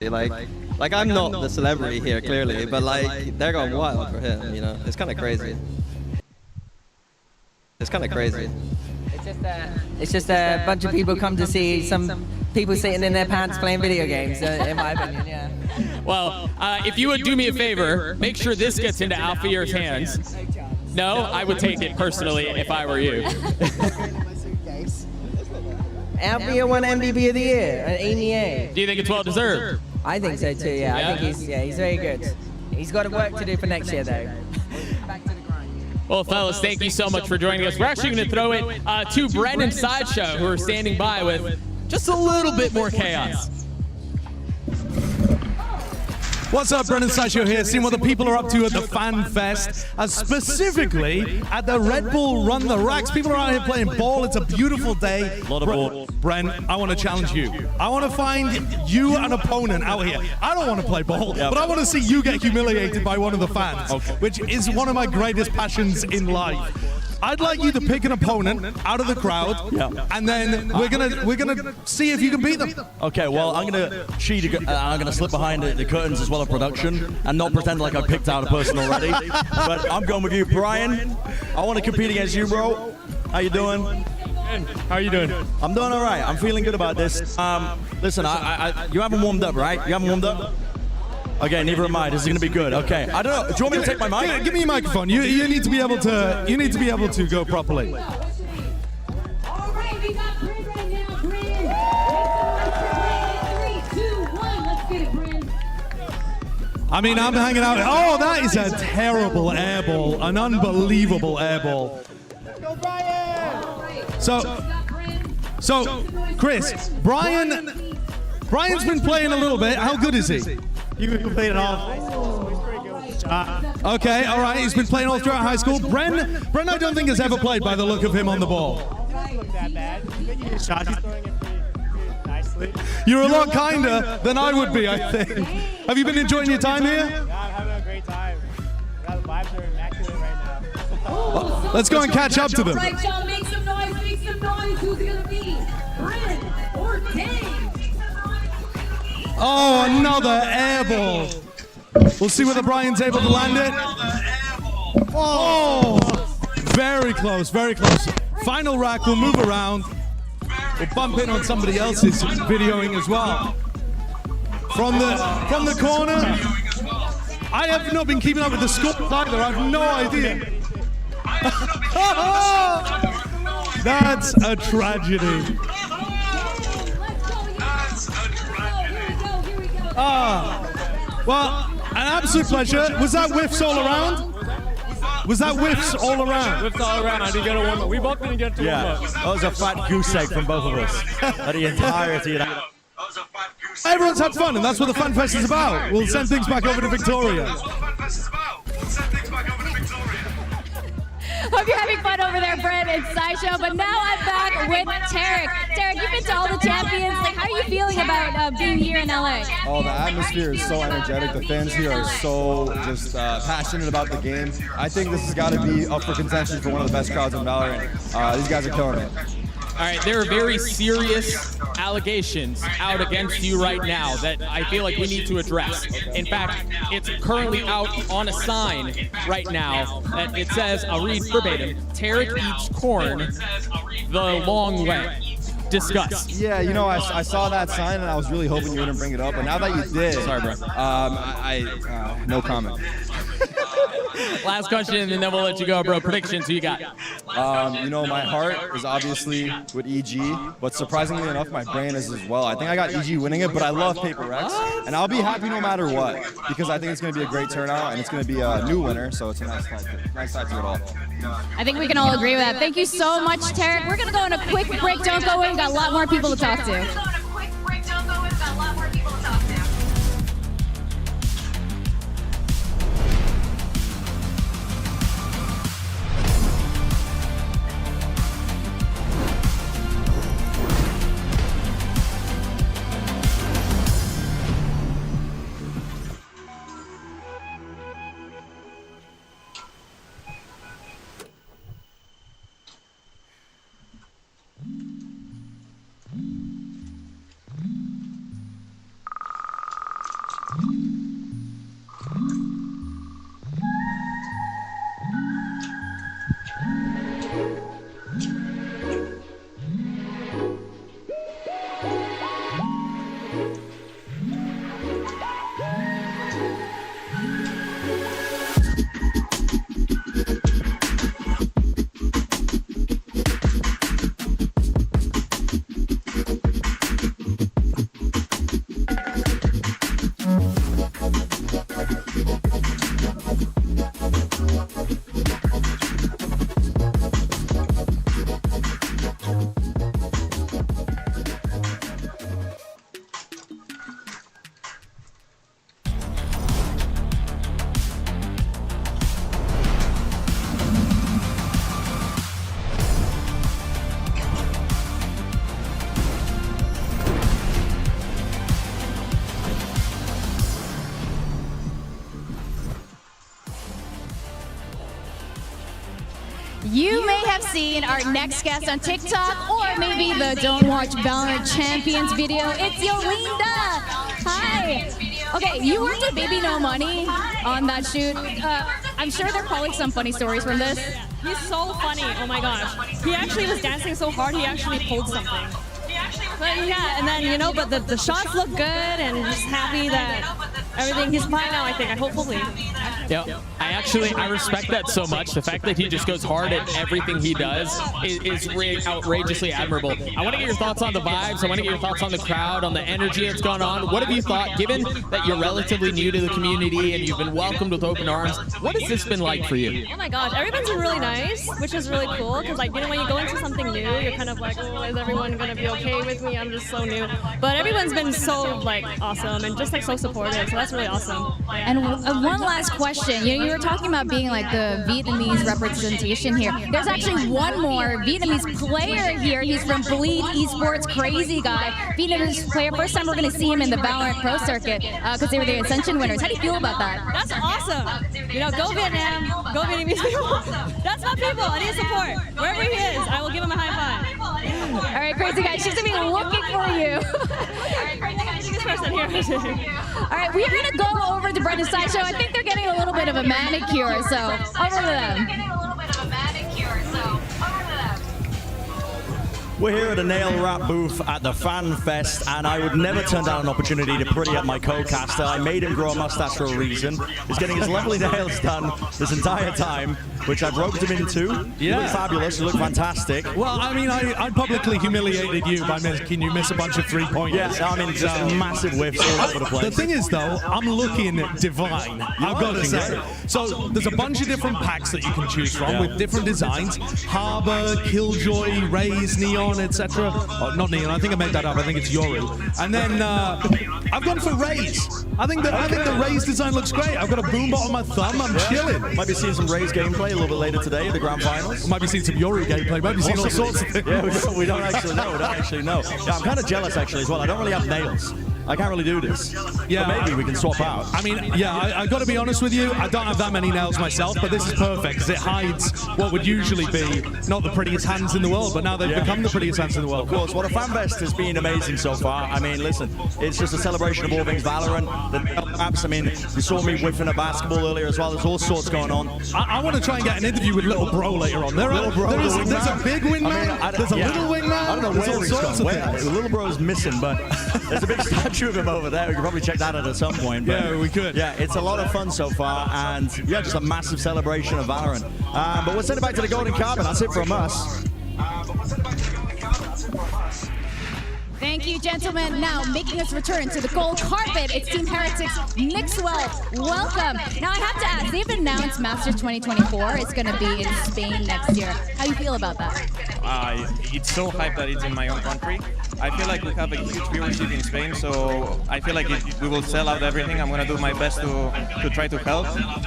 Like I'm not the celebrity here clearly, but like they're going wild for him. You know, it's kind of crazy. It's kind of crazy. It's just a bunch of people come to see some people sitting in their pants playing video games. In my opinion, yeah. Well, if you would do me a favor, make sure this gets into Alfier's hands. No, I would take it personally if I were you. Alfier won MVP of the year at EMEA. Do you think it's well deserved? I think so too. Yeah, I think he's very good. He's got work to do for next year though. Back to the grind. Well, fellas, thank you so much for joining us. We're actually going to throw it to Bren and Sideshow, who are standing by with just a little bit more chaos. What's up, Brendan Sideshow here, seeing what the people are up to at the Fan Fest, specifically at the Red Bull Run the Racks. People are out here playing ball. It's a beautiful day. A lot of ball. Bren, I want to challenge you. I want to find you an opponent out here. I don't want to play ball, but I want to see you get humiliated by one of the fans, which is one of my greatest passions in life. I'd like you to pick an opponent out of the crowd, and then we're gonna see if you can beat them. Okay, well, I'm gonna cheat. I'm gonna slip behind the curtains as well of production and not pretend like I picked out a person already. But I'm going with you, Brian. I want to compete against you, bro. How you doing? How are you doing? I'm doing all right. I'm feeling good about this. Listen, you haven't warmed up, right? You haven't warmed up? Okay, neither am I. This is gonna be good. Okay, I don't know. Do you want me to take my mic? Give me your microphone. You need to be able to. You need to be able to go properly. All right, we got Bryn right now. Bryn. 3, 2, 1. Let's get it, Bryn. I mean, I'm hanging out. Oh, that is a terrible air ball. An unbelievable air ball. Go, Brian. So, Chris, Brian's been playing a little bit. How good is he? You can play it all. Okay, all right. He's been playing all throughout high school. Bren, I don't think has ever played by the look of him on the ball. Doesn't look that bad. He's throwing it pretty nicely. You're a lot kinder than I would be, I think. Have you been enjoying your time here? Yeah, I'm having a great time. The vibes are immaculate right now. Let's go and catch up to them. Right, y'all, make some noise, make some noise. Who's it gonna be? Bryn or Dave? Oh, another air ball. We'll see whether Brian's able to land it. Oh, very close, very close. Final rack, we'll move around. We'll bump in on somebody else's videoing as well. From the corner. I have not been keeping up with the score either. I have no idea. That's a tragedy. Well, an absolute pleasure. Was that whiffs all around? Was that whiffs all around? Whiffs all around. I didn't get a warm up. We both didn't get to warm up. That was a fat goose egg from both of us. The entirety of that. Everyone's had fun, and that's what the Fan Fest is about. We'll send things back over to Victoria. Hope you're having fun over there, Brent and Sideshow. But now I'm back with Tarek. Tarek, you've been to all the champions. Like, how are you feeling about being here in LA? Oh, the atmosphere is so energetic. The fans here are so just passionate about the game. I think this has got to be up for contention for one of the best crowds in Valorant. These guys are killing it. All right, there are very serious allegations out against you right now that I feel like we need to address. In fact, it's currently out on a sign right now that it says, I'll read verbatim, Tarek eats corn the long way. Discuss. Yeah, you know, I saw that sign and I was really hoping you wouldn't bring it up, but now that you did, sorry, bro. No comment. Last question, and then we'll let you go, bro. Predictions, who you got? You know, my heart is obviously with EG, but surprisingly enough, my brain is as well. I think I got EG winning it, but I love Paper Rex, and I'll be happy no matter what, because I think it's going to be a great turnout, and it's going to be a new winner, so it's a nice side to it all. I think we can all agree with that. Thank you so much, Tarek. We're going to go on a quick break. Don't go in. We've got a lot more people to talk to. You may have seen our next guest on TikTok or maybe the Don't Watch Valorant Champions video. It's Yolinda. Hi. Okay, you worked with Baby No Money on that shoot. I'm sure there are probably some funny stories from this. He's so funny. Oh my gosh. He actually was dancing so hard, he actually pulled something. But yeah, and then, you know, but the shots look good and just happy that everything, he's fine now, I think, hopefully. Yep. I respect that so much. The fact that he just goes hard at everything he does is outrageously admirable. I want to get your thoughts on the vibes. I want to get your thoughts on the crowd, on the energy that's gone on. What have you thought, given that you're relatively new to the community and you've been welcomed with open arms? What has this been like for you? Oh my gosh, everyone's been really nice, which is really cool, because like, you know, when you go into something new, you're kind of like, oh, is everyone going to be okay with me? I'm just so new. But everyone's been so like awesome and just like so supportive, so that's really awesome. And one last question. You were talking about being like the Vietnamese representation here. There's actually one more Vietnamese player here. He's from Bleed Esports, crazy guy. Vietnamese player. First time we're going to see him in the Valorant Pro circuit because they were the Ascension winners. How do you feel about that? That's awesome. You know, go Vietnam, go Vietnamese people. That's my people. I need support. Wherever he is, I will give him a high five. All right, crazy guy. She's going to be looking for you. All right, crazy guy. This person here. All right, we're going to go over to Brendan's sideshow. I think they're getting a little bit of a manicure, so over to them. We're here at a nail wrap booth at the Fan Fest, and I would never turn down an opportunity to pretty up my co-caster. I made him grow a mustache for a reason. He's getting his lovely nails done this entire time, which I've roped him into. You look fabulous, you look fantastic. Well, I mean, I publicly humiliated you by making you miss a bunch of three-pointers. Yeah, I mean, just massive whiffs all over the place. The thing is, though, I'm looking divine. I've got to say. So there's a bunch of different packs that you can choose from with different designs. Harbor, Killjoy, Raze, Neon, etc. Oh, not Neon, I think I made that up. I think it's Yoru. And then I've gone for Raze. I think the Raze design looks great. I've got a boombot on my thumb. I'm chilling. Might be seeing some Raze gameplay a little bit later today at the grand finals. Might be seeing some Yoru gameplay. Might be seeing all sorts of things. Yeah, we don't actually know. Yeah, I'm kind of jealous actually as well. I don't really have nails. I can't really do this. Yeah, but maybe we can swap out. I mean, yeah, I got to be honest with you. I don't have that many nails myself, but this is perfect because it hides what would usually be not the prettiest hands in the world, but now they've become the prettiest hands in the world. Of course. Well, the Fan Fest has been amazing so far. I mean, listen, it's just a celebration of all things Valorant. The apps, I mean, you saw me whiffing a basketball earlier as well. There's all sorts going on. I want to try and get an interview with Little Bro later on. There's a big wingman. There's a little wingman. I don't know where he's gone. Little Bro's missing, but there's a big statue of him over there. We could probably check that out at some point. But yeah, we could. Yeah, it's a lot of fun so far, and yeah, just a massive celebration of Valorant. But we'll send it back to the Golden Carbon. That's it from us. Thank you, gentlemen. Now, making us return to the gold carpet, it's Team Heretics Mixwell. Welcome. Now, I have to ask, they've announced Masters 2024. It's going to be in Spain next year. How do you feel about that? It's so hyped that it's in my own country. I feel like we have a huge viewership in Spain, so I feel like we will sell out everything. I'm going to do my best to try to help,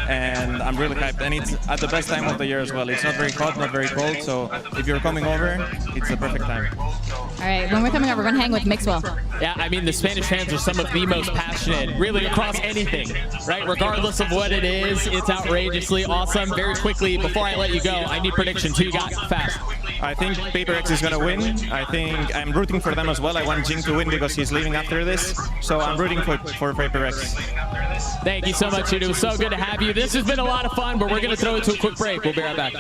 and I'm really hyped. And it's at the best time of the year as well. It's not very hot, not very cold, so if you're coming over, it's the perfect time. All right, when we're coming over, we're going to hang with Mixwell. Yeah, I mean, the Spanish fans are some of the most passionate, really, across anything, right? Regardless of what it is, it's outrageously awesome. Very quickly, before I let you go, I need predictions. Who you got? Fast. I think Paper X is going to win. I think I'm rooting for them as well. I want Jing to win because he's leaving after this. So I'm rooting for Paper X. Thank you so much, dude. It was so good to have you. This has been a lot of fun, but we're going to throw it to a quick break. We'll be right back.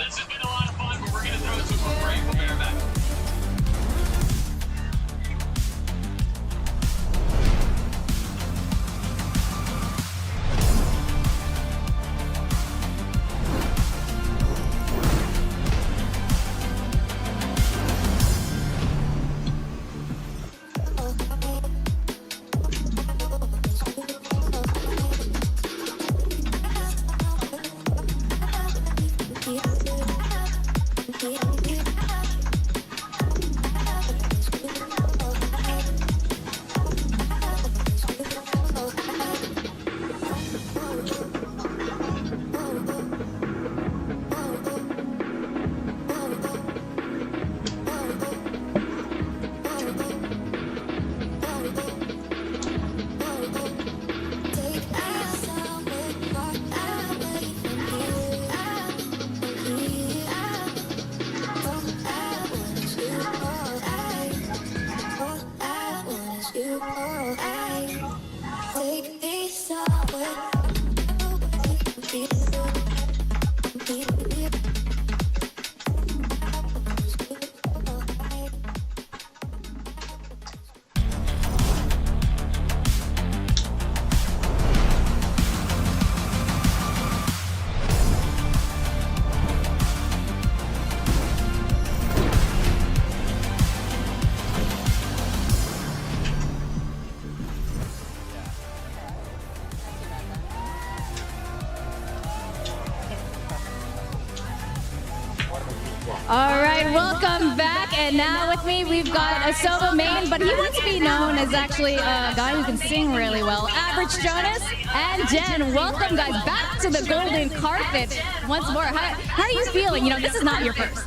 All right, welcome back. And now with me, we've got a Sova main, but he wants to be known as actually a guy who can sing really well. Average Jonas and Jen, welcome guys back to the golden carpet once more. How are you feeling? You know, this is not your first.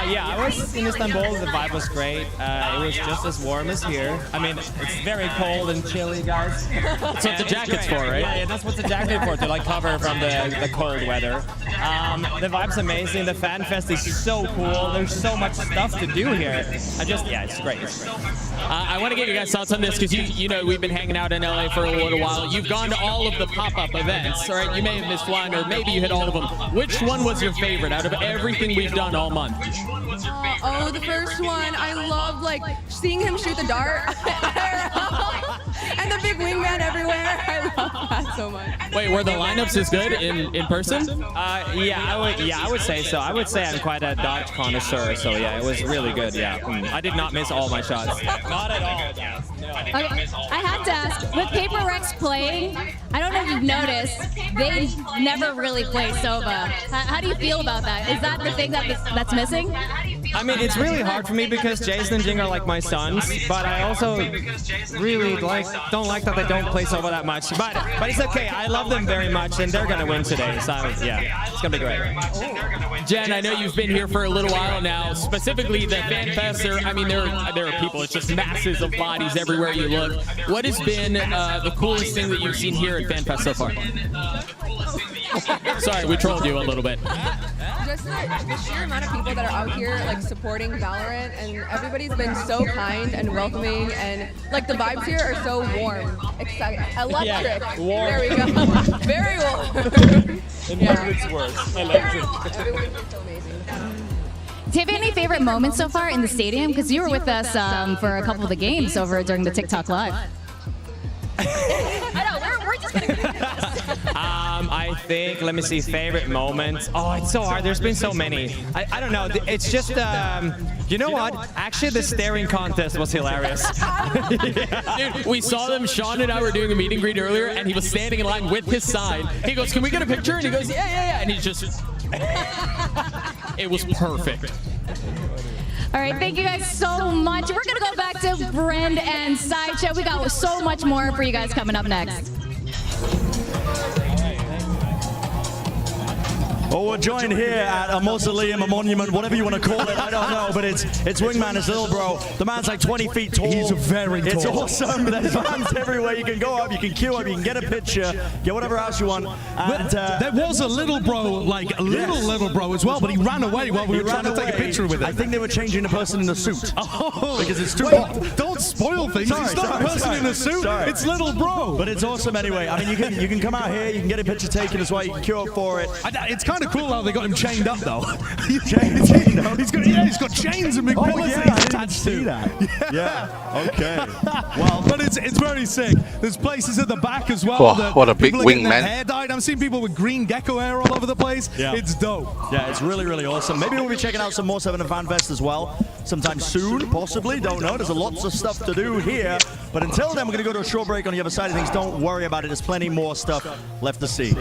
Yeah, I was in Istanbul. The vibe was great. It was just as warm as here. I mean, it's very cold and chilly, guys. That's what the jacket's for, right? Yeah, that's what the jacket for, to like cover from the cold weather. The vibe's amazing. The fan fest is so cool. There's so much stuff to do here. Yeah, it's great. I want to get you guys thoughts on this because you know we've been hanging out in LA for a little while. You've gone to all of the pop-up events, right? You may have missed one, or maybe you hit all of them. Which one was your favorite out of everything we've done all month? Oh, the first one. I loved like seeing him shoot the dart and the big wingman everywhere. I love that so much. Wait, were the lineups as good in person? Yeah, I would say so. I would say I'm quite a dodge connoisseur, so yeah, it was really good. Yeah, I did not miss all my shots. Not at all. No. Okay, I have to ask, with Paper Rex playing, I don't know if you've noticed, they never really play Sova. How do you feel about that? Is that the thing that's missing? I mean, it's really hard for me because Jason and Jing are like my sons, but I also really don't like that they don't play Sova that much. But it's okay. I love them very much, and they're gonna win today. So yeah, it's gonna be great. Jen, I know you've been here for a little while now. Specifically, the fan fest. There are people. It's just masses of bodies everywhere you look. What has been the coolest thing that you've seen here at Fan Fest so far? Sorry, we trolled you a little bit. Just the sheer amount of people that are out here like supporting Valorant, and everybody's been so kind and welcoming, and like the vibes here are so warm, exciting, electric. Yeah, warm. There we go. Very warm. In hundreds words. Electric. Everyone's so amazing. Do you have any favorite moments so far in the stadium? Because you were with us for a couple of the games over during the TikTok Live. I know, we're just gonna I think, let me see, favorite moments. Oh, it's so hard. There's been so many. I don't know. It's just, you know what? Actually, the staring contest was hilarious. Yeah. Dude, we saw them. Sean and I were doing a meet and greet earlier, and he was standing in line with his sign. He goes, "Can we get a picture?" And he goes, "Yeah." And he just, it was perfect. All right, thank you guys so much. We're gonna go back to Brend and Sideshow. We got so much more for you guys coming up next. Well, we're joined here at a mausoleum, a monument, whatever you want to call it. I don't know, but it's Wingman, his little bro. The man's like 20 feet tall. He's very tall. It's awesome. There's fans everywhere. You can go up, you can queue up, you can get a picture, get whatever else you want. And, there was a little bro, like a little bro as well, but he ran away while we were trying to take a picture with him. I think they were changing the person in the suit. Oh, because it's too hot. Don't spoil things. Sorry, it's not a person in a suit. Sorry. It's little bro. But it's awesome anyway. I mean, you can come out here, you can get a picture taken as well. You can queue up for it. It's kind of cool how they got him chained up though. Chained up. He's got chains and big pillars that he's attached to. Yeah. Okay. Well, but it's very sick. There's places at the back as well. Oh, what a big wing, man! Hair dyed. I'm seeing people with green gecko hair all over the place. Yeah. It's dope. Yeah, it's really, really awesome. Maybe we'll be checking out some more 7 and Fan Fest as well sometime soon, possibly. Don't know. There's lots of stuff to do here. But until then, we're going to go to a short break on the other side of things. Don't worry about it. There's plenty more stuff left to see.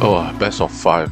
Oh, best of 5.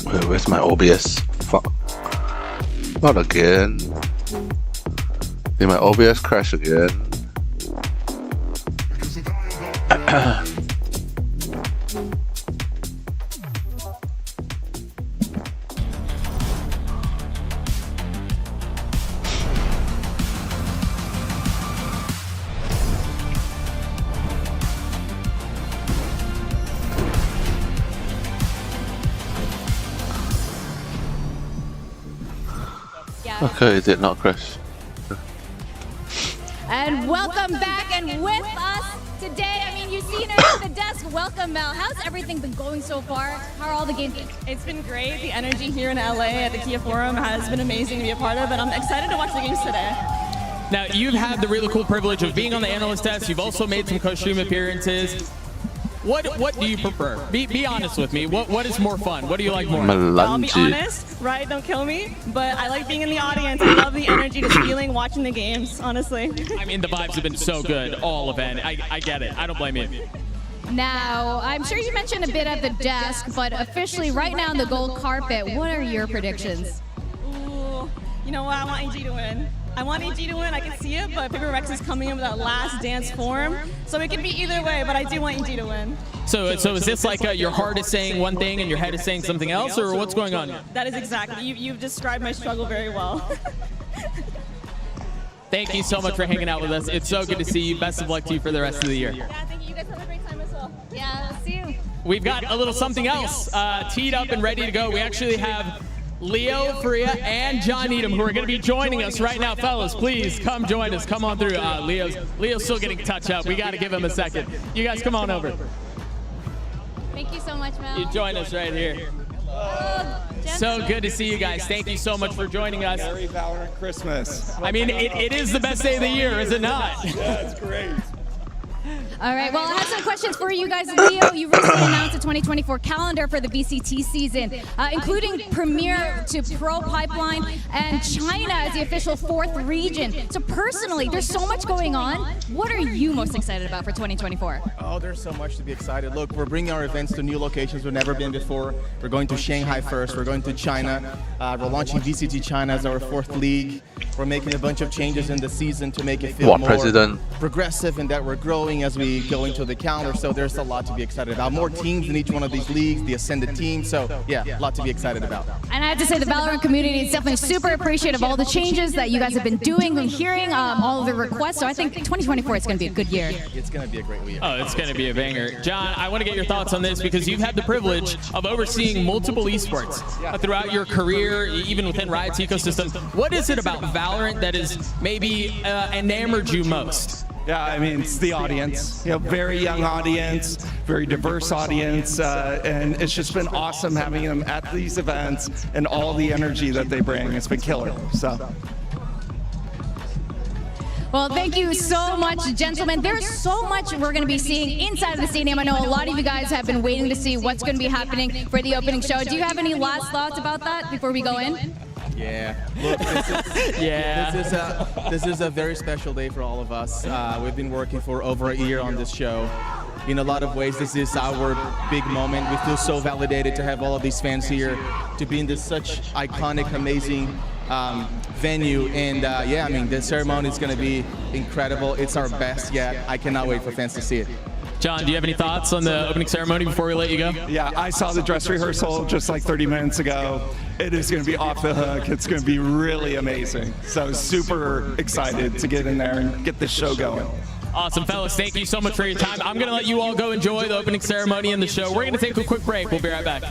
Wait, where's my OBS? Fuck. Not again. Did my OBS crash again? Okay, it did not crash. And welcome back, and with us today, I mean, you've seen it at the desk. Welcome, Mel. How's everything been going so far? How are all the games? It's been great. The energy here in LA at the Kia Forum has been amazing to be a part of, and I'm excited to watch the games today. Now, you've had the really cool privilege of being on the analyst desk. You've also made some co-stream appearances. What do you prefer? Be honest with me. What is more fun? What do you like more? I'll be honest, right? Don't kill me. But I like being in the audience. I love the energy, just feeling, watching the games, honestly. I mean, the vibes have been so good all event. I get it. I don't blame you. Now, I'm sure you mentioned a bit at the desk, but officially right now on the gold carpet, what are your predictions? Ooh, you know what? I want EG to win. I want EG to win. I can see it, but Paper Rex is coming in with that last dance form, so it could be either way. But I do want EG to win. So is this like your heart is saying one thing and your head is saying something else, or what's going on here? That is exactly. You've described my struggle very well. Thank you so much for hanging out with us. It's so good to see you. Best of luck to you for the rest of the year. Yeah, thank you. You guys have a great time as well. Yeah, we'll see you. We've got a little something else teed up and ready to go. We actually have Leo, Faria, and John Needham, who are going to be joining us right now. Fellas, please come join us. Come on through. Leo's still getting touch up. We got to give him a second. You guys come on over. Thank you so much, Mel. You join us right here. So good to see you guys. Thank you so much for joining us. Merry Valorant Christmas. I mean, it is the best day of the year, is it not? Yeah, it's great. All right, well, I have some questions for you guys. Leo, you recently announced a 2024 calendar for the VCT season, including Premier to Pro Pipeline and China as the official 4th region. So personally, there's so much going on. What are you most excited about for 2024? Oh, there's so much to be excited. Look, we're bringing our events to new locations we've never been before. We're going to Shanghai first. We're going to China. We're launching VCT China as our 4th league. We're making a bunch of changes in the season to make it feel more progressive and that we're growing as we go into the calendar. So there's a lot to be excited about. More teams in each one of these leagues, the Ascended team. So yeah, a lot to be excited about. And I have to say the Valorant community is definitely super appreciative of all the changes that you guys have been doing and hearing, all of the requests. So I think 2024 is going to be a good year. It's going to be a great year. Oh, it's going to be a banger. John, I want to get your thoughts on this because you've had the privilege of overseeing multiple esports throughout your career, even within Riot's ecosystem. What is it about Valorant that has maybe enamored you most? Yeah, I mean, it's the audience. Very young audience, very diverse audience, and it's just been awesome having them at these events and all the energy that they bring. It's been killer. So. Well, thank you so much, gentlemen. There's so much we're going to be seeing inside of the stadium. I know a lot of you guys have been waiting to see what's going to be happening for the opening show. Do you have any last thoughts about that before we go in? Yeah. Look, this is a very special day for all of us. We've been working for over a year on this show. In a lot of ways, this is our big moment. We feel so validated to have all of these fans here, to be in this such iconic, amazing venue. And yeah, I mean, the ceremony is going to be incredible. It's our best yet. I cannot wait for fans to see it. John, do you have any thoughts on the opening ceremony before we let you go? Yeah, I saw the dress rehearsal just like 30 minutes ago. It is going to be off the hook. It's going to be really amazing. So super excited to get in there and get this show going. Awesome, fellas. Thank you so much for your time. I'm going to let you all go enjoy the opening ceremony and the show. We're going to take a quick break. We'll be right back.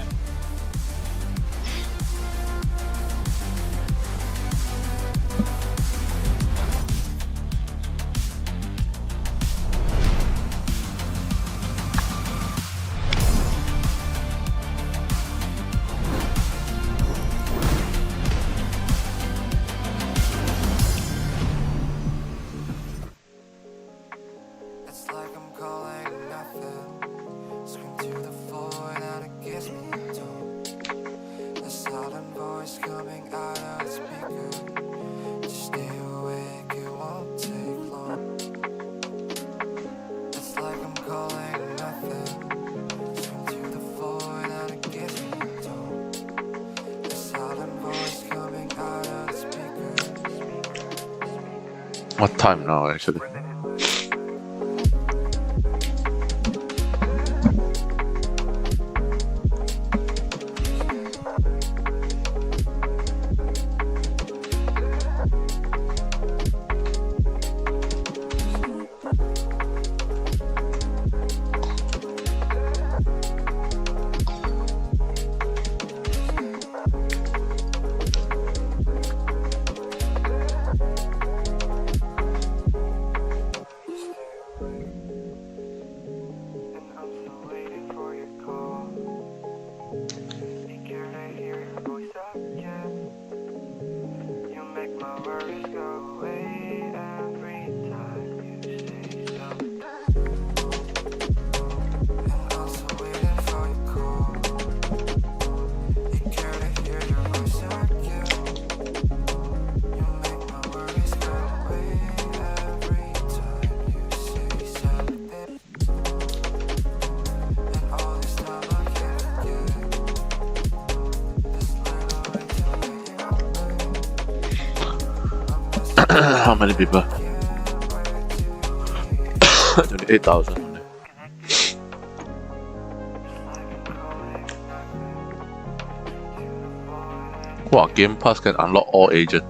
What time now, actually? How many people? 28,000 only. Wow, Game Pass can unlock all agents.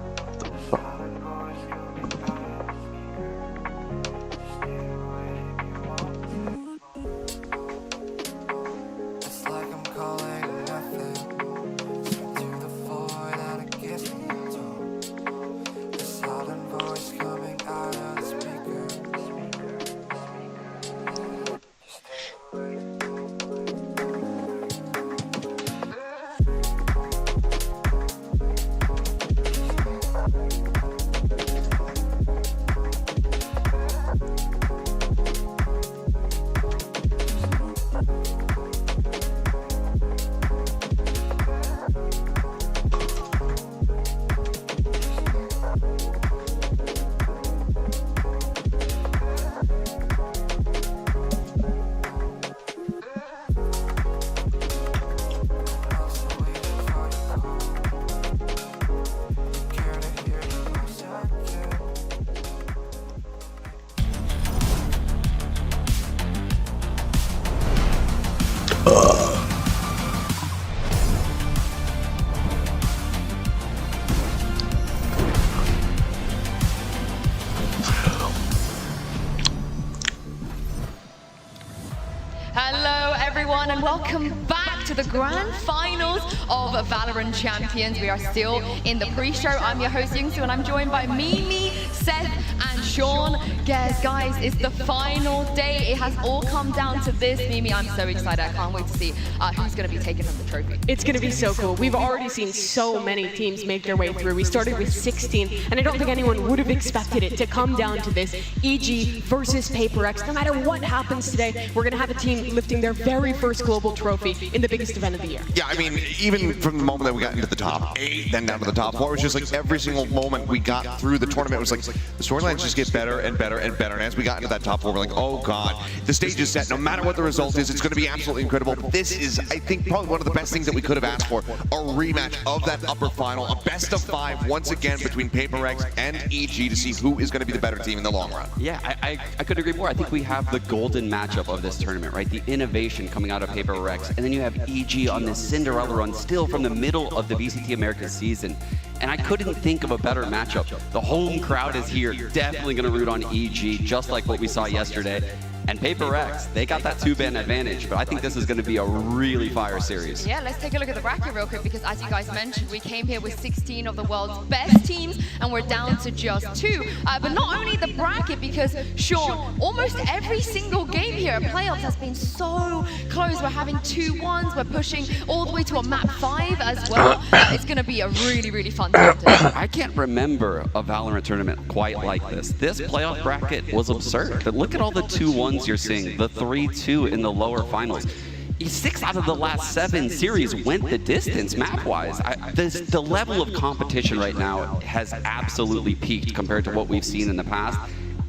Hello everyone and welcome back to the grand finals of Valorant Champions. We are still in the pre-show. I'm your host Youngsu and I'm joined by Mimi, Seth and Sean. Guys, it's the final day. It has all come down to this. Mimi, I'm so excited. I can't wait to see who's going to be taking home the trophy. It's going to be so cool. We've already seen so many teams make their way through. We started with 16, and I don't think anyone would have expected it to come down to this. EG versus PaperX. No matter what happens today, we're going to have a team lifting their very first global trophy in the biggest event of the year. Yeah, I mean, even from the moment that we got into the top 8, then down to the top 4, it was just like every single moment we got through the tournament, it was like the storylines just get better and better and better. And as we got into that top 4, we're like, oh God, the stage is set. No matter what the result is, it's going to be absolutely incredible. This is, I think, probably one of the best things that we could have asked for. A rematch of that upper final, a best of 5 once again between PaperX and EG to see who is going to be the better team in the long run. Yeah, I couldn't agree more. I think we have the golden matchup of this tournament, right? The innovation coming out of PaperX, and then you have EG on this Cinderella run still from the middle of the VCT Americas season. And I couldn't think of a better matchup. The home crowd is here, definitely going to root on EG, just like what we saw yesterday. And PaperX, they got that 2-ban advantage, but I think this is going to be a really fire series. Yeah, let's take a look at the bracket real quick, because as you guys mentioned, we came here with 16 of the world's best teams, and we're down to just 2. But not only the bracket, because Sean, almost every single game here at playoffs has been so close. We're having 2-1s, we're pushing all the way to a map 5 as well. It's going to be a really, really fun time today. I can't remember a Valorant tournament quite like this. This playoff bracket was absurd, but look at all the 2-1s you're seeing, the 3-2 in the lower finals. 6 out of the last 7 series went the distance map-wise. The level of competition right now has absolutely peaked compared to what we've seen in the past.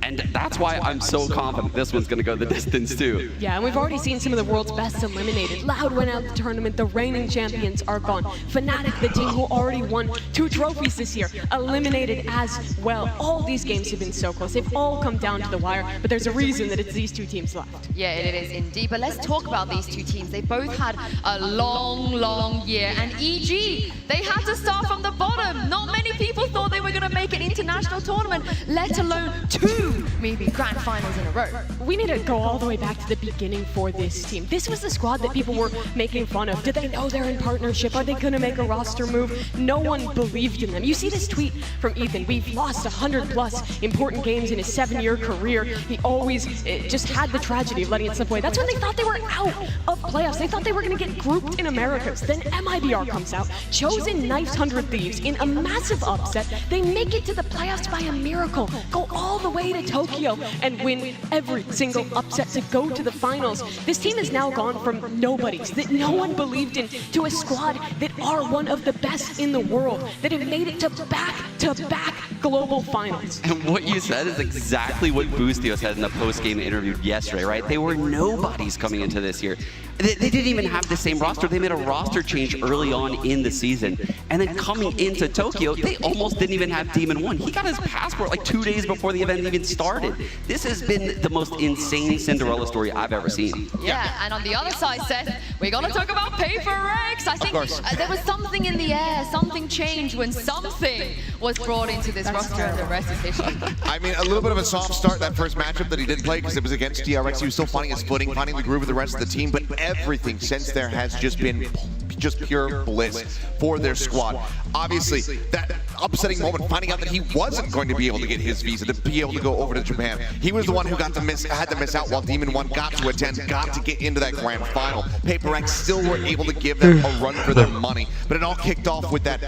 And that's why I'm so confident this one's going to go the distance too. Yeah, and we've already seen some of the world's best eliminated. Loud went out of the tournament, the reigning champions are gone. Fnatic, the team who already won 2 trophies this year, eliminated as well. All these games have been so close. They've all come down to the wire, but there's a reason that it's these 2 teams left. Yeah, it is indeed. But let's talk about these 2 teams. They both had a long year. And EG, they had to start from the bottom. Not many people thought they were going to make an international tournament, let alone 2 maybe grand finals in a row. We need to go all the way back to the beginning for this team. This was the squad that people were making fun of. Did they know they're in partnership? Are they going to make a roster move? No one believed in them. You see this tweet from Ethan. We've lost 100+ important games in his 7-year career. He always just had the tragedy of letting it slip away. That's when they thought they were out of playoffs. They thought they were going to get grouped in Americas. Then MIBR comes out. Chosen knifes 100 Thieves in a massive upset. They make it to the playoffs by a miracle. Go all the way to Tokyo and win every single upset to go to the finals. This team has now gone from nobodies that no one believed in to a squad that are one of the best in the world, that have made it to back-to-back global finals. And what you said is exactly what Boostio said in the post-game interview yesterday, right? They were nobodies coming into this year. They didn't even have the same roster. They made a roster change early on in the season. And then coming into Tokyo, they almost didn't even have Demon 1. He got his passport like 2 days before the event even started. This has been the most insane Cinderella story I've ever seen. Yeah, and on the other side, Seth, we're going to talk about Paper Rex. I think there was something in the air, something changed when something was brought into this roster, and the rest is history. I mean, a little bit of a soft start that first matchup that he didn't play because it was against DRX. He was still finding his footing, finding the groove of the rest of the team, but everything since there has just been just pure bliss for their squad. Obviously, that upsetting moment, finding out that he wasn't going to be able to get his visa, to be able to go over to Japan. He was the one who had to miss out while Demon 1 got to attend, got to get into that grand final. Paper X still were able to give them a run for their money, but it all kicked off with that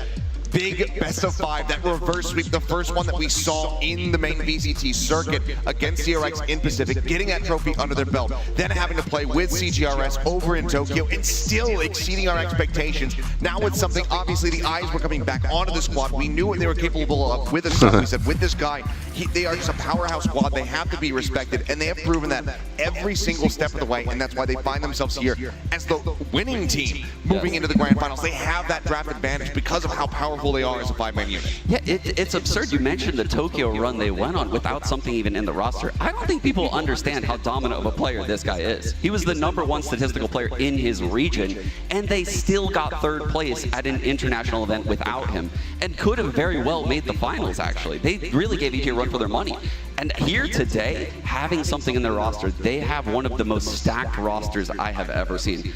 big best of 5, that reverse sweep, the first one that we saw in the main VCT circuit against DRX in Pacific, getting that trophy under their belt, then having to play with CGRS over in Tokyo and still exceeding our expectations. Now it's something, obviously the eyes were coming back onto the squad. We knew what they were capable of with this guy. We said, with this guy, they are just a powerhouse squad. They have to be respected, and they have proven that every single step of the way, and that's why they find themselves here as the winning team moving into the grand finals. They have that draft advantage because of how powerful they are as a 5-man unit. Yeah, it's absurd. You mentioned the Tokyo run they went on without something even in the roster. I don't think people understand how dominant of a player this guy is. He was the #1 statistical player in his region, and they still got 3rd place at an international event without him, and could have very well made the finals, actually. They really gave EG a run for their money. And here today, having something in their roster, they have one of the most stacked rosters I have ever seen.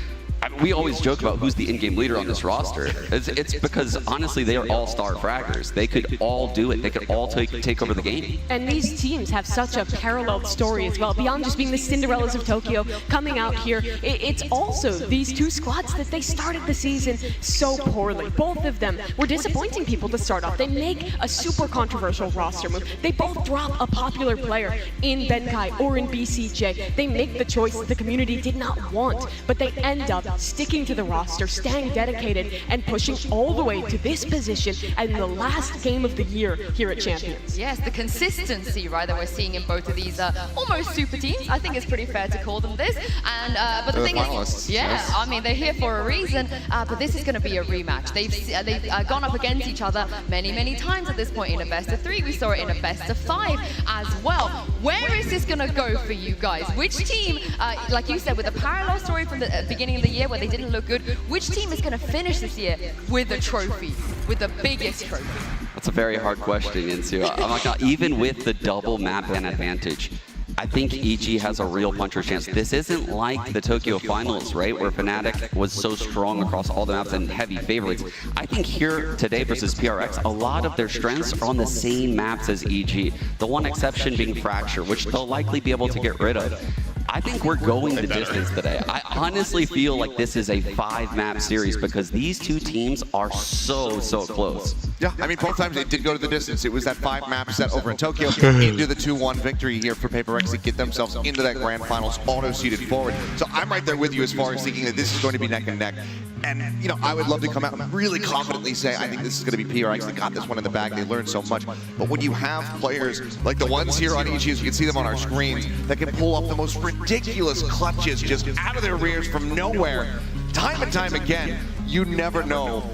We always joke about who's the in-game leader on this roster. It's because, honestly, they are all-star fraggers. They could all do it. They could all take over the game. And these teams have such a parallel story as well. Beyond just being the Cinderellas of Tokyo, coming out here, it's also these 2 squads that they started the season so poorly. Both of them were disappointing people to start off. They make a super controversial roster move. They both drop a popular player in Benkai or in BCJ. They make the choice that the community did not want, but they end up sticking to the roster, staying dedicated, and pushing all the way to this position in the last game of the year here at Champions. Yes, the consistency, right, that we're seeing in both of these almost super teams. I think it's pretty fair to call them this. And but the thing is, yes, I mean, they're here for a reason, but this is going to be a rematch. They've gone up against each other many times at this point in a best of 3. We saw it in a best of 5 as well. Where is this going to go for you guys? Which team, like you said, with a parallel story from the beginning of the year where they didn't look good, which team is going to finish this year with a trophy, with the biggest trophy? That's a very hard question, Insu. I'm not gonna, even with the double map ban advantage, I think EG has a real puncher's chance. This isn't like the Tokyo finals, right, where Fnatic was so strong across all the maps and heavy favorites. I think here today versus PRX, a lot of their strengths are on the same maps as EG. The one exception being Fracture, which they'll likely be able to get rid of. I think we're going the distance today. I honestly feel like this is a 5-map series because these 2 teams are so close. Yeah, I mean, both times they did go to the distance. It was that 5-map set over in Tokyo into the 2-1 victory here for Paper Rex to get themselves into that grand finals, auto-seeded forward. So I'm right there with you as far as thinking that this is going to be neck and neck. And, you know, I would love to come out and really confidently say, I think this is going to be PRX. They got this one in the bag. They learned so much. But when you have players like the ones here on EG, as you can see them on our screens, that can pull off the most ridiculous clutches just out of their rears from nowhere, time and time again, you never know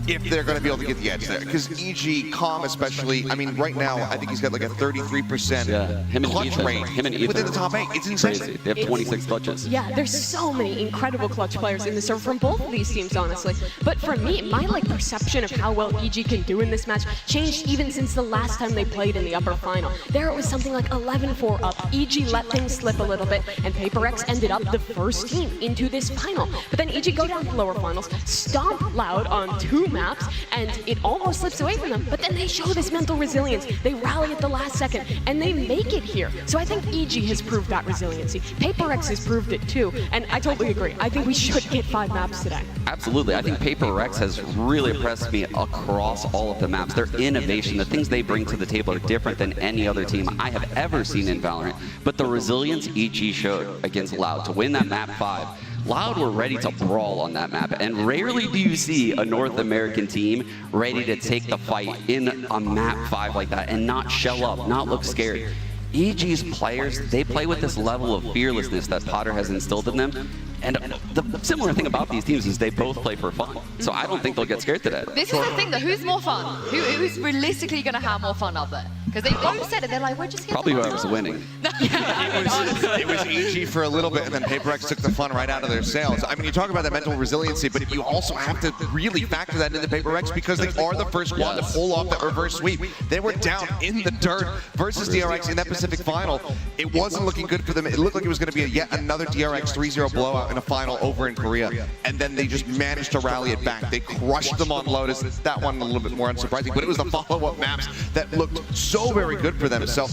if they're going to be able to get the edge there. Because EG, Calm especially, I mean, right now, I think he's got like a 33% clutch rate within the top 8. It's insane. Crazy. They have 26 clutches. Yeah, there's so many incredible clutch players in the server from both of these teams, honestly. But for me, my perception of how well EG can do in this match changed even since the last time they played in the upper final. There it was something like 11-4 up. EG let things slip a little bit, and Paper X ended up the first team into this final. But then EG go down to lower finals, stomp Loud on 2 maps, and it almost slips away from them, but then they show this mental resilience. They rally at the last second, and they make it here. So I think EG has proved that resiliency. Paper X has proved it too, and I totally agree. I think we should get 5 maps today. Absolutely. I think Paper X has really impressed me across all of the maps. Their innovation, the things they bring to the table are different than any other team I have ever seen in Valorant. But the resilience EG showed against Loud to win that map 5, Loud were ready to brawl on that map, and rarely do you see a North American team ready to take the fight in a map 5 like that and not shell up, not look scared. EG's players, they play with this level of fearlessness that Potter has instilled in them, And the similar thing about these teams is they both play for fun. So I don't think they'll get scared today. This is the thing, though. Who's more fun? Who's realistically going to have more fun up there? Because they both said it. They're like, we're just here. Probably whoever's winning. It was EG for a little bit, and then PaperX took the fun right out of their sails. I mean, you talk about that mental resiliency, but you also have to really factor that into PaperX because they are the first one to pull off the reverse sweep. They were down in the dirt versus DRX in that Pacific final. It wasn't looking good for them. It looked like it was going to be yet another DRX 3-0 blowout in a final over in Korea, and then they just managed to rally it back. They crushed them on Lotus. That one a little bit more unsurprising, but it was the follow-up maps that looked so very good for them. So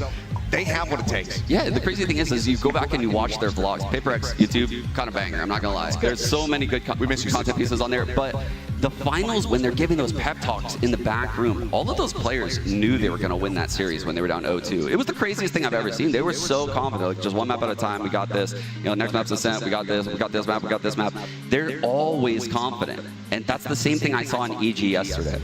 they have what it takes. Yeah, the crazy thing is you go back and you watch their vlogs. PaperX YouTube, kind of banger, I'm not gonna lie. There's so many good content pieces on there, but the finals, when they're giving those pep talks in the back room, all of those players knew they were gonna win that series when they were down 0-2. It was the craziest thing I've ever seen. They were so confident, like, just one map at a time, we got this. You know, next map's Ascent, we got this map, we got this map. They're always confident. And that's the same thing I saw in EG yesterday.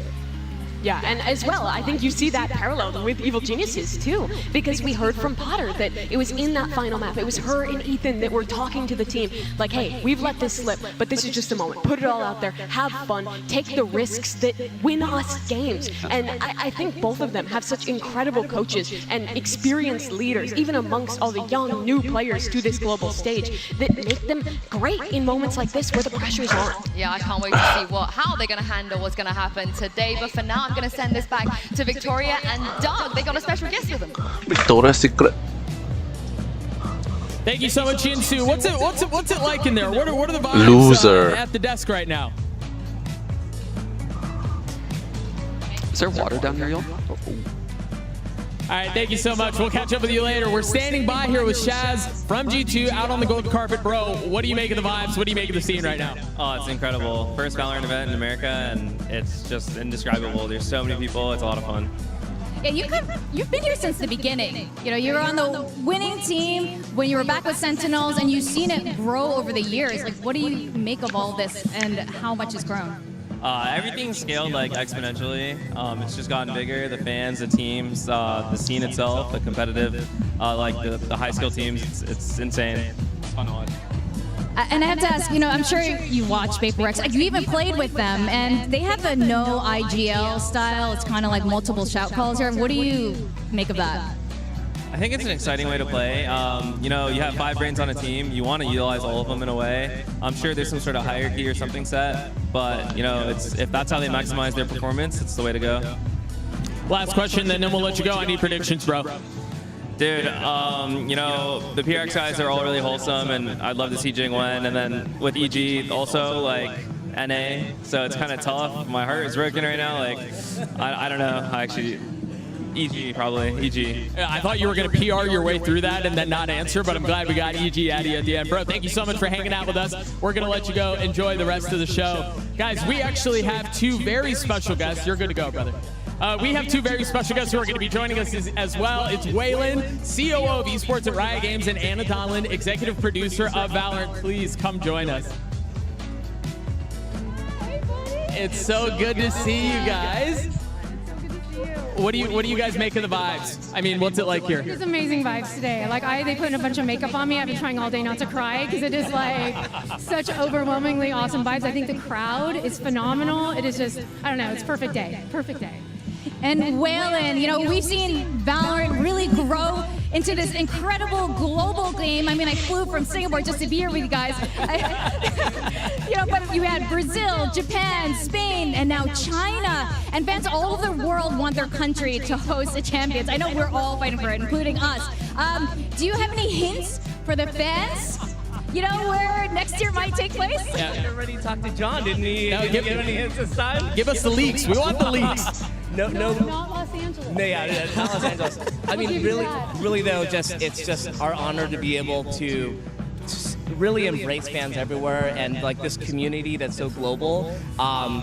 Yeah, and as well, I think you see that parallel with Evil Geniuses too, because we heard from Potter that it was in that final map. It was her and Ethan that were talking to the team, like, hey, we've let this slip, but this is just a moment. Put it all out there, have fun, take the risks that win us games. And I think both of them have such incredible coaches and experienced leaders, even amongst all the young, new players to this global stage, that make them great in moments like this where the pressure is on. Yeah, I can't wait to see how they're going to handle what's going to happen today. But for now, I'm going to send this back to Victoria and Doug. They got a special guest with them. Victoria's Secret. Thank you so much, Jinsu. What's it like in there? What are the vibes Loser. At the desk right now? Is there water down here, y'all? All right, thank you so much. We'll catch up with you later. We're standing by here with Shaz from G2 out on the gold carpet. Bro, what do you make of the vibes? What do you make of the scene right now? Oh, it's incredible. First Valorant event in America, and it's just indescribable. There's so many people. It's a lot of fun. Yeah, you've been here since the beginning. You know, you were on the winning team when you were back with Sentinels, and you've seen it grow over the years. Like, what do you make of all this, and how much has grown? Everything's scaled like exponentially. It's just gotten bigger. The fans, the teams, the scene itself, the competitive, like the high skill teams. It's insane. It's fun to watch. And I have to ask, you know, I'm sure you watch PaperX. Like, you even played with them, and they have the no IGL style. It's kind of like multiple shout calls here. What do you make of that? I think it's an exciting way to play. You know, you have 5 brains on a team. You want to utilize all of them in a way. I'm sure there's some sort of hierarchy or something set, but you know, if that's how they maximize their performance, it's the way to go. Last question, then we'll let you go. I need predictions, bro. Dude, you know, the PRX guys are all really wholesome, and I'd love to see Jing win. And then with EG also, like, NA, so it's kind of tough. My heart is broken right now. Like, I don't know. I actually... EG, probably. EG. I thought you were going to PR your way through that and then not answer, but I'm glad we got EG out of you at the end. Bro, thank you so much for hanging out with us. We're going to let you go. Enjoy the rest of the show. Guys, we actually have 2 very special guests. You're good to go, brother. We have 2 very special guests who are going to be joining us as well. It's Waylon, COO of Esports at Riot Games, and Anna Donlan, executive producer of Valorant. Please come join us. It's so good to see you guys. What do you guys make of the vibes? I mean, what's it like here? There's amazing vibes today. Like, they put in a bunch of makeup on me. I've been trying all day not to cry because it is like such overwhelmingly awesome vibes. I think the crowd is phenomenal. It is just, I don't know, it's perfect day. Perfect day. And Waylon, you know, we've seen Valorant really grow into this incredible global game. I mean, I flew from Singapore just to be here with you guys. You know, but you had Brazil, Japan, Spain, and now China. And fans all over the world want their country to host the champions. I know we're all fighting for it, including us. Do you have any hints for the fans? You know, where next year might take place? Yeah. We already talked to John, didn't he? No, give any hints this time? Give us the leaks. We want the leaks. No. Not Los Angeles. No, yeah, not Los Angeles. I mean, really though, it's just our honor to be able to really embrace fans everywhere, and like this community that's so global.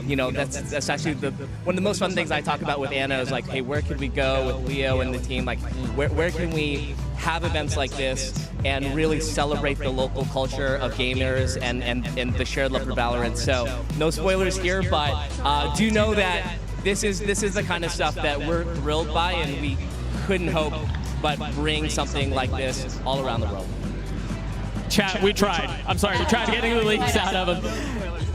You know, that's actually one of the most fun things I talk about with Anna is like, hey, where could we go with Leo and the team? Like, where can we have events like this and really celebrate the local culture of gamers and the shared love for Valorant? So no spoilers here, but do know that this is the kind of stuff that we're thrilled by, and we couldn't hope but bring something like this all around the world. Chat, we tried. I'm sorry, we tried getting the leaks out of him.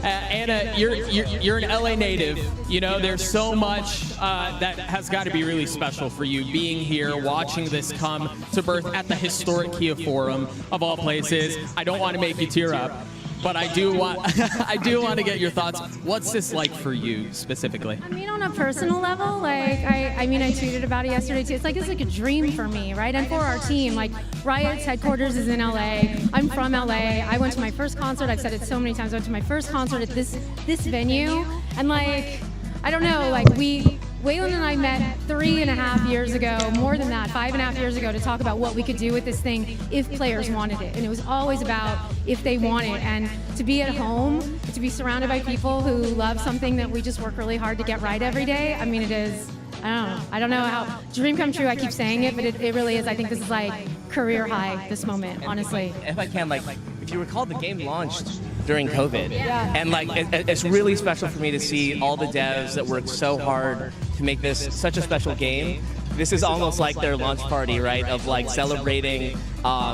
Anna, you're an LA native. You know, there's so much that has got to be really special for you being here, watching this come to birth at the historic Kia Forum of all places. I don't want to make you tear up, but I do want to get your thoughts. What's this like for you specifically? I mean, on a personal level, like I tweeted about it yesterday too. It's like a dream for me, right? And for our team, like Riot's headquarters is in LA. I'm from LA. I went to my first concert. I've said it so many times. I went to my first concert at this venue, and like I don't know, like Waylon and I met 3.5 years ago, more than that, 5.5 years ago, to talk about what we could do with this thing if players wanted it. And it was always about if they want it. And to be at home, to be surrounded by people who love something that we just work really hard to get right every day, I mean, it is, I don't know how, dream come true, I keep saying it, but it really is. I think this is like career high, this moment, honestly. If I can, like, if you recall, the game launched during COVID. Yeah. And like, it's really special for me to see all the devs that worked so hard to make this such a special game. This is almost like their launch party, right? Of like celebrating,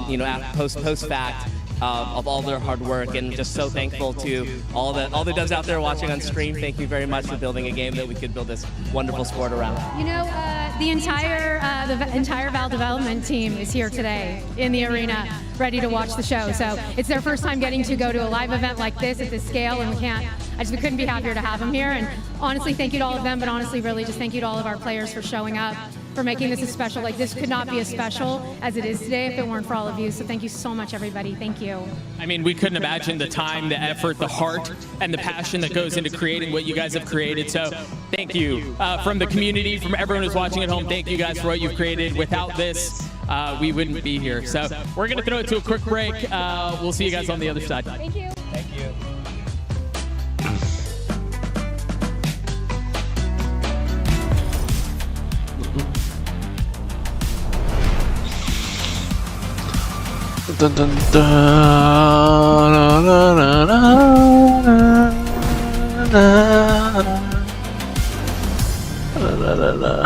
you know, post fact of all their hard work, and just so thankful to all the devs out there watching on stream. Thank you very much for building a game that we could build this wonderful sport around. You know, the entire Val development team is here today in the arena, ready to watch the show. So it's their first time getting to go to a live event like this at this scale, and we couldn't be happier to have them here. And honestly, thank you to all of them, but honestly, really just thank you to all of our players for showing up, for making this as special. Like, this could not be as special as it is today if it weren't for all of you. So thank you so much, everybody. Thank you. I mean, we couldn't imagine the time, the effort, the heart, and the passion that goes into creating what you guys have created. So thank you from the community, from everyone who's watching at home. Thank you guys for what you've created. Without this, we wouldn't be here. So we're going to throw it to a quick break. We'll see you guys on the other side. Thank you. Thank you. Dun, dun, dun, la, la, la, la, la, la, la.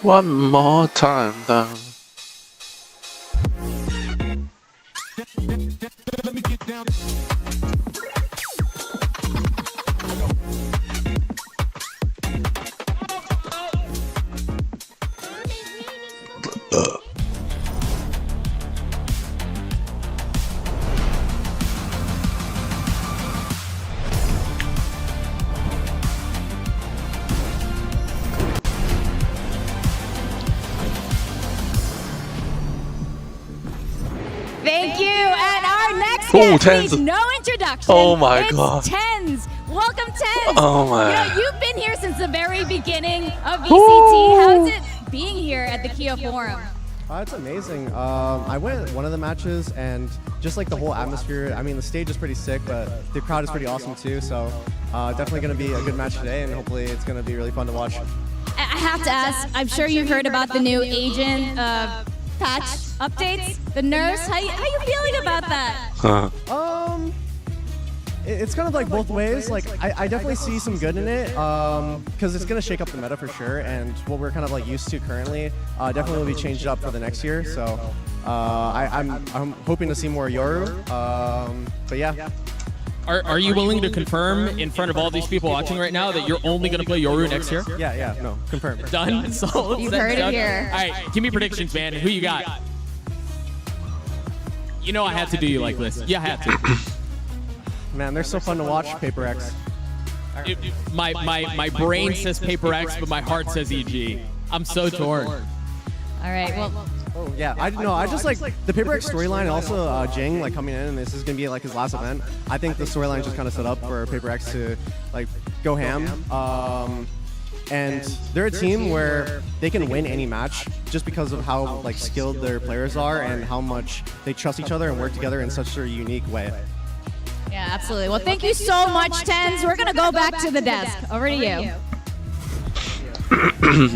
One more time, though. Thank you. And our next Ooh, guest Tens. needs no introduction. Oh my It's God. Tens. Welcome, Tens. Oh my. You know, you've been here since the very beginning of VCT. How is it being here at the Kia Forum? It's amazing. I went one of the matches and just like the whole atmosphere, I mean, the stage is pretty sick, but the crowd is pretty awesome too. So definitely going to be a good match today, and hopefully it's going to be really fun to watch. I have to ask, I'm sure you've heard about the new agent patch updates, the nerfs. How you feeling about that? It's kind of like both ways. Like I definitely see some good in it because it's going to shake up the meta for sure, and what we're kind of like used to currently definitely will be changed up for the next year. So I'm hoping to see more Yoru. But yeah. Are you willing to confirm in front of all these people watching right now that you're only going to play Yoru next year? Yeah, no, confirmed. Done? Sold? You Set, heard it done? here. All right, give me predictions, man. Who you got? You know I had to do you like this. You had to. Man, they're so fun to watch, Paper X. My brain says Paper X, but my heart says EG. I'm so torn. All right, well. Oh yeah, I just like the Paper X storyline, and also Jing like coming in, and this is gonna be like his last event. I think the storyline just kind of set up for Paper X to like go ham. And they're a team where they can win any match just because of how like skilled their players are and how much they trust each other and work together in such a unique way. Yeah, absolutely. Well, thank you so much, Tens. We're gonna go back to the desk. Over to you.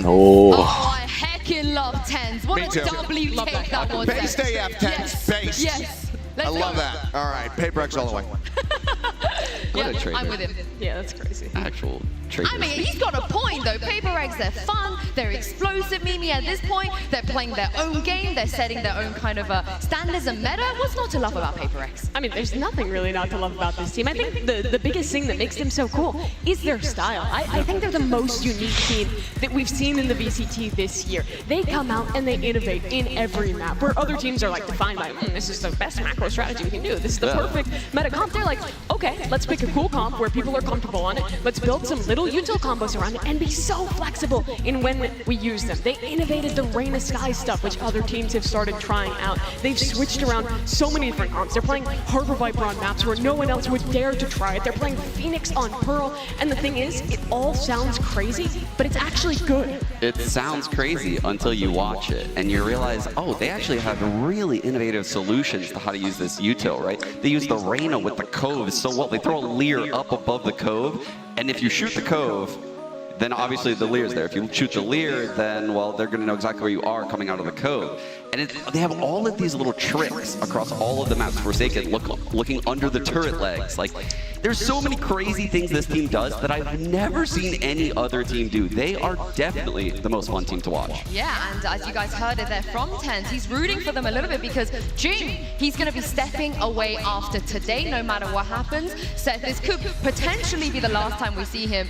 Oh, I heckin' love Tens. What Me a too. W take that was. Based AF, Tens. Based. Yes. Let's I love go. that. All right, Paper X all the way. What a traitor. I'm with him. Yeah, that's crazy. Actual traitor. I mean, he's got a point though. Paper Eggs, they're fun, they're explosive. Mimi, at this point, they're playing their own game, they're setting their own kind of standards and meta. What's not to love about Paper Eggs? I mean, there's nothing really not to love about this team. I think the biggest thing that makes them so cool is their style. I think they're the most unique team that we've seen in the VCT this year. They come out and they innovate in every map, where other teams are like defined by, this is the best macro strategy we can do. This is the perfect meta comp. They're like, okay, let's pick a cool comp where people are comfortable on it. Let's build some little util combos around it and be so flexible in when we use them. They innovated the Rain of Sky stuff, which other teams have started trying out. They've switched around so many different comps. They're playing Harbor Viper on maps where no one else would dare to try it. They're playing Phoenix on Pearl. And the thing is, it all sounds crazy, but it's actually good. It sounds crazy until you watch it and you realize, oh, they actually have really innovative solutions to how to use this util, right? They use the Reyna with the Cove. So what? They throw a Lear up above the Cove, and if you shoot the Cove, then obviously the Lear's there. If you shoot the Lear, then, well, they're going to know exactly where you are coming out of the Cove. And they have all of these little tricks across all of the maps. Forsaken looking under the turret legs. Like, there's so many crazy things this team does that I've never seen any other team do. They are definitely the most fun team to watch. Yeah, and as you guys heard it there from Tens, he's rooting for them a little bit because Jing, he's going to be stepping away after today, no matter what happens. Seth, this could potentially be the last time we see him.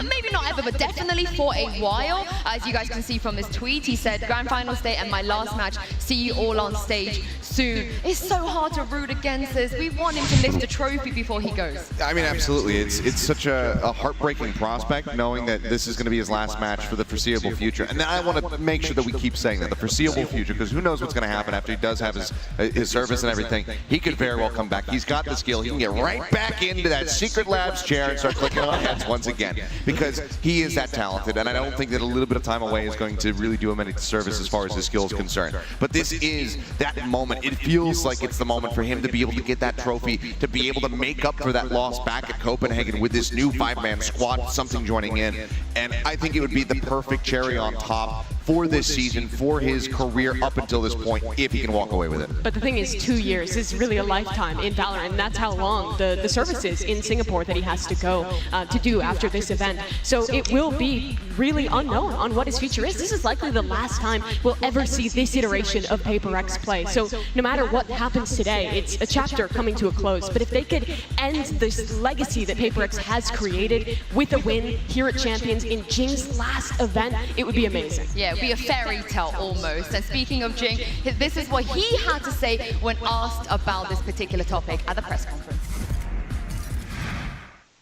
Maybe not ever, but definitely for a while. As you guys can see from his tweet, he said, Grand Finals day and my last match, see you all on stage soon. It's so hard to root against this. We want him to lift a trophy before he goes. I mean, absolutely. It's such a heartbreaking prospect knowing that this is going to be his last match for the foreseeable future. And I want to make sure that we keep saying that, the foreseeable future, because who knows what's going to happen after he does have his service and everything. He could very well come back. He's got the skill. He can get right back into that Secret Labs chair and start clicking on heads once again because he is that talented. And I don't think that a little bit of time away is going to really do him any service as far as his skill is concerned. But this is that moment. It feels like it's the moment for him to be able to get that trophy, to be able to make up for that loss back at Copenhagen with this new 5-man squad, something joining in. And I think it would be the perfect cherry on top for this season, for his career up until this point, if he can walk away with it. But the thing is, 2 years is really a lifetime in Valorant, and that's how long the service is in Singapore that he has to go to do after this event. So it will be really unknown on what his future is. This is likely the last time we'll ever see this iteration of Paper X play. So no matter what happens today, it's a chapter coming to a close. But if they could end this legacy that Paper X has created with a win here at Champions in Jing's last event, it would be amazing. Yeah, it would be a fairy tale almost. And speaking of Jing, this is what he had to say when asked about this particular topic at the press conference.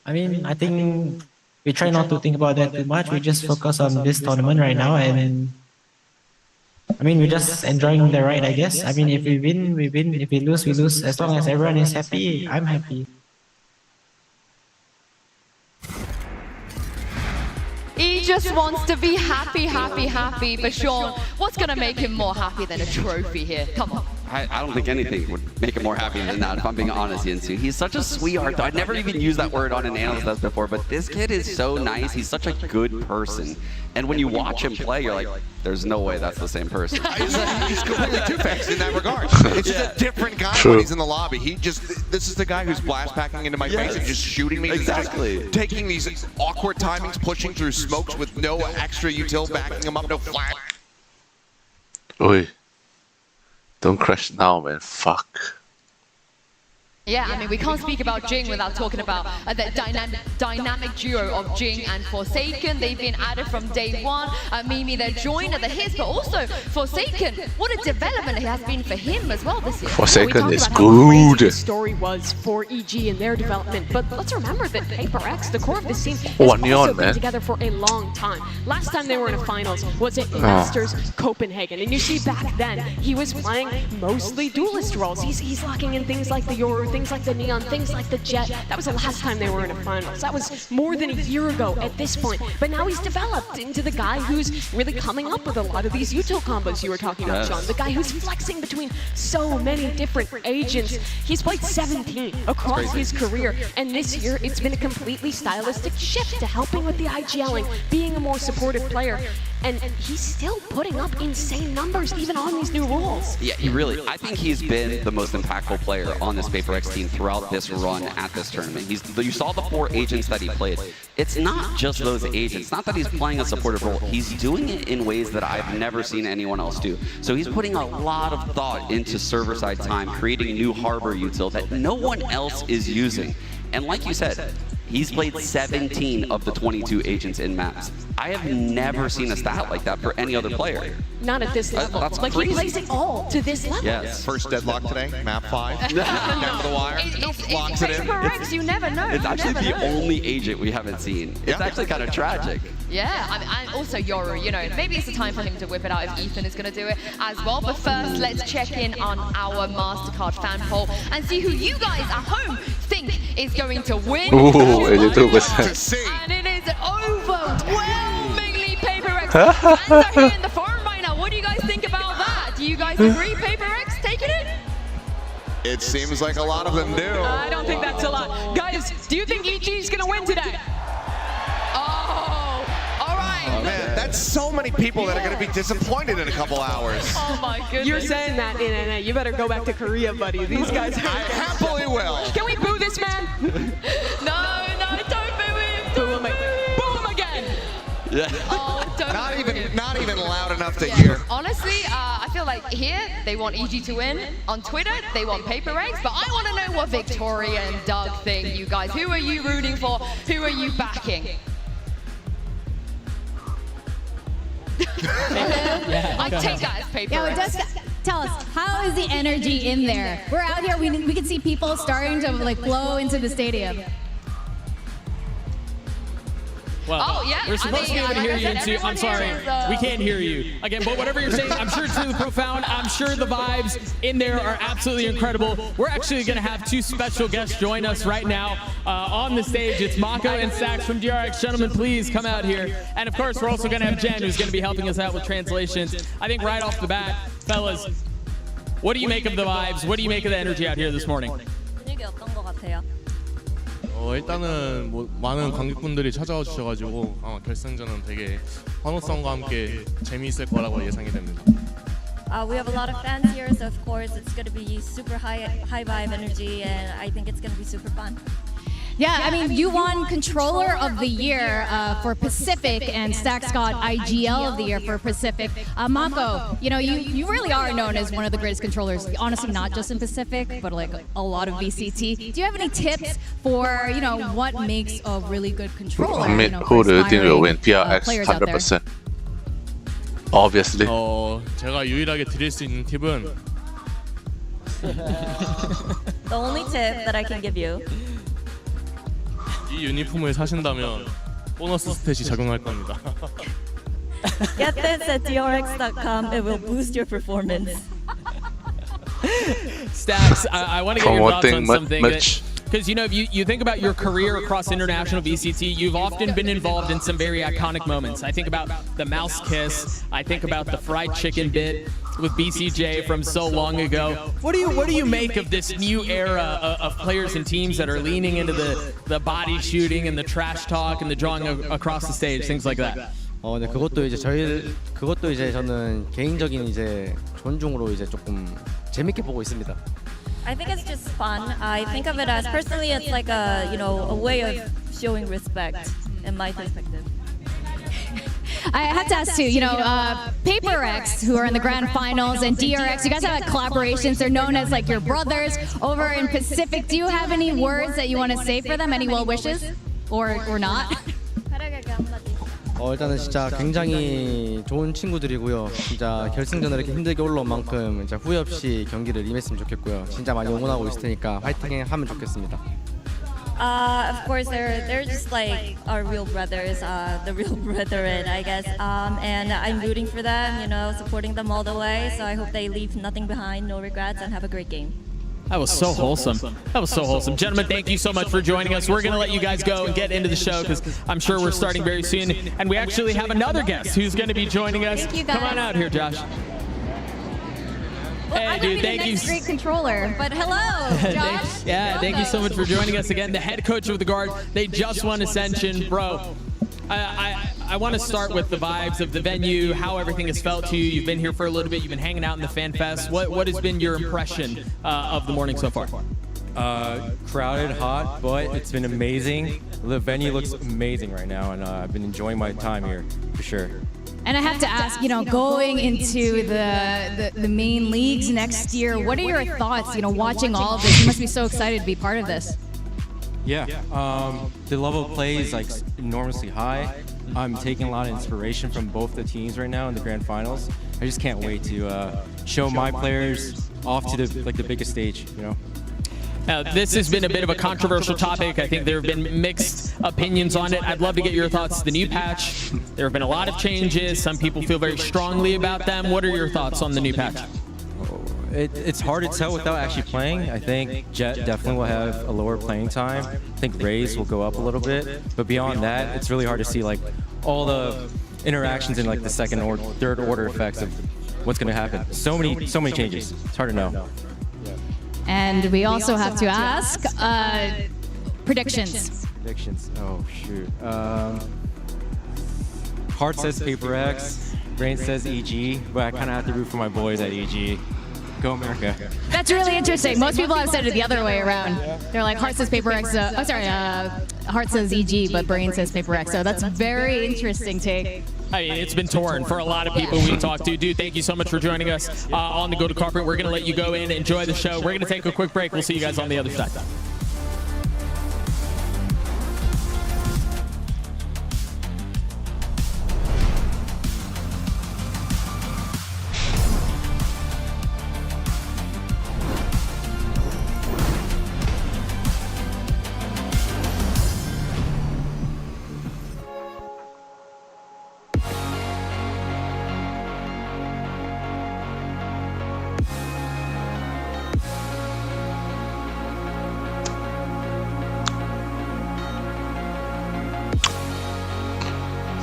I mean, I think we try not to think about that too much. We just focus on this tournament right now, and I mean, we're just enjoying the ride, I guess. I mean, if we win, we win. If we lose, we lose. As long as everyone is happy, I'm happy. He just wants to be happy, happy, happy. But Sean, what's going to make him more happy than a trophy here? Come on. I don't think anything would make him more happy than that, if I'm being honest, Yinsu. He's such a sweetheart, though. I'd never even used that word on an analyst test before, but this kid is so nice. He's such a good person. And when you watch him play, you're like, there's no way that's the same person. He's completely two-faced in that regard. It's just a different guy when he's in the lobby. This is the guy who's blast packing into my face and just shooting me. Exactly. Taking these awkward timings, pushing through smokes with no extra util backing him up, no flash. Oi. Don't crash now, man. Fuck. Yeah, I mean, we can't speak about Jing without talking about the dynamic duo of Jing and Forsaken. They've been added from day one. Mimi, they're joined at the hits, but also Forsaken. What a development it has been for him as well this year. Forsaken is How crazy good. the story was for EG in their development, but let's remember that Paper X, the core of this team, has One also on, been man. together for a long time. Last time they were in a finals was at Masters Copenhagen, and you see back then he was playing mostly duelist roles. He's locking in things like the Yoru, things like the Neon, things like the Jet. That was the last time they were in a finals. That was more than a year ago at this point. But now he's developed into the guy who's really coming up with a lot of these util combos you were talking about, Sean. The guy who's flexing between so many different agents. He's played 17 across his career, and this year it's been a completely stylistic shift to helping with the IGLing, being a more supportive player. And he's still putting up insane numbers even on these new rules. Yeah, I think he's been the most impactful player on this Paper X team throughout this run at this tournament. You saw the 4 agents that he played. It's not just those agents. Not that he's playing a supportive role. He's doing it in ways that I've never seen anyone else do. So he's putting a lot of thought into server-side time, creating new harbor util that no one else is using. And like you said, he's played 17 of the 22 agents in maps. I have never seen a stat like that for any other player. Not at this level. That's like crazy. he plays it all to this level. Yes. First deadlock today, map 5. Down to the wire. Locks it in. Paper X, you never know. It's actually You never the know. only agent we haven't seen. It's actually kind of tragic. Yeah, I mean, and also Yoru, you know, maybe it's the time for him to whip it out if Ethan is going to do it as well. But first, let's check in on our MasterCard fan poll and see who you guys at home think is going to win. Ooh, 82%. And it is overwhelmingly Paper X. Fans are here in the forum right now. What do you guys think about that? Do you guys agree Paper X taking it? It seems like a lot of them do. I don't think that's a lot. Guys, do you think EG is going to win today? Man, that's so many people that are going to be disappointed in a couple hours. Oh my goodness. You're saying that in NA. You better go back to Korea, buddy. These guys are... I happily will. Can we boo this man? No, don't boo him. Boo him again. Yeah. Oh, don't Not even loud enough to hear. Honestly, I feel like here they want EG to win. On Twitter, they want Paper X. But I want to know what Victoria and Doug think, you guys. Who are you rooting for? Who are you backing? I take that as Paper Yeah, X. just tell us, how is the energy in there? We're out here, we can see people starting to like flow into the stadium. Well, Oh, yeah, we're supposed to be able to hear like you, I said, Insu. I'm everyone sorry, here is, we can't hear you. Again, but whatever you're saying, I'm sure it's really profound. I'm sure the vibes in there are absolutely incredible. We're actually going to have 2 special guests join us right now on the stage. It's Mako and Sax from DRX. Gentlemen, please come out here. And of course, we're also going to have Jen, who's going to be helping us out with translations. I think right off the bat, fellas, what do you make of the vibes? What do you make of the energy out here this morning? 일단은 뭐 많은 관객분들이 찾아와 주셔가지고 아마 결승전은 되게 환호성과 함께 재미있을 거라고 예상이 됩니다. We have a lot of fans here, so of course it's going to be super high vibe energy, and I think it's going to be super fun. Yeah, I mean, you won Controller of the Year for Pacific, and Stacks got IGL of the Year for Pacific. Mako, you know, you really are known as one of the greatest controllers, honestly, not just in Pacific, but like a lot of VCT. Do you have any tips for, you know, what makes a really good controller? I mean, who do you think will win? PRX 100%. Obviously. 제가 유일하게 드릴 수 있는 팁은 The only tip that I can give you. 이 유니폼을 사신다면 보너스 스탯이 적용할 겁니다. Get this at drx.com. It will boost your performance. Stacks, I want to get your thoughts on Promoting something. much. Because, you know, if you think about your career across international VCT, you've often been involved in some very iconic moments. I think about the mouse kiss. I think about the fried chicken bit with BCJ from so long ago. What do you make of this new era of players and teams that are leaning into the body shooting and the trash talk and the drawing across the stage, things like that? 네, 그것도 이제 저는 개인적인 이제 존중으로 이제 조금 재밌게 보고 있습니다. I think it's just fun. I think of it as personally, it's like a way of showing respect in my perspective. I have to ask too, you know, PaperX, who are in the grand finals, and DRX, you guys have like collaborations. They're known as like your brothers over in Pacific. Do you have any words that you want to say for them? Any well wishes, or not? 일단은 진짜 굉장히 좋은 친구들이고요. 진짜 결승전을 이렇게 힘들게 올라온 만큼 진짜 후회 없이 경기를 임했으면 좋겠고요. 진짜 많이 응원하고 있을 테니까 화이팅 하면 좋겠습니다. Of course, they're just like our real brothers, the real brethren, I guess. And I'm rooting for them, you know, supporting them all the way. So I hope they leave nothing behind, no regrets, and have a great game. That was so wholesome. That was so wholesome. Gentlemen, thank you so much for joining us. We're going to let you guys go and get into the show because I'm sure we're starting very soon. And we actually have another guest who's going to be joining us. Thank you, guys. Come on out here, Josh. Well, hey, dude, thank you. Great controller, but hello, Josh. Thank you so much for joining us again. The head coach of the Guard, they just won Ascension, bro. I want to start with the vibes of the venue, how everything has felt to you. You've been here for a little bit. You've been hanging out in the Fan Fest. What has been your impression of the morning so far? Crowded, hot, but it's been amazing. The venue looks amazing right now, and I've been enjoying my time here for sure. And I have to ask, you know, going into the main leagues next year, what are your thoughts, you know, watching all of this? You must be so excited to be part of this. Yeah, the level of play is like enormously high. I'm taking a lot of inspiration from both the teams right now in the grand finals. I just can't wait to show my players off to the biggest stage, you know. Now, this has been a bit of a controversial topic. I think there have been mixed opinions on it. I'd love to get your thoughts. The new patch, there have been a lot of changes. Some people feel very strongly about them. What are your thoughts on the new patch? It's hard to tell without actually playing. I think Jet definitely will have a lower playing time. I think Raze will go up a little bit. But beyond that, it's really hard to see like all the interactions and like the second or third order effects of what's going to happen. So many changes. It's hard to know. And we also have to ask predictions. Predictions. Oh shoot. Heart says PaperX. Brain says EG, but I kind of have to root for my boys at EG. Go America. That's really interesting. Most people have said it the other way around. They're like, heart says PaperX. Heart says EG, but brain says PaperX. So that's very interesting take. I mean, it's been torn for a lot of people we talked to. Dude, thank you so much for joining us on the Go to Carpet. We're going to let you go in, enjoy the show. We're going to take a quick break. We'll see you guys on the other side.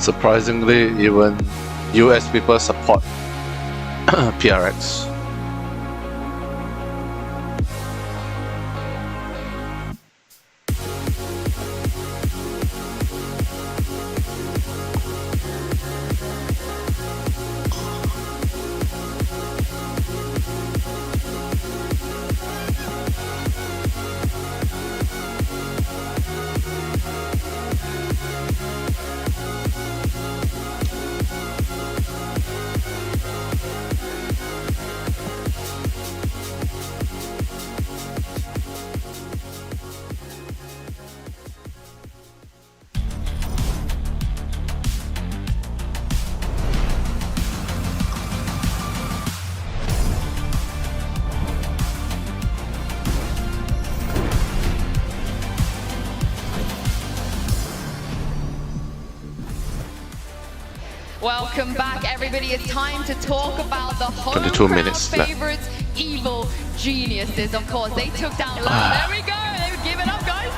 Surprisingly, even US people support PRX. Welcome back, everybody. It's time to talk about the home 22 crowd minutes left. favorites, Evil Geniuses. Of course, they took down Loud. There we go. Give it up, guys.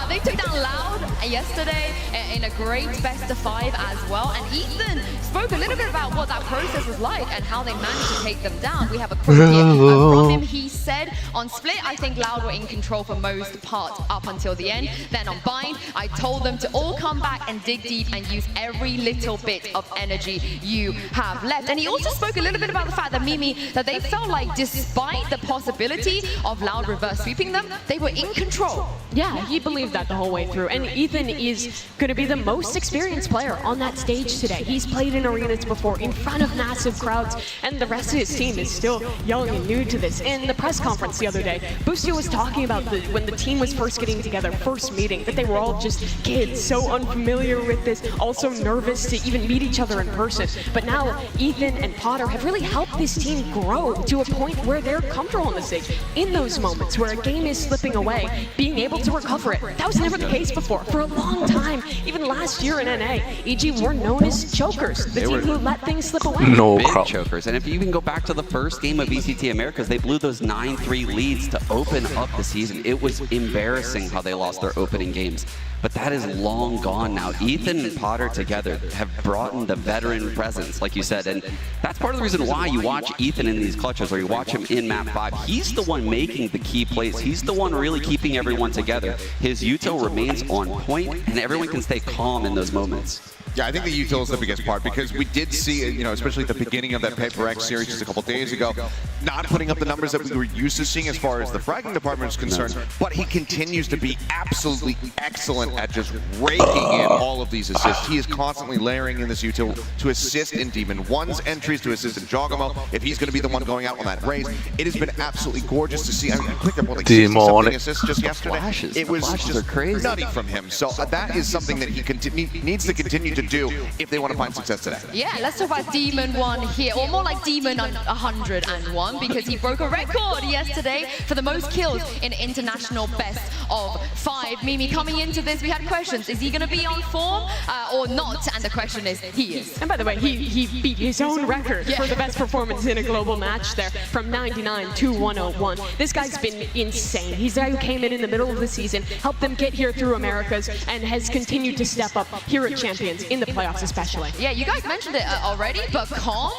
They took down Loud yesterday in a great best of 5 as well. And Ethan spoke a little bit about what that process was like and how they managed to take them down. We have a quote here from him. He said, on split, I think Loud were in control for most part up until the end. Then on bind, I told them to all come back and dig deep and use every little bit of energy you have left. And he also spoke a little bit about the fact that Mimi, that they felt like despite the possibility of Loud reverse sweeping them, they were in control. Yeah, he believed that the whole way through. And Ethan is going to be the most experienced player on that stage today. He's played in arenas before in front of massive crowds, and the rest of his team is still young and new to this. In the press conference the other day, Boostio was talking about when the team was first getting together, first meeting, that they were all just kids, so unfamiliar with this, also nervous to even meet each other in person. But now Ethan and Potter have really helped this team grow to a point where they're comfortable on the stage. In those moments where a game is slipping away, being able to recover it. That was never the case before. For a long time, even last year in NA, EG were known as chokers, the team who let things slip away. Big chokers. And if you even go back to the first game of VCT Americas, they blew those 9-3 leads to open up the season. It was embarrassing how they lost their opening games. But that is long gone now. Ethan and Potter together have brought in the veteran presence, like you said, and that's part of the reason why you watch Ethan in these clutches, or you watch him in map 5. He's the one making the key plays. He's the one really keeping everyone together. His util remains on point, and everyone can stay calm in those moments. Yeah, I think the util is the biggest part, because we did see, you know, especially at the beginning of that Paper X series just a couple days ago, not putting up the numbers that we were used to seeing as far as the fragging department is concerned, but he continues to be absolutely excellent at just raking in all of these assists. He is constantly layering in this util to assist in Demon 1's entries, to assist in Jogamo, if he's going to be the one going out on that race. It has been absolutely gorgeous to see. I mean, I picked up like 60-something assists just yesterday. It was just crazy, nutty from him. So that is something that he needs to continue to do if they want to find success today. Yeah, let's talk about Demon 1 here, or more like Demon 101, because he broke a record yesterday for the most kills in international best of 5. Mimi, coming into this, we had questions. Is he going to be on form or not? And the question is, he is. And by the way, he beat his own record for the best performance in a global match there, from 99 to 101. This guy's been insane. He's the guy who came in the middle of the season, helped them get here through Americas, and has continued to step up here at Champions in the playoffs especially. Yeah, you guys mentioned it already, but calm,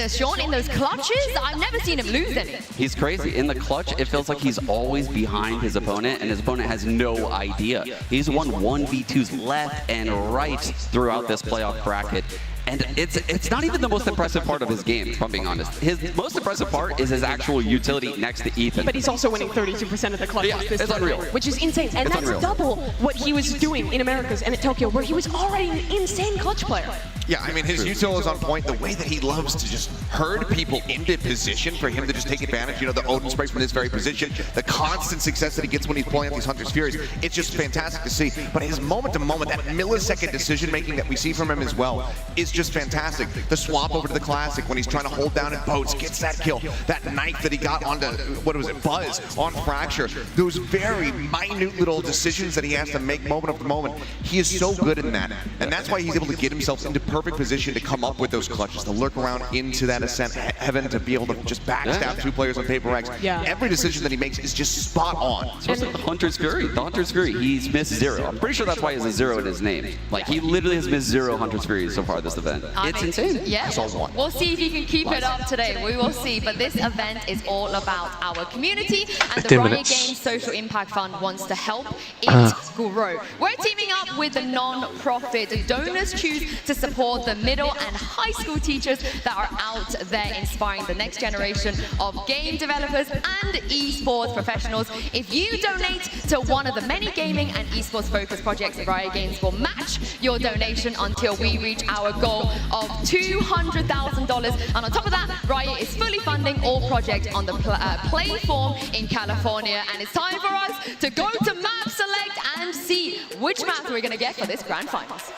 Sean, in those clutches, I've never seen him lose any. He's crazy. In the clutch, it feels like he's always behind his opponent, and his opponent has no idea. He's won 1v2s left and right throughout this playoff bracket. And it's not even the most impressive part of his game, if I'm being honest. His most impressive part is his actual utility next to Ethan. But he's also winning 32% of the clutches this time, unreal. which is insane. And that's double what he was doing in Americas and at Tokyo, where he was already an insane clutch player. Yeah, I mean, his util is on point. The way that he loves to just herd people into position for him to just take advantage, you know, the Odin spray from this very position, the constant success that he gets when he's pulling out these Hunter's Furies, it's just fantastic to see. But his moment-to-moment, that millisecond decision-making that we see from him as well is just fantastic. The swap over to the Classic when he's trying to hold down in boats, gets that kill. That knife that he got onto, what was it, Buzz on Fracture. Those very minute little decisions that he has to make moment after moment. He is so good in that. And that's why he's able to get himself into perfect position to come up with those clutches, to lurk around into that ascent heaven, to be able to just backstab 2 players on Paper X. Yeah. Every decision that he makes is just spot on. Especially the Hunter's Fury. The Hunter's Fury, he's missed 0. I'm pretty sure that's why he has a 0 in his name. Like, he literally has missed 0 Hunter's Furies so far this event. It's insane. Yeah, we'll see if he can keep it up today. We will see. But this event is all about our community, and the Riot Games Social Impact Fund wants to help it grow. We're teaming up with the non-profit. Donors choose to support the middle and high school teachers that are out there inspiring the next generation of game developers and esports professionals. If you donate to one of the many gaming and esports focused projects, Riot Games will match your donation until we reach our goal of $200,000. And on top of that, Riot is fully funding all projects on the Playform in California. And it's time for us to go to Map Select and see which map we're going to get for this Grand Finals.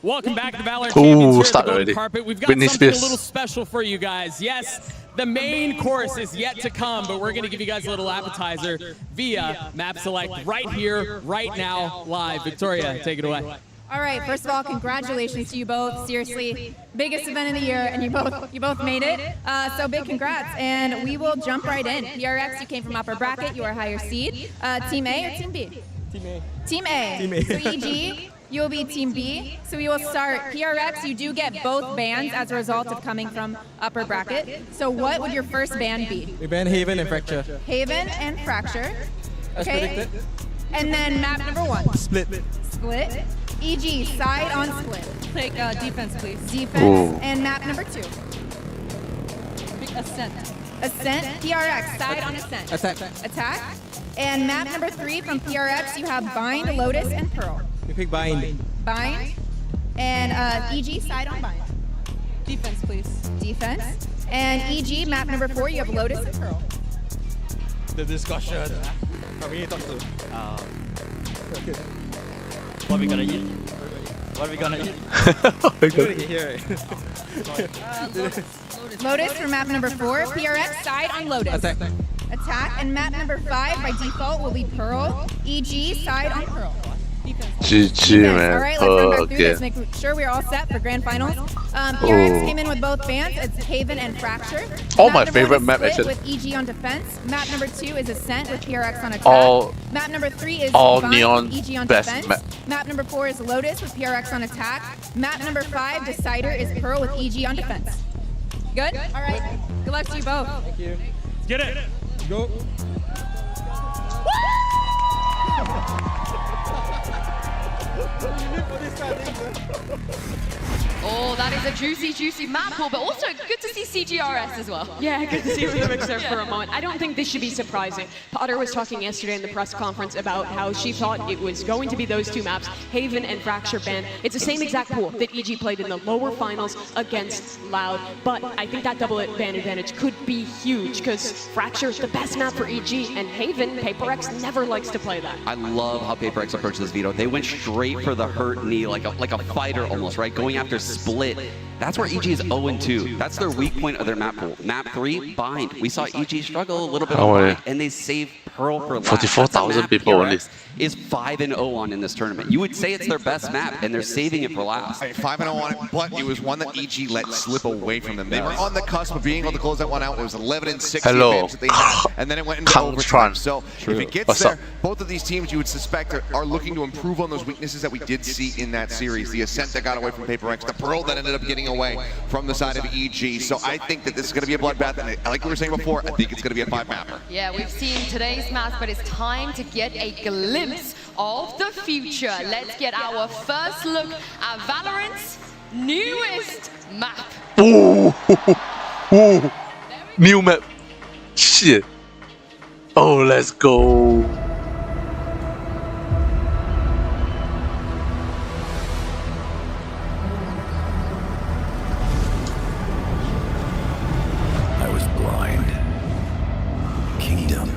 Welcome back to the Valorant Champions here at the Golden Carpet. We've got Britney something Spears. a little special for you guys. Yes, the main course is yet to come, but we're going to give you guys a little appetizer via Map Select right here, right now, live. Victoria, take it away. All right, first of all, congratulations to you both. Seriously, biggest event of the year, and you both made it. So big congrats, and we will jump right in. PRX, you came from upper bracket, you are higher seed. Team A or Team B? Team A. Team A. Team A. So EG, you will be Team B. So we will start. PRX, you do get both bans as a result of coming from upper bracket. So what would your first ban be? We ban Haven and Fracture. Haven and Fracture. As Okay. predicted. And then map number 1. Split. Split. EG, side on split. Take defense, please. Defense. Ooh. And map number 2. Ascent. Ascent. PRX, side on ascent. Attack. Attack. And map number 3 from PRX, you have Bind, Lotus, and Pearl. We pick Bind. Bind. And EG, side on Bind. Defense, please. Defense. And EG, map number 4, you have Lotus and Pearl. The discussion. We need to talk to. What are we gonna eat? What are we gonna eat? We're gonna eat here. Lotus for map number 4. PRX, side on Lotus. Attack. Attack. And map number 5 by default will be Pearl. EG, side on Pearl. GG, All man. right, let's run back through Okay. this. Make sure we're all set for grand finals. PRX Oh. came in with both bans. It's Haven and Fracture. Oh, Map my number favorite 1 is map, Split actually. with EG on defense. Map number 2 is Ascent with PRX on attack. All- Map number 3 is all Bind neon with EG on best defense. map. Map number 4 is Lotus with PRX on attack. Map number 5, Decider, is Pearl with EG on defense. Good? All right. Good luck to you both. Thank you. Get it. Go. Oh, that is a juicy, juicy map pool, but also good to see CGRS as well. Yeah, good to see you in the mix there for a moment. I don't think this should be surprising. Potter was talking yesterday in the press conference about how she thought it was going to be those two maps, Haven and Fracture ban. It's the same exact pool that EG played in the lower finals against Loud, but I think that double ban advantage could be huge because Fracture is the best map for EG, and Haven, PaperX never likes to play that. I love how PaperX approached this veto. They went straight for the hurt knee, like a fighter almost, right? Going after split. That's where EG is 0-2. That's their weak point of their map pool. Map 3, Bind. We saw EG struggle a little bit Oh, on yeah. Bind, and they saved Pearl for last. 44,000 That's a map people only. PRX is 5-0 on in this tournament. You would say it's their best map, and they're saving it for last. 5-0 on it, but it was one that EG let slip away from them. They were on the cusp of being able to close that one out. It was 11-6 the Hello. advantage that they had, and then it went into Kang overtime. Tran. So if it gets What's there, up? both of these teams you would suspect are looking to improve on those weaknesses that we did see in that series. The Ascent that got away from PaperX, the Pearl that ended up getting away from the side of EG. So I think that this is going to be a bloodbath, and like we were saying before, I think it's going to be a 5-mapper. Yeah, we've seen today's match, but it's time to get a glimpse of the future. Let's get our first look at Valorant's newest map. Ooh. Ooh. New map. Shit. Oh, let's go. I was blind. Kingdom.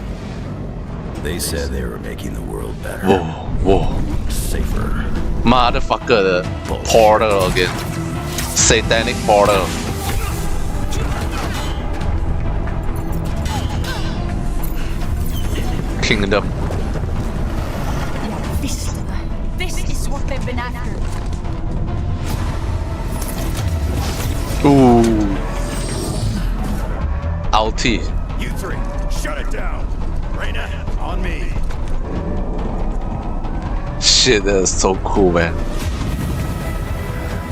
They said they were making the world better. Whoa. Safer. Motherfucker, the portal again. Satanic portal. Kingdom. This is what they've been after. Ooh. Ulti. You three, shut it down. Reyna, on me. Shit, that's so cool, man.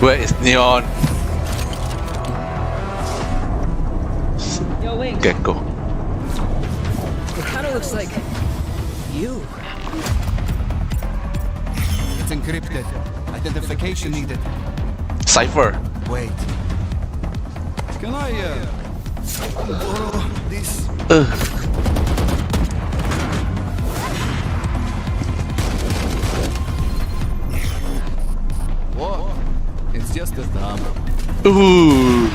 Where is Neon? Yo, wait. Gecko. It kind of looks like you. It's encrypted. Identification needed. Cypher. Wait. Can I borrow this? Whoa. It's just a thumb. Ooh.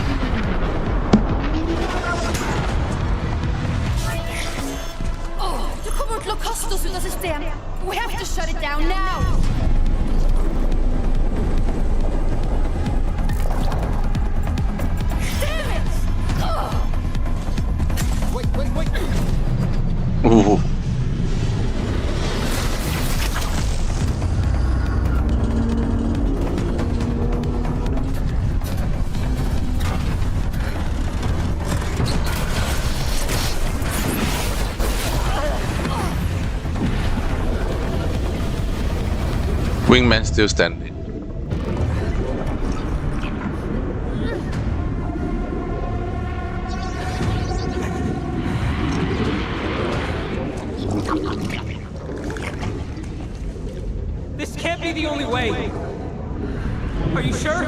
Oh, det kommer till att kasta oss utan system. We have to shut it down now. Damn it! Oh. Wait. Ooh. Wingman still standing. This can't be the only way. Are you sure?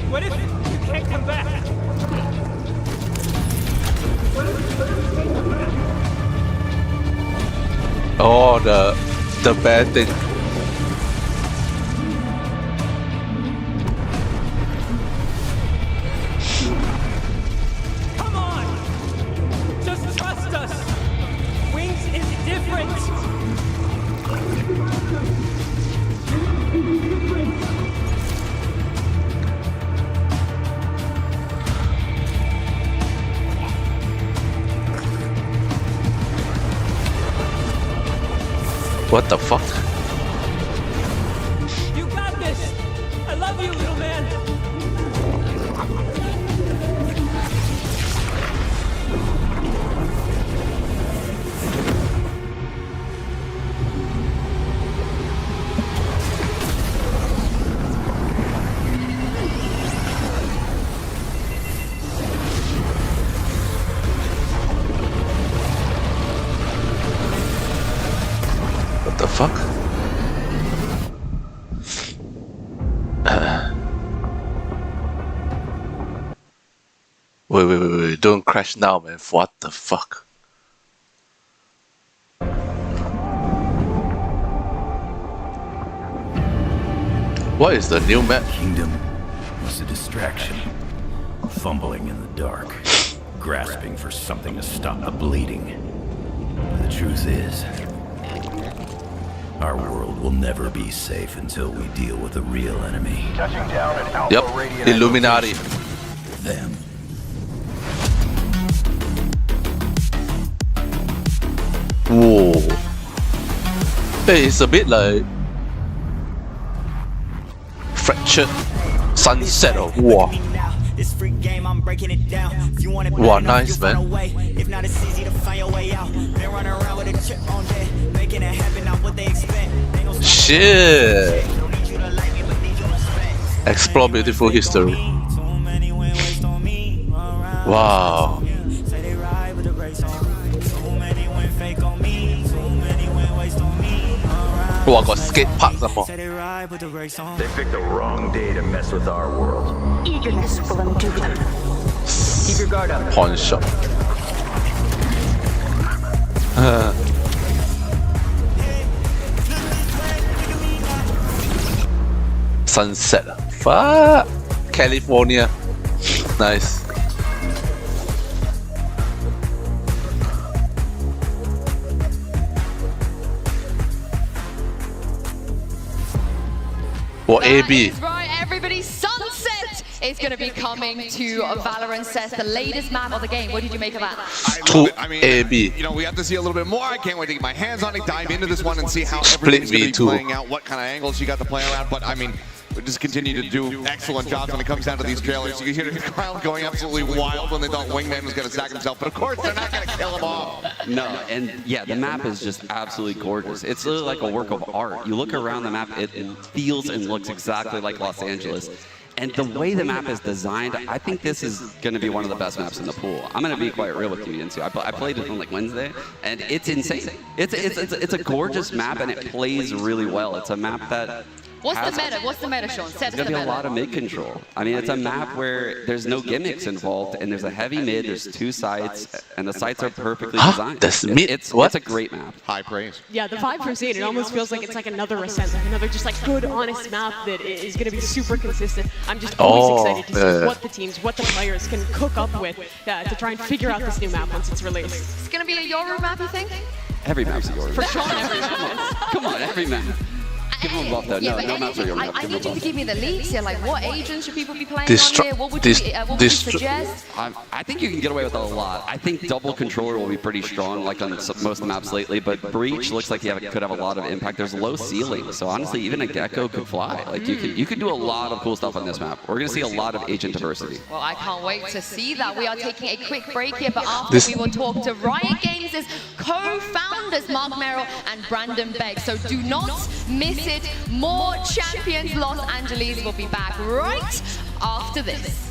What if you can't come back? Oh, the bad thing. Come on! Just trust us! Wings is different! What the fuck? You got this! I love you, little man! What the fuck? Wait, don't crash now, man. What the fuck? What is the new map? Kingdom was a distraction. Fumbling in the dark. Grasping for something to stop the bleeding. The truth is, our world will never be safe until we deal with the real enemy. Touching down at Alpha Yep, Radiant Illuminati. Them. Whoa. Hey, it's a bit like fractured sunset of war. This free game, I'm breaking it down. If you want it, Wow, nice, man. If not, it's easy to find your way out. Been running around with a chip on deck, making it happen, not what they expect. Shit. Explore beautiful history. Wow. Wow, got skate park some more. They picked the wrong day to mess with our world. Eagerness will undo them. Keep your guard up. Pawn shop. Sunset. Fuck. California. Nice. Or AB. That is right, everybody. Sunset is going to be coming to Valorant Says, the latest map of the game. What did you make of that? I mean, you know, we have to see a little bit more. I can't wait to get my hands on it, dive into this one, and see how everything's going to be playing out, what kind of angles you got to play around. But I mean, we just continue to do excellent jobs when it comes down to these trailers. You can hear the crowd going absolutely wild when they thought Wingman was going to sack himself, but of course they're not going to kill him off. No, and yeah, the map is just absolutely gorgeous. It's literally like a work of art. You look around the map, it feels and looks exactly like Los Angeles. And the way the map is designed, I think this is going to be one of the best maps in the pool. I'm going to be quite real with you, Yinsu. I played it on like Wednesday, and it's insane. It's a gorgeous map, and it plays really well. It's a map that What's the meta? What's the meta, Sean? Set There's going to be a lot of mid control. I mean, it's a map where there's no gimmicks involved, and there's a heavy mid, there's two sites, and the sites are perfectly designed. That's mid? It's a great map. High praise. Yeah, the vibe from seeing it almost feels like it's like another Ascent, like another just like good, honest map that is going to be super consistent. I'm just always excited to see what the teams, what the players can cook up with to try and figure out this new map once it's released. It's going to be a Yoru map, you think? Every map's a Yoru. For Sean, every map is. Come on, every map. Give him a buff though. Yeah, No, no maps are young enough. I need you to give me the leaks here. Like, what agents should people be playing Distru- on here? What would you suggest? I think you can get away with a lot. I think double controller will be pretty strong, like on most maps lately. But Breach looks like could have a lot of impact. There's low ceiling, so honestly, even a Gecko could fly. Like you could do a lot of cool stuff on this map. We're gonna see a lot of agent diversity. Well, I can't wait to see that. We are taking a quick break here, but after we will talk to Riot Games' co-founders Mark Merrill and Brandon Beck. So do not miss it. More Champions Los Angeles will be back right after this.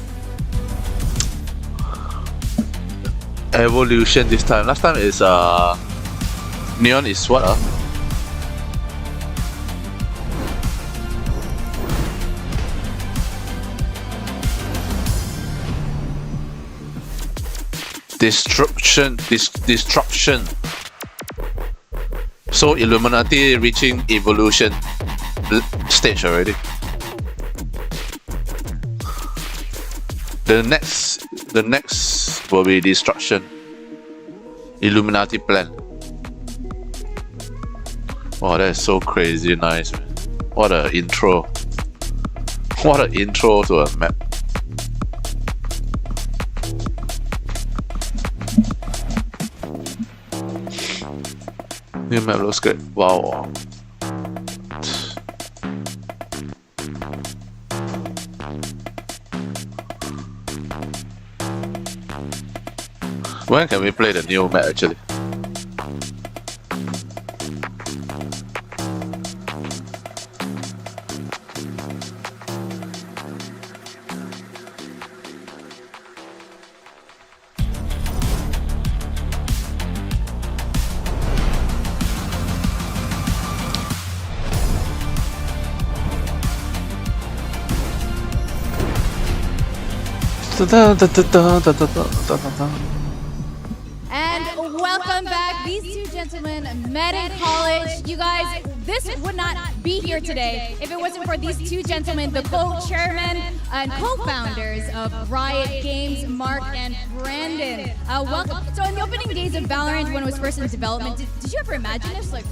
Evolution this time. Last time is Neon is what? Disruption. So Illuminati reaching evolution stage already. The next will be destruction. Illuminati plan. Wow, that is so crazy nice, man. What an intro. What an intro to a map. New map looks good. Wow. When can we play the new map actually? And welcome back. These two gentlemen met in college. You guys, this would not be here today if it wasn't for these two gentlemen, the co-chairmen and co-founders of Riot Games, Mark and Brandon. Welcome. So in the opening days of Valorant, when it was first in development, did you ever imagine this? Like,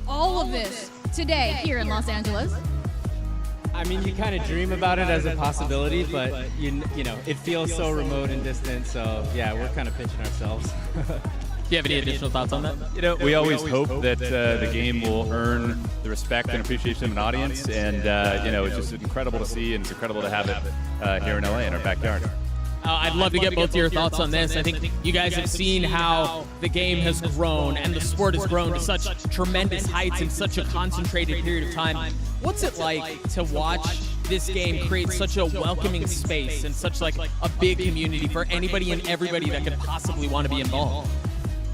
all of this today here in Los Angeles? I mean, you kind of dream about it as a possibility, but you know, it feels so remote and distant. So yeah, we're kind of pitching ourselves. Do you have any additional thoughts on that? You know, we always hope that the game will earn the respect and appreciation of an audience, and you know, it's just incredible to see, and it's incredible to have it here in LA in our backyard. I'd love to get both of your thoughts on this. I think you guys have seen how the game has grown and the sport has grown to such tremendous heights in such a concentrated period of time. What's it like to watch this game create such a welcoming space and such like a big community for anybody and everybody that could possibly want to be involved?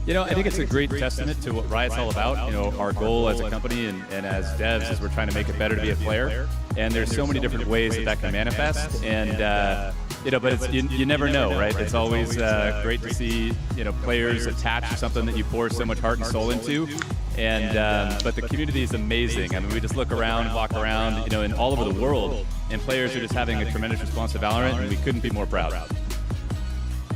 You know, I think it's a great testament to what Riot's all about. You know, our goal as a company and as devs is we're trying to make it better to be a player. And there's so many different ways that can manifest. And, you know, but it's, you never know, right? It's always great to see, you know, players attached to something that you pour so much heart and soul into. And, but the community is amazing. I mean, we just look around, walk around, you know, in all over the world, and players are just having a tremendous response to Valorant, and we couldn't be more proud.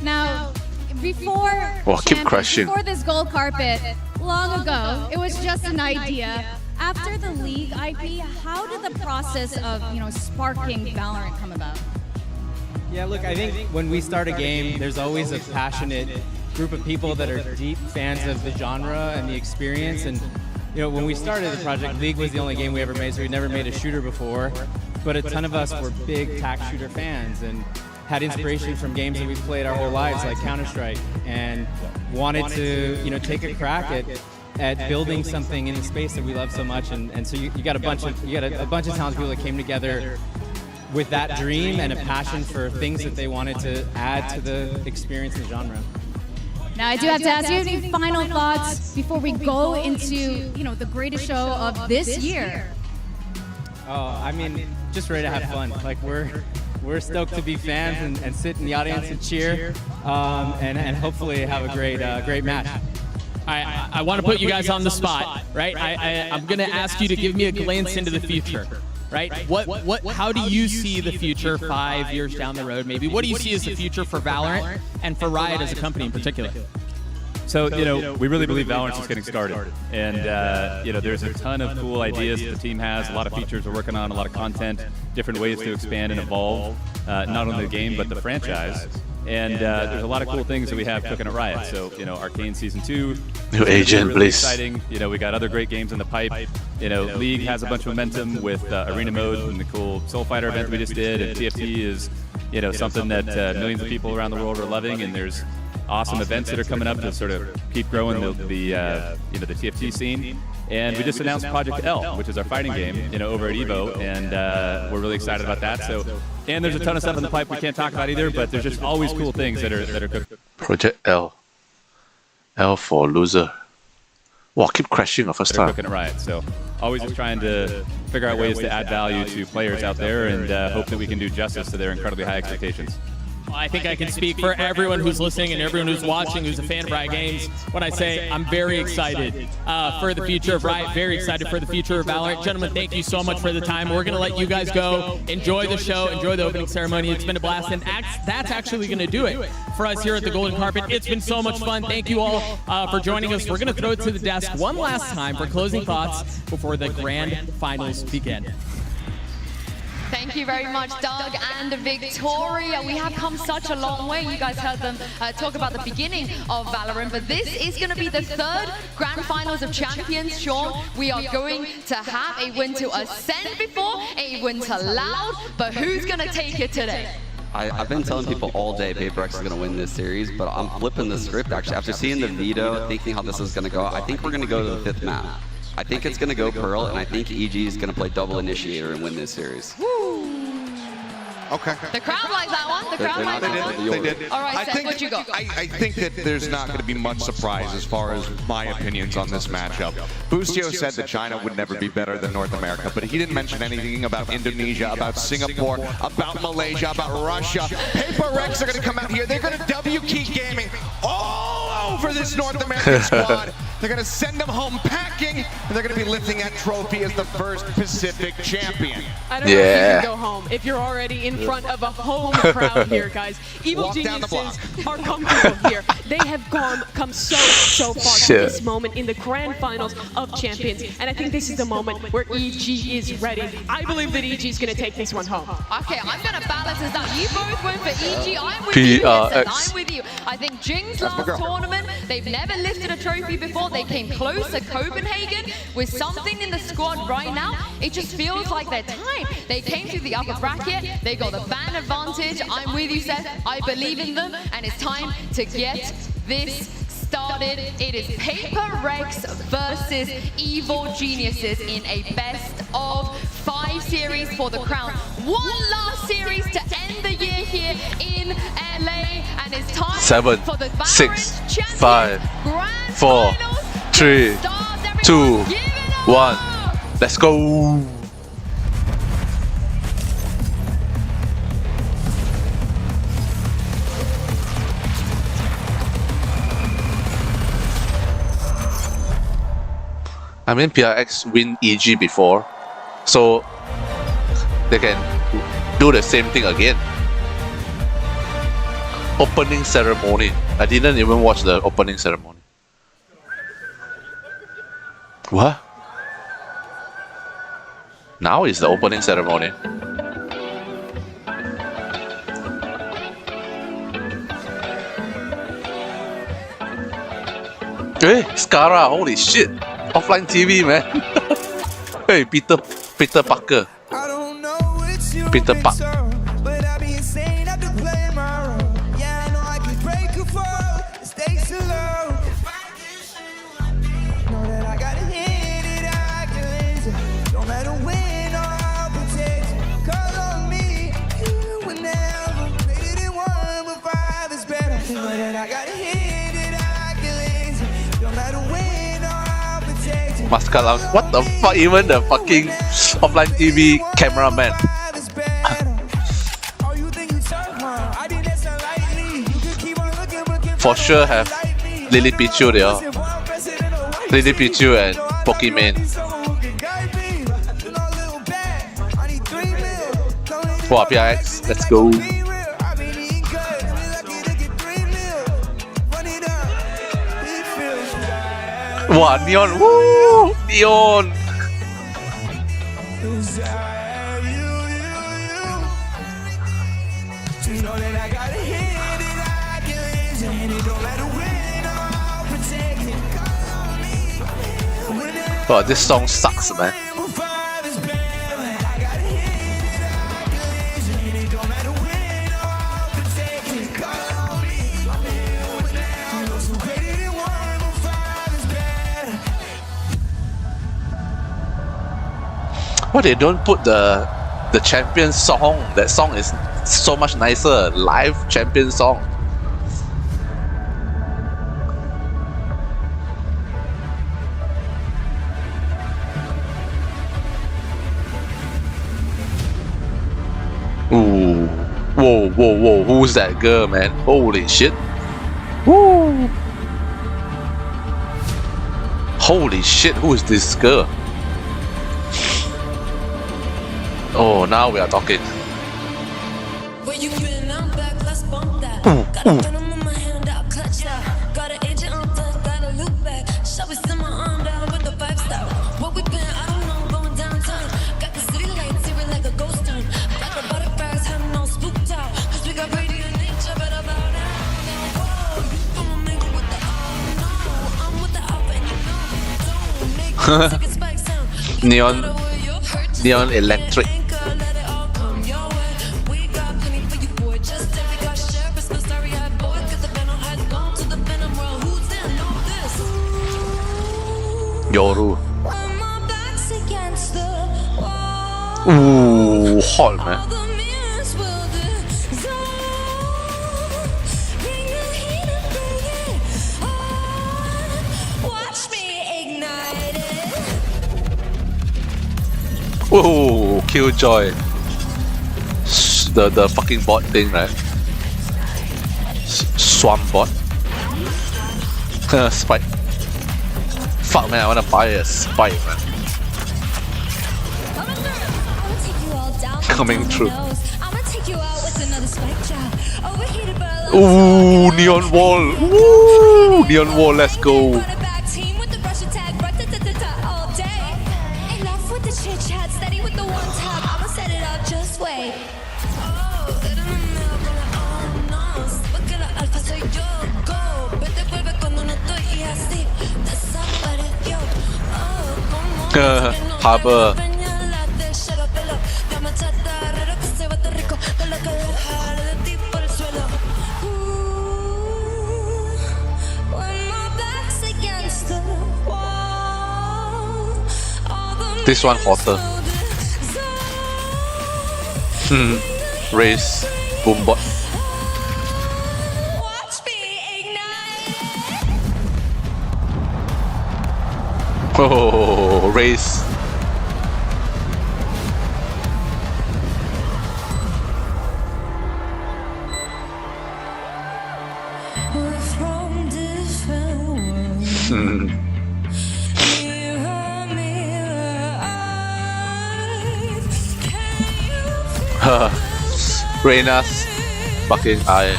Now, before before this gold carpet, long ago, it was just an idea. After the League IP, how did the process of, you know, sparking Valorant come about? Yeah, look, I think when we start a game, there's always a passionate group of people that are deep fans of the genre and the experience. And you know, when we started the project, League was the only game we ever made, so we'd never made a shooter before. But a ton of us were big tac shooter fans and had inspiration from games that we've played our whole lives, like Counter-Strike, and wanted to, you know, take a crack at building something in the space that we love so much. And so you got a bunch of talented people that came together with that dream and a passion for things that they wanted to add to the experience and genre. Now I do have to ask you any final thoughts before we go into, you know, the greatest show of this year. Oh, I mean, just ready to have fun. Like we're stoked to be fans and sit in the audience and cheer, and hopefully have a great match. I want to put you guys on the spot, right? I'm gonna ask you to give me a glance into the future, right? How do you see the future 5 years down the road, maybe? What do you see as the future for Valorant and for Riot as a company in particular? So, we really believe Valorant's just getting started. And, there's a ton of cool ideas that the team has, a lot of features we're working on, a lot of content, different ways to expand and evolve, not only the game, but the franchise. And there's a lot of cool things that we have cooking at Riot. So, Arcane Season 2. New agent, really please. Exciting. We got other great games in the pipe. League has a bunch of momentum with Arena Mode and the cool Soul Fighter event we just did. And TFT is, something that millions of people around the world are loving. And there's awesome events that are coming up to sort of keep growing the TFT scene. And we just announced Project L, which is our fighting game, over at EVO, and we're really excited about that. So, and there's a ton of stuff in the pipe we can't talk about either, but there's just always cool things that are cooking. Project L. L for loser. Wow, keep crashing the first time. Cooking at Riot. So, always just trying to figure out ways to add value to players out there, and hope that we can do justice to their incredibly high expectations. I think I can speak for everyone who's listening and everyone who's watching who's a fan of Riot Games when I say I'm very excited for the future of Riot, very excited for the future of Valorant. Gentlemen, thank you so much for the time. We're going to let you guys go. Enjoy the show. Enjoy the opening ceremony. It's been a blast. And that's actually going to do it for us here at the Golden Carpet. It's been so much fun. Thank you all for joining us. We're going to throw it to the desk one last time for closing thoughts before the grand finals begin. Thank you very much, Doug and Victoria. We have come such a long way. You guys heard them talk about the beginning of Valorant, but this is going to be the third Grand Finals of Champions. Sean, we are going to have a win to Ascend before, a win to Loud, but who's going to take it today? I've been telling people all day PaperX is going to win this series, but I'm flipping the script actually. After seeing the veto, thinking how this is going to go, I think we're going to go to the 5th map. I think it's going to go Pearl, and I think EG is going to play double Initiator and win this series. Okay. The crowd likes that one. The crowd likes that one. They did. All right, Seth, what you got? I think that there's not going to be much surprise as far as my opinions on this matchup. Bustio said that China would never be better than North America, but he didn't mention anything about Indonesia, about Singapore, about Malaysia, about Russia. PaperX are going to come out here. They're going to W Key Gaming all over this North American squad. They're going to send them home packing, and they're going to be lifting that trophy as the first Pacific champion. I don't know if you can go home if you're already in front of a home crowd here, guys. Evil Geniuses are comfortable here. They have come so far to this moment in the grand finals of champions, and I think this is the moment where EG is ready. I believe that EG is going to take this one home. Okay, I'm going to balance this out. You both went for EG. I'm with you. I'm with you. I think Jing's last tournament, they've never lifted a trophy before. They came close to Copenhagen with something in the squad right now. It just feels like their time. They came through the upper bracket. They got the ban advantage. I'm with you, Seth. I believe in them, and it's time to get this started. It is PaperX versus Evil Geniuses in a best-of-5 series for the crown. One last series to end the year here in LA, and it's time for the Valorant 6, 5, 4, 3, 2, 1. Let's go. I mean, PRX win EG before, so they can do the same thing again. Opening ceremony. I didn't even watch the opening ceremony. What? Now is the opening ceremony. Hey, Scara, holy shit. Offline TV, man. Hey, Peter Parker. Peter Parker. Mascara, what the fuck? Even the fucking offline TV cameraman. For sure have Lily Pichu there. Lily Pichu and Pokemon. Wow, PRX, let's go. Wow, Neon. Woo! Neon. Wow, this song sucks, man. Why they don't put the champion song? That song is so much nicer. Live champion song. Ooh. Whoa, whoa, whoa. Who's that girl, man? Holy shit. Woo. Holy shit, who is this girl? Oh, now we are talking. Where you been? I'm back, let's bump that. Got a venom in my hand, I'll clutch that. Got an agent on foot, got a loop back. Shall we send my arm down with the vibe stop? Where we been? I don't know, going downtown. Got the city lights, here like a ghost town. Got the butterflies, having all spooked out. Cause we got radiant nature, but about now. Whoa, you gon' make it with the no. I'm with the alpha and you know. Don't make it take a spike sound. Neon electric. Yoru. Ooh, hot, man. Ooh, Killjoy. The fucking bot thing, right? Swamp bot. Spike. Fuck, man, I wanna buy a Spike, man. Coming through. Ooh, Neon Wall. Ooh, Neon Wall, let's go. Harbor. This one hotter. Race Boombot. Oh, race. Reyna's fucking eye.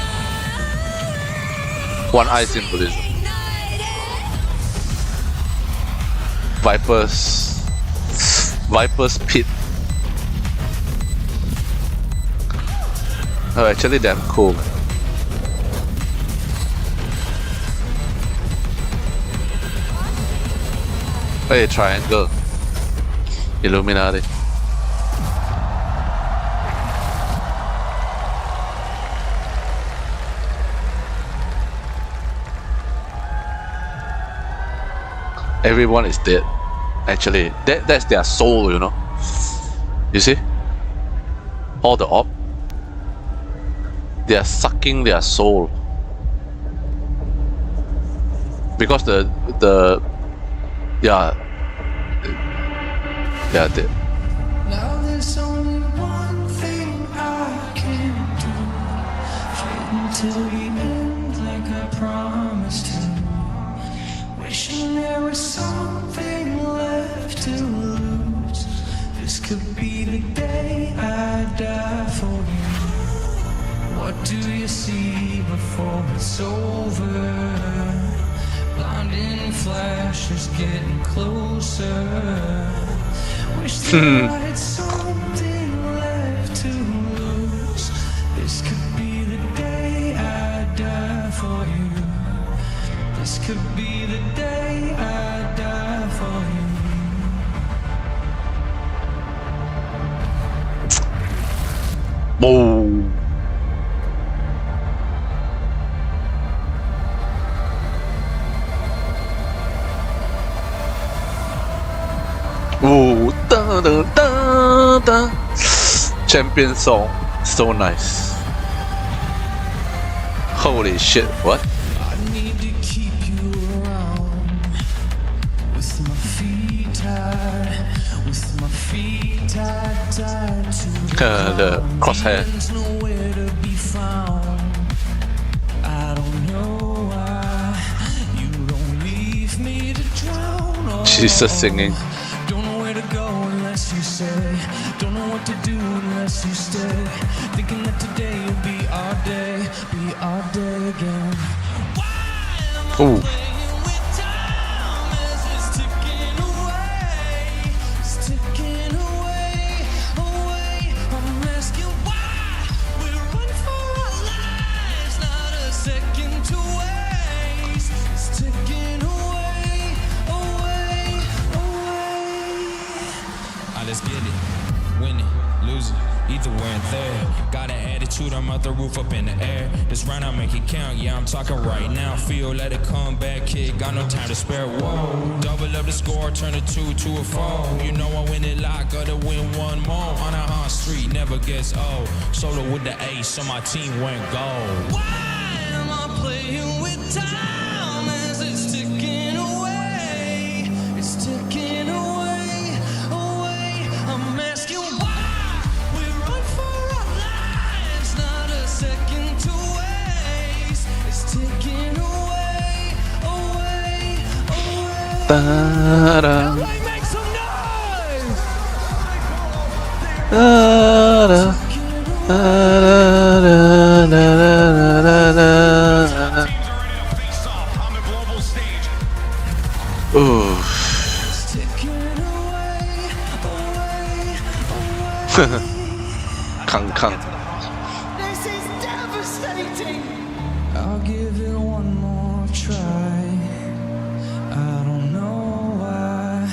One eye symbolism. Viper's pit. Oh, actually damn cool. Hey, triangle. Illuminati. Everyone is dead. Actually, that's their soul, you know. You see? All the op. They are sucking their soul. Because yeah, they are dead. Now there's only one thing I can do. Fight until the end like I promised to. Wishing there was something left to lose. This could be the day I die for you. What do you see before it's over? Blinding flashes getting closer. Wish that I had something left to lose. This could be the day I die for you. This could be the day I die for you. Oh. Ooh, da, da, da, da. Champion song, so nice. Holy shit, what? I need to keep you around with my feet tied, with my feet tied to The crosshair. There's nowhere to be found. I don't know why you don't leave me to drown. She's just singing. Don't know where to go unless you say. Don't know what to do unless you stay. Thinking that today will be our day again. Ooh. Let's get it, win it, lose it, either way and there. Got an attitude, I'm out the roof up in the air. This round I make it count, yeah, I'm talking right now. Feel, let it come back, kid, got no time to spare. Whoa, double up the score, turn a 2 to a 4. You know I win it like, gotta win one more. On a hot street, never gets old. Solo with the ace, so my team went gold. Why am I playing with time as it's ticking away? It's ticking away. I'm asking why we run for our lives, not a second to waste. It's taking away, away, away. Da-da. Make some noise! Da-da. Da-da-da-da-da-da-da-da. Ooh. Kang. This is devastating. I'll give it one more try. I don't know why,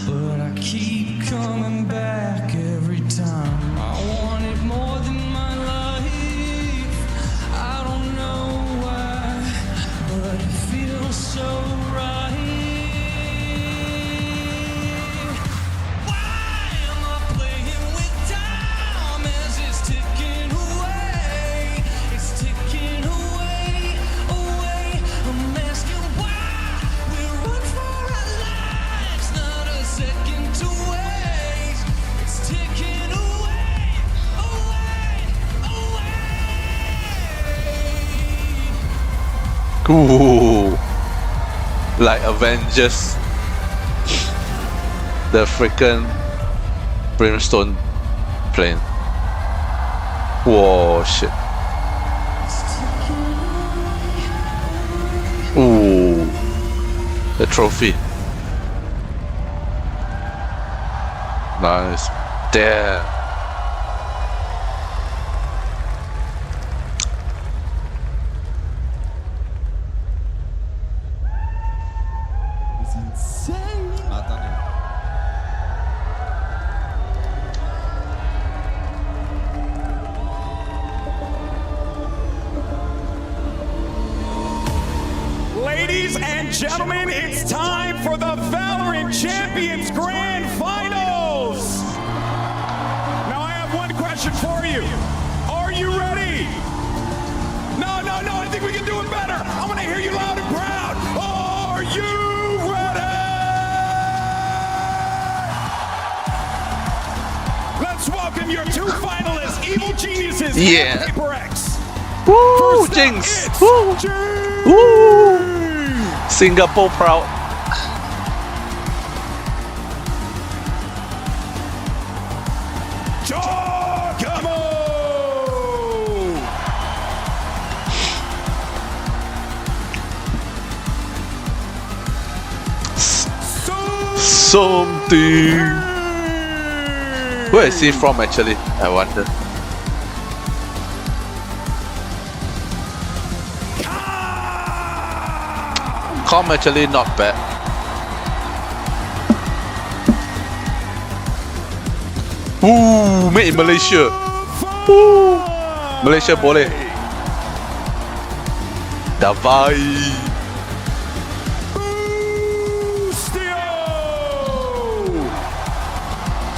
but I keep coming back every time. I want it more than my life. I don't know why, but it feels so right. Ooh, like Avengers, the freaking brimstone plane. Whoa, shit. Ooh, the trophy. Nice. Damn. Ladies and gentlemen, it's time for the Valorant Champions Grand Finals! Now I have one question for you. Are you ready? No, I think we can do it better. I want to hear you loud and proud. Are you ready? Let's welcome your two finalists, Evil Geniuses Yeah. and Paper X. Woo, Jinx! Woo! Woo! Singapore proud. something. Where is he from actually? I wonder. Com actually not bad. Ooh, made in Malaysia. Ooh, Malaysia boleh. Davai.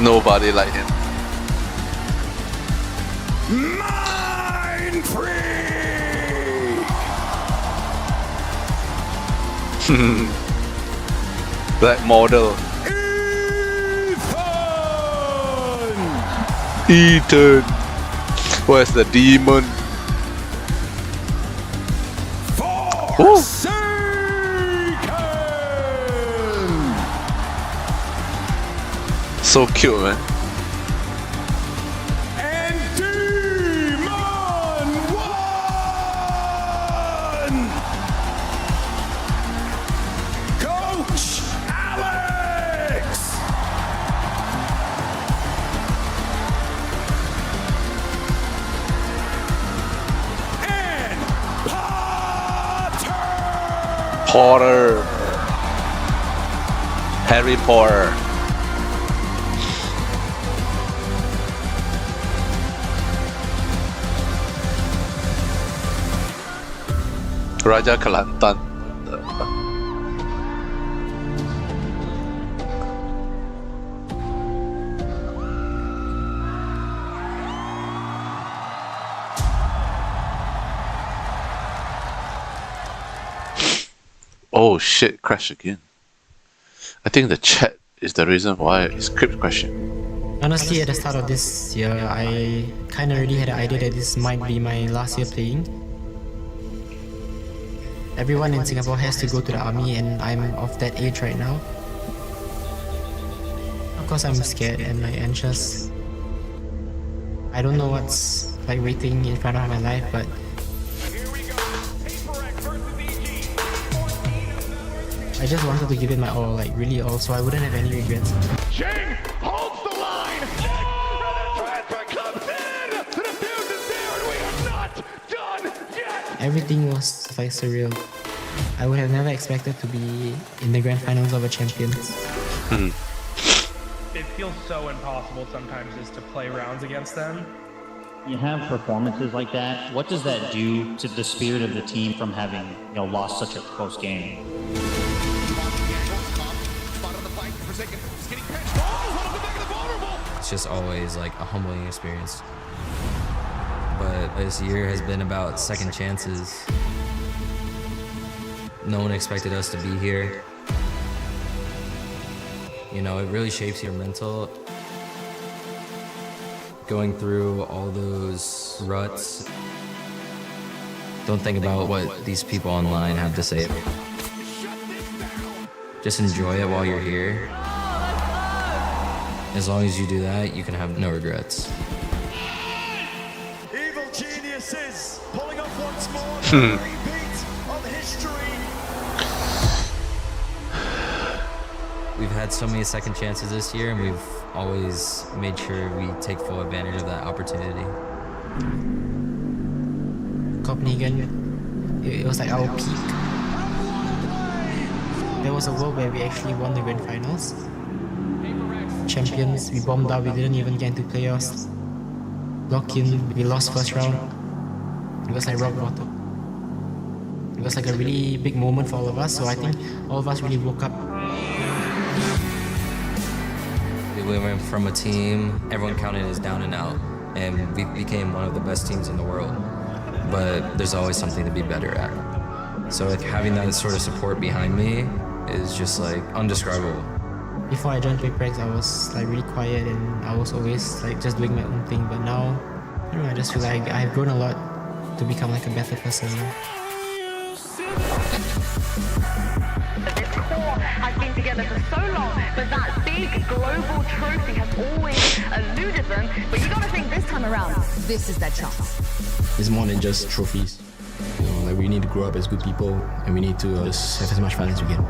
Nobody like him. Mind free. Black model. Ethan. Where's the demon? So cute, man. And Demon One. Coach Alex. And Potter. Harry Potter. Raja Kelantan. Oh shit, crash again. I think the chat is the reason why it's kept crashing. Honestly, at the start of this year, I kinda already had an idea that this might be my last year playing. Everyone in Singapore has to go to the army and I'm of that age right now. Of course I'm scared and like anxious. I don't know what's like waiting in front of my life, but I just wanted to give it my all, like really all, so I wouldn't have any regrets. Cheng holds the line. Transfer comes in. The defuse is there, and we are not done yet. Everything was like surreal. I would have never expected to be in the grand finals of a Champions. It feels so impossible sometimes just to play rounds against them. You have performances like that. What does that do to the spirit of the team from having, lost such a close game? It's just always like a humbling experience. But this year has been about second chances. No one expected us to be here. It really shapes your mental. Going through all those ruts. Don't think about what these people online have to say. Just enjoy it while you're here. As long as you do that, you can have no regrets. Evil geniuses pulling up once more. Repeat of history. We've had so many second chances this year, and we've always made sure we take full advantage of that opportunity. Copenhagen, it was like our peak. There was a world where we actually won the grand finals. Champions, we bombed out, we didn't even get into playoffs. Lock-in, we lost first round. It was like rock bottom. It was like a really big moment for all of us, so I think all of us really woke up. We went from a team, everyone counted us down and out, and we became one of the best teams in the world. But there's always something to be better at. So having that sort of support behind me is just like undescribable. Before I joined Paperex, I was like really quiet and I was always like just doing my own thing. But now, I don't know, I just feel like I've grown a lot to become like a better person. This core has been together for so long, but that big global trophy has always eluded them. But you gotta think this time around, this is their chance. It's more than just trophies. Like we need to grow up as good people and we need to just have as much fun as we can.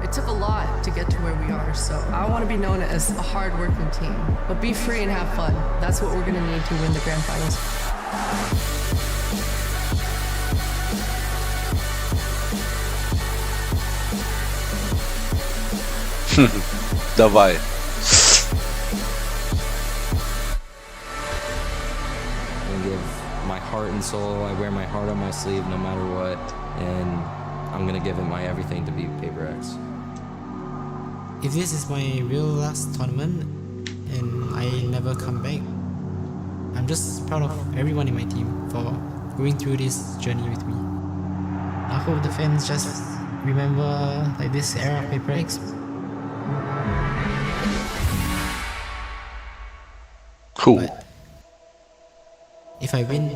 It took a lot to get to where we are, so I want to be known as a hard-working team. But be free and have fun. That's what we're going to need to win the grand finals. Давай. I give my heart and soul. I wear my heart on my sleeve no matter what, and I'm gonna give it my everything to beat Paper X. If this is my real last tournament and I never come back, I'm just proud of everyone in my team for going through this journey with me. I hope the fans just remember like this era of Paper X. Cool. But if I win,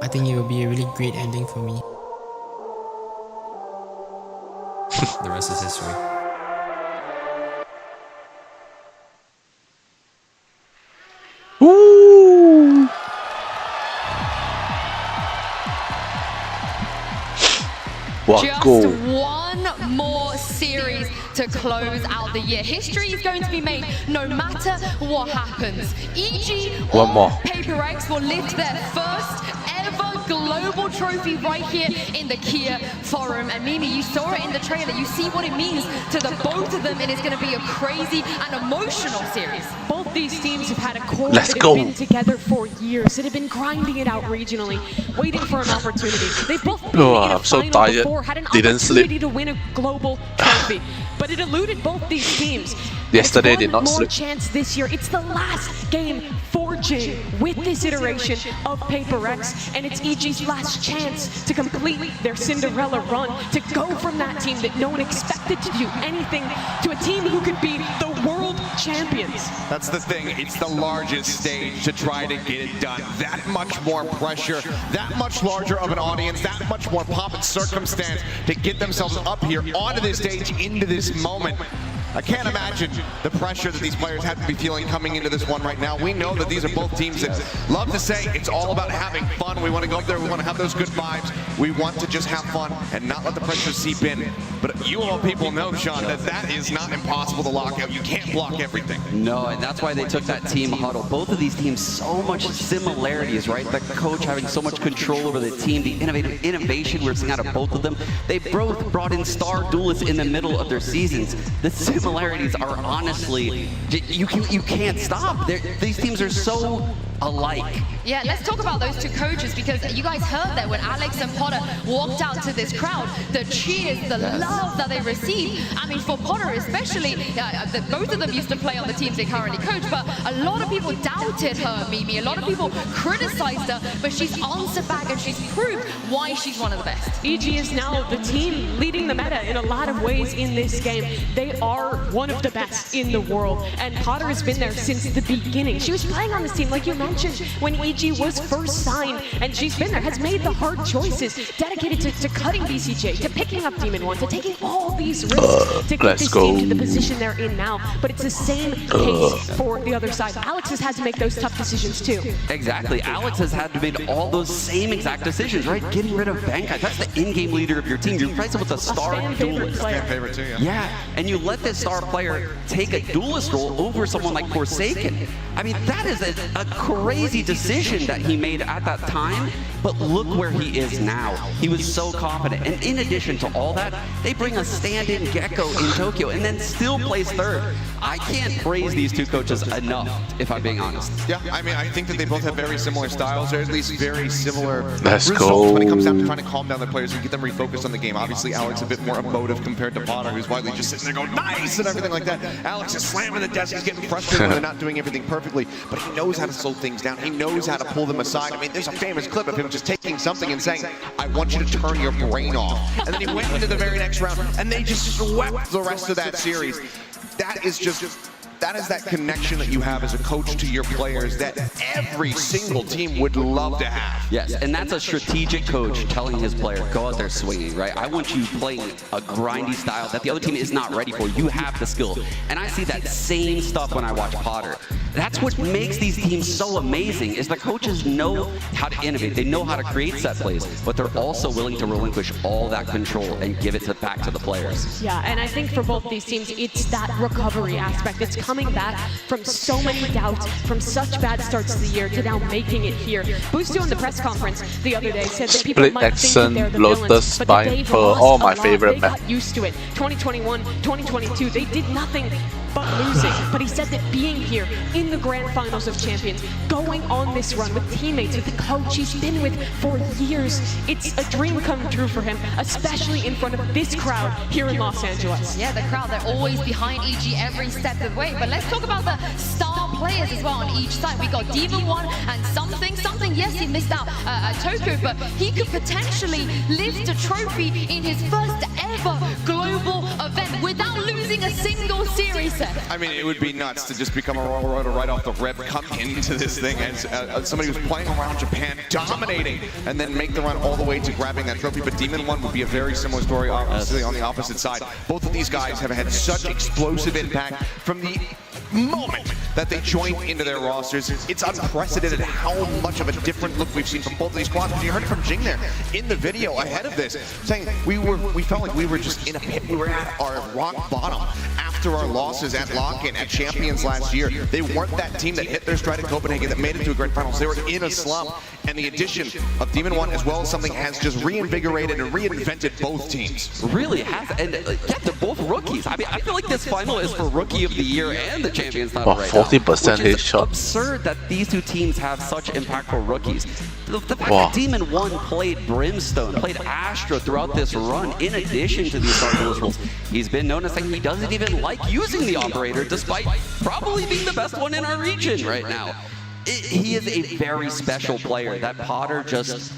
I think it will be a really great ending for me. The rest is history. Woo! What Just goal? one more series to close out the year. History is going to be made no matter what happens. EG One more. Paper X will lift their first ever global trophy right here in the Kia Forum. And Mimi, you saw it in the trailer. You see what it means to the both of them. It is going to be a crazy and emotional series. Both these teams have had a core Let's that go. have been together for years, that have been grinding it out regionally, waiting for an opportunity. They've both been Oh, in a I'm so final tired. before, had an Didn't sleep. opportunity to win a global trophy, but it eluded both these teams. Yesterday It's did not one more sleep. chance this year. It's the last game for Jing with this iteration of Paper X, and it's EG's last chance to complete their Cinderella run, to go from that team that no one expected to do anything to a team who could be the world champions. That's the thing, it's the largest stage to try to get it done. That much more pressure, that much larger of an audience, that much more pomp and circumstance to get themselves up here onto this stage, into this moment. I can't imagine the pressure that these players have to be feeling coming into this one right now. We know that these are both teams that love to say it's all about having fun. We want to go up there, we want to have those good vibes. We want to just have fun and not let the pressure seep in. But you all people know, Sean, that that is not impossible to lock out. You can't block everything. No, and that's why they took that team huddle. Both of these teams, so much similarities, right? The coach having so much control over the team, the innovation we're seeing out of both of them. They both brought in star duelists in the middle of their seasons. The similarities are honestly, you can't stop. These teams are so alike. Yeah, let's talk about those two coaches, because you guys heard that when Alex and Potter walked out to this crowd, the cheers, the love that they received. I mean, for Potter especially, both of them used to play on the teams they currently coach, but a lot of people doubted her, Mimi. A lot of people criticized her, but she's answered back and she's proved why she's one of the best. EG is now the team leading the meta in a lot of ways in this game. They are one of the best in the world, and Potter has been there since the beginning. She was playing on this team, like you mentioned, when EG was first signed, and she's been there, has made the hard choices, dedicated to cutting BCJ, to picking up Demon 1, to taking all these risks to get this team to the position they're in now. But it's the same case for the other side. Alex has had to make those tough decisions too. Exactly. Alex has had to make all those same exact decisions, right? Getting rid of Bankai. That's the in-game leader of your team. You're replacing with a star duelist. Fan favorite too, Yeah, and you let this star player take a duelist role over someone like Forsaken. I mean, that is a crazy decision that he made at that time, but look where he is now. He was so confident. And in addition to all that, they bring a stand-in Gecko in Tokyo and then still plays third. I can't praise these two coaches enough, if I'm being honest. Yeah, I mean, I think that they both have very similar styles, or at least very similar Let's results go. when it comes down to trying to calm down their players and get them refocused on the game. Obviously, Alex a bit more emotive compared to Potter, who's widely just sitting there going, nice, and everything like that. Alex is slamming the desk, he's getting frustrated when they're not doing everything perfectly, but he knows how to slow things down. He knows how to pull them aside. I mean, there's a famous clip of him just taking something and saying, I want you to turn your brain off. And then he went into the very next round, and they just swept the rest of that series. That is just that is that connection that you have as a coach to your players that every single team would love to have. Yes, and that's a strategic coach telling his player, go out there swinging, right? I want you playing a grindy style that the other team is not ready for. You have the skill. And I see that same stuff when I watch Potter. That's what makes these teams so amazing, is the coaches know how to innovate. They know how to create set plays, but they're also willing to relinquish all that control and give it back to the players. Yeah, and I think for both these teams, it's that recovery aspect. It's coming back from so many doubts, from such bad starts to the year to now making it here. Boostio in the press conference the other day said that people might think that they're the villains, but that they've lost all my a lot. favorite They got used to it. 2021, 2022, they did nothing but losing. But he said that being here in the grand finals of champions, going on this run with teammates, with the coach he's been with for years, it's a dream come true for him, especially in front of this crowd here in Los Angeles. Yeah, the crowd, they're always behind EG every step of the way. But let's talk about the star players as well on each side. We got Demon One and something. Yes, he missed out Toko, but he could potentially lift a trophy in his first ever global event without losing a single series set. I mean, it would be nuts to just become a Royal Roader right off the rip, come into this thing as somebody who's playing around Japan, dominating, and then make the run all the way to grabbing that trophy. But Demon One would be a very similar story, obviously, on the opposite side. Both of these guys have had such explosive impact from the moment that they joined into their rosters. It's unprecedented how much of a different look we've seen from both of these squads. You heard it from Jing there in the video ahead of this, saying we felt like we were just in a pit. We were at our rock bottom after our losses at Lock-In, at Champions last year. They weren't that team that hit their stride at Copenhagen, that made it to a grand finals. They were in a slump, and the addition of Demon One as well as something has just reinvigorated and reinvented both teams. Really has, and yeah, they're both rookies. I mean, I feel like this final is for Rookie of the Year and the Champions title right now. 40% headshot. Absurd that these two teams have such impactful rookies. The fact that Demon One played Brimstone, played Astra throughout this run, in addition to these Starters roles, he's been noticing he doesn't even like using the operator, despite probably being the best one in our region right now. He is a very special player that Potter just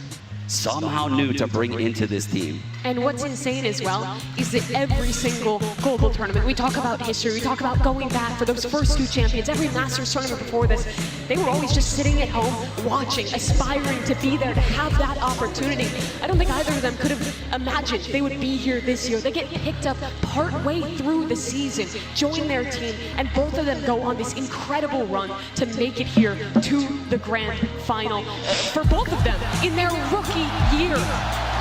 somehow knew to bring into this team. And what's insane as well is that every single global tournament, we talk about history, we talk about going back for those first two champions, every Masters tournament before this, they were always just sitting at home, watching, aspiring to be there, to have that opportunity. I don't think either of them could have imagined they would be here this year. They get picked up partway through the season, join their team, and both of them go on this incredible run to make it here to the grand final for both of them in their rookie year.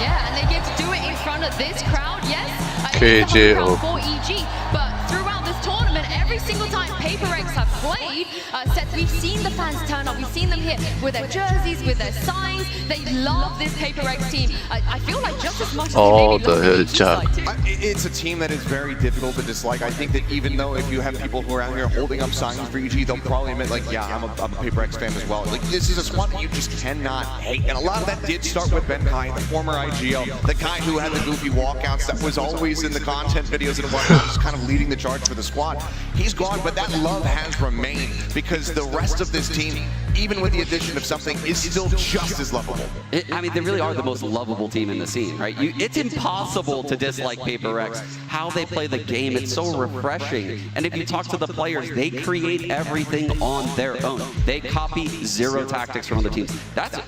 Yeah, and they get to do it in front of this crowd, yes. KJO. For EG, but throughout this tournament, every single time Paper X have played, sets, we've seen the fans turn up, we've seen them here with their jerseys, with their signs. They love this Paper X team. I feel like just as much as Oh, they maybe love the EG side too. It's a team that is very difficult to dislike. I think that even though if you have people who are out here holding up signs for EG, they'll probably admit, like, yeah, I'm a Paper X fan as well. Like, this is a squad that you just cannot hate. And a lot of that did start with Ben Kai, the former IGL, the guy who had the goofy walkouts that was always in the content videos and whatnot, just kind of leading the charge for the squad. He's gone, but that love has remained because the rest of this team, even with the addition of something, is still just as lovable. I mean, they really are the most lovable team in the scene, right? It's impossible to dislike Paper X. How they play the game, it's so refreshing. And if you talk to the players, they create everything on their own. They copy zero tactics from other teams. That's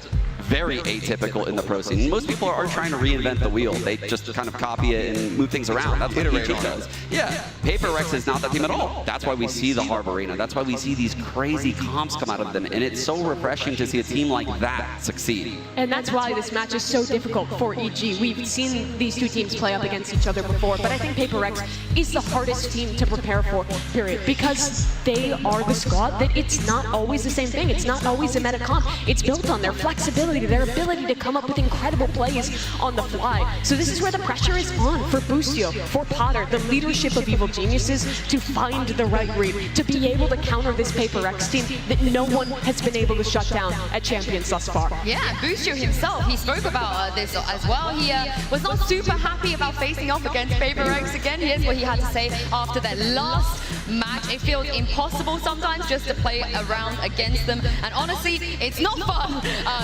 very atypical in the pro scene. Most people are trying to reinvent the wheel. They just kind of copy it and move things around. That's what EG does. Yeah, Paper X is not that team at all. That's why we see the Harb Arena. That's why we see these crazy comps come out of them. And it's so refreshing to see a team like that succeed. And that's why this match is so difficult for EG. We've seen these two teams play up against each other before, but I think Paper X is the hardest team to prepare for, period. Because they are the squad that it's not always the same thing. It's not always a meta comp. It's built on their flexibility, their ability to come up with incredible plays on the fly. So this is where the pressure is on for Boostio, for Potter, the leadership of Evil Geniuses, to find the right read, to be able to counter this Paper X team that no one has been able to shut down at Champions thus far. Yeah, Boostio himself, he spoke about this as well. He was not super happy about facing off against Paper X again. Here's what he had to say after their last match. It feels impossible sometimes just to play around against them. And honestly, it's not fun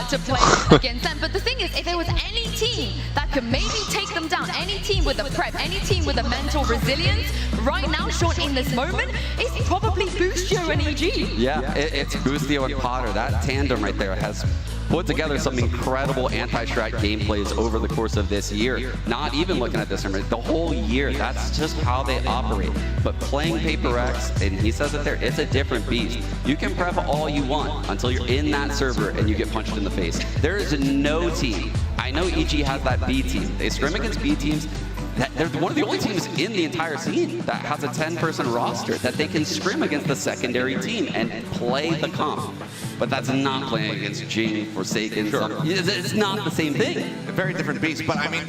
to play against them. But the thing is, if there was any team that could maybe take them down, any team with a prep, any team with a mental resilience, right now, Sean, in this moment, is probably Boostio and EG. Yeah, it's Boostio and Potter. That tandem right there has put together some incredible anti-strat gameplays over the course of this year. Not even looking at this tournament, the whole year. That's just how they operate. But playing Paper X, and he says it there, it's a different beast. You can prep all you want until you're in that server and you get punched in the face. There is no team. I know EG has that B team. They scrim against B teams. They're one of the only teams in the entire scene that has a 10-person roster that they can scrim against the secondary team and play the comp. But that's not playing against Jing, Forsaken. Sure. It's not the same thing. A very different beast, but I mean,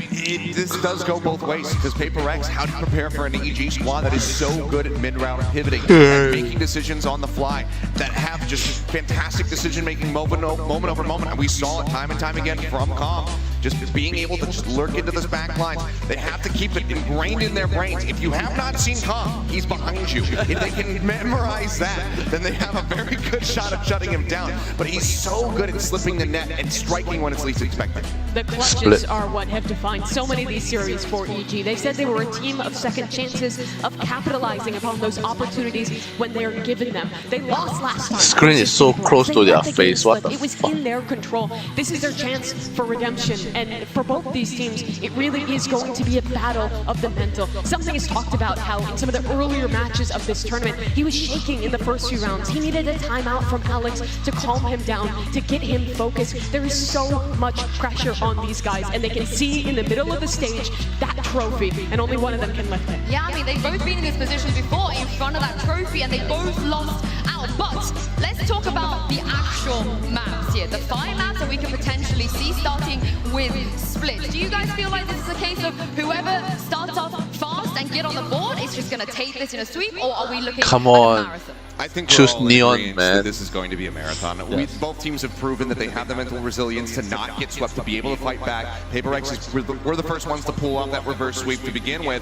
this does go both ways because Paper X, how do you prepare for an EG squad that is so good at mid-round pivoting and making decisions on the fly, that have just fantastic decision-making moment over moment, and we saw it time and time again from Calm. Just being able to just lurk into this back line. They have to keep it ingrained in their brains. If you have not seen Calm, he's behind you. If they can memorize that, then they have a very good shot of shutting him down. But he's so good at slipping the net and striking when it's least expected. The clutches are what have defined so many of these series for EG. They said they were a team of second chances, of capitalizing upon those opportunities when they are given them. They lost last time. The screen is so close to their face. What the It was in their control. This is their chance for redemption. And for both these teams, it really is going to be a battle of the mental. Something is talked about how in some of the earlier matches of this tournament, he was shaking in the first few rounds. He needed a timeout from Alex to calm him down, to get him focused. There is so much pressure on these guys, and they can see in the middle of the stage that trophy, and only one of them can lift it. Yeah, I mean, they've both been in this position before in front of that trophy, and they both lost out. But let's talk about the actual maps here, the 5 maps that we can potentially see starting with Split. Do you guys feel like this is a case of whoever starts off fast and get on the board is just going to take this in a sweep, or are we looking at a marathon? I think choose we're all in Neon, agreement man. that this is going to be a marathon. Yes. Both teams have proven that they have the mental resilience to not get swept, to be able to fight back. Paper X is we're the first ones to pull off that reverse sweep to begin with.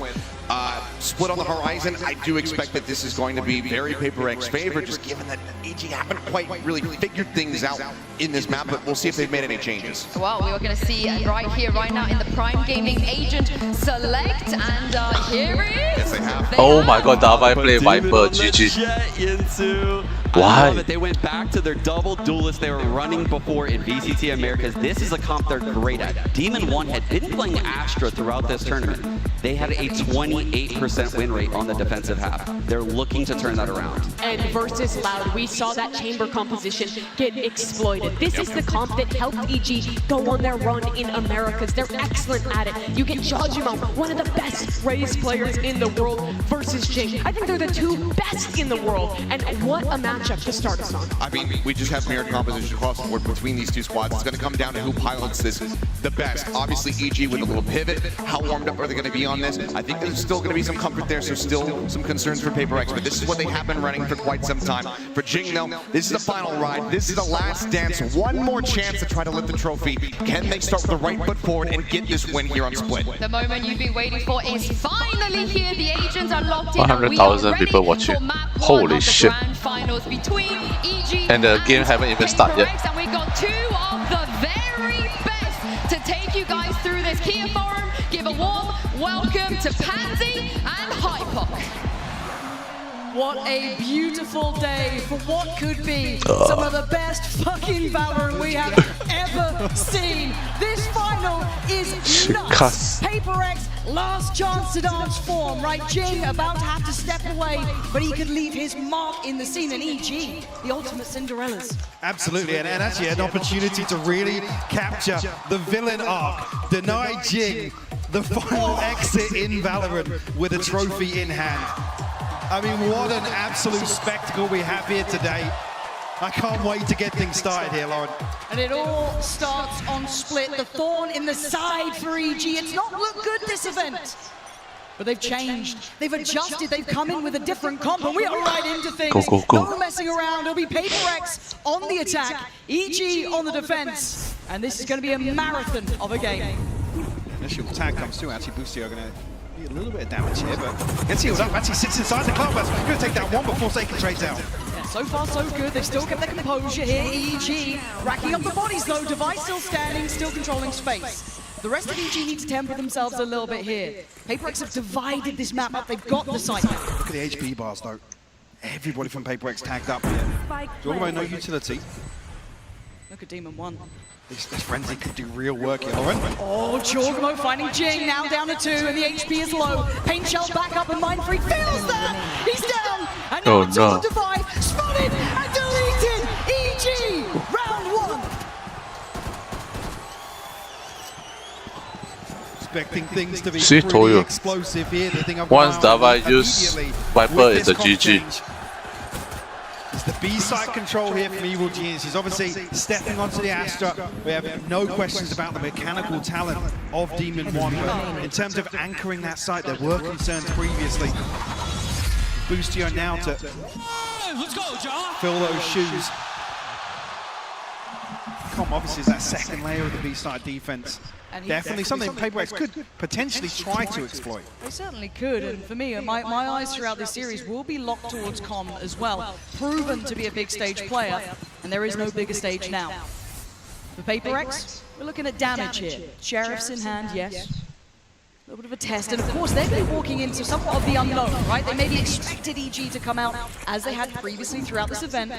Split on the horizon. I do expect that this is going to be very Paper X favor, just given that EG haven't quite really figured things out in this map. But we'll see if they've made any changes. Well, we are going to see right here, right now, in the Prime Gaming Agent Select, and here it is. Yes, they have. Oh my god, Davai play Viper, GG. Why? I love it. They went back to their double duelist they were running before in VCT Americas. This is a comp they're great at. Demon 1 had been playing Astra throughout this tournament. They had a 28% win rate on the defensive half. They're looking to turn that around. And versus Loud, we saw that chamber composition get exploited. This is the comp that helped EG go on their run in Americas. They're excellent at it. You get Jajimo, one of the best Raze players in the world, versus Jing. I think they're the 2 best in the world. And what a matchup to start us on. I mean, we just have mirrored composition across the board between these 2 squads. It's going to come down to who pilots this the best. Obviously, EG with a little pivot. How warmed up are they going to be on this? I think there's still going to be some comfort there, so still some concerns for Paper X, but this is what they have been running for quite some time. For Jing, though, this is the final ride. This is the last dance. One more chance to try to lift the trophy. Can they start with the right foot forward and get this win here on Split? The moment you've been waiting for is finally here. The agents are locked in. 100,000 people watching. Holy shit. Finals between EG And the game haven't even started yet. and we got 2 of the very best to take you guys through this Kia Forum. Give a warm welcome to Pansy and Hypok. What a beautiful day for what could be some of the best fucking Valorant we have ever seen. This final is nuts. Paper X, last chance to dance form, right? Jing about to have to step away, but he could leave his mark in the scene. And EG, the ultimate Cinderellas. Absolutely, and actually an opportunity to really capture the villain arc. Deny Jing the final exit in Valorant with a trophy in hand. I mean, what an absolute spectacle we have here today. I can't wait to get things started here, Lauren. And it all starts on Split. The thorn in the side for EG. It's not looked good this event. But they've changed, they've adjusted, they've come in with a different comp, and we are right into things. Go. No messing around, it'll be Paper X on the attack, EG on the defense. And this is going to be a marathon of a game. Initial tag comes through, actually Boostio going to do a little bit of damage here, but gets heals up, actually sits inside the club, but going to take that one before Forsaken trades out. Yeah, so far so good, they've still kept their composure here, EG. Racking up the bodies though, Device still standing, still controlling space. The rest of EG need to temper themselves a little bit here. PaperX have divided this map up. They've got the site. Look at the HP bars, though. Everybody from PaperX tagged up here. Jorgamo, no utility. Look at Demon 1. This Frenzy could do real work here, Lauren. Oh, Jorgamo finding Jing, now down to 2, and the HP is low. Paint Shell back up, and Mindfreak feels that! He's down! And now it's on to 5, spotted and deleted! EG, round 1! Expecting things to be told pretty you. explosive here. The thing Once Dava use Viper, it's a GG. It's the B-side control here from Evil Genius. He's obviously stepping onto the Astra. We have no questions about the mechanical talent of Demon 1. But in terms of anchoring that site, there were concerns previously. Boostio now to fill those shoes. Com obviously is that second layer of the B-side defense. Definitely something PaperX could potentially try to exploit. They certainly could, and for me, my eyes throughout this series will be locked towards Com as well. Proven to be a big stage player, and there is no bigger stage now. For PaperX, we're looking at damage here. Sheriffs in hand, yes. A little bit of a test, and of course they're going to be walking into somewhat of the unknown, right? They maybe expected EG to come out as they had previously throughout this event.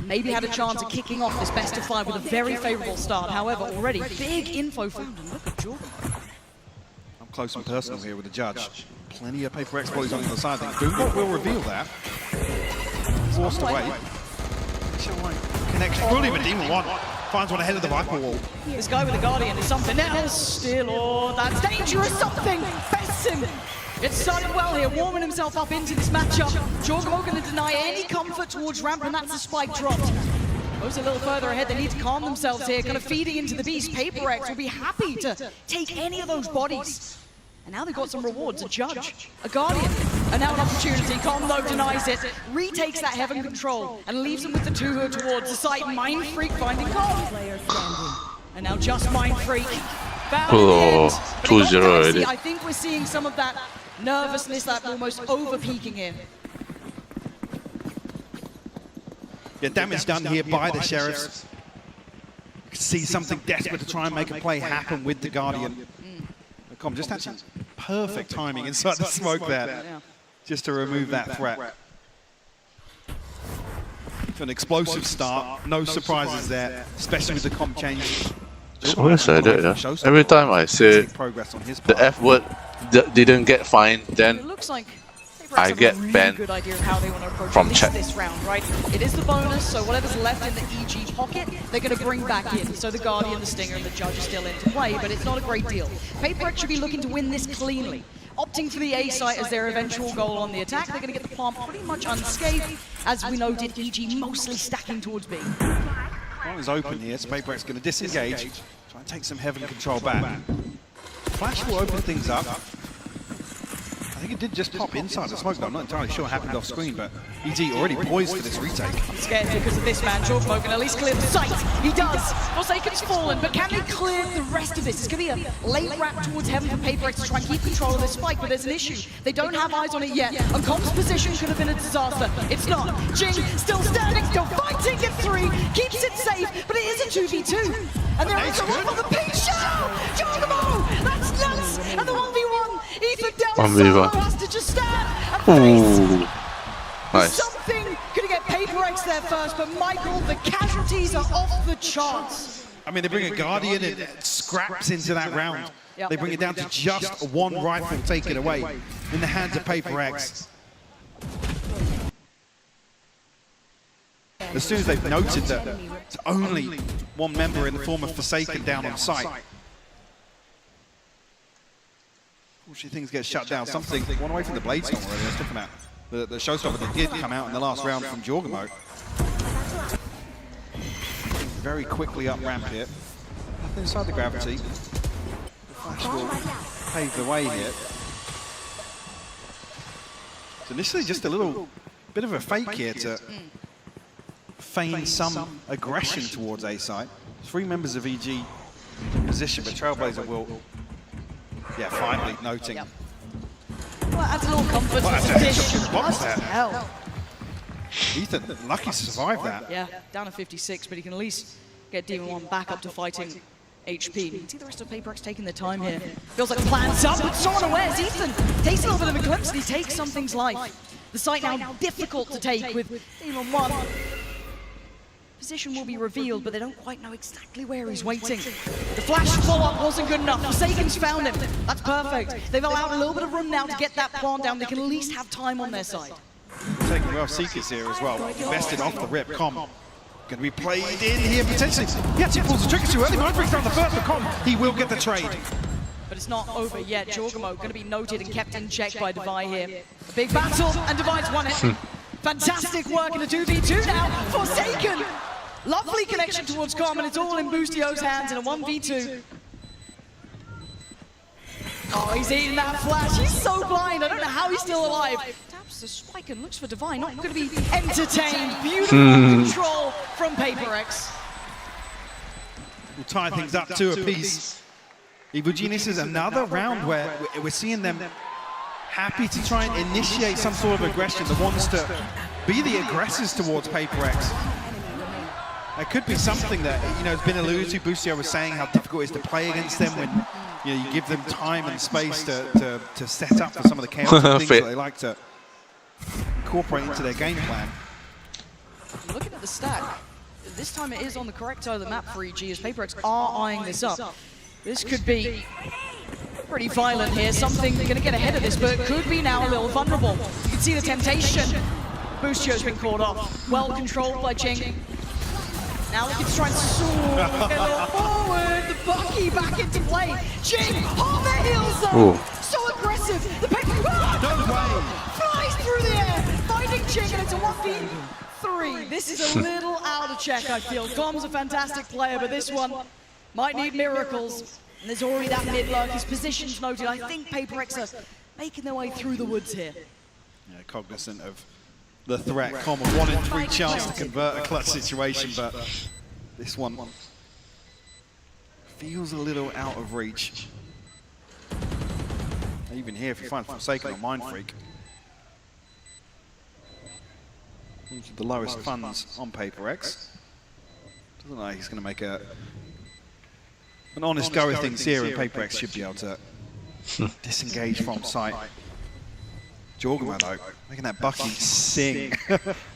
Maybe had a chance of kicking off this best of 5 with a very favorable start. However, already big info found, and look at Jordan. I'm close and personal here with the judge. Plenty of PaperX bodies on the other side. Boombot will reveal that. Forced away. Connects fully with Demon 1. Finds one ahead of the Viper wall. This guy with the Guardian is something else still. Oh, that's dangerous something. Bests him. It started well here, warming himself up into this matchup. Jorgamo going to deny any comfort towards ramp, and that's the spike dropped. Goes a little further ahead, they need to calm themselves here, kind of feeding into the beast. PaperX will be happy to take any of those bodies. And now they've got some rewards, a judge, a guardian, and now an opportunity. Com though denies it, retakes that heaven control, and leaves him with the 2 who are towards the site. Mindfreak finding Com. And now just Mindfreak. Oh, 2-0 already. I think we're seeing some of that nervousness, that almost over-peaking here. Yeah, damage done here by the Sheriffs. You can see something desperate to try and make a play happen with the Guardian. Com just actually perfect timing inside the smoke there, just to remove that threat. For an explosive start, no surprises there, especially with the comp change. Someone said it, yeah. Every time I say the F word didn't get fined, then I get banned good idea of how they want to approach from chat. this round, right? It is the bonus, so whatever's left in the EG pocket, they're going to bring back in. So the Guardian, the Stinger, and the Judge are still into play, but it's not a great deal. PaperX should be looking to win this cleanly. Opting for the A site as their eventual goal on the attack, they're going to get the plant pretty much unscathed, as we know did EG mostly stacking towards B. One is open here, so PaperX going to disengage, try and take some heaven control back. Flash will open things up. I think it did just pop inside the smoke, though. I'm not entirely sure what happened off screen, but EG already poised for this retake. Scared because of this man, Jorgamo can at least clear the site. He does. Forsaken's fallen, but can they clear the rest of this? It's going to be a late wrap towards heaven for PaperX to try and keep control of this spike, but there's an issue. They don't have eyes on it yet, and Comp's position could have been a disaster. It's not. Jing still standing, still fighting, gets 3, keeps it safe, but it is a 2v2. And there is a run on the pink shell! Jorgamo! That's nuts! And the 1v1, Ethan down solo has to just stand and face. Nice. Something gonna get PaperX there first, but Michael, the casualties are off the charts. I mean, they bring a Guardian and scraps into that round. They bring it down to just one rifle taken away in the hands of PaperX. As soon as they've noted that it's only one member in the form of Forsaken down on site, unfortunately things get shut down. Something, one away from the Blade Storm already. Let's talk about the showstopper that did come out in the last round from Jorgamo. Very quickly up ramp here. Nothing inside the gravity. The Flash will pave the way here. So initially just a little bit of a fake here to feign some aggression towards A site. 3 members of EG in position, but Trailblazer will, finally noting. Well, adds a little comfort to the dish. What the hell? Ethan, lucky to survive that. Yeah, down to 56, but he can at least get Demon 1 back up to fighting HP. You can see the rest of Paper X taking their time here. Feels like plans up, but so unawares. Ethan takes a little bit of a glimpse and he takes something's life. The site now difficult to take with Demon 1. Position will be revealed, but they don't quite know exactly where he's waiting. The flash follow-up wasn't good enough. Forsaken's found him. That's perfect. They've allowed a little bit of room now to get that plant down. They can at least have time on their side. Taking well Seekers here as well. Invested off the rip. Com going to be played in here potentially. He actually pulls the trigger too early. Mind Freak's on the first, but Com, he will get the trade. But it's not over yet. Jorgamo going to be noted and kept in check by Devi here. A big battle, and Devi's won it. Fantastic work in a 2v2 now. Forsaken! Lovely connection towards Com, and it's all in Boostio's hands in a 1v2. Oh, he's eating that flash. He's so blind. I don't know how he's still alive. Taps the spike and looks for Devi. Not going to be entertained. Beautiful control from Paper X. We'll tie things up to a piece. Evil Genius is another round where we're seeing them happy to try and initiate some sort of aggression, that wants to be the aggressors towards Paper X. It could be something that, you know, has been alluded to. Boostio was saying how difficult it is to play against them when, you know, you give them time and space to set up for some of the chaotic things that they like to incorporate into their game plan. Looking at the stack, this time it is on the correct side of the map for EG as Paper X are eyeing this up. This could be pretty violent here. Something going to get ahead of this, but it could be now a little vulnerable. You can see the temptation. Boostio's been caught off. Well controlled by Jing. Now looking to try and soar, get a little forward, the Bucky back into play. Jing on the heels though, so aggressive. The paper flies through the air, finding Jing, and it's a 1v3. This is a little out of check, I feel. Com's a fantastic player, but this one might need miracles. And there's already that mid lurk, his position's noted. I think Paper X are making their way through the woods here. Yeah, cognizant of the threat. Com, a 1 in 3 chance to convert a clutch situation, but this one feels a little out of reach. Even here, if you find Forsaken or Mind Freak, the lowest funds on Paper X. Doesn't look like he's going to make an honest go of things here, and Paper X should be able to disengage from sight. Jorgamo though, making that Bucky sing.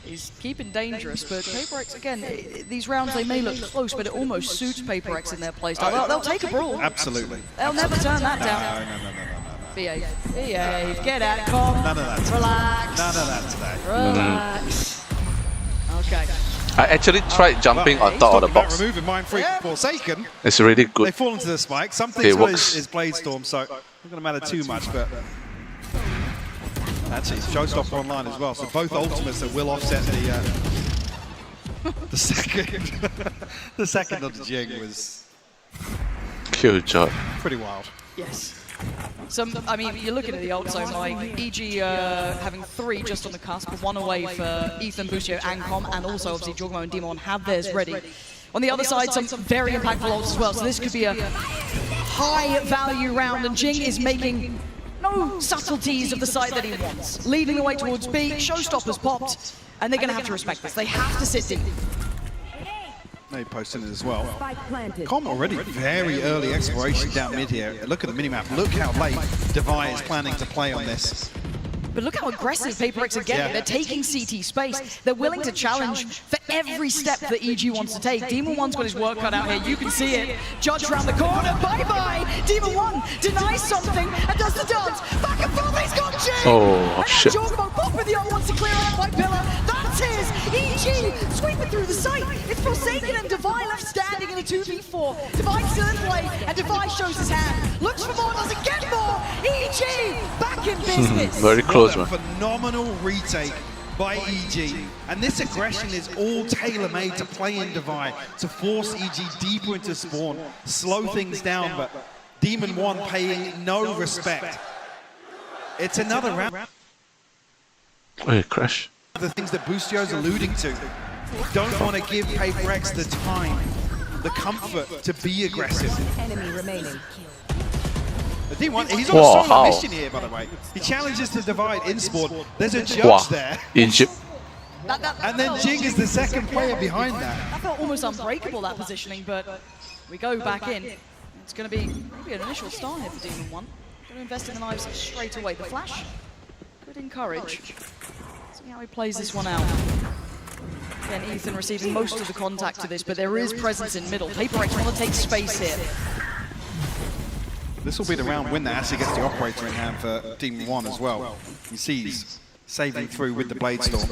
He's keeping dangerous, but Paper X, again, these rounds they may look close, but it almost suits Paper X in their playstyle. They'll take a brawl. Absolutely. They'll never turn that down. No. Behave. Get at Com. None of that. Relax. None of that today. Relax. Okay. I actually tried jumping on top of the box. Removing Mind Freak Forsaken. It's really good. They fall into the spike. Something to his Blade Storm, so not going to matter too much, but actually it's Showstopper online as well, so both ultimates that will offset the second the second of the Jing was good job. Pretty wild. Yes. I mean, you're looking at the ult zone, like EG having 3 just on the cusp, 1 away for Ethan, Boostio, and Com, and also obviously Jorgamo and Demon have theirs ready. On the other side, some very impactful ults as well, so this could be a high value round, and Jing is making no subtleties of the side that he wants. Leading the way towards B, Showstopper's popped, and they're going to have to respect this. They have to sit deep. They posted it as well. Com already very early exploration down mid here. Look at the minimap. Look how late Devi is planning to play on this. But look how aggressive Paper X are getting. Yeah. They're taking CT space. They're willing to challenge for every step that EG wants to take. Demon 1's got his work cut out here. You can see it. Judge around the corner. Bye-bye. Demon 1 denies something and does the dance. Back and forth. He's got Jing. Oh, shit. Jorgamo pop with the ult, wants to clear out White Pillar. That's his. EG sweeping through the site. It's Forsaken and Devi left standing in a 2v4. Devi's still in play, and Devi shows his hand. Looks for more, doesn't get more. EG back in business. Very close, man. Phenomenal retake by EG, and this aggression is all tailor-made to play in Devi, to force EG deeper into spawn, slow things down, but Demon 1 paying no respect. It's another round. Oh, crash. The things that Boostio's alluding to. Don't want to give Paper X the time, the comfort to be aggressive. Enemy remaining. He's on a solo mission here, by the way. He challenges to divide in spawn. There's a judge there. Egypt. And then Jing is the second player behind that. That felt almost unbreakable, that positioning, but We go back in. It's going to be maybe an initial start here for Demon 1. Going to invest in the knives straight away. The flash could encourage. See how he plays this one out. Again, Ethan receiving most of the contact to this, but there is presence in middle. Paper X want to take space here. This will be the round win that actually gets the operator in hand for Demon 1 as well. You see he's saving through with the Blade Storm.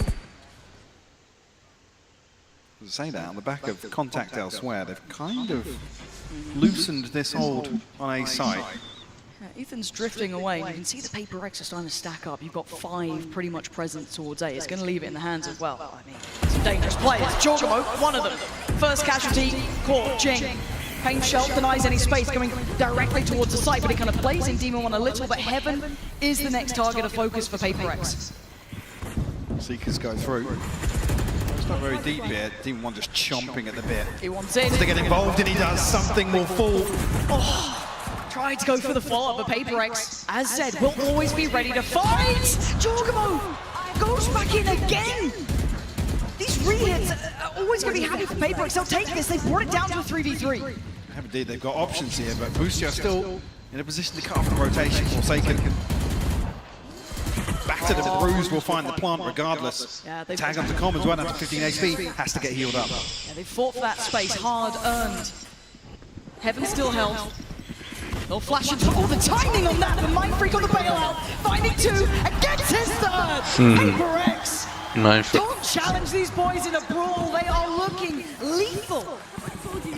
To say that, on the back of contact elsewhere, they've kind of loosened this hold on A site. Yeah, Ethan's drifting away. You can see the Paper X are starting to stack up. You've got 5 pretty much present towards A. It's going to leave it in the hands as well. I mean, some dangerous players. Jorgamo, one of them. First casualty, caught Jing. Pain Shell denies any space, going directly towards the site, but it kind of plays in Demon 1 a little, but Heaven is the next target of focus for Paper X. Seekers go through. It's not very deep here. Demon 1 just chomping at the bit. He wants in. To get involved and he does, something will fall. Oh, tried to go for the follow-up, but Paper X, as said, will always be ready to fight! Jorgamo goes back in again! These re-hits are always going to be happy for Paper X. They'll take this. They've brought it down to a 3v3. Indeed, they've got options here, but Boostio still in a position to cut off the rotation. Forsaken. Back to the bruise, will find the plant regardless. Yeah, Tag onto Comm as well, down to 15 HP, has to get healed up. Yeah, they fought for that space, hard earned. Heaven still held. They'll flash into all the timing on that, but Mind Freak on the bailout, finding 2 and gets his 3rd. Paper X. Don't challenge these boys in a brawl, they are looking lethal.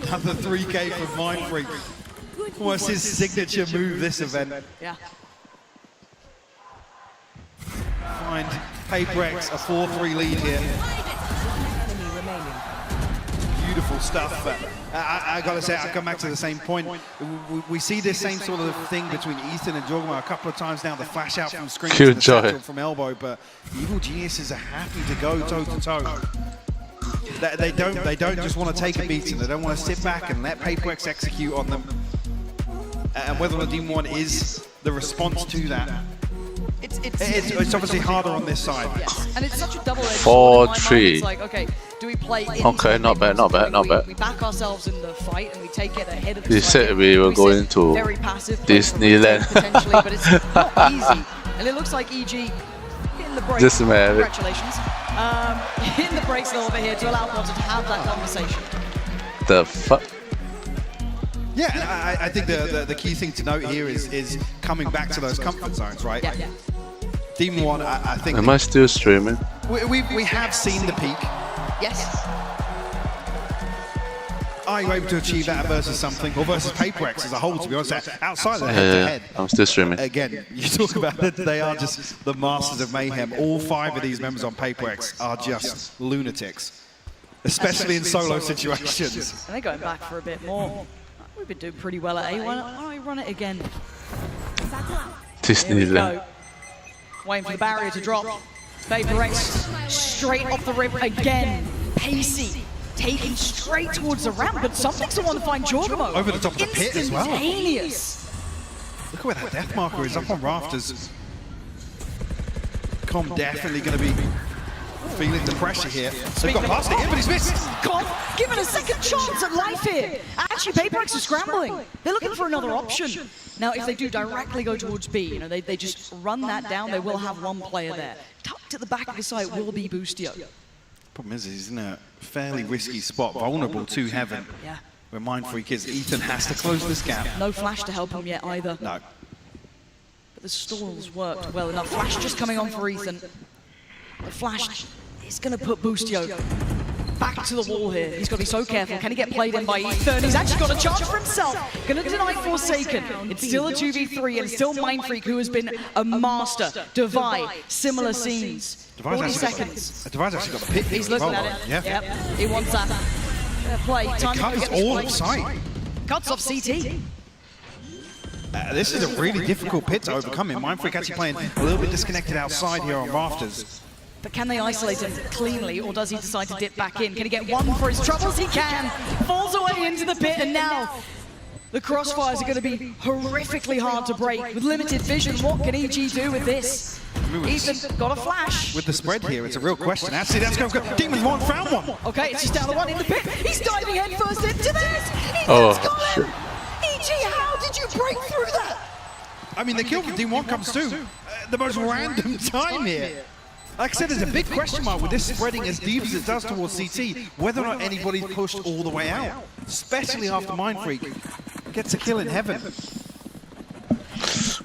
Another 3K from Mind Freak. What's his signature move this event? Yeah. Find Paper X a 4-3 lead here. Beautiful stuff. I gotta say, I come back to the same point. We see this same sort of thing between Ethan and Jorgamo a couple of times now. The flash out from screen to the satchel from elbow, but Evil Geniuses are happy to go toe to toe. They don't just want to take a beating. They don't want to sit back and let Paper X execute on them. And whether the Demon 1 is the response to that. It's obviously harder on this side. Yes. And it's such a double-edged sword. 4-3. It's like, okay, do we play Okay, not bad, not bad, not bad. We back ourselves in the fight and we take it ahead of the They said we were going to Disneyland. Potentially, but it's not easy. And it looks like EG hitting the brakes. Just a minute. Congratulations. Hitting the brakes a little bit here to allow Potter to have that conversation. The fuck? Yeah, and I think the key thing to note here is coming back to those comfort zones, right? Yeah. Demon 1, I think... Am I still streaming? We have seen the peak. Yes. Are you able to achieve that versus something, or versus Paper X as a whole, to be honest, outside of the head-to-head? I'm still streaming. Again, you talk about it, they are just the masters of mayhem. All 5 of these members on Paper X are just lunatics, especially in solo situations. And they're going back for a bit more. We've been doing pretty well at A. Why don't we run it again? Disneyland. Waiting for the barrier to drop. Paper X straight off the rim again. Pacey taking straight towards the ramp, but something's the one to find Jorgamo. Over the top of the pit as well. Instantaneous. Look at where that death marker is, up on rafters. Comm definitely going to be feeling the pressure here. They've got past it, but he's missed. Comm given a second chance at life here. Actually, Paper X are scrambling. They're looking for another option. Now, if they do directly go towards B, you know, they just run that down, they will have 1 player there. Tucked at the back of the site will be Boostio. Problem is, he's in a fairly risky spot, vulnerable to Heaven. Yeah. Where Mind Freak is, Ethan has to close this gap. No flash to help him yet either. No. But the stalls worked well enough. Flash just coming on for Ethan. The flash is going to put Boostio back to the wall here. He's got to be so careful. Can he get played in by Ethan? He's actually got a chance for himself. Going to deny Forsaken. It's still a 2v3 and still Mind Freak, who has been a master. Devi, similar scenes. 40 seconds. Devi's actually got the pit. He's looking at it. Yeah. Yep. He wants that. Play. Time it cuts all off sight. Cuts off CT. This is a really difficult pit to overcome. Mind Freak actually playing a little bit disconnected outside here on rafters. But can they isolate him cleanly, or does he decide to dip back in? Can he get 1 for his troubles? He can! Falls away into the pit, and now the crossfires are going to be horrifically hard to break. With limited vision, what can EG do with this? Ethan got a flash. With the spread here, it's a real question. Actually, that's going to go. Demons won, found one. Okay, it's just down to one in the pit. He's diving headfirst into this. Ethan's got him. EG, how did you break through that? I mean, the kill for Demon 1 comes too. The most random time here. Like I said, there's a big question mark with this spreading as deep as it does towards CT, whether or not anybody's pushed all the way out, especially after Mindfreak gets a kill in heaven.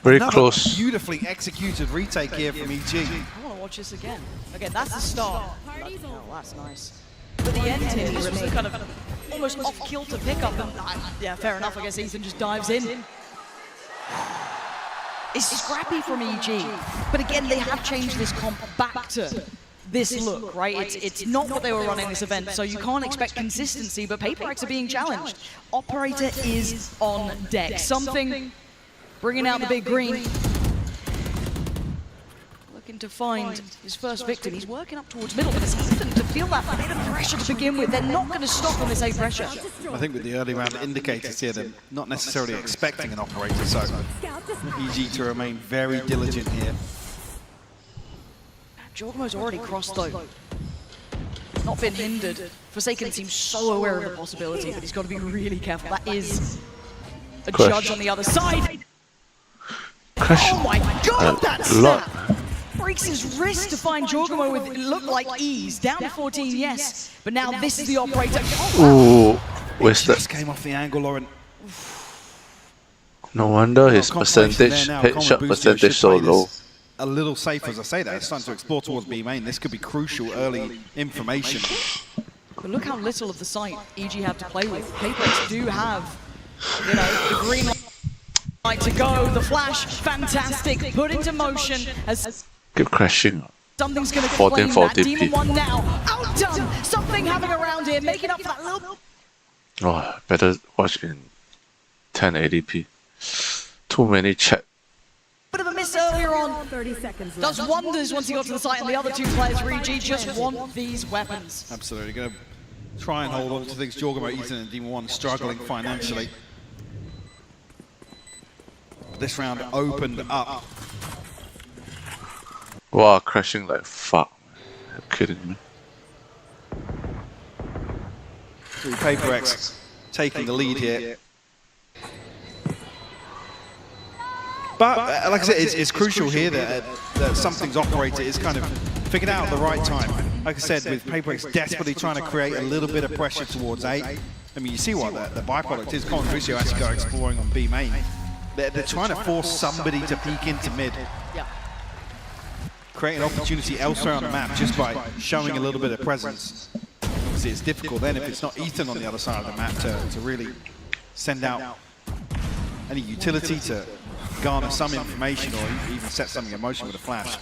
Very Another close. beautifully executed retake here from EG. I want to watch this again. Again, that's the start. Oh, that's nice. But the end here, this was the kind of almost off-kilter pickup. Yeah, fair enough. I guess Ethan just dives in. It's scrappy from EG, but again, they have changed this comp back to this look, right? It's not what they were running this event, so you can't expect consistency, but PaperX are being challenged. Operator is on deck. Something bringing out the big green. Looking to find his first victim. He's working up towards middle, but it's Ethan to feel that bit of pressure to begin with. They're not going to stop on this A pressure. I think with the early round indicators here, they're not necessarily expecting an operator, so EG to remain very diligent here. Jorgmo's already crossed though. Not been hindered. Forsaken seems so aware of the possibility, but he's got to be really careful. That is a judge on the other side. Oh my god, that snap! Breaks his wrist to find Jorgmo with it looked like ease. Down to 14, yes. But now this is the operator. Ooh, wasted. Just came off the angle, Lauren. No wonder his percentage, headshot percentage so low. A little safe as I say that. It's starting to explore towards B main. This could be crucial early information. But look how little of the site EG have to play with. PaperX do have, you know, the green light to go. The flash, fantastic. Put into motion as Keep crashing. something's going to 14, claim that. 40p. Demon 1 now. Outdone. Something happening around here, making up for that little... Oh, better watch in 1080p. Too many chat. Bit of a miss earlier on. 30 seconds left. Does wonders once he got to the site, and the other two players for EG just want these weapons. Absolutely. Going to try and hold on to things. Jorgmo, Ethan, and Demon 1 struggling financially. This round opened up. Wow, crashing like fuck. Are you kidding me? PaperX taking the lead here. But like I said, it's crucial here that something's operator is kind of figured out at the right time. Like I said, with PaperX desperately trying to create a little bit of pressure towards A. I mean, you see what the byproduct is. Colin Lucio has to go exploring on B main. They're trying to force somebody to peek into mid. Create an opportunity elsewhere on the map just by showing a little bit of presence. Obviously, it's difficult then if it's not Ethan on the other side of the map to really send out any utility to garner some information or even set something in motion with a flash.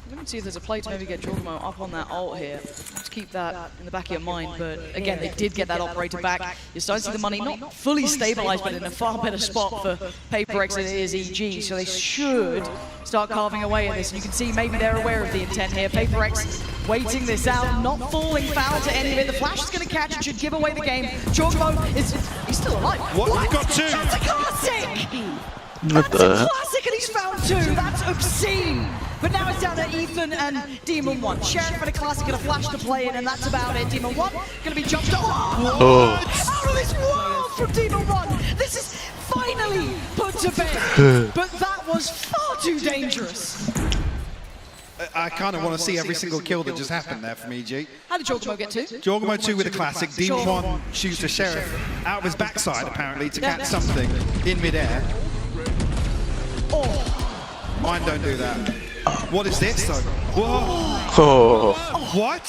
Let me see if there's a play to maybe get Jorgmo up on that ult here. Just keep that in the back of your mind. But again, they did get that operator back. You're starting to see the money not fully stabilized, but in a far better spot for PaperX than it is EG. So they should start carving away at this. And you can see maybe they're aware of the intent here. PaperX waiting this out, not falling foul to any of it. The flash is going to catch and should give away the game. Jorgmo he's still alive. What? Got two. That's a classic! What That's a classic, and he's found two. That's obscene. But now it's down to Ethan and Demon 1. Sheriff and a classic and a flash to play in, and that's about it. Demon 1 going to be jumped off. Out of this world from Demon 1. This is finally put to bed. But that was far too dangerous. I kind of want to see every single kill that just happened there from EG. How did Jorgmo get two? Jorgmo 2 with a classic. Demon 1 shoots a Sheriff out of his backside, apparently, to catch something in midair. Mine don't do that. What is this, though? Whoa! What?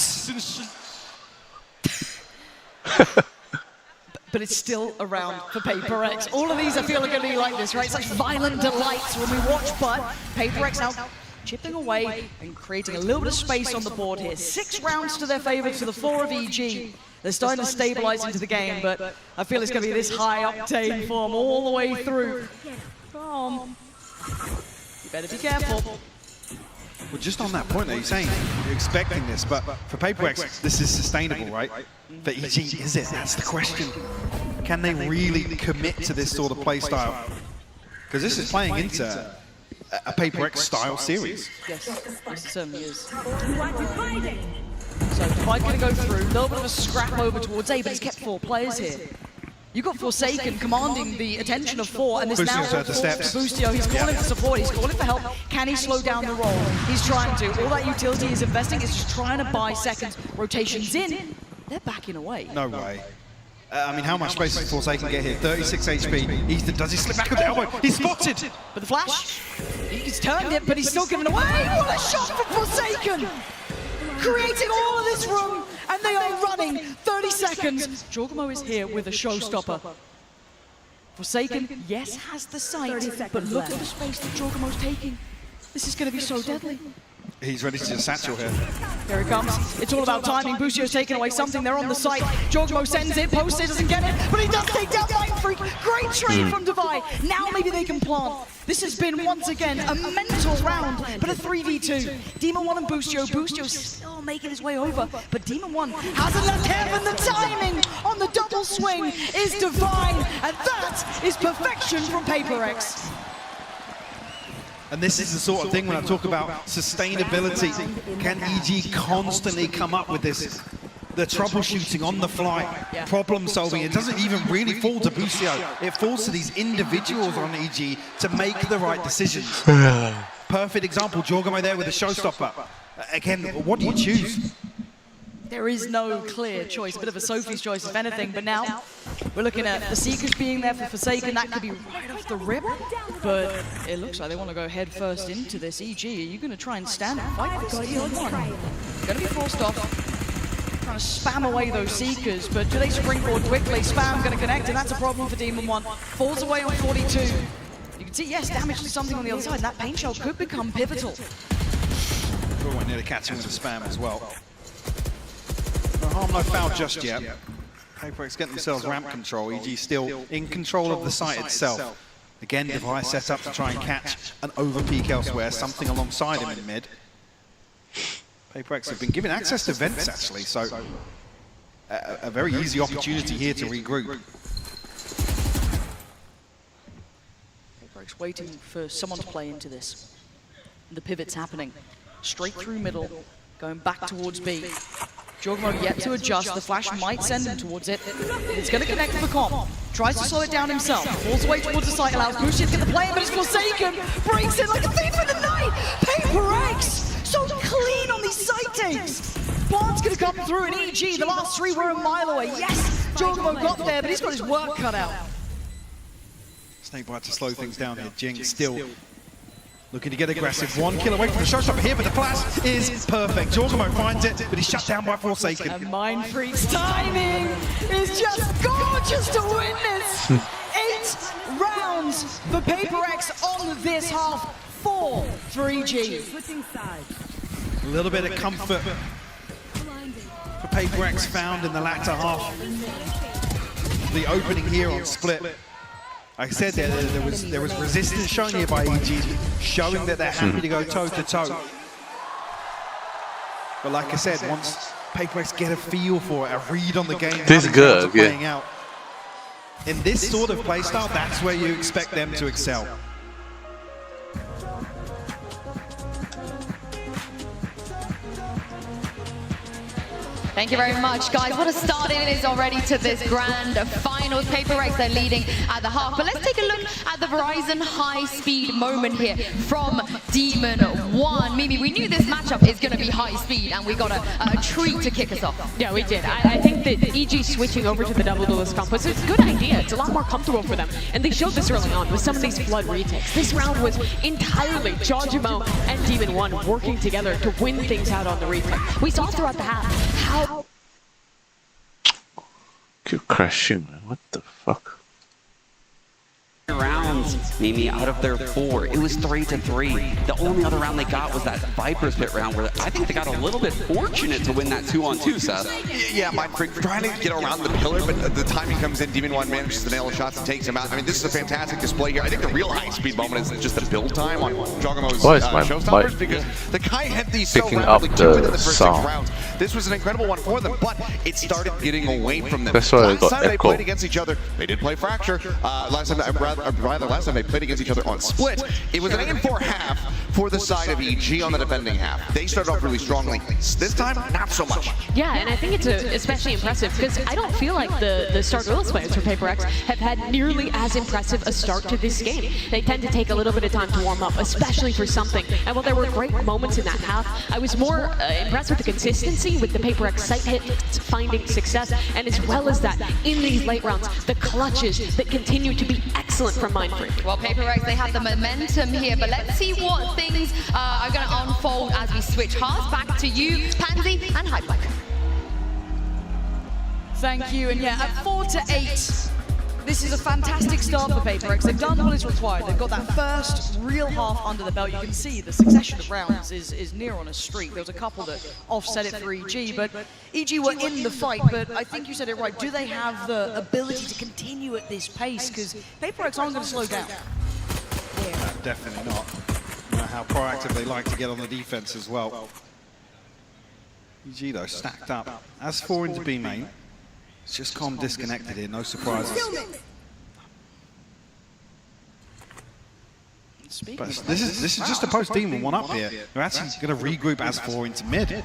But it's still around for PaperX. All of these I feel are going to be like this, right? Such violent delights when we watch, but PaperX now chipping away and creating a little bit of space on the board here. 6 rounds to their favor to the 4 of EG. They're starting to stabilize into the game, but I feel it's going to be this high octane form all the way through. You better be careful. Well, just on that point, though, you're saying you're expecting this, but for PaperX, this is sustainable, right? For EG, is it? That's the question. Can they really commit to this sort of play style? Because this is playing into a Paper X style series. Yes, it certainly is. So Divide going to go through, a little bit of a scrap over towards A, but he's kept 4 players here. You've got Forsaken commanding the attention of 4, and this now heard the steps. Boostio, he's calling for support, he's calling for help. Can he slow down the roll? He's trying to. All that utility is investing is just trying to buy seconds. Rotations in, they're backing away. No way. I mean, how much space does Forsaken get here? 36 HP. Easton, does he slip back with the elbow? He's spotted! But the flash, he's turned it, but he's still giving away. What a shot from Forsaken! Creating all of this room, and they are running 30 seconds. Jorgamo is here with a showstopper. Forsaken, yes, has the sight, but look at the space that Jorgamo's taking. This is going to be so deadly. He's ready to satchel here. Here it comes. It's all about timing. Boostio's taking away something. They're on the site. Jorgamo sends it. Posted doesn't get it, but he does take down Mind Freak. Great trade from Divide. Now maybe they can plant. This has been, once again, a mental round, but a 3v2. Demon 1 and Boostio. Boostio's still making his way over, but Demon 1 hasn't left heaven. The timing on the double swing is divine, and that is perfection from Paper X. And this is the sort of thing when I talk about sustainability. Can EG constantly come up with this? The troubleshooting on the fly, problem solving. It doesn't even really fall to Boostio. It falls to these individuals on EG to make the right decisions. Perfect example, Jorgamo there with a showstopper. Again, what do you choose? There is no clear choice, a bit of a Sophie's choice if anything, but now we're looking at the Seekers being there for Forsaken. That could be right off the rip, but it looks like they want to go head first into this. EG, are you going to try and stand and fight this Leon one? Going to be forced off, trying to spam away those Seekers, but do they springboard quickly? Spam going to connect, and that's a problem for Demon 1. Falls away on 42. You can see, yes, damage to something on the other side, and that paint shell could become pivotal. Oh, I nearly catch him with the spam as well. No harm, no foul just yet. Paper X getting themselves ramp control. EG still in control of the site itself. Again, Device set up to try and catch an overpeak elsewhere, something alongside him in mid. Paper X have been given access to vents actually, so a very easy opportunity here to regroup. Paper X waiting for someone to play into this. The pivot's happening. Straight through middle, going back towards B. Jorgamo yet to adjust, the flash might send him towards it. It's going to connect for comp. Tries to slow it down himself. Falls away towards the site, allows Boostio to get the play, but it's Forsaken. Breaks in like a thief in the night. Paper X, so clean on these site takes. Bond's going to come through, and EG, the last 3 were a mile away. Yes, Jorgamo got there, but he's got his work cut out. Snakebite to slow things down here. Jinx still looking to get aggressive. 1 kill away from the showstopper here, but the flash is perfect. Jorgamo finds it, but he's shut down by Forsaken. And Mind Freak's timing is just gorgeous to witness. 8 rounds for Paper X on this half. 4 for EG. A little bit of comfort for Paper X found in the latter half. The opening here on split. Like I said, there was resistance shown here by EG, showing that they're happy to go toe-to-toe. But like I said, once Paper X get a feel for it, a read on the game, this is good, playing out. In this sort of playstyle, that's where you expect them to excel. Thank you very much, guys. What a start it is already to this grand finals. Paper X, they're leading at the half. But let's take a look at the Verizon high-speed moment here from Demon 1. Mimi, we knew this matchup is going to be high-speed, and we got a treat to kick us off. Yeah, we did. I think that EG switching over to the double duelist comp was a good idea. It's a lot more comfortable for them. And they showed this early on with some of these flood retakes. This round was entirely Jorgamo and Demon 1 working together to win things out on the retake. We saw throughout the half how... Keep crashing, man. What the fuck? Rounds, Mimi, out of their 4, it was 3-3. The only other round they got was that Viper's Pit round where I think they got a little bit fortunate to win that 2-on-2, Seth. Yeah, Mind Freak trying to get around the pillar, but the timing comes in. Demon 1 manages to nail the shots and takes him out. I mean, this is a fantastic display here. I think the real high-speed moment is just the build time on Jorgamo's showstoppers, because the guy had these so rapidly within the first 6 rounds. This was an incredible one for them, but it started getting away from them. That's why last time they played against each other, they did play Fracture. Last last time they played against each other on Split, it was an 8-4 half for the side of EG on the defending half. They started off really strongly. This time, not so much. Yeah, and I think it's especially impressive because I don't feel like the Star Gorillas players for Paper X have had nearly as impressive a start to this game. They tend to take a little bit of time to warm up, especially for something. And while there were great moments in that half, I was more impressed with the consistency with the Paper X site hit, finding success, and as well as that, in these late rounds, the clutches that continue to be excellent from Mindfreak. Well, Paper X, they have the momentum here, but let's see what things are going to unfold as we switch hearts. Back to you, Pansy and Hypebike. Thank you, and yeah, at 4-8, this is a fantastic start for Paper X. They've done what is required. They've got that first real half under the belt. You can see the succession of rounds is near on a streak. There was a couple that offset it for EG, but EG were in the fight, but I think you said it right. Do they have the ability to continue at this pace? Because Paper X aren't going to slow down. Definitely not. You know how proactive they like to get on the defense as well. EG though, stacked up. As 4 into B main. It's just calm disconnected here, no surprises. But this is just a post-demon one up here. They're actually going to regroup as 4 into mid.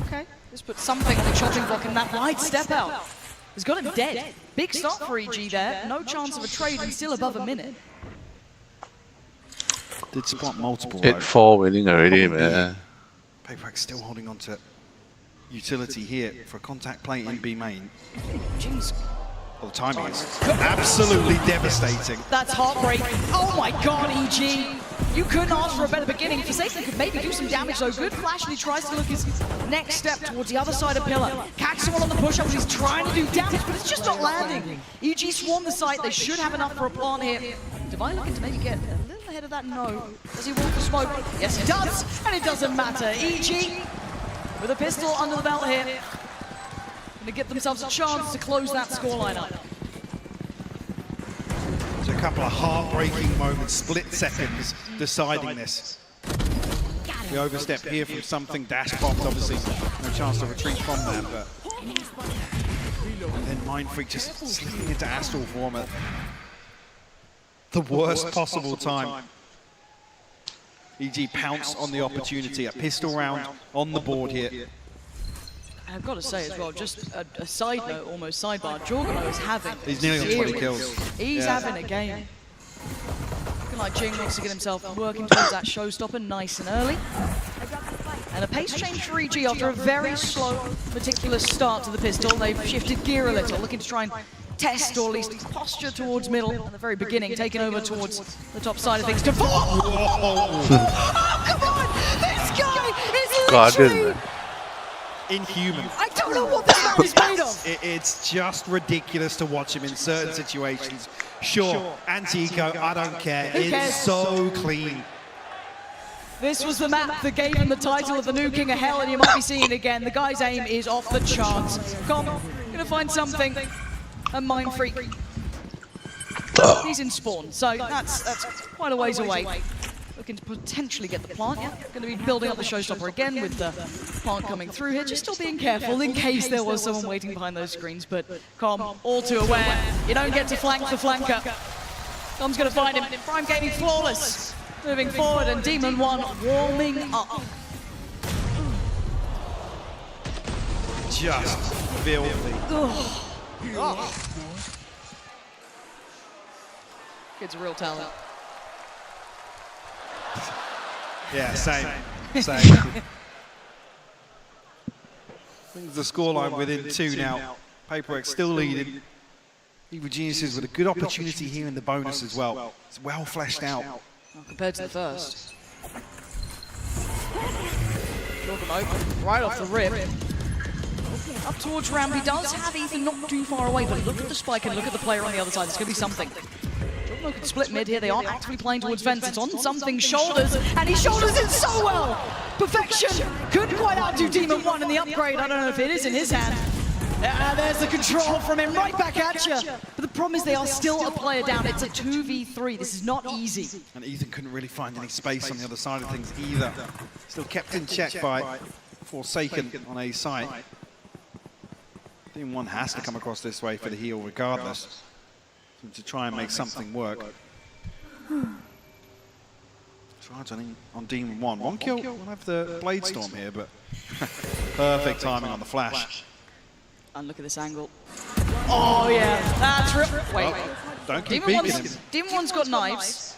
Okay, let's put something on the chopping block, and that wide step out has got him dead. Big start for EG there, no chance of a trade and still above a minute. Did spot multiple. 8-4 winning already, man. Paper X still holding on to utility here for a contact play in B main. Jeez. Well, the timing is absolutely devastating. That's heartbreak. Oh my god, EG. You couldn't ask for a better beginning. Forsaken could maybe do some damage though. Good flash, and he tries to look his next step towards the other side of Pillar. Catch someone on the push-up, and he's trying to do damage, but it's just not landing. EG swarm the site. They should have enough for a plant here. Divine looking to maybe get a little ahead of that. No. Does he walk the smoke? Yes, he does, and it doesn't matter. EG with a pistol under the belt here. Gonna get themselves a chance to close that scoreline up. There's a couple of heartbreaking moments, split seconds, deciding this. The overstep here from something, dash popped, obviously no chance to retreat from that, but then Mindfreak just slipping into Astral form at the worst possible time. EG pounce on the opportunity, a pistol round on the board here. And I've got to say as well, just a side note, almost sidebar, Jorgano is having He's nearly on 20 kills. He's having a game. Looking like Jing wants to get himself working towards that showstopper nice and early. And a pace change for EG after a very slow, meticulous start to the pistol. They've shifted gear a little, looking to try and test, or at least posture towards middle at the very beginning, taking over towards the top side of things. Oh, come on! This guy is literally inhuman. I don't know what this man is made of. It's just ridiculous to watch him in certain situations. Sure, anti-eco, I don't care. It's so clean. This was the map that gave him the title of the new King of Hell, and you might be seeing it again. The guy's aim is off the charts. Come, gonna find something. A Mindfreak. He's in spawn, so that's quite a ways away. Looking to potentially get the plant. Yeah, going to be building up the showstopper again with the plant coming through here. Just still being careful in case there was someone waiting behind those screens. But Com, all too aware, you don't get to flank the flanker. Com's going to find him. Prime Gaming flawless. Moving forward, and Demon 1 warming up. Just filthy. Oh. Kid's a real talent. Yeah, same. Brings the scoreline within 2 now. Paper X still leading. Evil Geniuses with a good opportunity here in the bonus as well. It's well fleshed out. Well, compared to the first. Look him open, right off the rip. Up towards Ramp, he does have Ethan not too far away, but look at the spike and look at the player on the other side. There's going to be something. Jordan can split mid here. They aren't actively playing towards Vents. It's on something's shoulders, and he shoulders it so well. Perfection. Couldn't quite outdo Demon 1 in the upgrade. I don't know if it is in his hand. There's the control from him, right back at you. But the problem is they are still a player down. It's a 2v3. This is not easy. And Ethan couldn't really find any space on the other side of things either. Still kept in check by Forsaken on A side. Team 1 has to come across this way for the heal regardless, to try and make something work. Charge on Demon 1. 1 kill. We'll have the Blade Storm here, but perfect timing on the flash. And look at this angle. Oh yeah, that's wait. Don't keep peeking him. Demon 1's got knives.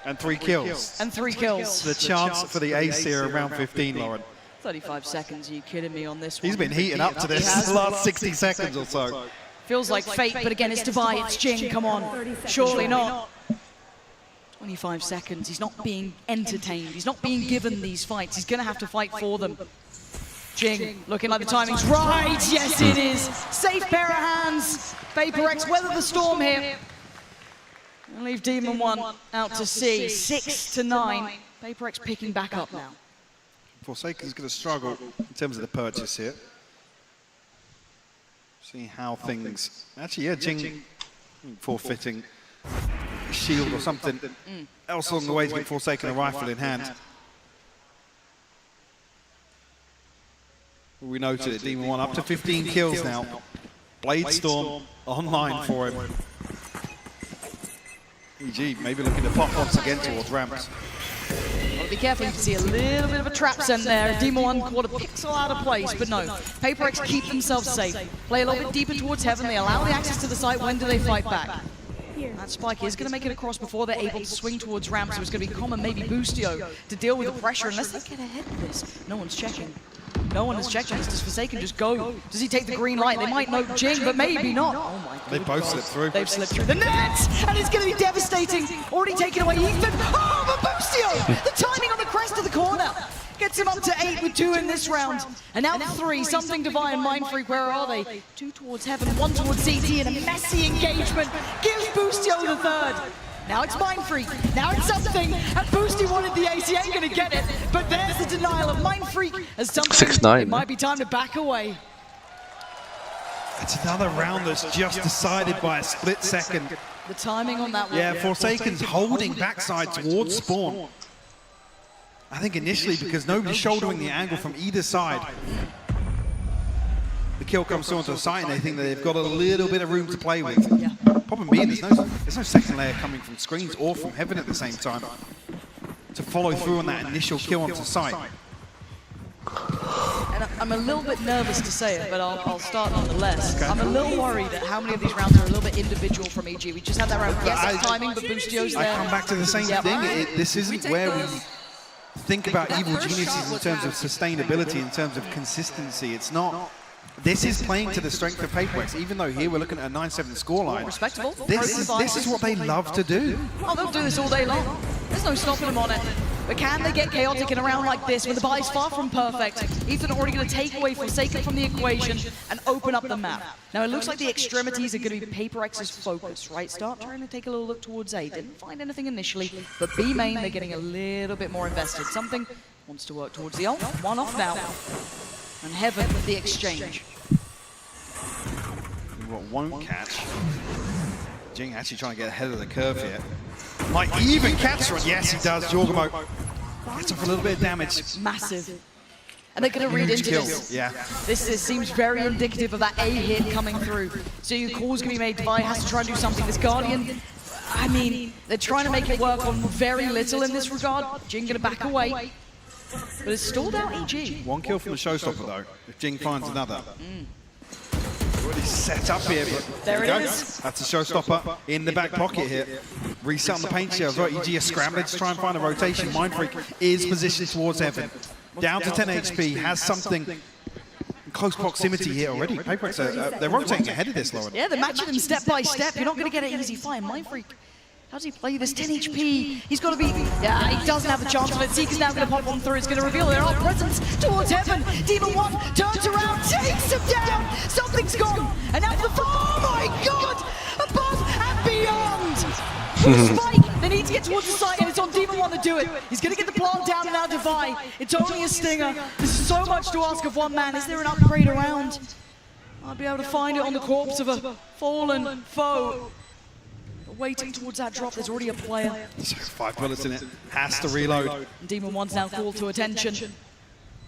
And 3 kills. And 3 kills. The chance for the ace here around 15, Lauren. 35 seconds, are you kidding me on this one? He's been heating up to this last 60 seconds or so. Feels like fate, but again, it's Devi, it's Jing, come on. Surely not. 25 seconds, he's not being entertained. He's not being given these fights. He's going to have to fight for them. Jing, looking like the timing's right. Yes, it is. Safe pair of hands. VaporX weather the storm here. And leave Demon 1 out to sea. 6-9. VaporX picking back up now. Forsaken's going to struggle in terms of the purchase here. See how things... Actually, yeah, Jing forfeiting shield or something else along the way to get Forsaken a rifle in hand. We noted it, Demon 1 up to 15 kills now. Blade Storm online for him. EG maybe looking to pop once again towards ramps. Well, be careful, you can see a little bit of a trap sent there. Demon 1 caught a pixel out of place, but no. VaporX keep themselves safe. Play a little bit deeper towards heaven. They allow the access to the site. When do they fight back? That spike is going to make it across before they're able to swing towards ramp, so it's going to be common, maybe Boostio, to deal with the pressure unless they get ahead of this. No one's checking. No one has checked. Does Forsaken just go? Does he take the green light? They might know Jing, but maybe not. Oh my god. They both slipped through. They've slipped through the net, and it's going to be devastating. Already taken away Ethan. Oh, but Boostio! The timing on the crest of the corner gets him up to 8 with 2 in this round. And now 3, something Divine, Mind Freak, where are they? 2 towards heaven, 1 towards CT, and a messy engagement gives Boostio the 3rd. Now it's Mind Freak, now it's something, and Boosty wanted the ace, he ain't gonna get it, but there's the denial of Mind Freak as something, 6-9. It might be time to back away. It's another round that's just decided by a split second. The timing on that one. Yeah, Forsaken's holding backside towards spawn. I think initially because nobody's shouldering the angle from either side. The kill comes through onto the side and they think that they've got a little bit of room to play with. Yeah. Problem being, there's no second layer coming from screens or from heaven at the same time to follow through on that initial kill onto site. And I'm a little bit nervous to say it, but I'll start nonetheless. Okay. I'm a little worried at how many of these rounds are a little bit individual from EG. We just had that round, yes, it's timing, but Boostio's there. I come back to the same thing. This isn't where we think about Evil Geniuses in terms of sustainability, in terms of consistency. It's not. This is playing to the strength of VaporX, even though here we're looking at a 9-7 scoreline. Respectable. This is what they love to do. Oh, they'll do this all day long. There's no stopping them on it. But can they get chaotic in a round like this when the buy's far from perfect? Ethan already going to take away Forsaken from the equation and open up the map. Now it looks like the extremities are going to be VaporX's focus, right? Start trying to take a little look towards A. Didn't find anything initially, but B main, they're getting a little bit more invested. Something wants to work towards the ult. 1 off now. And heaven with the exchange. What won't catch. Jing actually trying to get ahead of the curve here. Might even catch her. Yes, he does. Jorgamo gets off a little bit of damage. Massive. And they're going to read into this. Yeah. This seems very indicative of that A hit coming through. So your call's going to be made. Devi has to try and do something. This Guardian, I mean, they're trying to make it work on very little in this regard. Jing going to back away. But it's stalled out EG. 1 kill from the showstopper though, if Jing finds another. Already set up here, but there it is. That's a showstopper in the back pocket here. Reset on the paint shell. EG is scrambling to try and find a rotation. Mind Freak is positioned towards heaven. Down to 10 HP, has something in close proximity here already. VaporX, they're rotating ahead of this, Lauren. Yeah, they're matching them step by step. You're not going to get an easy fight. Mind Freak, how does he play this? 10 HP. He's got to be. Yeah, he doesn't have a chance of it. Seeker's now going to pop on through. It's going to reveal their own presence towards heaven. Demon 1 turns around, takes him down. Something's gone. And now for the. Oh my god! Above and beyond! The spike! They need to get towards the site, and it's on Demon 1 to do it. He's going to get the plant down and now Devi. It's only a stinger. This is so much to ask of one man. Is there an upgrade around? I'll be able to find it on the corpse of a fallen foe. Waiting towards that drop, there's already a player. So 5 bullets in it, has to reload. Demon 1's now called to attention.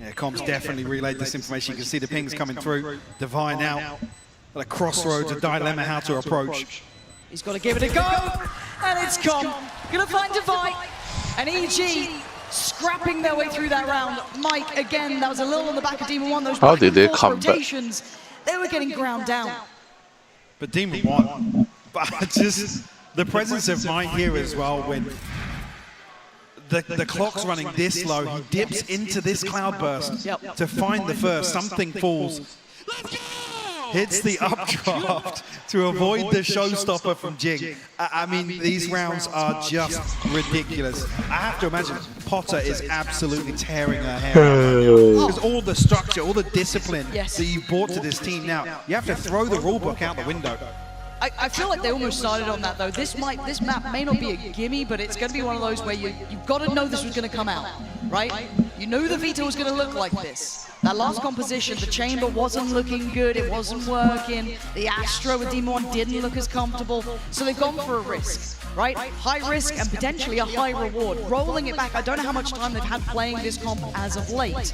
Yeah, comms definitely relayed this information. You can see the pings coming through. Devi now at a crossroads, a dilemma how to approach. He's got to give it a go, and it's Com. Gonna find Divide, and EG scrapping their way through that round. Mike, again, that was a little on the back of Demon 1. Those How did they back-and-forth come back? rotations, they were getting ground down. But Demon won. But just the presence of mind here as well when the clock's running this low, he dips into this cloudburst to find the first, something falls. Hits the updraft to avoid the showstopper from Jing. I mean, these rounds are just ridiculous. I have to imagine Potter is absolutely tearing her hair out. Because all the structure, all the discipline that you brought to this team now, you have to throw the rulebook out the window. I feel like they almost started on that though. This map may not be a gimme, but it's going to be one of those where you've got to know this was going to come out, right? You knew the Vita was going to look like this. That last composition, the chamber wasn't looking good, it wasn't working. The Astro with Demon 1 didn't look as comfortable, so they've gone for a risk, right? High risk and potentially a high reward. Rolling it back, I don't know how much time they've had playing this comp as of late.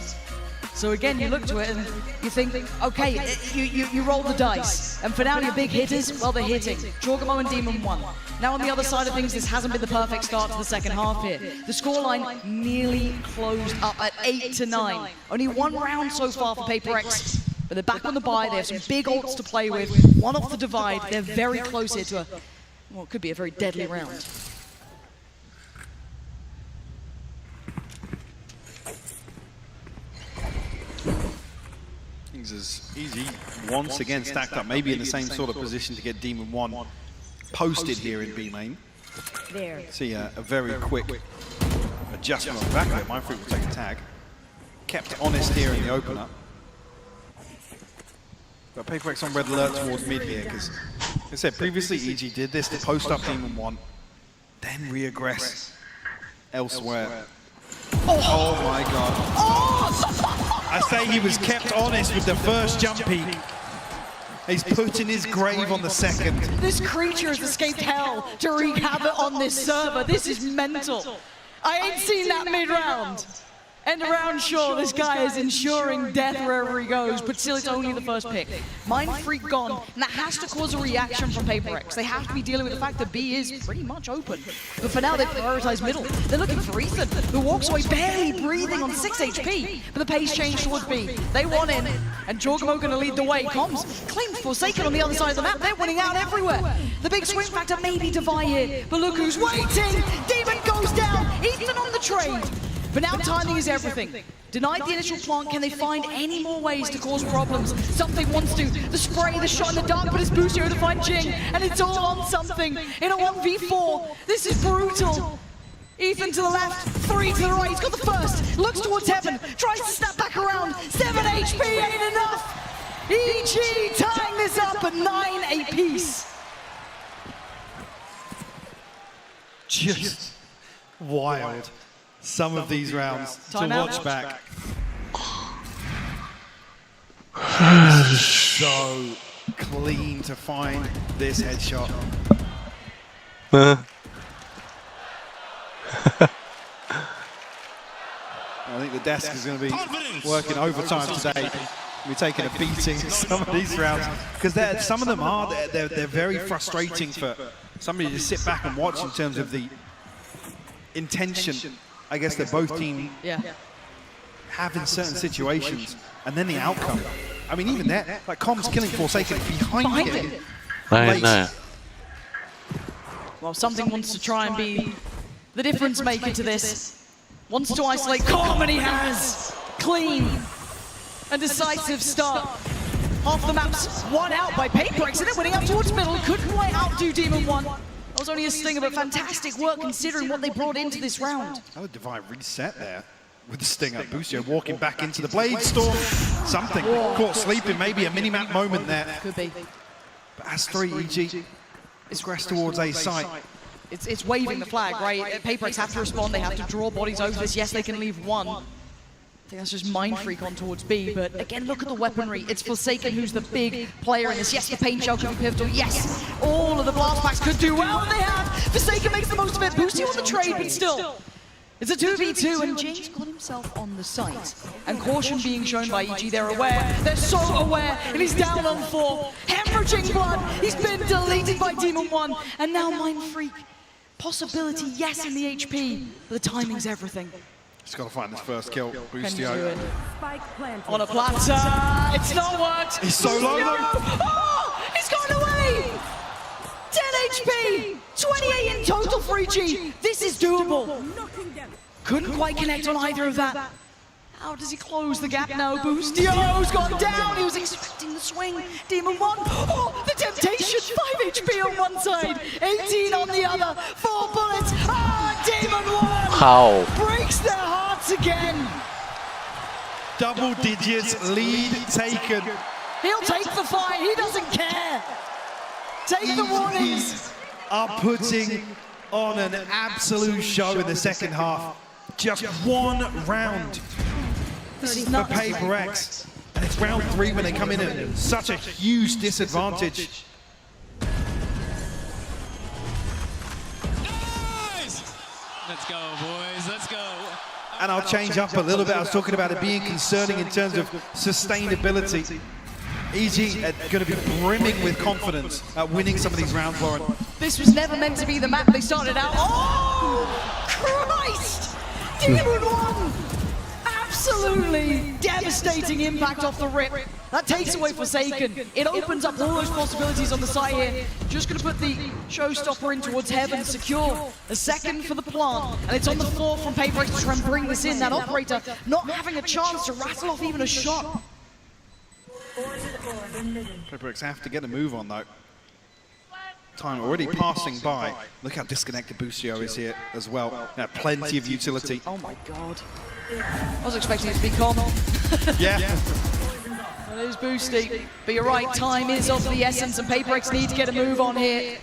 So again, you look to it and you think, okay, you roll the dice. And for now, your big hitters, well, they're hitting. Jorgamo and Demon 1. Now on the other side of things, this hasn't been the perfect start to the second half here. The scoreline nearly closed up at 8-9. Only one round so far for Paper X, but they're back on the bye. They have some big ults to play with. One off the Divide. They're very close here to a, well, it could be a very deadly round. Things as easy once again stacked up, maybe in the same sort of position to get Demon 1 posted here in B main. See a very quick adjustment on the back of it. Mindfreak will take a tag. Kept honest here in the opener. But Paper X on red alert towards mid here because, like I said, previously EG did this to post up Demon 1, then re-aggress elsewhere. Oh my god. I say he was kept honest with the first jump peak. He's put in his grave on the second. This creature has escaped hell to wreak havoc on this server. This is mental. I ain't seen that mid-round. End around, sure, this guy is ensuring death wherever he goes, but still it's only the first pick. Mindfreak gone, and that has to cause a reaction from Paper X. They have to be dealing with the fact that B is pretty much open. But for now, they prioritize middle. They're looking for Ethan, who walks away barely breathing on 6 HP, but the pace changed towards B. They want in, and Jorgamo gonna lead the way. Comms claimed Forsaken on the other side of the map. They're winning out everywhere. The big swing factor may be Divide here, but look who's waiting. Demon goes down, Ethan on the trade. But now timing is everything. Denied the initial plant, can they find any more ways to cause problems? Something wants to. The spray, the shot in the dark, but it's Busio to find Jing, and it's all on something. In a 1v4, this is brutal. Ethan to the left, 3 to the right, he's got the first. Looks towards heaven, tries to snap back around. 7 HP ain't enough. EG tying this up at 9 apiece. Just wild. Some of these rounds to watch back. So clean to find this headshot. I think the desk is going to be working overtime today. We're taking a beating some of these rounds because some of them are they're very frustrating for somebody to sit back and watch in terms of the intention. I guess that both teams have in certain situations, and then the outcome. I mean, even that, like Com's killing Forsaken behind him. Well, something wants to try and be the difference maker to this. Wants to isolate Com, and he has. Clean and decisive start. Half the map's won out by Paper X, and they're winning out towards middle. Couldn't quite outdo Demon 1. That was only a stinger, but fantastic work considering what they brought into this round. How did Divide reset there with the stinger? Busio walking back into the Blade Storm. Something caught sleeping, maybe a mini-map moment there. Could be. But as 3 EG progress towards A site. It's waving the flag, right? Paper X have to respond, they have to draw bodies over this. Yes, they can leave one. I think that's just Mindfreak on towards B, but again, look at the weaponry. It's Forsaken who's the big player in this. Yes, the paint shell could be pivotal. Yes, all of the blast packs could do well, and they have. Forsaken makes the most of it. Boosty on the trade, but still. It's a 2v2 and James got himself on the site. And caution being shown by EG, they're aware. They're so aware, and he's down on 4. Hemorrhaging blood, he's been deleted by Demon 1. And now Mind Freak. Possibility, yes, in the HP, but the timing's everything. Just got to find this first kill. Can Boostio. do it. On a platter, it's not worked. He's so low though. Oh, he's gone away. 10 HP, 28 in total for EG. This is doable. Couldn't quite connect on either of that. How does he close the gap now? Boostio's gone down. He was expecting the swing. Demon 1. Oh, the temptation. 5 HP on one side, 18 on the other. 4 bullets. Ah, Demon 1. How? Breaks their hearts again. Double digits lead taken. He'll take the fight. He doesn't care. Take the warnings. Are putting on an absolute show in the second half. Just one round for Paper X. And it's round 3 when they come in at such a huge disadvantage. Let's go, boys. Let's go. And I'll change up a little bit. I was talking about it being concerning in terms of sustainability. EG are going to be brimming with confidence at winning some of these rounds, Lauren. This was never meant to be the map they started out. Oh, Christ! Demon 1! Absolutely devastating impact off the rip. That takes away Forsaken. It opens up all those possibilities on the side here. Just going to put the showstopper in towards heaven, secure. A second for the plant. And it's on the floor from Paper X to try and bring this in. That operator not having a chance to rattle off even a shot. Paper X have to get a move on though. Time already passing by. Look how disconnected Boostio is here as well. Yeah, plenty of utility. Oh my god. I was expecting it to be calm. Yeah. It is Boosty. But you're right, time is of the essence and Paper X need to get a move on here.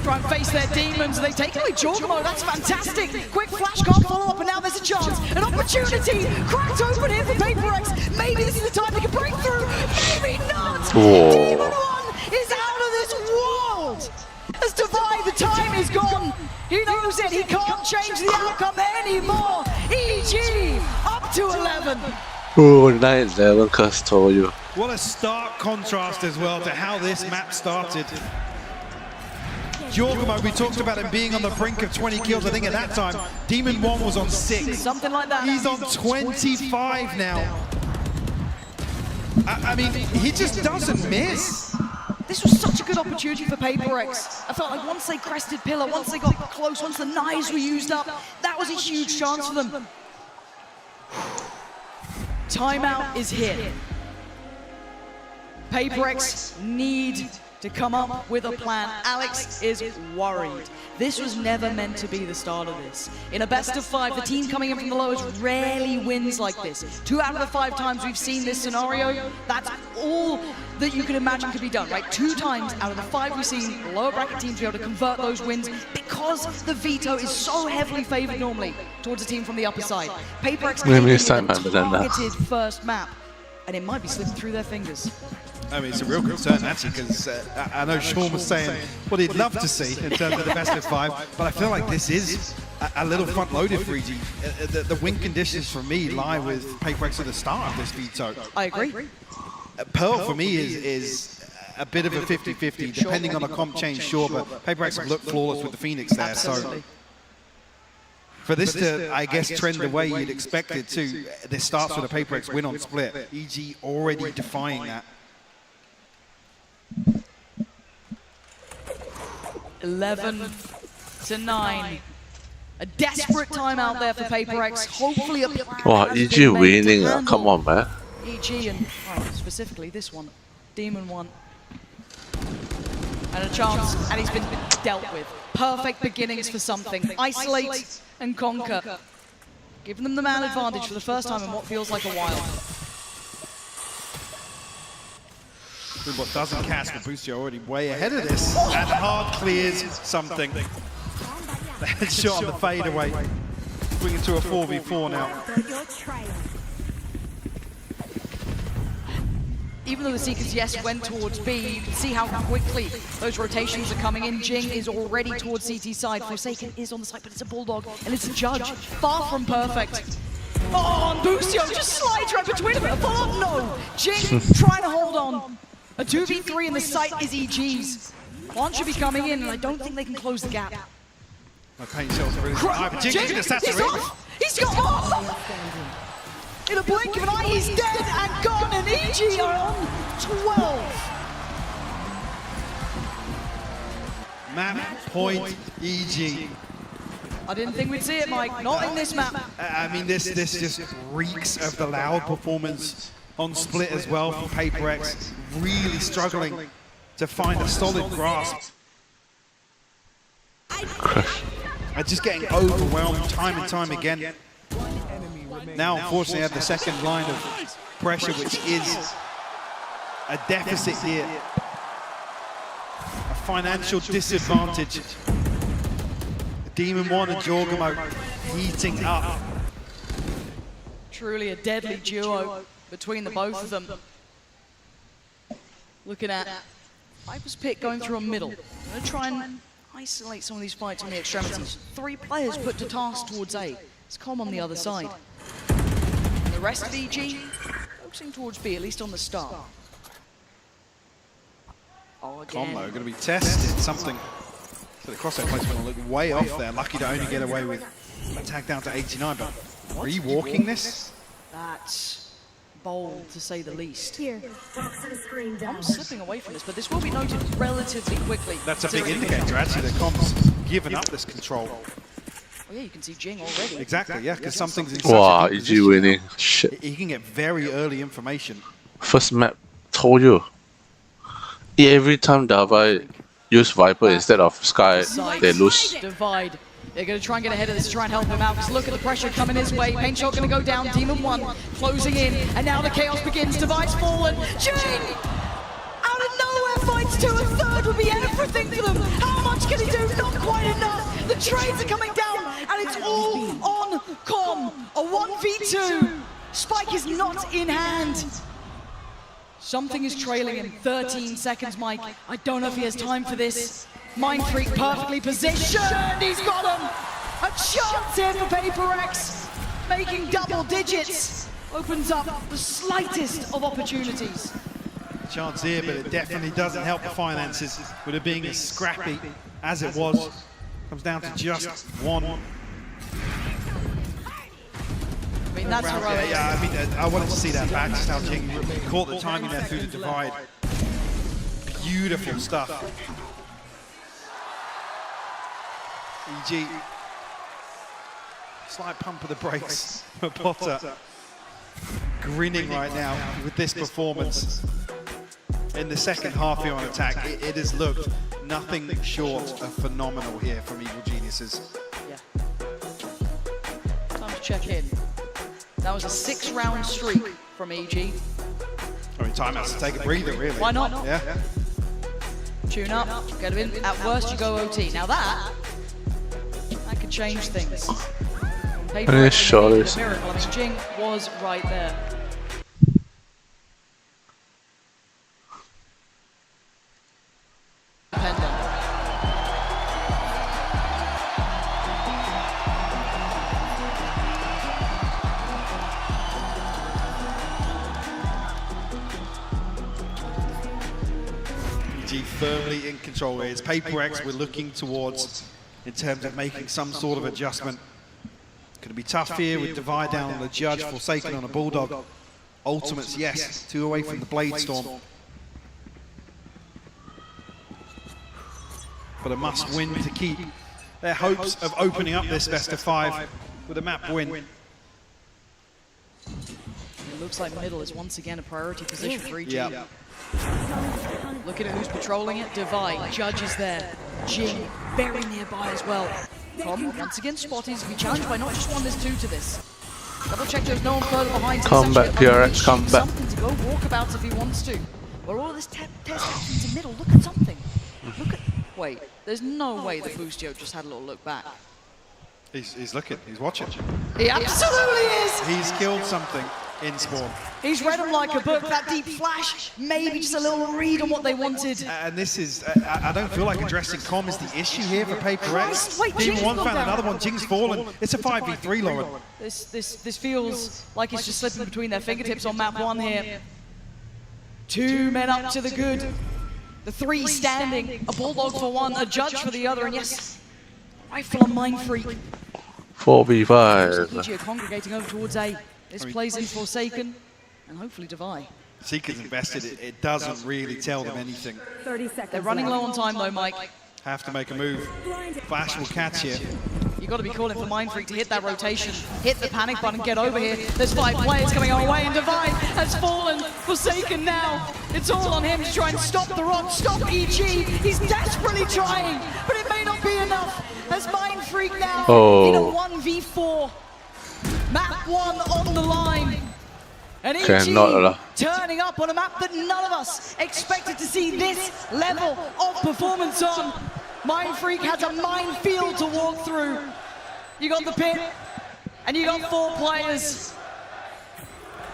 Try and face their demons. They take away Jorgamo. That's fantastic. Quick flash can't follow up, and now there's a chance. An opportunity. Cracked open here for Paper X. Maybe this is the time they can break through. Maybe not. Whoa. Demon 1 is out of this world. As Divide, the time is gone. He knows it. He can't change the outcome anymore. EG up to 11. Oh, 9-11, cuz told you. What a stark contrast as well to how this map started. Jorgamo, we talked about him being on the brink of 20 kills. I think at that time, Demon 1 was on 6. Something like that. He's on 25 now. I mean, he just doesn't miss. This was such a good opportunity for Paper X. I felt like once they crested Pillar, once they got close, once the knives were used up, that was a huge chance for them. Timeout is hit. Paper X need to come up with a plan. Alex is worried. This was never meant to be the start of this. In a best of 5, the team coming in from the lowest rarely wins like this. 2 out of the 5 times we've seen this scenario, that's all that you can imagine could be done, right? 2 times out of the 5 we've seen lower bracket teams be able to convert those wins because the veto is so heavily favored normally towards a team from the upper side. Paper X targeted first map, and it might be slipping through their fingers. I mean, it's a real concern, actually, because I know Sean was saying what he'd love to see in terms of the best of 5, but I feel like this is a little front-loaded for EG. The win conditions for me lie with Paper X at the start of this veto. I agree. Pearl, for me, is a bit of a 50-50, depending on the comp change, sure, but Paper X have looked flawless with the Phoenix there, so for this to, I guess, trend the way you'd expect it to, this starts with a Paper X win on split. EG already defying that. 11-9. A desperate time out there for Paper X. Hopefully a plan Wow, has EG been made to winning. handle Come on, man. EG and specifically this one, Demon 1. And a chance, and he's been dealt with. Perfect beginnings for something. Isolate and conquer. Giving them the man advantage for the first time in what feels like a while. What doesn't catch, but Boostio already way ahead of this. And hard clears something. The headshot on the fadeaway. Bringing to a 4v4 now. even though the Seekers, yes, went towards B, you can see how quickly those rotations are coming in. Jing is already towards CT side. Forsaken is on the side, but it's a Bulldog, and it's a Judge. Far from perfect. Oh, and Busio just slides right between them. Oh, no! Jing trying to hold on. A 2v3 in the site is EG's. One should be coming in, and I don't think they can close the gap. My paint shells are really high, but Jing he's off! He's got off! In a blink of an eye, he's dead and gone, and EG are on 12. Map point EG. I didn't think we'd see it, Mike. Not in this map. I mean, this just reeks of the loud performance on Split as well from Paper X. Really struggling to find a solid grasp. And just getting overwhelmed time and time again. Now, unfortunately, have the second line of pressure, which is a deficit here. A financial disadvantage. Demon 1 and Jorgamo heating up. Truly a deadly duo between the both of them. Looking at Viper's Pick going through a middle. I'm going to try and isolate some of these fights on the extremities. 3 players put to task towards A. It's Com on the other side. And the rest of EG focusing towards B, at least on the start. Oh, again. Combo going to be tested. Something. So the crosshair plate's going to look way off there. Lucky to only get away with a tag down to 89, but re-walking this? That's bold, to say the least. Here. I'm slipping away from this, but this will be noted relatively quickly. That's a big indicator, actually, that Com's given up this control. Oh yeah, you can see Jing already. Exactly, yeah, because something's in such Wow, a good EG position. winning. Shit. He can get very early information. First map, told you. Every time Davai use Viper instead of Sky, they lose. Divide. They're going to try and get ahead of this to try and help him out. Because look at the pressure coming his way. Paint shot going to go down. Demon 1 closing in. And now the chaos begins. Divide's fallen. Jing! Out of nowhere fights to a third would be everything for them. How much can he do? Not quite enough. The trades are coming down. And it's all on Com. A 1v2. Spike is not in hand. Something is trailing in 13 seconds, Mike. I don't know if he has time for this. Mind Freak perfectly positioned. He's got him. A chance here for Paper X. Making double digits. Opens up the slightest of opportunities. Chance here, but it definitely doesn't help the finances with it being as scrappy as it was. Comes down to just one. I mean, that's heroic. Yeah, I mean, I wanted to see that back, just how Jing caught the timing there through the divide. Beautiful stuff. EG. Slight pump of the brakes for Potter. Grinning right now with this performance. In the second half here on attack, it has looked nothing short of phenomenal here from Evil Geniuses. Yeah. Time to check in. That was a 6-round streak from EG. I mean, timeouts to take a breather, really. Why not? Yeah. Tune up, get him in. At worst, you go OT. Now that could change things. Paper Yeah, X sure made is. a miracle. I mean, Jing was right there. EG firmly in control here. It's Paper X we're looking towards in terms of making some sort of adjustment. Going to be tough here with Divide down on the Judge, Forsaken on a Bulldog. Ultimates, yes, 2 away from the Blade Storm. But a must win to keep their hopes of opening up this best of 5 with a map win. It looks like middle is once again a priority position for EG. Yeah. Looking at who's patrolling it. Divide, Judge is there. Jing, very nearby as well. Com, once again spotted, he's to be challenged by not just one, there's 2 to this. Double check there's no one further behind. So Come back, PRX, come back. Something to go walkabouts if he wants to. But all of this test happens in middle, look at something. Look at, wait, there's no way that Boostio just had a little look back. He's looking, he's watching. He absolutely is! He's killed something. in spawn. He's read them like a book. That deep flash, maybe just a little read on what they wanted. And this is, I don't feel like addressing Com is the issue here for Paper X. Wait, Team Jing's 1 gone found down. another one, Jing's fallen. It's a 5v3, Lauren. This feels like it's just slipping between their fingertips on map 1 here. 2 men up to the good. The 3 standing. A bulldog for one, a judge for the other, and yes, rifle on Mind Freak. 4v5. EG are congregating over towards A. This plays in Forsaken and hopefully Divide. Seeker's invested, it doesn't really tell them anything. 30 seconds. They're running low on time though, Mike. Have to make a move. Flash will catch you. You've got to be calling for Mind Freak to hit that rotation, hit the panic button, get over here. There's 5 players coming our way, and Divide has fallen. Forsaken now. It's all on him to try and stop the rock, stop EG. He's desperately trying, but it may not be enough. As Mind Freak now in a 1v4. Map 1 on the line. And EG turning up on a map that none of us expected to see this level of performance on. Mind Freak has a minefield to walk through. You got the pit, and you got 4 players.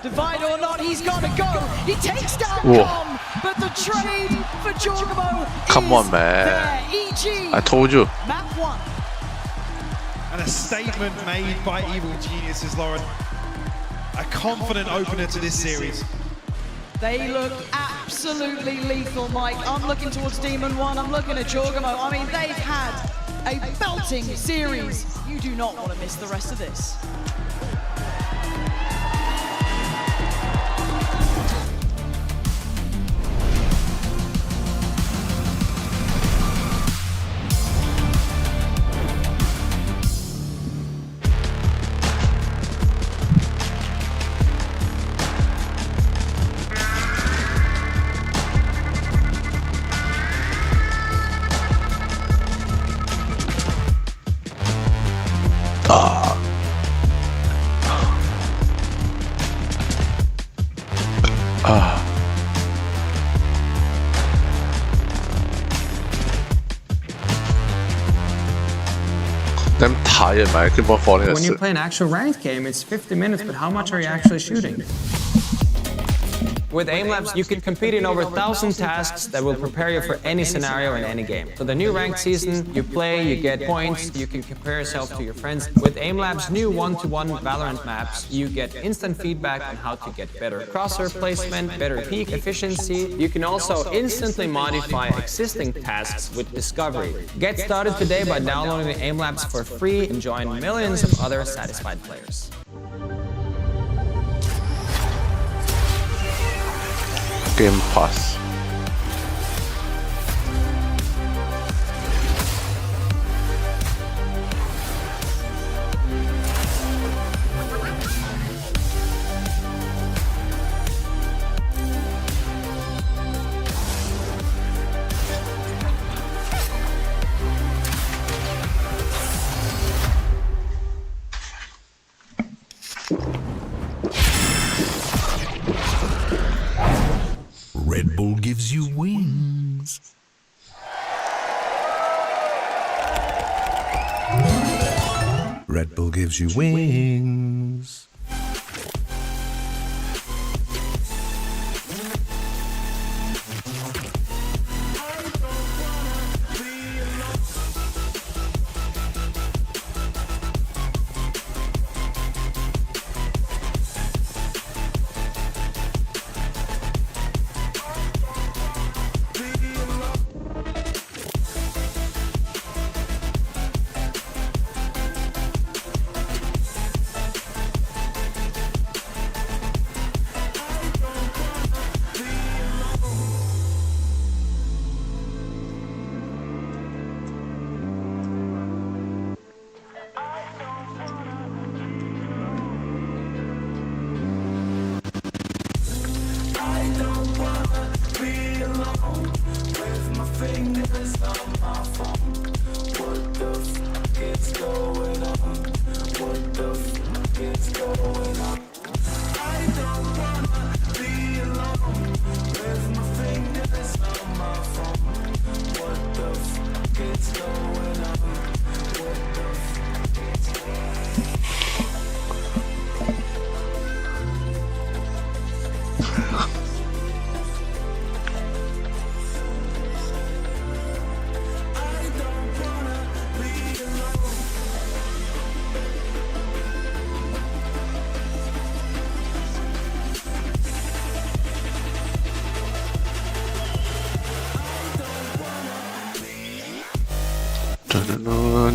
Divide or not, he's got to go. He takes down Com, but the trade for Jorgamo Come on, man. there. EG, I told you. map 1. And a statement made by Evil Geniuses, Lauren. A confident opener to this series. They look absolutely lethal, Mike. I'm looking towards Demon 1, I'm looking at Jorgamo. I mean, they've had a belting series. You do not want to miss the rest of this. I'm tired, man. I keep on falling When you asleep. play an actual ranked game, it's 50 minutes, but how much are you actually shooting? With AimLabs, you can compete in over 1,000 tasks that will prepare you for any scenario in any game. So the new ranked season, you play, you get points, you can compare yourself to your friends. With AimLabs' new one-to-one Valorant maps, you get instant feedback on how to get better crosshair placement, better peak efficiency. You can also instantly modify existing tasks with Discovery. Get started today by downloading the AimLabs for free and join millions of other satisfied players. Game Pass. Red Bull gives you wings. Red Bull gives you wings.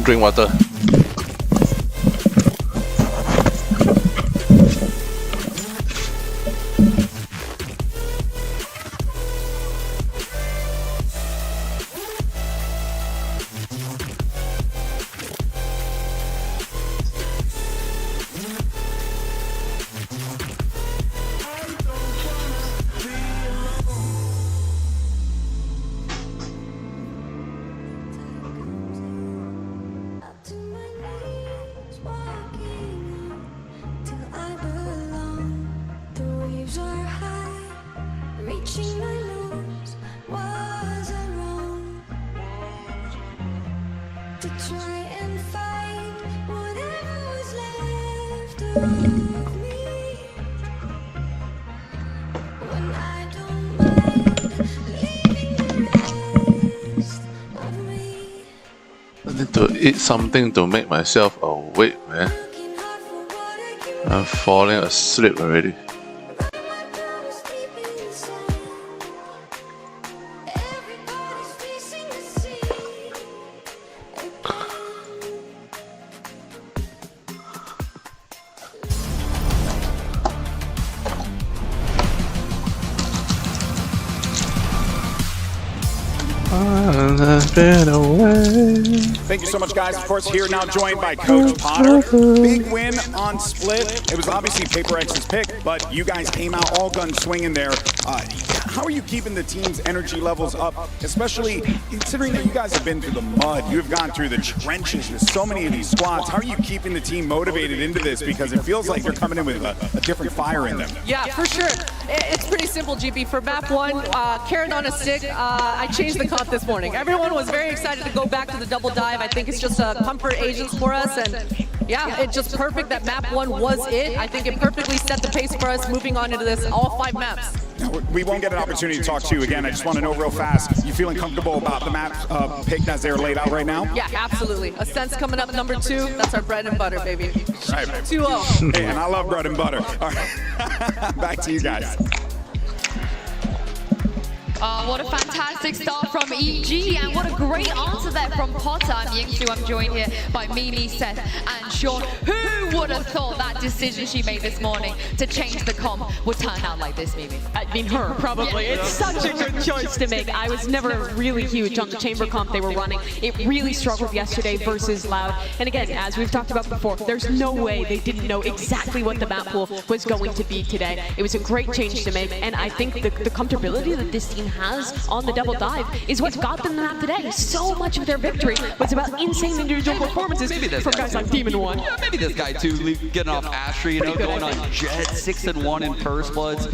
drink water. Reaching my nose, was I wrong to try and find whatever was left of me when I don't mind leaving the rest of me? I need to eat something to make myself awake, man. I'm falling asleep already. Thank you so much, guys. Of course, here now joined by Coach Potter. Big win on Split. It was obviously Paper X's pick, but you guys came out all guns swinging there. How are you keeping the team's energy levels up, especially considering that you guys have been through the mud? You've gone through the trenches with so many of these squads. How are you keeping the team motivated into this? Because it feels like they're coming in with a different fire in them. Yeah, for sure. It's pretty simple, GP. For map 1, Karen on a stick, I changed the comp this morning. Everyone was very excited to go back to the double dive. I think it's just a comfort agents for us, and yeah, it's just perfect that map 1 was it. I think it perfectly set the pace for us moving on into this all 5 maps. We won't get an opportunity to talk to you again. I just want to know real fast, you feeling comfortable about the map pick as they're laid out right now? Yeah, absolutely. Ascent's coming up number 2. That's our bread and butter, baby. Right, baby. 2-0. Hey, and I love bread and butter. All right, back to you guys. What a fantastic start from EG, and what a great answer there from Potter. I'm Yingsu, I'm joined here by Mimi, Seth, and Sean. Who would have thought that decision she made this morning to change the comp would turn out like this, Mimi? I mean, her, probably. Yeah. It's such a good choice to make. I was never really huge on the chamber comp they were running. It really struggled yesterday versus Loud. And again, as we've talked about before, there's no way they didn't know exactly what the map pool was going to be today. It was a great change to make, and I think the comfortability that this team has on the double dive is what got them the map today. So much of their victory was about insane individual performances from guys like Demon One. Yeah, maybe this guy too, getting off Asher, you know, going on Jet, 6-1 in First Bloods.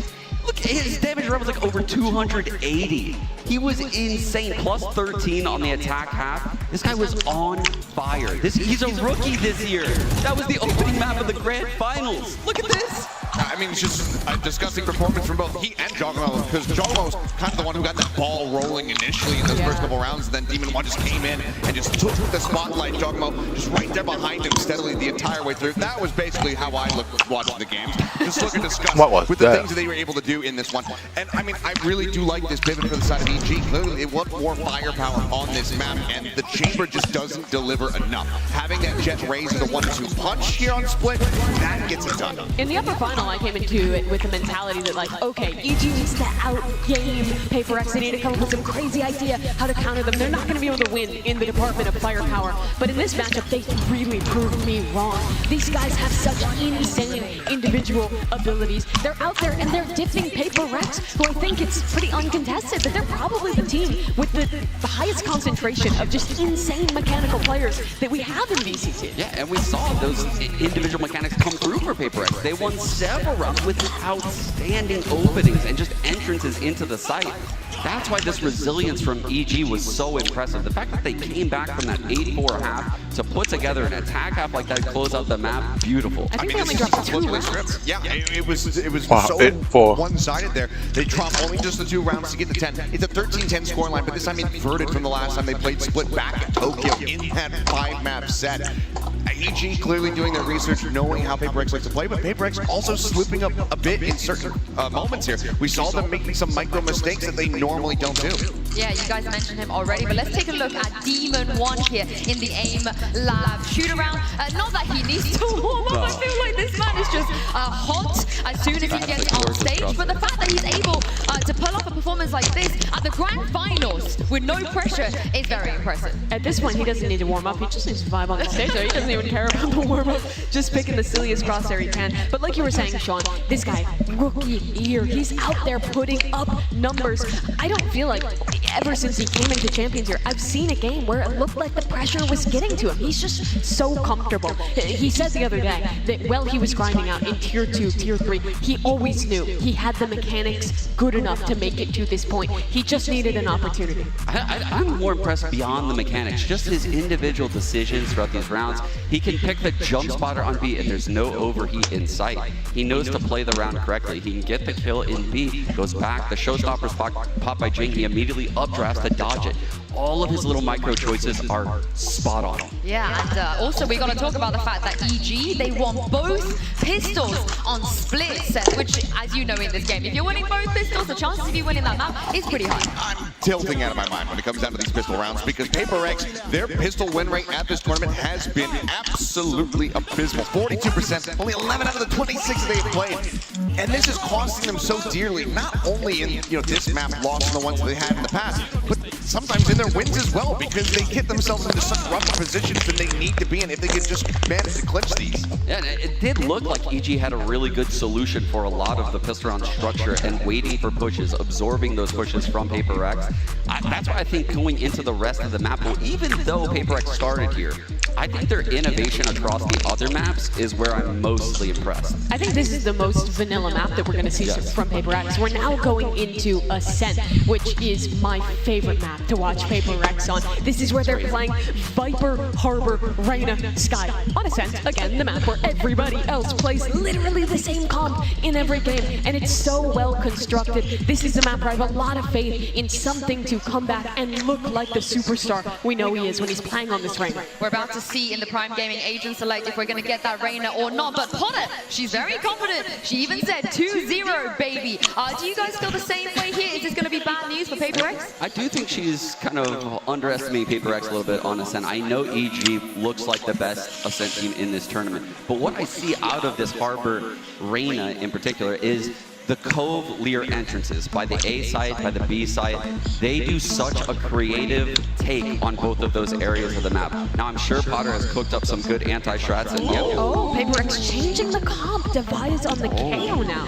Look, his damage run was like over 280. He was insane, plus 13 on the attack half. This guy was on fire. He's a rookie this year. That was the opening map of the grand finals. Look at this. I mean, it's just a disgusting performance from both he and Jogmo, because Jogmo was kind of the one who got that ball rolling initially in those first couple rounds, and then Demon One just came in and just took the spotlight. Jogmo just right there behind him steadily the entire way through. That was basically how I looked watching the games. Just looking disgusted with the things that they were able to do in this one. And I mean, I really do like this pivot for the side of EG. Clearly, they want more firepower on this map, and the chamber just doesn't deliver enough. Having that Jet raise as a 1-2 punch here on Split, that gets it done. In the upper final, I came into it with the mentality that, like, okay, EG needs to out-game Paper X. They need to come up with some crazy idea how to counter them. They're not going to be able to win in the department of firepower. But in this matchup, they really proved me wrong. These guys have such insane individual abilities. They're out there and they're diffing Paper X, who I think it's pretty uncontested, but they're probably the team with the highest concentration of just insane mechanical players that we have in VCT. Yeah, and we saw those individual mechanics come through for Paper X. They won several rounds with outstanding openings and just entrances into the site. That's why this resilience from EG was so impressive. The fact that they came back from that 8-4 half to put together an attack half like that, close out the map, beautiful. I think they only dropped 2 rounds. Yeah, it was wow, so one-sided there. They dropped only just the 2 rounds to get the 10. It's a 13-10 scoreline, but this time inverted from the last time they played Split back at Tokyo in that 5-map set. EG clearly doing their research, knowing how Paper X likes to play, but Paper X also slipping up a bit in certain moments here. We saw them making some micro mistakes that they normally don't do. Yeah, you guys mentioned him already, but let's take a look at Demon 1 here in the AIM Lab shoot-around. Not that he needs to warm up, I feel like this man is just hot as soon as he gets on stage, but the fact that he's able to pull off a performance like this at the Grand Finals with no pressure is very impressive. At this point, he doesn't need to warm up, he just needs to vibe on the stage, so he doesn't even care about the warm-up, just picking the silliest crosshair he can. But like you were saying, Sean, this guy, rookie year, he's out there putting up numbers. I don't feel like ever since he came into Champions here, I've seen a game where it looked like the pressure was getting to him. He's just so comfortable. He said the other day that while he was grinding out in Tier 2, Tier 3, he always knew he had the mechanics good enough to make it to this point. He just needed an opportunity. I'm more impressed beyond the mechanics, just his individual decisions throughout these rounds. He can pick the jump spotter on B and there's no overheat in sight. He knows to play the round correctly. He can get the kill in B, goes back, the showstopper's popped by Jing, he immediately updrafts to dodge it. All of his little micro choices are spot on. Yeah, and also we got to talk about the fact that EG, they won both pistols on split set, which, as you know in this game, if you're winning both pistols, the chances of you winning that map is pretty high. I'm tilting out of my mind when it comes down to these pistol rounds because Paper X, their pistol win rate at this tournament has been absolutely abysmal. 42%, only 11 out of the 26 they've played. And this is costing them so dearly, not only in this map loss and the ones that they had in the past, but sometimes in their wins as well, because they get themselves into such rough positions than they need to be in if they could just manage to clinch these. Yeah, and it did look like EG had a really good solution for a lot of the pistol round structure and waiting for pushes, absorbing those pushes from Paper X. That's why I think going into the rest of the map, well, even though Paper X started here, I think their innovation across the other maps is where I'm mostly impressed. I think this is the most vanilla map that we're going to see from Paper X. We're now going into Ascent, which is my favorite map to watch Paper X on. This is where they're playing Viper, Harbor, Reyna, Sky. On Ascent, again, the map where everybody else plays literally the same comp in every game, and it's so well constructed. This is the map where I have a lot of faith in something to come back and look like the superstar we know he is when he's playing on this Reyna. We're about to see in the Prime Gaming Agent Select if we're going to get that Reyna or not, but Potter, she's very confident. She even said 2-0, baby. Do you guys feel the same way here? Is this going to be bad news for Paper X? I do think she's kind of underestimating Paper X a little bit on Ascent. I know EG looks like the best Ascent team in this tournament, but what I see out of this Harbor Reyna in particular is the Cove Lear entrances by the A side, by the B side. They do such a creative take on both of those areas of the map. Now I'm sure Potter has cooked up some good anti-strats and Oh, Paper X changing the comp. Divide is on the KO now.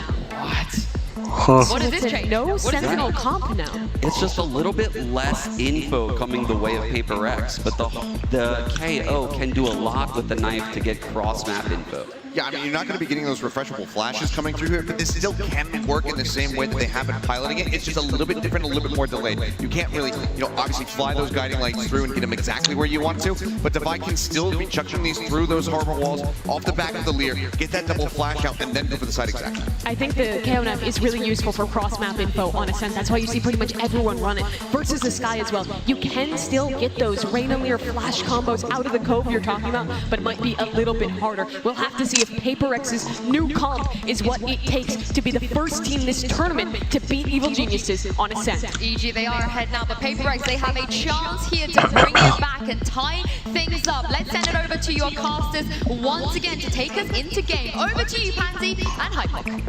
What does this change? No Sentinel comp now. It's just a little bit less info coming the way of Paper X, but the KO can do a lot with the knife to get cross-map info. Yeah, I mean, you're not going to be getting those refreshable flashes coming through here, but this still can work in the same way that they have been piloting it. It's just a little bit different, a little bit more delayed. You can't really, obviously fly those guiding lights through and get them exactly where you want to, but Divide can still be chucking these through those harbor walls, off the back of the Lear, get that double flash out, and then go for the side exact. I think the KO knife is really useful for cross-map info on Ascent. That's why you see pretty much everyone run it. Versus the Sky as well. You can still get those Reyna Lear flash combos out of the Cove you're talking about, but it might be a little bit harder. We'll have to see if Paper X's new comp is what it takes to be the first team this tournament to beat Evil Geniuses on Ascent. EG, they are ahead now, but Paper X, they have a chance here to bring it back and tie things up. Let's send it over to your casters once again to take us into game. Over to you, Pansy and Hypok.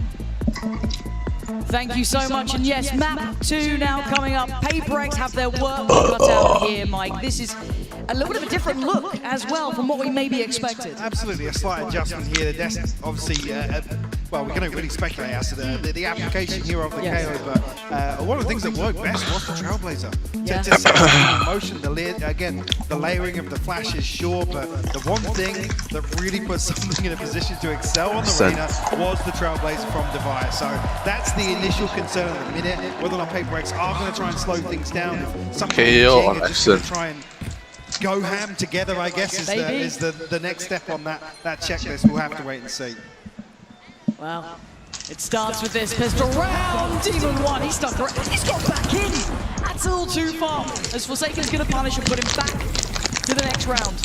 Thank you so much, and yes, map 2 now coming up. Paper X have their work cut out here, Mike. This is a little bit of a different look as well from what we maybe expected. Absolutely, a slight adjustment here. The desk, obviously, well, we can only really speculate as to the application here of the KO, but one of the things that worked best was the Trailblazer. Yeah. To set the motion, the layering of the flashes, sure, but the one thing that really put something in a position to excel on the arena was the Trailblazer from Divide. So that's the initial concern at the minute, whether or not Paper X are going to try and slow things down. KO on Ascent. Try and go ham together, I guess, is the next step on that checklist. We'll have to wait and see. Well, it starts with this pistol round. Demon 1, he's stuck around. He's got back in. That's a little too far. As Forsaken's going to punish and put him back to the next round.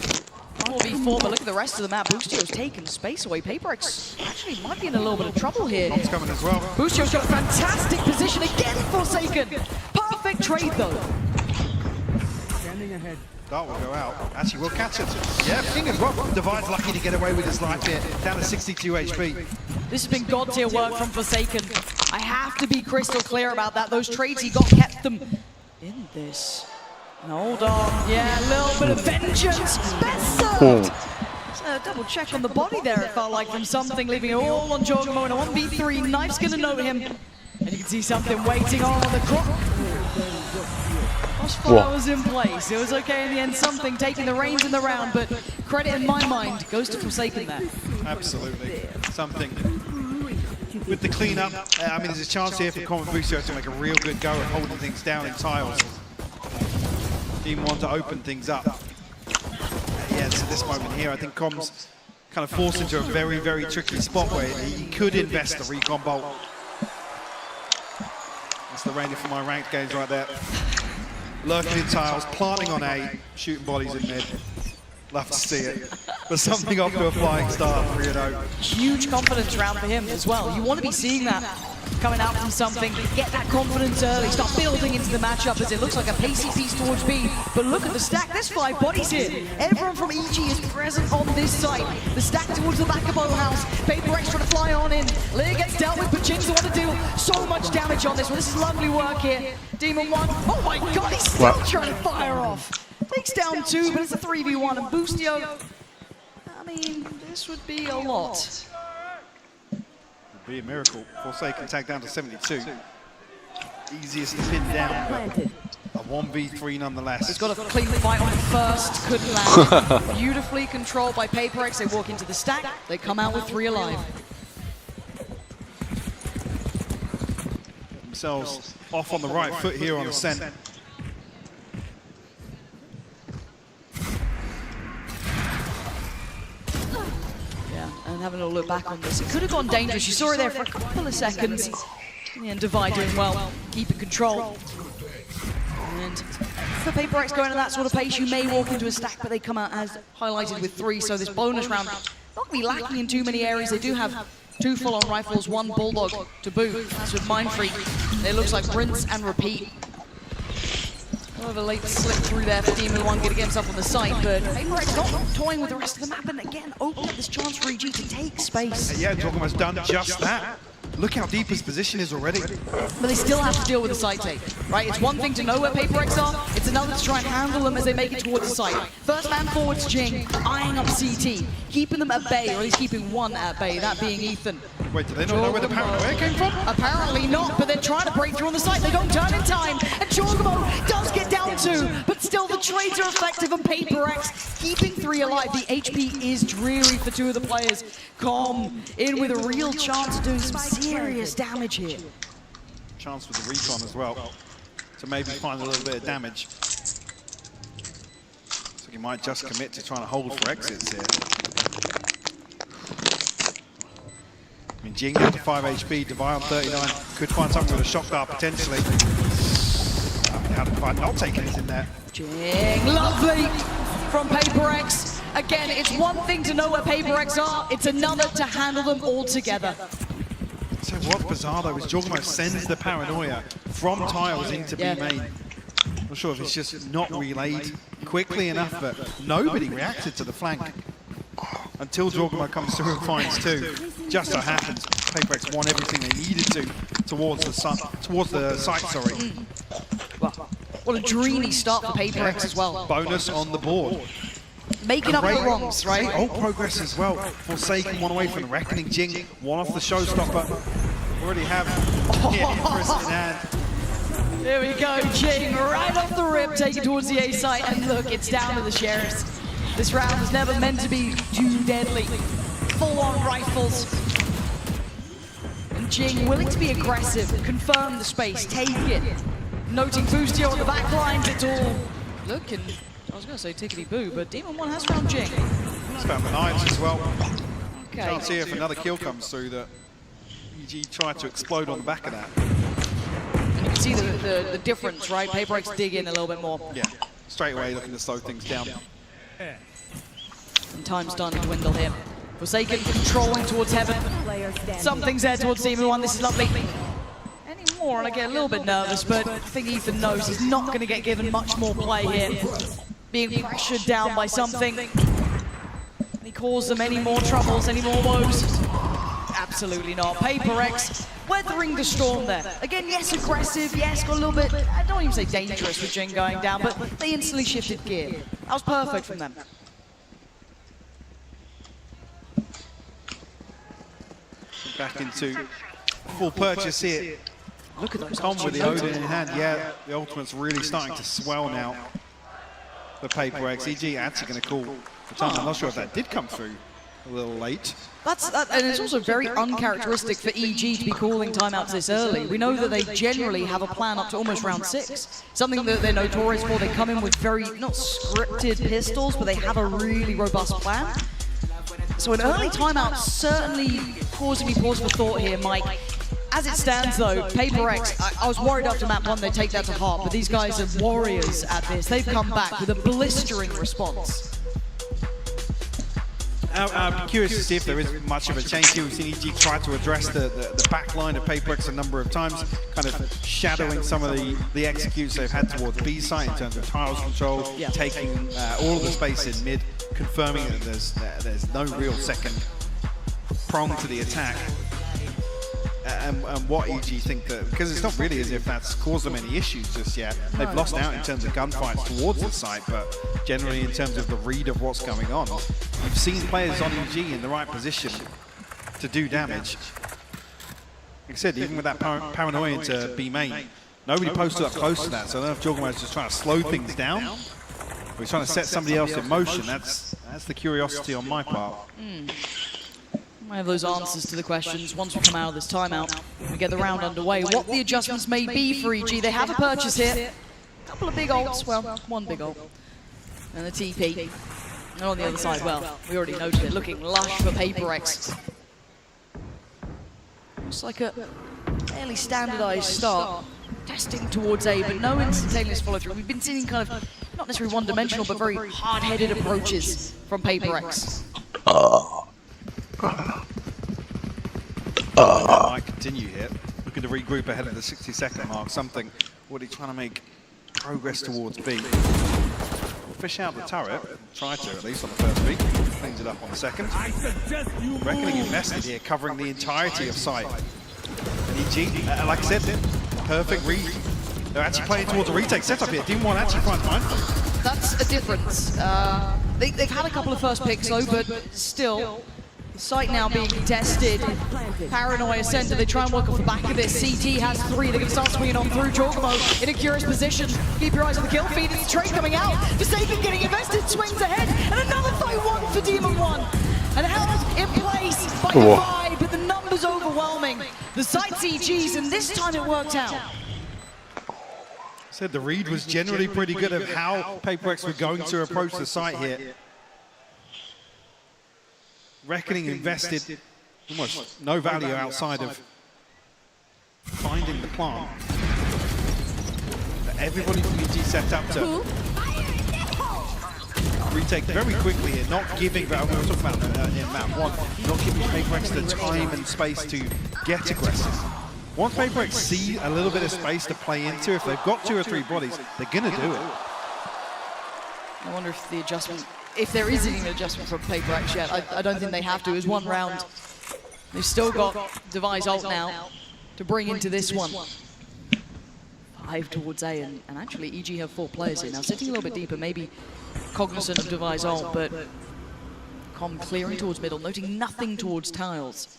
4v4, but look at the rest of the map. Boostio's taken space away. Paper X actually might be in a little bit of trouble here. Bomb's coming as well. Boostio's got a fantastic position again, Forsaken. Perfect perfect trade, though. Standing ahead. Dart will go out. Actually, we'll catch it. Yeah, King as well. Divide's lucky to get away with his life here. Down to 62 HP. This has been god tier work from Forsaken. I have to be crystal clear about that. Those trades he got kept them in this. And hold on. Yeah, a little bit of vengeance. Best served. Double check on the body there, it felt like, from something, leaving it all on Jorgamo in a 1v3. Knife's gonna note him. And you can see something waiting on the clock. Crossfire was in place. It was okay in the end, something taking the reins in the round, but credit in my mind goes to Forsaken there. Absolutely. Something. With the cleanup, I mean, there's a chance here for Common Booster to make a real good go at holding things down in tiles. Team want to open things up. Yeah, so this moment here, I think Com's kind of forced into a very, very tricky spot where he could invest the recon bolt. That's the rating for my ranked games right there. Lurking in tiles, planting on A, shooting bodies in mid. Love to see it. But something off to a flying start, 3-0. Huge confidence round for him as well. You want to be seeing that coming out from something. Get that confidence early. Start building into the matchup as it looks like a pacey piece towards B. But look at the stack. There's 5 bodies here. Everyone from EG is present on this side. The stack towards the back of Bowhouse. Paper X trying to fly on in. Lear gets dealt with, but Jing's the one to do so much damage on this one. This is lovely work here. Demon 1. Oh my god, he's still trying to fire off. Takes down 2, but it's a 3v1. And Boostio, I mean, this would be a lot. Would be a miracle. Forsaken tag down to 72. Easiest to pin down, but a 1v3 nonetheless. He's got a clean fight on the first, couldn't land. Beautifully controlled by Paper X. They walk into the stack, they come out with 3 alive. Get themselves off on the right foot here on Ascent. And having a look back on this, it could have gone dangerous. You saw it there for a couple of seconds. In the end, Divide doing well, keeping control. And for Paper X going at that sort of pace, you may walk into a stack, but they come out as highlighted with 3. So this bonus round not going to be lacking in too many areas. They do have 2 full-on rifles, 1 Bulldog to boot. That's with Mind Freak. It looks like rinse and repeat. However, late slip through there for Demon 1, going to get himself on the site, but Paper X not toying with the rest of the map, and again, open up this chance for EG to take space. Yeah, Jorgamo's done just that. Look how deep his position is already. But they still have to deal with the site take, right? It's one thing to know where Paper X are, it's another to try and handle them as they make it towards the site. First man forwards, Jing, eyeing up CT, keeping them at bay, or at least keeping one at bay, that being Ethan. Wait, do they not know where the paranoia came from? Apparently not, but they're trying to break through on the site. They don't turn in time, and Jorgamo does get down 2, but still the trades are effective, and Paper X keeping 3 alive. The HP is dreary for 2 of the players. Com in with a real chance of doing some serious damage here. Chance with the recon as well, to maybe find a little bit of damage. So he might just commit to trying to hold for exits here. I mean, Jing down to 5 HP, Divide on 39, could find something with a shock dart potentially. How to find not taking it in there. Jing, lovely from Paper X. Again, it's one thing to know where Paper X are, it's another to handle them all together. So what's bizarre though is Jorgamo sends the paranoia from tiles into B main. Not sure if it's just not relayed quickly enough, but nobody reacted to the flank until Jorgamo comes through and finds 2. Just so happens, Paper X won everything they needed to towards the site. Sorry. Well, what a dreamy start for Paper X as well. Bonus on the board. Making up the wrongs, right? Oh, progress as well. Forsaken 1 away from the Reckoning. Jing 1 off the showstopper. Already have Empress in hand. Here we go, Jing right off the rip, taking towards the A site, and look, it's down to the Sheriffs. This round was never meant to be too deadly. Full-on rifles. And Jing willing to be aggressive, confirm the space, take it. Noting Boostio on the back lines, it's all looking, I was going to say tickety-boo, but Demon 1 has found Jing. He's found the knives as well. Okay. Can't see if another kill comes through that EG tried to explode on the back of that. And you can see the difference, right? Paper X dig in a little bit more. Yeah, straight away looking to slow things down. And time's done to dwindle here. Forsaken controlling towards heaven. Something's there towards Demon 1, this is lovely. And more, and I get a little bit nervous, but I think Ethan knows he's not going to get given much more play here. Being pressured down by something. And he caused them any more troubles, any more woes? Absolutely not. Paper X weathering the storm there. Again, yes, aggressive, yes, got a little bit, I don't even say dangerous with Jing going down, but they instantly shifted gear. That was perfect from them. Back into full purchase here. Look at those Tom with the Odin in hand. Yeah, the ultimate's really starting to swell now. The Paper X. EG actually going to call for time. I'm not sure if that did come through a little late. And it's also very uncharacteristic for EG to be calling timeouts this early. We know that they generally have a plan up to almost round 6. Something that they're notorious for. They come in with very, not scripted pistols, but they have a really robust plan. So an early timeout certainly causing me pause for thought here, Mike. As it stands though, Paper X, I was worried after map 1 they'd take that to heart, but these guys are warriors at this. They've come back with a blistering response. I'm curious to see if there is much of a change here. We've seen EG try to address the back line of Paper X a number of times, kind of shadowing some of the executes they've had towards B site in terms of tiles control, taking all of the space in mid, confirming that there's no real second prong to the attack. And what EG think that, because it's not really as if that's caused them any issues just yet. They've lost out in terms of gunfights towards the site, but generally in terms of the read of what's going on, you've seen players on EG in the right position to do damage. Like I said, even with that paranoia into B main, nobody posted up close to that, so I don't know if Jorgemo's just trying to slow things down, or he's trying to set somebody else in motion. That's the curiosity on my part. I have those answers to the questions once we come out of this timeout. We get the round underway. What the adjustments may be for EG. They have a purchase here. A couple of big ults. Well, one big ult. And the TP. And on the other side, well, we already noted it. Looking lush for Paper X. Looks like a fairly standardized start. Testing towards A, but no instantaneous follow through. We've been seeing kind of, not necessarily one-dimensional, but very hard-headed approaches from Paper X. Might continue here. Looking to regroup ahead of the 60-second mark. Something already trying to make progress towards B. Fish out the turret. Try to, at least on the first peak. Cleans it up on the second. Reckoning invested here, covering the entirety of site. And EG, like I said, perfect read. They're actually playing towards a retake setup here. Didn't want actually front line. That's a difference. They've had a couple of first picks though, but still. Site now being tested. Paranoia center, they try and work off the back of this. CT has 3, they're going to start swinging on through. Jorgemo in a curious position. Keep your eyes on the kill feed, it's trade coming out. Forsaken getting invested, swings ahead, and another fight 1 for Demon 1. And held in place by Divide, but the numbers overwhelming. The site's EG's, and this time it worked out. Said the read was generally pretty good of how Paper X were going to approach the site here. Reckoning invested almost no value outside of finding the plant. But everybody from EG set up to retake very quickly here, not giving, we were talking about in map 1, not giving Paper X the time and space to get aggressive. Once Paper X see a little bit of space to play into, if they've got 2 or 3 bodies, they're going to do it. I wonder if the adjustment, if there is any adjustment from Paper X yet. I don't think they have to. It's 1 round. They've still got Device ult now to bring into this one. 5 towards A, and actually EG have 4 players here now, sitting a little bit deeper, maybe cognizant of Device ult, but Com clearing towards middle, noting nothing towards tiles.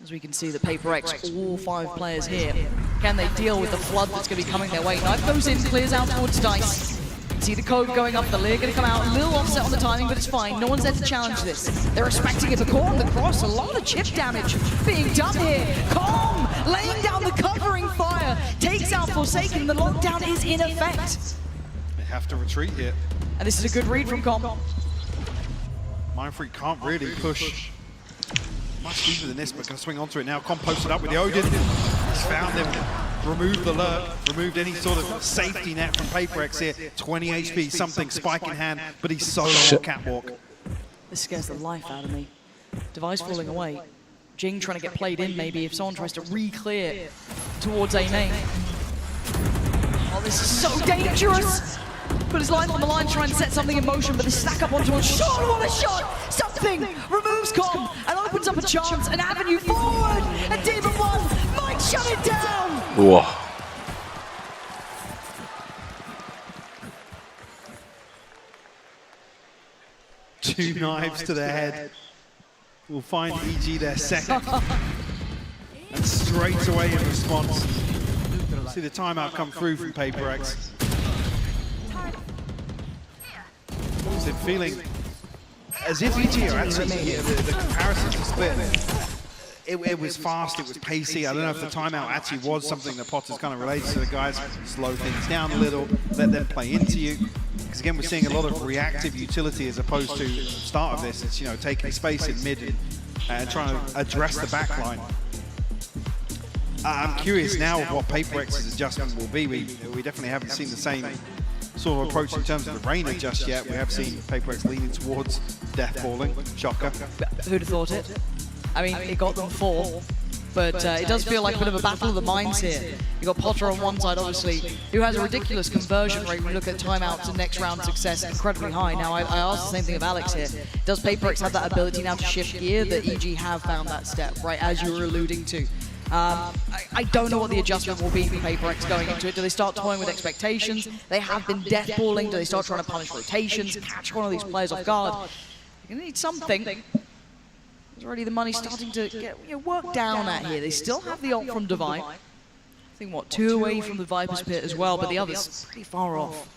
As we can see, the Paper X, all 5 players here. Can they deal with the flood that's going to be coming their way? Knife goes in, clears out towards Dice. See the code going up, the Lear going to come out, a little offset on the timing, but it's fine. No one's there to challenge this. They're respecting it. The core on the cross, a lot of chip damage being done here. Calm, laying down the covering fire, takes out Forsaken. The lockdown is in effect. They have to retreat here. And this is a good read from Com. Mindfreak can't really push much deeper than this, but gonna swing onto it now. Com posted up with the Odin. He's found him. Removed the lurk, removed any sort of safety net from Paper X here. 20 HP, something, spike in hand, but he's solo on catwalk. This scares the life out of me. Device falling away. Jing trying to get played in maybe if someone tries to re-clear towards A main. Oh, this is so dangerous! Put his life on the line, try and set something in motion, but they stack up onto one shot. What a shot! Something removes Com and opens up a chance, an avenue forward. And Demon One might shut it down. Whoa. Two knives to the head. Will find EG their second. And straight away in response. See the timeout come through from Paper X. So feeling as if EG are actually the comparison to split. It was fast, it was pacey. I don't know if the timeout actually was something that Potter's kind of related to the guys. Slow things down a little, let them play into you. Because again, we're seeing a lot of reactive utility as opposed to the start of this. It's, you know, taking space in mid and trying to address the back line. I'm curious now of what Paper X's adjustment will be. We definitely haven't seen the same sort of approach in terms of the Reina just yet. We have seen Paper X leaning towards death balling. Shocker. Who'd have thought it? I mean, it got them 4, but it does feel like a bit of a battle of the minds here. You got Potter on one side, obviously, who has a ridiculous conversion rate when you look at timeouts and next round success, incredibly high. Now, I asked the same thing of Alex here. Does Paper X have that ability now to shift gear that EG have found that step, right, as you were alluding to? I don't know what the adjustment will be for Paper X going into it. Do they start toying with expectations? They have been deathballing. Do they start trying to punish rotations, catch one of these players off guard? You're going to need something. There's already the money starting to get worked down at here. They still have the ult from Divine. I think, what, 2 away from the Viper's Pit as well, but the others pretty far off.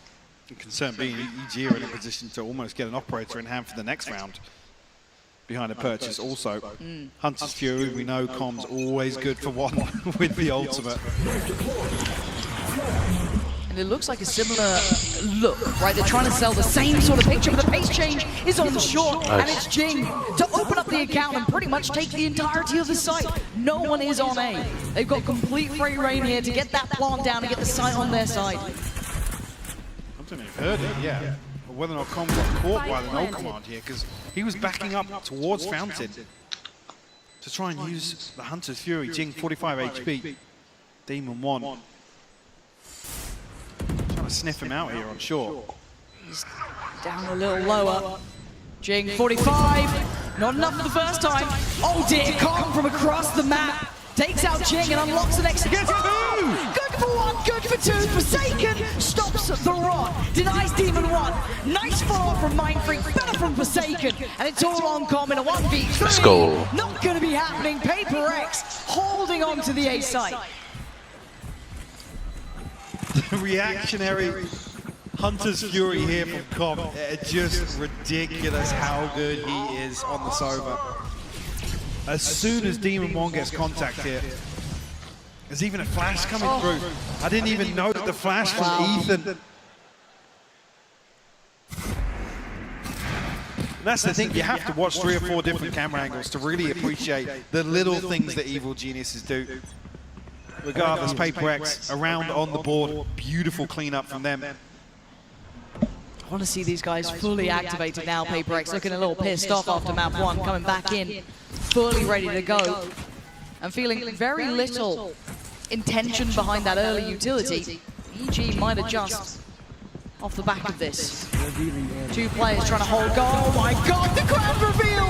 The concern being EG are in a position to almost get an operator in hand for the next round. Behind a purchase also. Hunter's Fury, we know Com's always good for one with the ultimate. And it looks like a similar look, right? They're trying to sell the same sort of picture, but the pace change is on short, and it's Jing to open up the account and pretty much take the entirety of the site. No one is on A. They've got complete free reign here to get that plant down and get the site on their side. I don't know if you've heard it, yeah. Or whether or not Com got caught by the no command here, because he was backing up towards Fountain to try and use the Hunter's Fury. Jing, 45 HP. Demon 1. Trying to sniff him out here on short. He's down a little lower. Jing, 45. Not enough for the first time. Oh dear, Com from across the map. Takes out Jing and unlocks the next. Good for 1, good for 2. Forsaken stops the rot. Denies Demon 1. Nice follow from Mindfreak. Better from Forsaken. And it's all on Com in a 1v3. Let's go. Not going to be happening. Paper X holding on to the A site. Reactionary Hunter's Fury here from Com. Just ridiculous how good he is on the Sova. As soon as Demon 1 gets contact here, there's even a flash coming through. I didn't even know that the flash from Ethan. And that's the thing, you have to watch 3 or 4 different camera angles to really appreciate the little things that evil geniuses do. Regardless, Paper X around on the board, beautiful cleanup from them. I want to see these guys fully activated now. Paper X looking a little pissed off after map 1, coming back in, fully ready to go. And feeling very little intention behind that early utility. EG might adjust off the back of this. 2 players trying to hold goal. Oh my god, the grand reveal!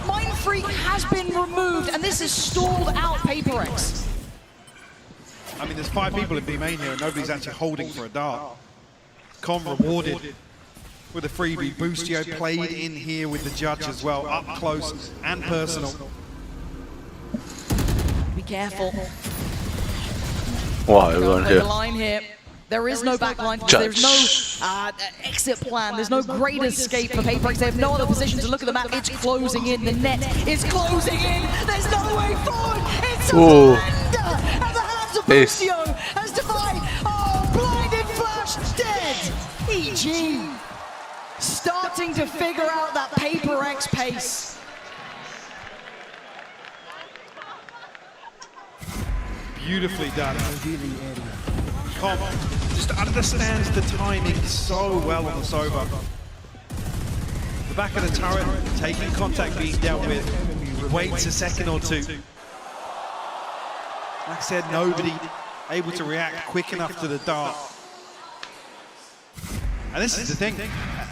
Mindfreak has been removed, and this is stalled out Paper X. I mean, there's 5 people in B main here, and nobody's actually holding for a dart. Com rewarded with a freebie. Boostio played in here with the judge as well, up close and personal. Be careful. Wow, everyone here. The line here. There is no backline. There's no exit plan. There's no great escape for Paper X. They have no other position to look at the map. It's closing in. The net is closing in. There's no way forward. It's a surrender at the hands of Boostio as Divine. Oh, blinded flash, dead. EG starting to figure out that Paper X pace. Beautifully done. Com just understands the timing so well on the Sova. The back of the turret, taking contact, being dealt with. Waits a second or 2. Like I said, nobody able to react quick enough to the dart. And this is the thing,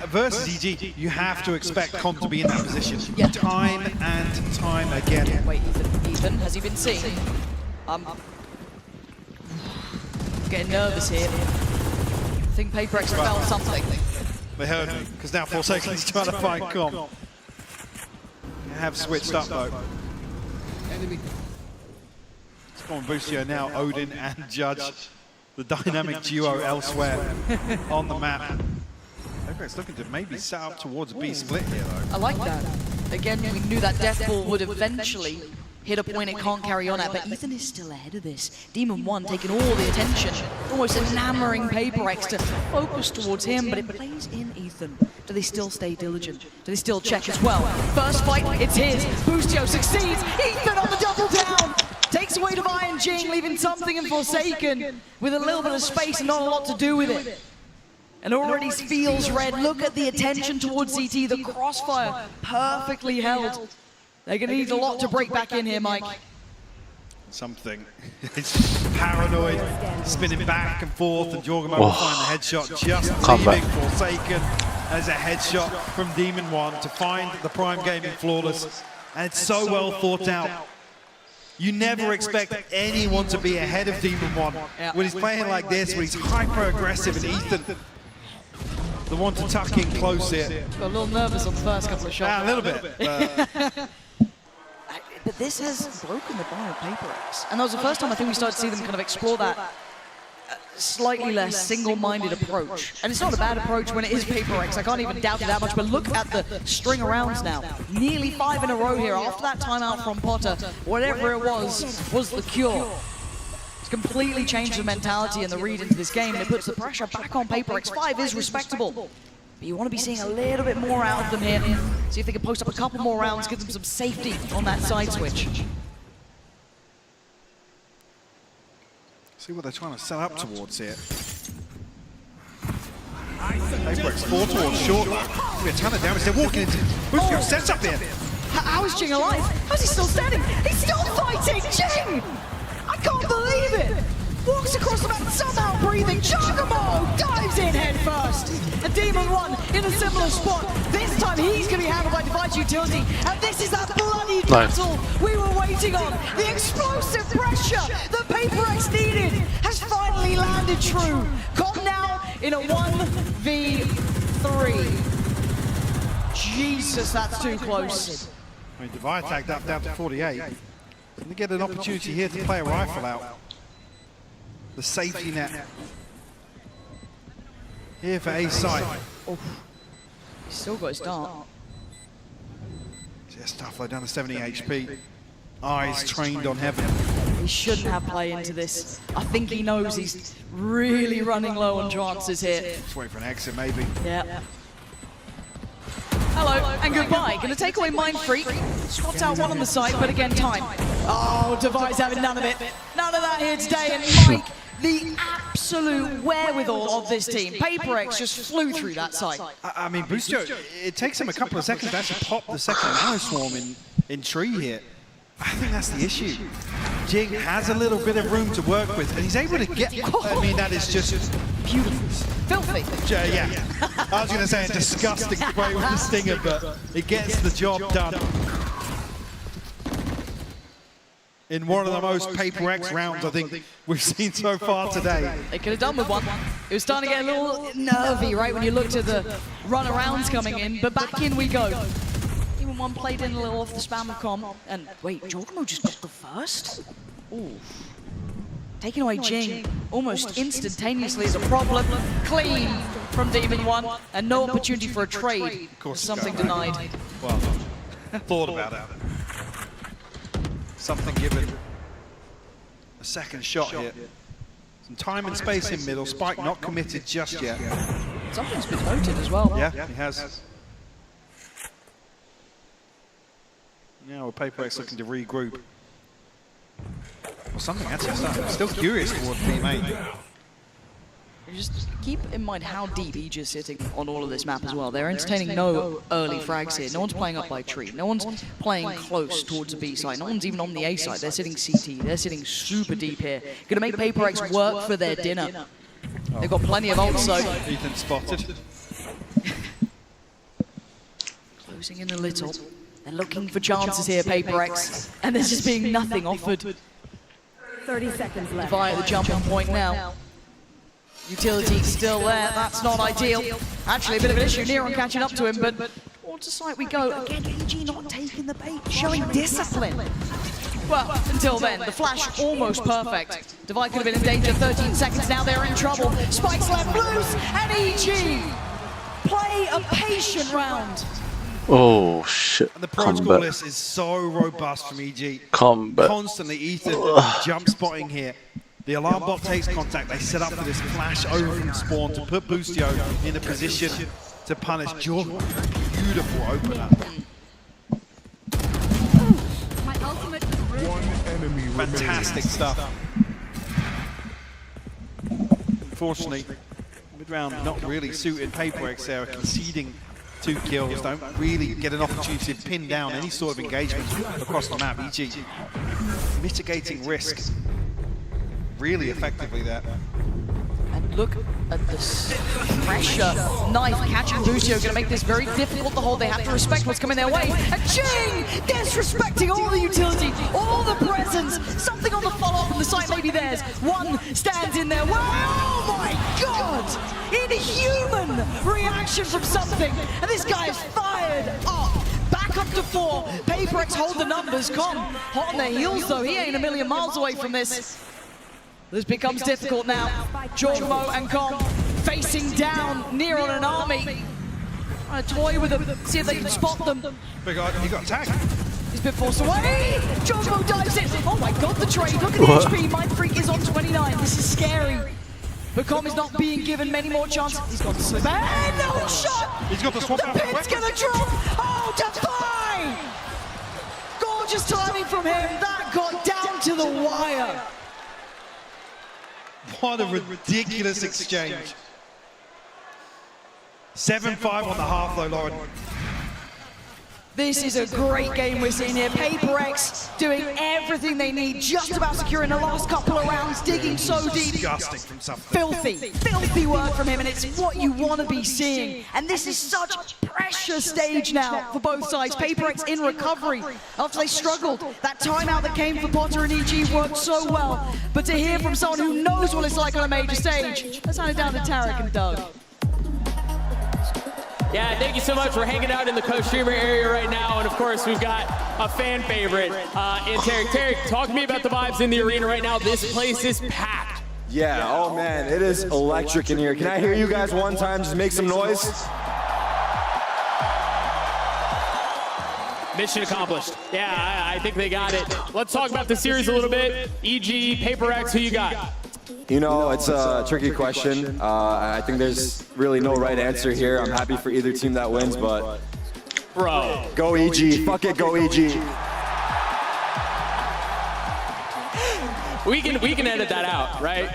versus EG, you have to expect Con to be in that position time and time again. Wait, Ethan, has he been seen? I'm getting nervous here. I think Paper X found something. They heard me, because now Forsaken's trying to find Con. They have switched up though. It's on Boostio now, Odin and Judge. The dynamic duo elsewhere on the map. Paper X looking to maybe set up towards a B split here though. I like that. Again, we knew that Death Ball would eventually hit a point it can't carry on at, but Ethan is still ahead of this. Demon 1 taking all the attention, almost enamoring Paper X to focus towards him, but it plays in Ethan. Do they still stay diligent? Do they still check as well? First fight, it's his. Boostio succeeds. Ethan on the double down. Takes away Divine Jing, leaving something in Forsaken with a little bit of space and not a lot to do with it. And already feels red. Look at the attention towards CT. The crossfire perfectly held. They're going to need a lot to break back in here, Mike. Something. It's paranoid, spinning back and forth, and Jorgamo will find the headshot just leaving Forsaken. There's a headshot from Demon 1 to find the Prime Gaming flawless. And it's so well thought out. You never expect anyone to be ahead of Demon 1. When he's playing like this, when he's hyper-aggressive, and Ethan, the one to tuck in close here. Got a little nervous on the first couple of shots. A little bit. But this has broken the bar of Paper X. And that was the first time I think we started to see them kind of explore that slightly less single-minded approach. And it's not a bad approach when it is Paper X. I can't even doubt it that much, but look at the string of rounds now. Nearly 5 in a row here. After that timeout from Potter, whatever it was the cure. It's completely changed the mentality and the read into this game, and it puts the pressure back on Paper X. 5 is respectable. But you want to be seeing a little bit more out of them here. See if they can post up a couple more rounds, give them some safety on that side switch. See what they're trying to set up towards here. Paper X 4 towards short. We're a ton of damage. They're walking into Boostio sets up here. How is Jing alive? How's he still standing? He's still fighting! Jing! I can't believe it! Walks across the map, somehow breathing. Jorgamo dives in head first. And Demon 1 in a similar spot. This time he's going to be handled by Device Utility. And this is that bloody battle we were waiting on. The explosive pressure that Paper X needed has finally landed true. Con now in a 1v3. Jesus, that's too close. I mean, Divide tagged up down to 48. Going to get an opportunity here to play a rifle out. The safety net here for A site. Oh, he's still got his dart. Just tough though, down to 70 HP. Eyes trained on heaven. He shouldn't have play into this. I think he knows he's really running low on chances here. Just wait for an exit maybe. Yeah. Hello and goodbye. Gonna take away Mind Freak. Swats out one on the side, but again time. Oh, Device having none of it. None of that here today. And Mike, the absolute wherewithal of this team. Paper X just flew through that side. I mean, Boostio, it takes him a couple of seconds to actually pop the second Nano Swarm in tree here. I think that's the issue. Jing has a little bit of room to work with, and he's able to get. I mean, that is just beautiful. Filthy. Yeah. I was going to say a disgusting spray with the stinger, but it gets the job done. In one of the most Paper X rounds I think we've seen so far today. They could have done with one. It was starting to get a little nervy, right, when you looked at the run-arounds coming in, but back in we go. Even one played in a little off the spam of com. And wait, Jorgamo just got the first? Ooh. Taking away Jing almost instantaneously is a problem. Clean from Demon 1, and no opportunity for a trade. Of course, something denied. Well, thought about it. Something given. A second shot here. Some time and space in middle. Spike not committed just yet. Something's been noted as well. Yeah, he has. Now Paper X looking to regroup. Well, something actually started. I'm still curious towards team 8. Just keep in mind how deep EG is sitting on all of this map as well. They're entertaining no early frags here. No one's playing up by tree. No one's playing close towards the B side. No one's even on the A side. They're sitting CT. They're sitting super deep here. Gonna make PaperX work for their dinner. They've got plenty of ults though. Ethan spotted. Closing in a little. They're looking for chances here, PaperX. And there's just being nothing offered. 30 seconds left. Via the jumping point now. Utility still there, that's not ideal. Actually, a bit of an issue, Neron catching up to him, but towards the site we go. Again, EG not taking the bait, showing discipline. Well, until then, the flash almost perfect. Divide could have been in danger, 13 seconds, now they're in trouble. Spikes left loose, and EG play a patient round. Oh shit. And the protocol list is so robust from EG. Combat. Constantly Ethan jump spotting here. The alarm bot takes contact. They set up for this flash over from spawn to put Boostio in a position to punish Jorg. Beautiful opener. Fantastic stuff. Unfortunately, mid-round not really suited PaperX there, conceding 2 kills, don't really get an opportunity to pin down any sort of engagement across the map. EG mitigating risk really effectively there. And look at the pressure. Knife catching Boostio, gonna make this very difficult to hold. They have to respect what's coming their way. And Jing disrespecting all the utility, all the presence. Something on the follow-up from the site, maybe theirs. One stands in their way. Oh my god! Inhuman reaction from something. And this guy is fired up. Back up to 4. PaperX hold the numbers. Com hot on their heels though. He ain't a million miles away from this. This becomes difficult now. Jorgmo and Com facing down Neron and Army. Trying to toy with them, see if they can spot them. He got attacked. He's been forced away. Jorgmo dives in. Oh my god, the trade. Look at the HP. Mind Freak is on 29. This is scary. But Com is not being given many more chances. He's got the slip. And no shot. He's got the swap out. The pin's gonna drop. Oh, Defy! Gorgeous timing from him. That got down to the wire. What a ridiculous exchange. 7-5 on the half though, Lauren. This is a great game we're seeing here. PaperX doing everything they need, just about securing the last couple of rounds, digging so deep. Disgusting from something. Filthy work from him, and it's what you want to be seeing. And this is such a pressure stage now for both sides. PaperX in recovery after they struggled. That timeout that came for Potter and EG worked so well. But to hear from someone who knows what it's like on a major stage, let's hand it down to Tarek and Doug. Yeah, thank you so much for hanging out in the co-streamer area right now. And of course, we've got a fan favorite in Tarek. Tarek, talk to me about the vibes in the arena right now. This place is packed. Yeah, oh man, it is electric in here. Can I hear you guys one time? Just make some noise. Mission accomplished. Yeah, I think they got it. Let's talk about the series a little bit. EG, PaperX, who you got? You know, it's a tricky question. I think there's really no right answer here. I'm happy for either team that wins, but... Bro. Go EG. Fuck it, go EG. We can edit that out, right?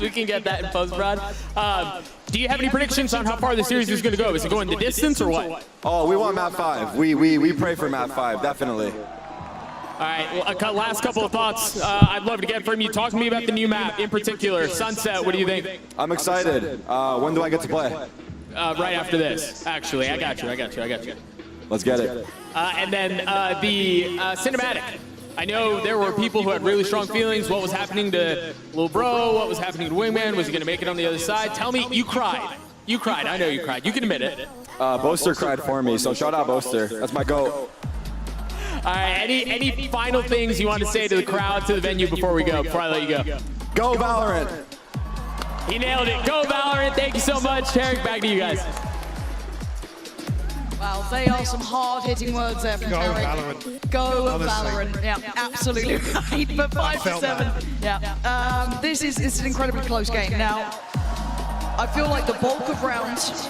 We can get that in post-prod. Do you have any predictions on how far the series is going to go? Is it going the distance or what? Oh, we want map 5. We pray for map 5, definitely. All right, well, last couple of thoughts I'd love to get from you. Talk to me about the new map, in particular, Sunset. What do you think? I'm excited. When do I get to play? Right after this, actually. I got you. Let's get it. And then the cinematic. I know there were people who had really strong feelings. What was happening to Lil Bro? What was happening to Wingman? Was he going to make it on the other side? Tell me, you cried. You cried. I know you cried. You can admit it. Boaster cried for me, so shout out Boaster. That's my goat. All right, any final things you want to say to the crowd, to the venue before we go, before I let you go? Go Valorant! He nailed it. Go Valorant. Thank you so much. Tarek, back to you guys. Wow, they are some hard-hitting words there from Tarek. Valorant. Go Valorant. Yeah, absolutely right. But 5-7. Yeah. This is an incredibly close game. Now, I feel like the bulk of rounds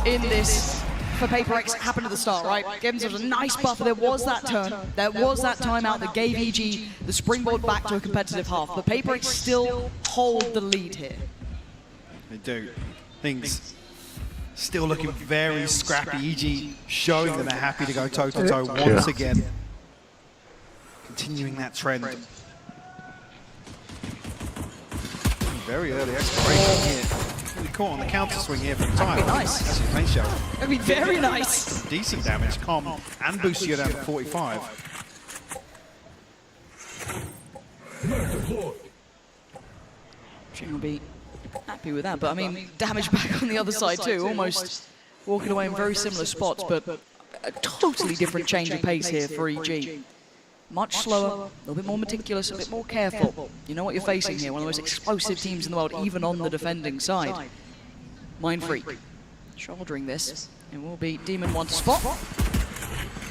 in this for PaperX happened at the start, right? Gave themselves a nice buffer. There was that turn. There was that timeout that gave EG the springboard back to a competitive half. But PaperX still hold the lead here. They do. Things still looking very scrappy. EG showing that they're happy to go toe-to-toe once again. Continuing that trend. Very early exploration here. Really caught on the counter swing here for the time. That'd be nice. That's his main shell. That'd be very nice. Decent damage. Com and Boostio down to 45. Jing will be happy with that, but I mean, damage back on the other side too, almost walking away in very similar spots, but a totally different change of pace here for EG. Much slower, a little bit more meticulous, a bit more careful. You know what you're facing here, one of the most explosive teams in the world, even on the defending side. Mind Freak, shouldering this, it will be Demon 1 to spot.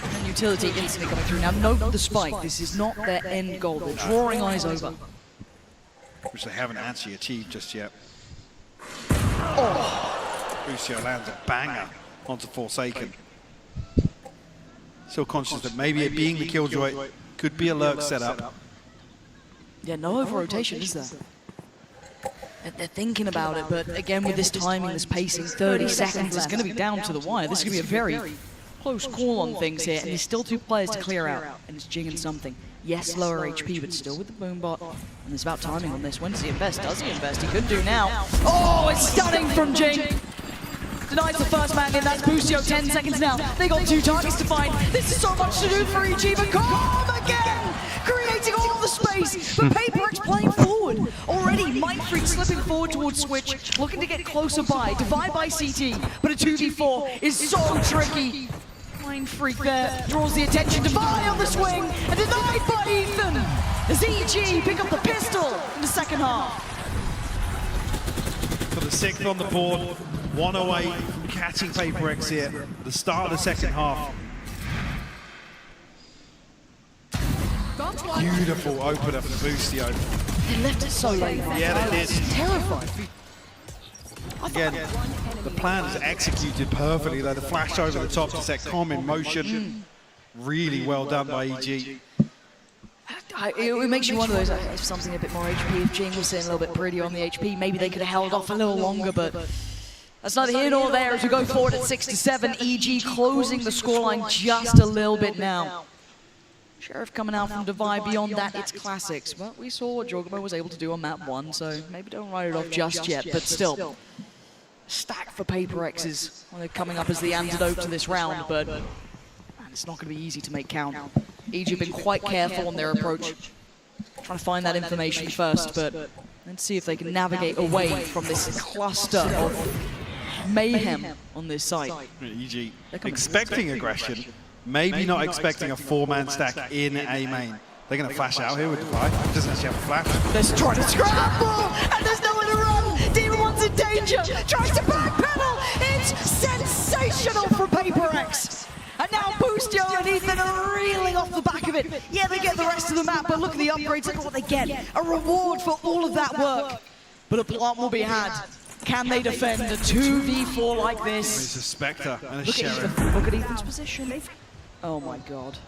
And Utility instantly coming through. Now note the spike, this is not their end goal, they're drawing eyes over. Which they haven't actually achieved just yet. Oh! Boostio lands a banger onto Forsaken. Still conscious that maybe it being the Killjoy could be a lurk setup. Yeah, no over-rotation, is there? They're thinking about it, but again, with this timing, this pacing, 30 seconds, it's going to be down to the wire. This is going to be a very close call on things here, and there's still 2 players to clear out, and it's Jing and something. Yes, lower HP, but still with the boombot. And it's about timing on this. When does he invest? Does he invest? He could do now. Oh, it's stunning from Jing! Denies the first man in, that's Boostio, 10 seconds now. They got 2 targets to find. This is so much to do for EG, but come again! Creating all the space, but PaperX playing forward. Already, Mind Freak slipping forward towards Switch, looking to get closer by. Divide by CT, but a 2v4 is so tricky. Mind Freak there draws the attention. Divide on the swing, and denied by Ethan. As EG pick up the pistol in the second half. For the 6th on the board, 1 away from catching PaperX here at the start of the second half. Beautiful opener for Boostio. They left it so late. Yeah, they did. Terrified. Again, the plan is executed perfectly though. The flash over the top to set Com in motion. Really well done by EG. It makes you wonder, if something a bit more HP, if Jing was sitting a little bit pretty on the HP, maybe they could have held off a little longer, but that's neither here nor there as we go forward at 6-7. EG closing the scoreline just a little bit now. Sheriff coming out from Divide. Beyond that, it's classics. But we saw what Jogamo was able to do on map 1, so maybe don't write it off just yet, but still. Stack for PaperX's. Well, they're coming up as the antidote to this round, but man, it's not going to be easy to make count. EG have been quite careful on their approach. Trying to find that information first, but let's see if they can navigate away from this cluster of mayhem on this site. EG expecting aggression, maybe not expecting a 4-man stack in A main. They're going to flash out here with Divide. He doesn't actually have a flash. They're trying to scramble, and there's nowhere to run. Demon One's in danger, tries to backpedal. It's sensational from PaperX. And now Boostio and Ethan are reeling off the back of it. Yeah, they get the rest of the map, but look at the upgrades, look at what they get. A reward for all of that work. But a plant will be had. Can they defend a 2v4 like this? It's a Spectre and a Look Sheriff. look at Ethan's position. Oh my god.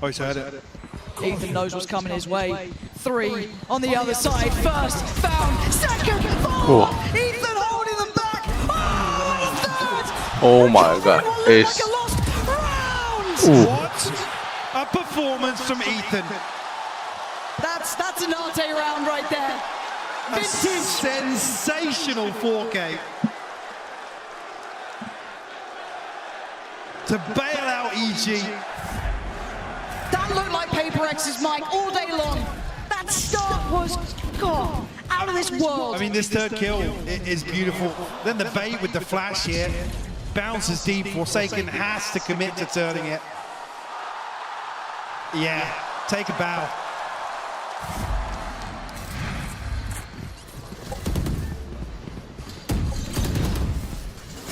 Oh, he's heard it. Ethan knows what's coming his way. 3 on the other side. First, found. Second, 4. Ethan holding them back. Oh, third. Oh my god. Ace. What a performance from Ethan. That's an Arte round right there. A sensational 4K. To bail out EG. That looked like PaperX's mic all day long. That start was, God, out of this world. I mean, this third kill is beautiful. Then the bait with the flash here. Bounces deep. Forsaken has to commit to turning it. Yeah, take a bow.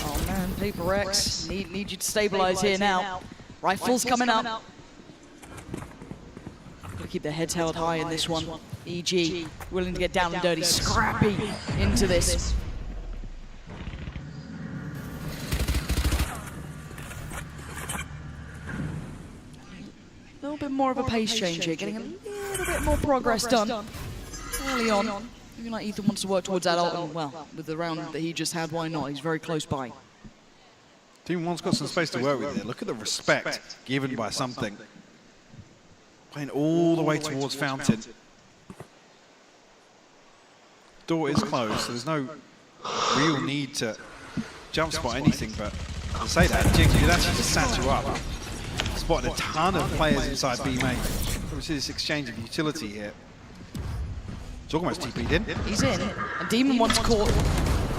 Oh man, PaperX, need you to stabilize here now. Rifles coming up. Gotta keep their heads held high in this one. EG willing to get down and dirty, scrappy into this. A little bit more of a pace change here, getting a little bit more progress done early on. Looking like Ethan wants to work towards that ult, and well, with the round that he just had, why not? He's very close by. Team 1's got some space to work with here. Look at the respect given by something. Playing all the way towards Fountain. Door is closed, so there's no real need to jump spot anything, but to say that, Jinx, you'd actually just sat you up. Spotted a ton of players inside B main. We see this exchange of utility here. It's almost TP'd in. He's in, and Demon One's caught.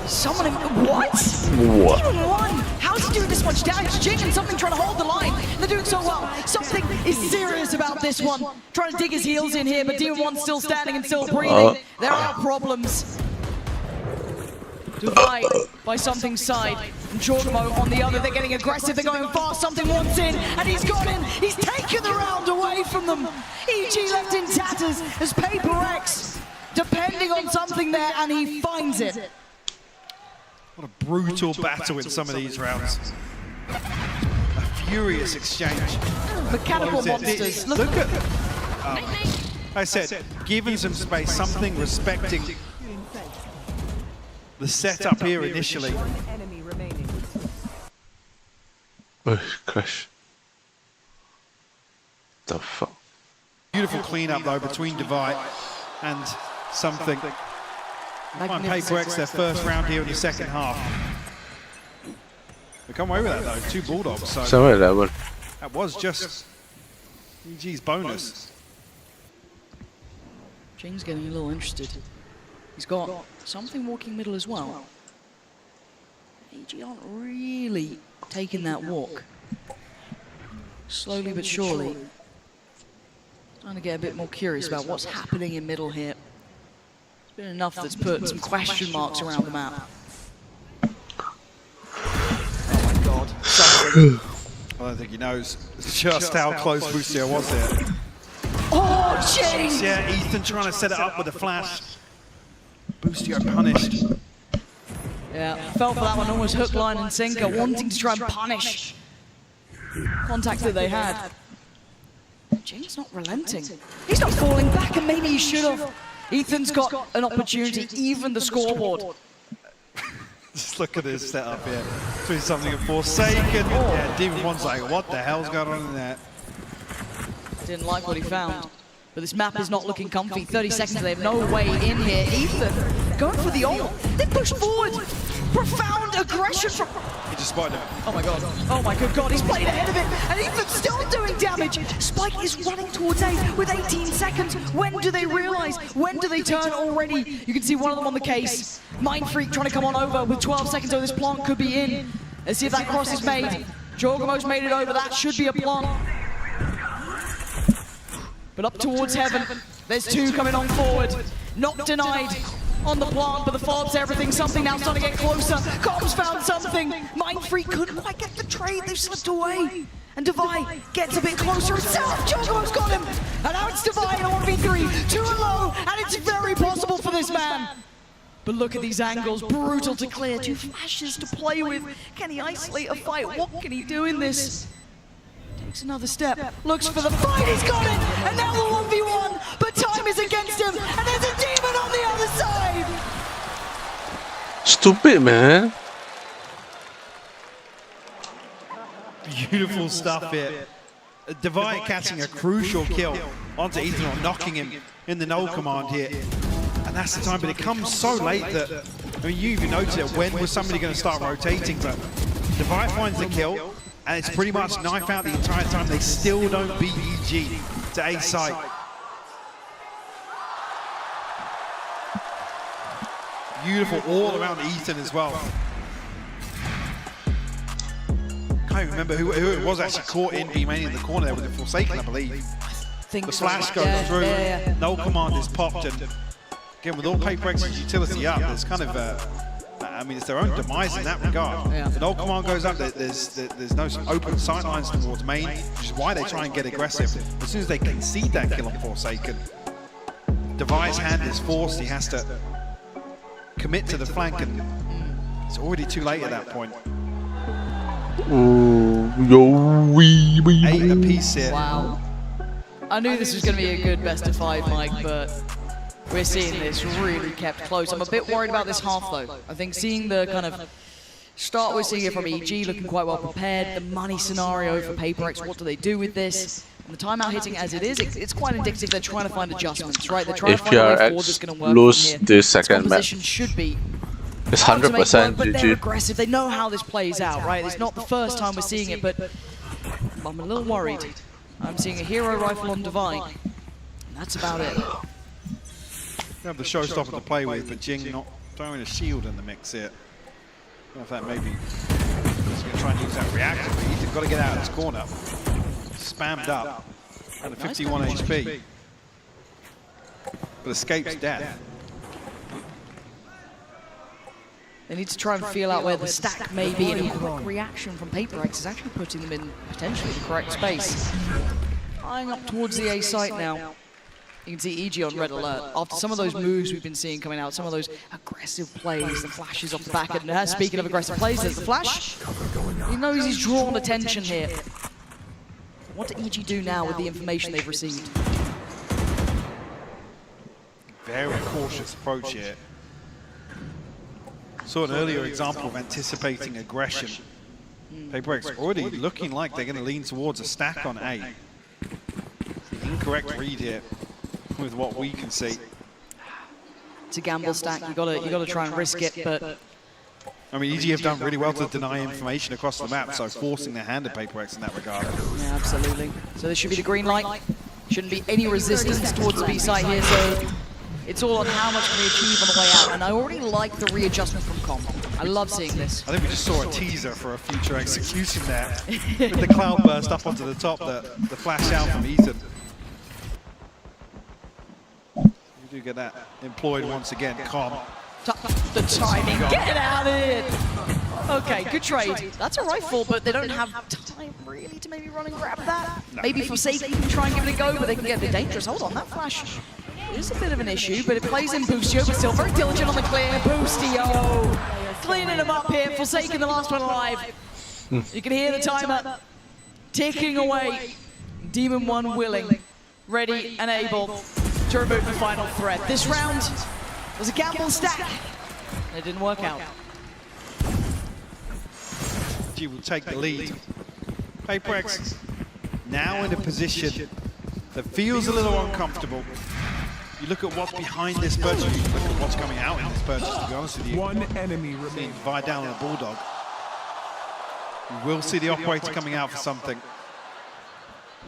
Someone in, what? What? Demon One! How's he doing this much damage? Jing and something trying to hold the line. They're doing so well. Something is serious about this one. Trying to dig his heels in here, but Demon One's still standing and still breathing. There are problems. Divide by something's side. And Jorgamo on the other, they're getting aggressive, they're going fast, something wants in, and he's got in, he's taken the round away from them. EG left in tatters as Paper X, depending on something there, and he finds it. What a brutal battle in some of these rounds. A furious exchange. Mechanical monsters. Look at, I said, given some space, something respecting the setup here initially. Oh, crash. The fuck? Beautiful cleanup though between Divide and something. Might Paper X their first round here in the second half. They come away with that though, 2 Bulldogs. So that was just EG's bonus. Jing's getting a little interested. He's got something walking middle as well. EG aren't really taking that walk. Slowly but surely. Trying to get a bit more curious about what's happening in middle here. It's been enough that's put some question marks around the map. Oh my god. I don't think he knows just how close Boostio was there. Oh, jeez! Yeah, Ethan trying to set it up with a flash. Boostio punished. Yeah, fell for that one, almost hook, line and sinker, wanting to try and punish contact that they had. Jing's not relenting. He's not falling back, and maybe he should have. Ethan's got an opportunity, even the scoreboard. Just look at this setup here. Between something and Forsaken. Yeah, Demon One's like, what the hell's going on in there? Didn't like what he found. But this map is not looking comfy. 30 seconds, they have no way in here. Ethan going for the ult. They push forward. Profound aggression from... He just spotted him. Oh my god. Oh my good god. He's played ahead of it. And Ethan's still doing damage. Spike is running towards A with 18 seconds. When do they realize? When do they turn already? You can see one of them on the case. Mind Freak trying to come on over with 12 seconds. So this plant could be in. Let's see if that cross is made. Jorgamo's made it over. That should be a plant. But up towards heaven, there's 2 coming on forward. Not denied on the plant, but the fob's everything. Something now starting to get closer. Combs found something. Mind Freak couldn't quite get the trade. They've slipped away. And Divide gets a bit closer himself. Jogo's got him. And now it's Divide in a 1v3. 2 and low, and it's very possible for this man. But look at these angles. Brutal to clear. 2 flashes to play with. Can he isolate a fight? What can he do in this? Takes another step, looks for the fight, he's got it! And now the 1v1, but time is against him, and there's a demon on the other side! Stupid, man. Beautiful stuff here. Divide catching a crucial kill onto Ethan, or knocking him in the null command here. And that's the time, but it comes so late that, I mean, you even noticed it, when was somebody going to start rotating, but Divide finds the kill. And it's pretty much knife out the entire time. They still don't beat EG to A site. Beautiful all around Ethan as well. Can't remember who it was actually caught in B main in the corner there with the Forsaken, I believe. The flash goes through, no command is popped, and again with all Paper X's utility up, there's kind of I mean, it's their own demise in that regard. The null command goes up, there's no open sightlines towards main, which is why they try and get aggressive. As soon as they concede that kill on Forsaken, Divide's hand is forced, he has to commit to the flank, and it's already too late at that point. 8 apiece here. Wow. I knew this was going to be a good best of 5, Mike, but we're seeing this really kept close. I'm a bit worried about this half though. I think seeing the kind of start we're seeing it from EG looking quite well prepared, the money scenario for PaperX, what do they do with this? And the timeout hitting as it is, it's quite indicative they're trying to find adjustments, right? They're trying to find a way forward that's going to work lose from here. this second match, Composition should be it's hard to 100% make work, but they're GG. aggressive. They know how this plays out, right? It's not the first time we're seeing it, but I'm a little worried. I'm seeing a hero rifle on Divine, and that's about it. You have the showstopper to play with, but Jing not throwing a shield in the mix here. I don't know if that maybe he's going to try and use that reactor, but Ethan got to get out of this corner. Spammed up, and a 51 HP. But escapes death. They need to try and feel out where the stack may be, and a quick reaction from PaperX is actually putting them in potentially the correct space. Eyeing up towards the A site now. You can see EG on red alert. After some of those moves we've been seeing coming out, some of those aggressive plays, the flashes off the back, and speaking of aggressive plays, there's the flash. He knows he's drawn attention here. What do EG do now with the information they've received? Very cautious approach here. Saw an earlier example of anticipating aggression. PaperX already looking like they're going to lean towards a stack on A. Incorrect read here with what we can see. It's a gamble stack. You gotta try and risk it, but I mean, EG have done really well to deny information across the map, so forcing their hand at PaperX in that regard. yeah, absolutely. So this should be the green light. Shouldn't be any resistance towards the B site here, so it's all on how much can we achieve on the way out. And I already like the readjustment from Com. I love seeing this. I think we just saw a teaser for a future execution there with the cloud burst up onto the top, the flash out from Ethan. We do get that employed once again, Com. The timing, get it out of here! Okay, good trade. That's a rifle, but they don't have time really to maybe run and grab that. No. Maybe Forsaken can try and give it a go, but they can get a bit dangerous. Hold on, that flash is a bit of an issue, but it plays in Boostio, but still very diligent on the clear. Boostio cleaning him up here. Forsaken, the last one alive. You can hear the timer ticking away. Demon 1 willing, ready and able to remove the final threat. This round was a gamble stack, and it didn't work out. G will take the lead. PaperX now in a position that feels a little uncomfortable. You look at what's behind this purchase, you look at what's coming out in this purchase, to be honest with you. One enemy Seeing Vi down on a Bulldog. We will see the operator coming out for something.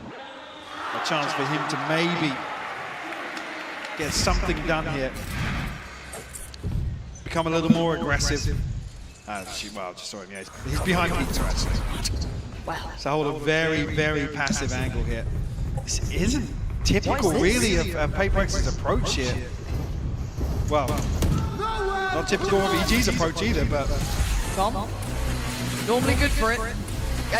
A chance for him to maybe get something done here. Become a little more aggressive. Well, just saw him, yeah. He's behind Peter, actually. Wow. So hold a very, very passive angle here. This isn't typical, really, of PaperX's approach here. Well, not typical of EG's approach either, but... Com, normally good for it.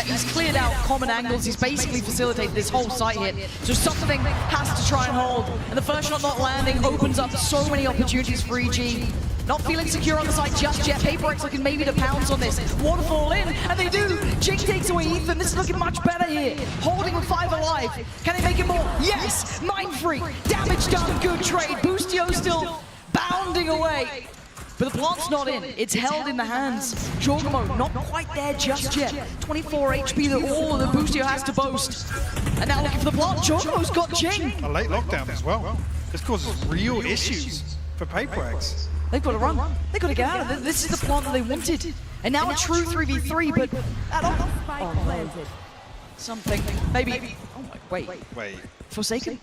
He's cleared out common angles. He's basically facilitated this whole site hit. So something has to try and hold. And the first shot not landing opens up so many opportunities for EG. Not feeling secure on the side just yet. PaperX looking maybe to pounce on this. Waterfall in, and they do. Jing takes away Ethan. This is looking much better here. Holding with 5 alive. Can they make it more? Yes! Mind Freak. Damage done. Good trade. Boostio still bounding away. But the plant's not in. It's held in the hands. Jorgamo not quite there just yet. 24 HP that all the Boostio has to boast. And now looking for the plant. Jorgamo's got Jing. A late lockdown as well. This causes real issues for PaperX. They've got to run. They've got to get out of it. This is the plant that they wanted. And now a true 3v3, but that no. Something. Maybe. Oh my, wait. Forsaken?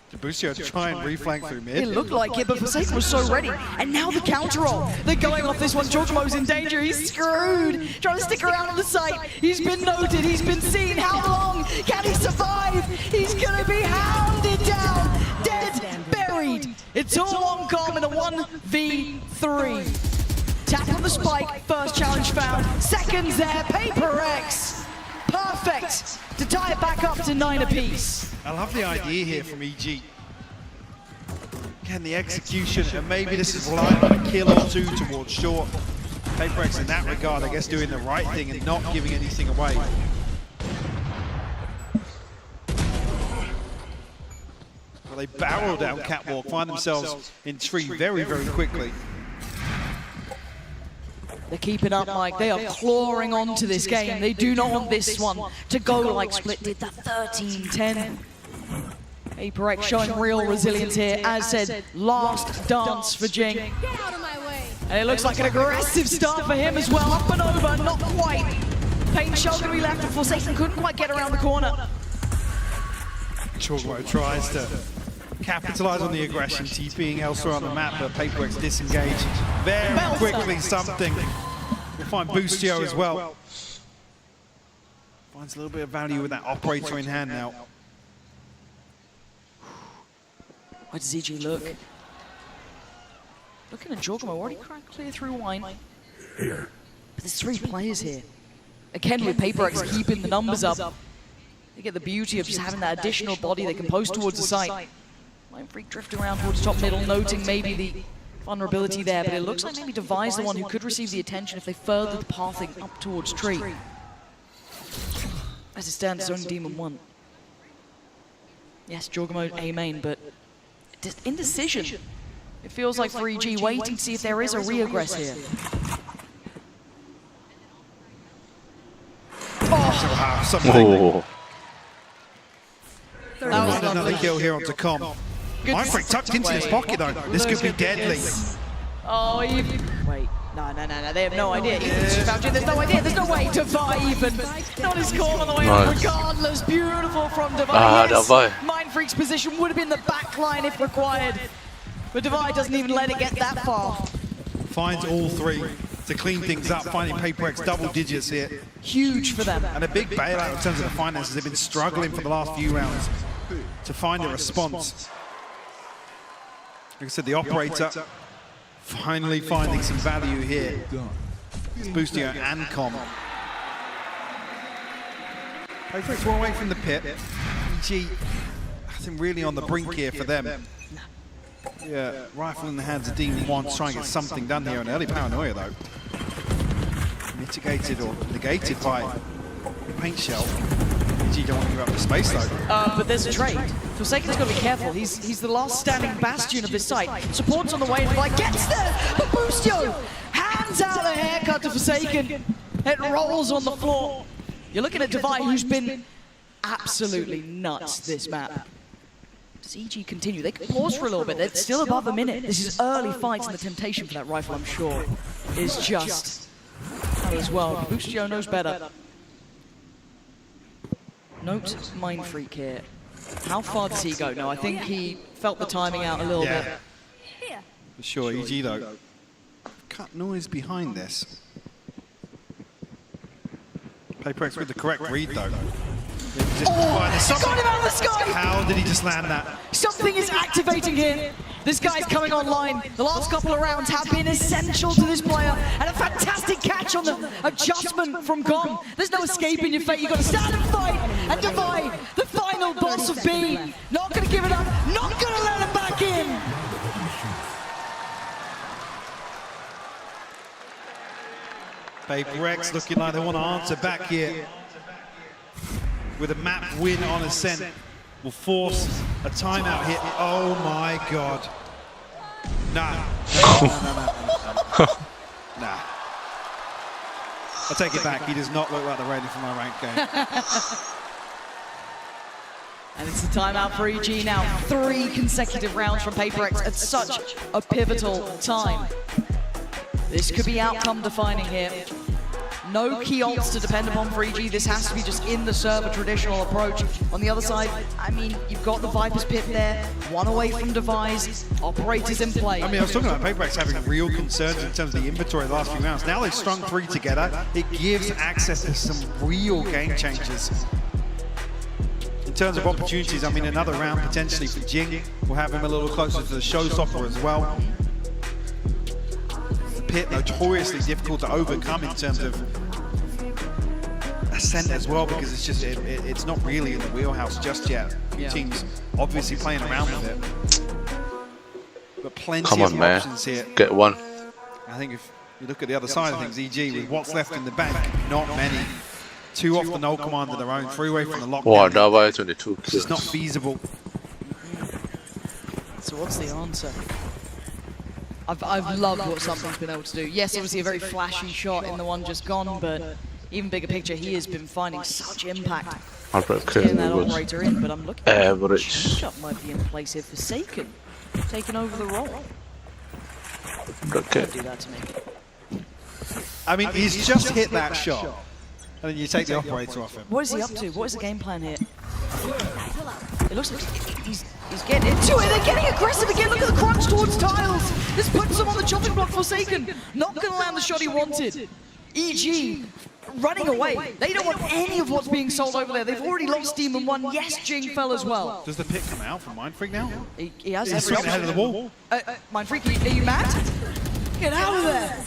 Did Boostio try and reflank through mid? It looked like it, but Forsaken was so ready. And now the counter roll. They're going off this one. Jorgamo's in danger. He's screwed. Trying to stick around on the site. He's been noted. He's been seen. How long can he survive? He's going to be hounded down. Dead. Buried. It's all on Com in a 1v3. Tap on the spike. First challenge found. Seconds there. PaperX. Perfect to tie it back up to 9 apiece. I love the idea here from EG. Again, the execution, and maybe this is relying on a kill or two towards short. PaperX in that regard, I guess, doing the right thing and not giving anything away. But they barrel down catwalk, find themselves in tree very, very quickly. They're keeping up, Mike. They are clawing onto this game. They do not want this one to go like Split did, that 13-10. Apex showing real resilience here. As said, last dance for Jing. Get out of my way. And it looks like an aggressive start for him as well. Up and over, not quite. Pain Shell going to be left, and Forsaken couldn't quite get around the corner. Chalkmo tries to capitalize on the aggression, TPing elsewhere on the map, but Paperx disengaged very quickly. Something. We'll find Boostio as well. Finds a little bit of value with that operator in hand now. Where does EG look? Looking at Jorgamo, already clear through Wine. But there's 3 players here. Again, with Paperx keeping the numbers up. They get the beauty of just having that additional body they can post towards the site. Mindfreak drifting around towards top middle, noting maybe the vulnerability there, but it looks like maybe Devi's the one who could receive the attention if they further the pathing up towards Tree. As it stands, it's only Demon 1. Yes, Jorgamo A main, but indecision. It feels like for EG waiting to see if there is a re-aggress here. Oh, something. That was another kill here onto Com. Mindfreak tucked into his pocket though. This could be deadly. Oh, wait. No. They have no idea. There's no idea. There's no way. Devi even. Not his call on the way up. Regardless, beautiful from Devi. Yes. Mindfreak's position would have been the back line if required. But Devi doesn't even let it get that far. Finds all 3 to clean things up, finding Paperx double digits here. Huge for them. And a big bailout in terms of the finances. They've been struggling for the last few rounds to find a response. Like I said, the operator finally finding some value here. It's Boostio and Com. Paperx one away from the pit. EG, nothing really on the brink here for them. Yeah, rifle in the hands of Demon 1 to try and get something done here. An early paranoia though. Mitigated or negated by the paint shell. EG don't want to give up the space though. But there's a trade. Forsaken's got to be careful. He's the last standing bastion of this site. Support's on the way and like gets there, but Boostio hands out a haircut to Forsaken. It rolls on the floor. You're looking at Devi, who's been absolutely nuts this map. Does EG continue? They can pause for a little bit. They're still above a minute. This is early fights, and the temptation for that rifle, I'm sure, is just as well. Boostio knows better. Note Mindfreak here. How far does he go? No, I think he felt the timing out a little bit. For sure, EG though. Cut noise behind this. Paperx with the correct read though. Got him out of the sky! How did he just land that? Something is activating here. This guy's coming online. The last couple of rounds have been essential to this player. And a fantastic catch on the adjustment from Gom. There's no escaping your fate. You've got to stand and fight. And Devi, the final boss of B. Not going to give it up. Not going to let him back in. Paperx looking like they want to answer back here. With a map win on Ascent, will force a timeout here. Oh my god. Nah. Nah. I'll take it back. He does not look like they're ready for my ranked game. And it's the timeout for EG now. 3 consecutive rounds from Paperx at such a pivotal time. This could be outcome defining here. No key ults to depend upon for EG. This has to be just in the server traditional approach. On the other side, I mean, you've got the Viper's Pit there, 1 away from Devi's, operators in play. I mean, I was talking about Paperx having real concerns in terms of the inventory the last few rounds. Now they've strung 3 together. It gives access to some real game changers. In terms of opportunities, I mean, another round potentially for Jing will have him a little closer to the showstopper as well. Pit notoriously difficult to overcome in terms of Ascent as well, because it's just it's not really in the wheelhouse just yet. Teams obviously playing around with it, but plenty of options here. Get one. I think if you look at the other side of things, EG with what's left in the bank, not many. 2 off the null command of their own, 3 away from the lockdown. Wow, Davai 22 kills. It's not feasible. So what's the answer? I've loved what Something's been able to do. Yes, obviously a very flashy shot in the one just gone, but even bigger picture, he has been finding such impact. Getting that operator in, but I'm looking at the shot might be in place here. Forsaken taking over the role. Okay. Don't do that to me. I mean, he's just hit that shot, and then you take the operator off him. What is he up to? What is the game plan here? It looks like he's getting into it. They're getting aggressive again. Look at the crunch towards tiles. This puts him on the chopping block. Forsaken not going to land the shot he wanted. EG running away. They don't want any of what's being sold over there. They've already lost Demon 1. Yes, Jing fell as well. Does the pick come out from Mindfreak now? He has He's every swinging ahead of the option. wall. Mindfreak, are you mad? Get out of there.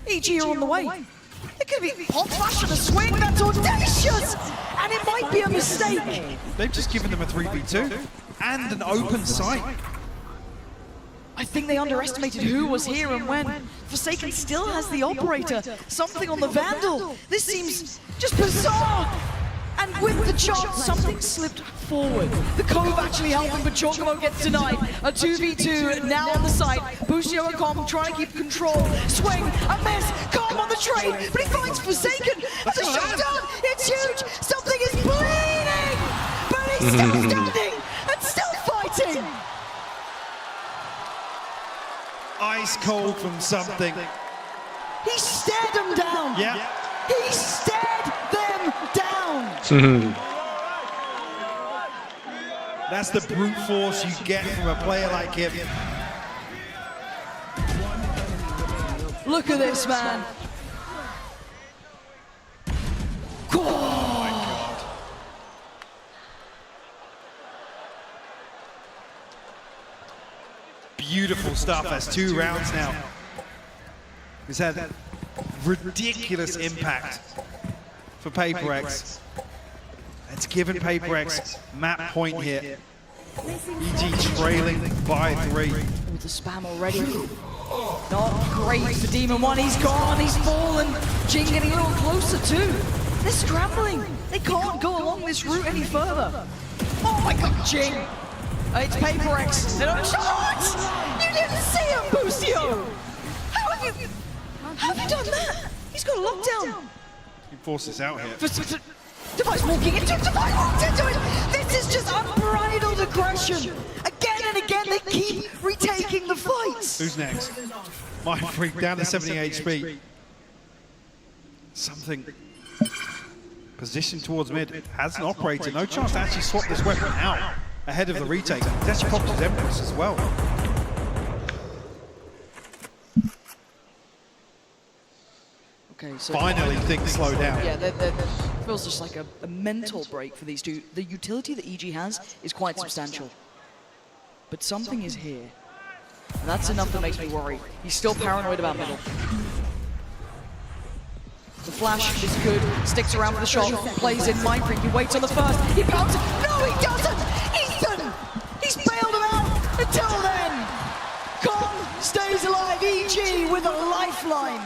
EG are on the way. It could be pop flash and a swing. That's audacious. And it might be a mistake. They've just given them a 3v2 and an open sight. I think they underestimated who was here and when. Forsaken still has the operator. Something on the Vandal. This seems just bizarre. And with the chance, something slipped forward. The Cove actually helping, but Chocobo gets denied. A 2v2 now on the side. Busio and Com trying to keep control. Swing, a miss, Com on the trade, but he finds Forsaken. That's a shutdown. It's huge. Something is bleeding, but he's still standing and still fighting. Ice cold from Something. He stared them down. Yeah. He stared them down. That's the brute force you get from a player like him. Look at this, man. Oh my God. Beautiful stuff. That's 2 rounds now. He's had ridiculous impact for PaperX. It's given PaperX map point here. EG trailing by 3. With the spam already. Not great for Demon 1. He's gone. He's fallen. Jing getting a little closer too. They're scrambling. They can't go along this route any further. Oh my God, Jing. It's PaperX. They don't shot. You didn't see him, Busio. How have you done that? He's got a lockdown. He forces out here. Device walking into it. Device walked into it. This is just unbridled aggression. Again and again, they keep retaking the fights. Who's next? Mindfreak down to 70 HP. Something. Position towards mid. Has an operator. No chance to actually swap this weapon out ahead of the retake. He's actually popped his Empress as well. Okay, so finally things slow down. Yeah, it feels just like a mental break for these two. The utility that EG has is quite substantial. But something is here. And that's enough that makes me worry. He's still paranoid about middle. The flash is good, sticks around with the shot, plays in Mindfreak, he waits on the first, he bounces, no he doesn't! Ethan! He's bailed him out until then! Kong stays alive, EG with a lifeline!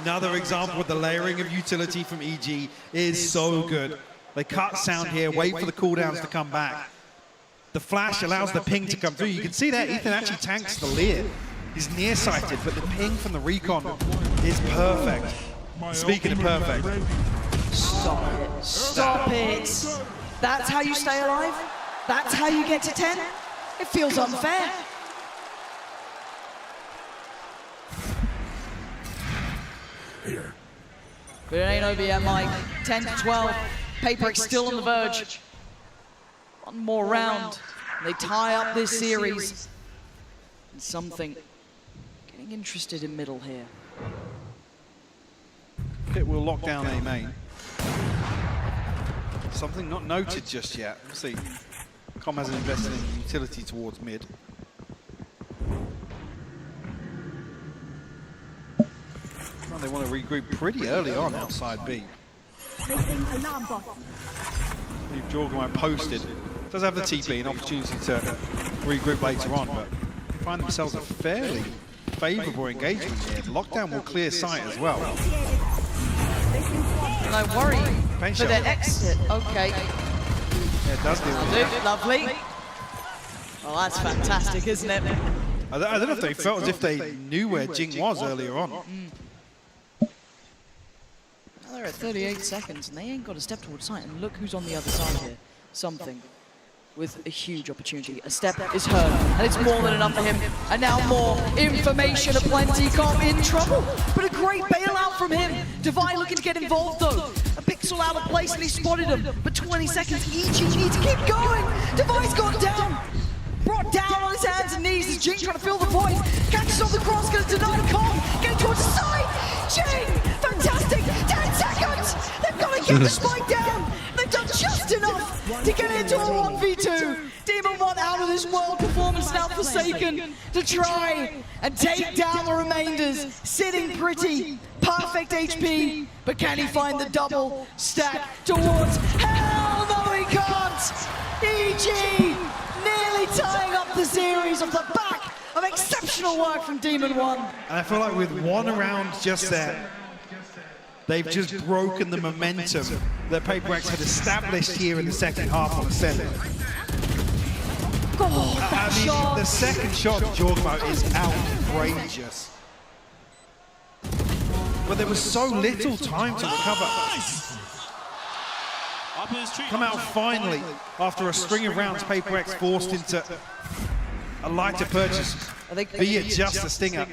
Another example of the layering of utility from EG is so good. They cut sound here, wait for the cooldowns to come back. The flash allows the ping to come through. You can see there, Ethan actually tanks the leer. He's nearsighted, but the ping from the recon is perfect. Speaking of perfect. Stop it. Stop it. That's how you stay alive? That's how you get to 10? It feels unfair. But it ain't over yet, Mike. 10 to 12. PaperX still on the verge. One more round. They tie up this series. And something getting interested in middle here. Pit will lock down A main. Something not noted just yet. Let's see. Com hasn't invested in utility towards mid. Well, they want to regroup pretty early on outside B. Leave Jorgemite posted. Does have the TP, an opportunity to regroup later on, but they find themselves a fairly favourable engagement here. Lockdown will clear sight as well. And I worry for their exit. Okay. Yeah, it does deal with it. Lovely. Oh, that's fantastic, isn't it? I don't know if they felt as if they knew where Jing was earlier on. Now they're at 38 seconds, and they ain't got a step towards sight. And look who's on the other side here. Something with a huge opportunity. A step is heard, and it's more than enough for him. And now more information aplenty. Got in trouble, but a great bailout from him. Divine looking to get involved though. A pixel out of place, and he spotted him. But 20 seconds, EG need to keep going. Divine's gone down. Brought down on his hands and knees as Jing trying to fill the void. Catches on the cross, gonna deny Kong. Getting towards the side. Jing, fantastic. 10 seconds. They've got to get the spike down. They've done just enough to get into a 1v2. Demon 1 out of this world performance now Forsaken to try and take down the remainders. Sitting pretty, perfect HP, but can he find the double stack towards? Hell no, he can't. EG nearly tying up the series off the back of exceptional work from Demon 1. And I feel like with one round just there, they've just broken the momentum that Paper Rex had established here in the second half on Ascendant. I mean, the second shot to Jorgmo is outrageous. But there was so little time to recover. Come out finally after a string of rounds, Paper Rex forced into a lighter purchase, be it just a stinger.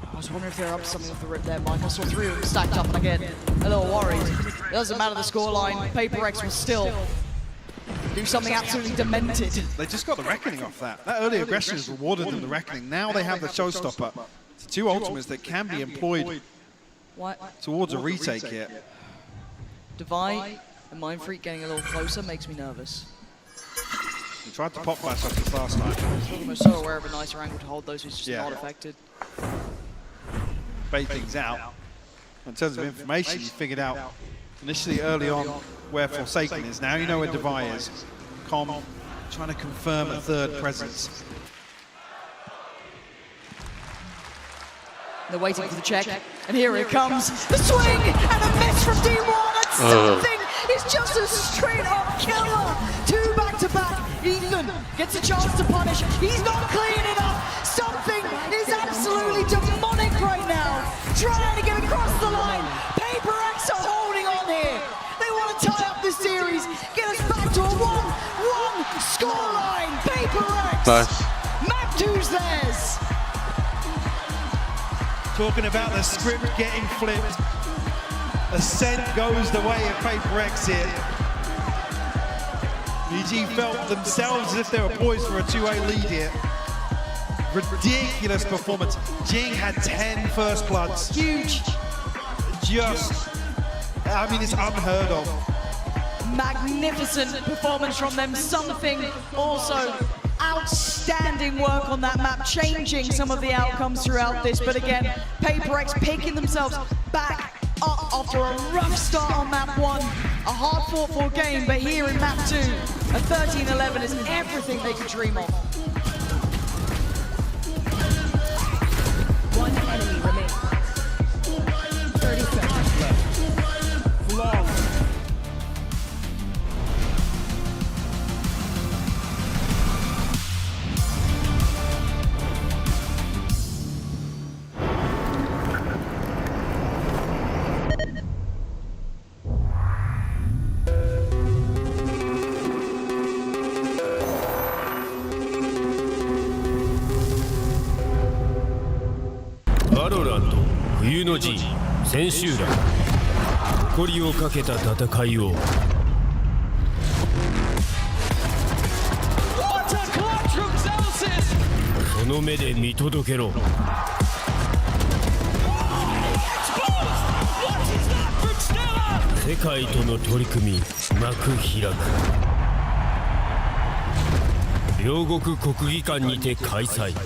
I was wondering if they're up to something with the rip there, Mike. I saw 3 of them stacked up and I get a little worried. It doesn't matter the scoreline, Paper Rex will still do something absolutely demented. They just got the Reckoning off that. That early aggression has rewarded them the Reckoning. Now they have the Showstopper. It's 2 ultimates that can be employed towards a retake here. Divine and Mind Freak getting a little closer makes me nervous. He tried to pop flash off this last time. Jorgmo so aware of a nicer angle to hold those who's just not affected. Bait things out. In terms of information, you figured out initially early on where Forsaken is. Now you know where Divine is. Com trying to confirm a third presence. They're waiting for the check, and here it comes. The swing and a miss from D1, and something is just a straight up killer. 2 back-to-back. Ethan gets a chance to punish. He's not clean enough. Something is absolutely demonic right now. Trying to get across the line. Paper Rex are holding on here. They want to tie up the series, get us back to a 1-1 scoreline. Paper Rex. Nice. Map 2's theirs. Talking about the script getting flipped. Ascent goes the way of Paper Rex here. EG felt themselves as if they were poised for a 2A lead here. Ridiculous performance. Jing had 10 first bloods. Huge. Just, I mean, it's unheard of. Magnificent performance from them. Something also outstanding work on that map, changing some of the outcomes throughout this. But again, Paper Rex picking themselves back up after a rough start on map 1. A hard fought-for game, but here in map 2, a 13-11 is everything they could dream of. 1 enemy remains. 30 seconds left. Flawless. valorant 冬の陣千秋楽誇りをかけた戦いを What a clutch from Celsius! その目で見届けろ 世界との取り組み幕開く両国国技館にて開催 「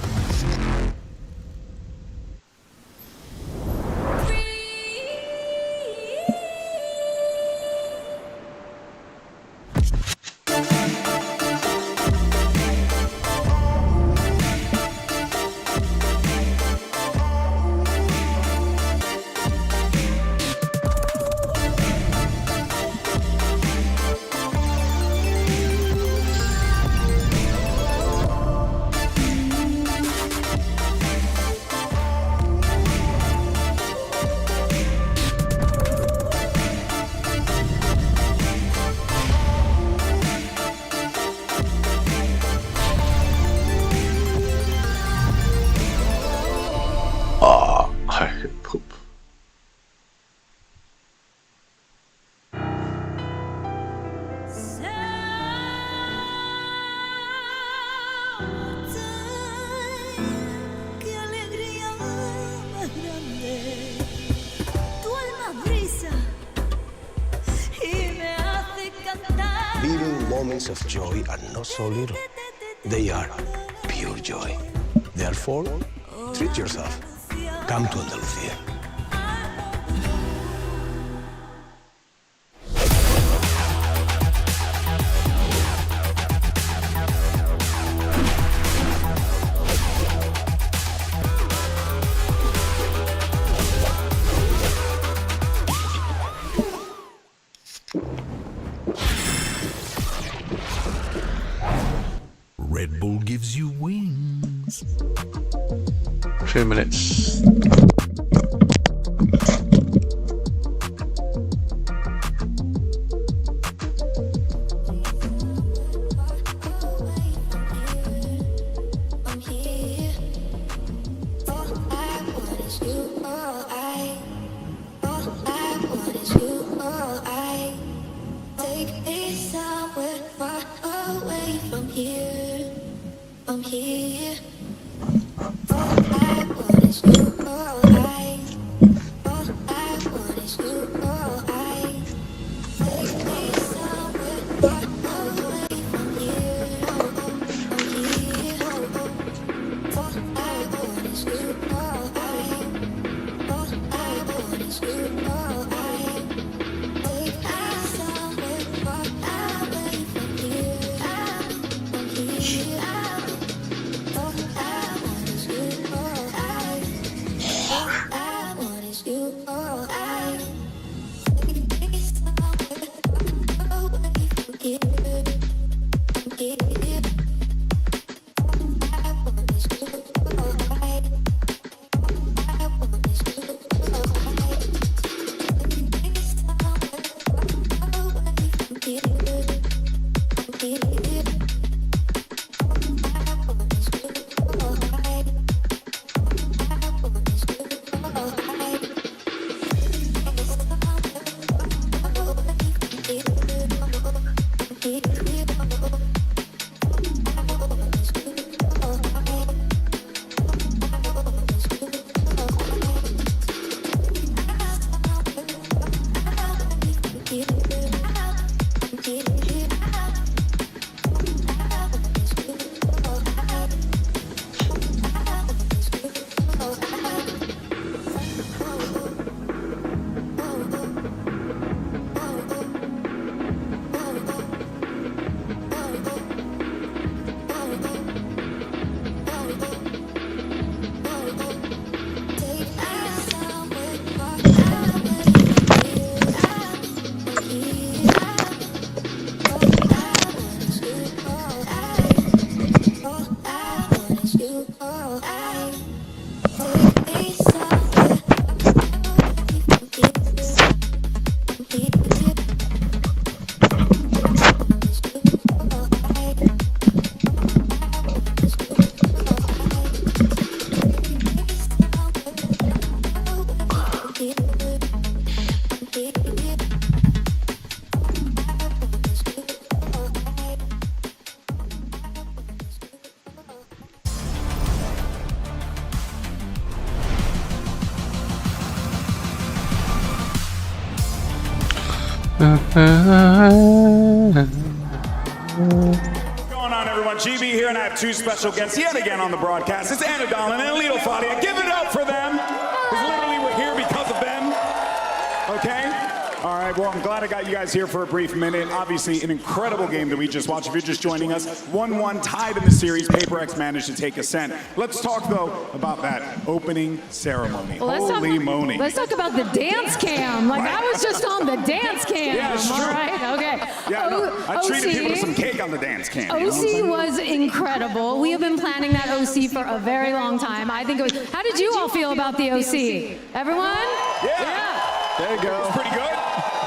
moments of joy are not so little. They are pure joy. Therefore, treat yourself. Come to Andalusia. Red Bull gives you wings. 3 minutes. Take me somewhere far away from here. From here. All I want is you. All I want is you. All I take me somewhere far away from here. From here. All I want is you. All I want is you. All I take me somewhere far away from here. From here. All I want is you. All I want is you. All I take me somewhere far away from here. From here. I want is you. All I want is you. All I take me somewhere far away from here. From here. I want is you. All I want is you. All I take me somewhere far away from here. From here. What's going on, everyone? GB here, and I have two special guests yet again on the broadcast. It's Anna Dolan and Leo Fadia. Give it up for them, because literally we're here because of them. Okay? All right, well, I'm glad I got you guys here for a brief minute. Obviously, an incredible game that we just watched. If you're just joining us, 1-1 tied in the series. Paper X managed to take ascent. Let's talk, though, about that opening ceremony. Well, Holy moly. Let's talk about the dance cam. Like, I was just on the dance cam. Yeah, it's true. All right, okay. Yeah, no, I treated people to some cake on the dance cam. You know what I'm saying? OC was incredible. We have been planning that OC for a very long time. I think it was. How did you all feel about the OC? Everyone? Yeah. There you go. It was pretty good.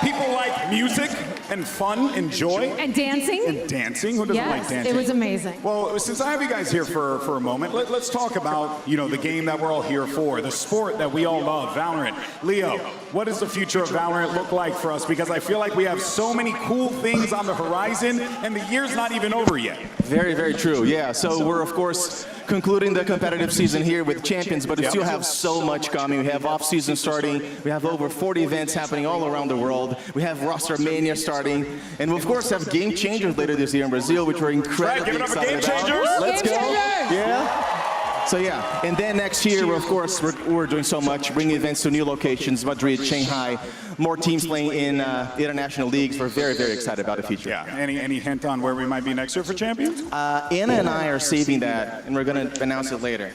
People like music and fun and joy. And dancing. And dancing. Who doesn't like dancing? It was amazing. Well, since I have you guys here for a moment, let's talk about, the game that we're all here for, the sport that we all love, Valorant. Leo, what does the future of Valorant look like for us? Because I feel like we have so many cool things on the horizon, and the year's not even over yet. Very, very true. Yeah. So we're of course concluding the competitive season here with champions, but we still have so much coming. We have off-season starting. We have over 40 events happening all around the world. We have roster mania starting, and we of course have game changers later this year in Brazil, which we're incredibly excited about. Let's go. Yeah. So yeah, and then next year, we're doing so much, bringing events to new locations, Madrid, Shanghai, more teams playing in international leagues. We're very, very excited about the future. Yeah. Any hint on where we might be next year for champions? Anna and I are saving that, and we're going to announce it later.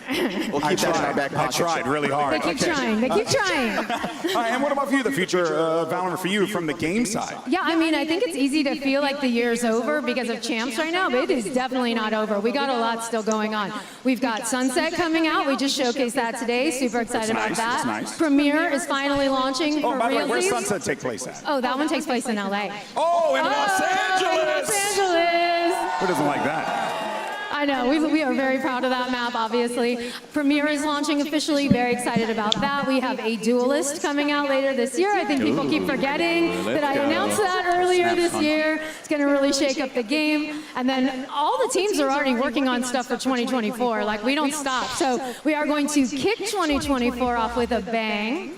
We'll keep that in our back pocket. I tried really hard. They keep trying. They keep trying. And what about you, the future of Valorant for you from the game side? Yeah, I mean, I think it's easy to feel like the year's over because of champs right now, but it is definitely not over. We got a lot still going on. We've got Sunset coming out. We just showcased that today. Super excited about that. That's nice. Premiere is finally launching for by the way, where's realsies. Sunset take place at? Oh, that one takes place in LA. Oh, in Los Angeles! Los Angeles! Who doesn't like that? I know, we are very proud of that map, obviously. Premiere is launching officially, very excited about that. We have a Duelist coming out later this year. I think people keep forgetting that I announced that earlier this year. It's gonna really shake up the game. And then all the teams are already working on stuff for 2024. Like, we don't stop. So we are going to kick 2024 off with a bang.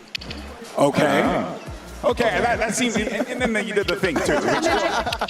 Okay. Okay, that seems, and then you did the thing too.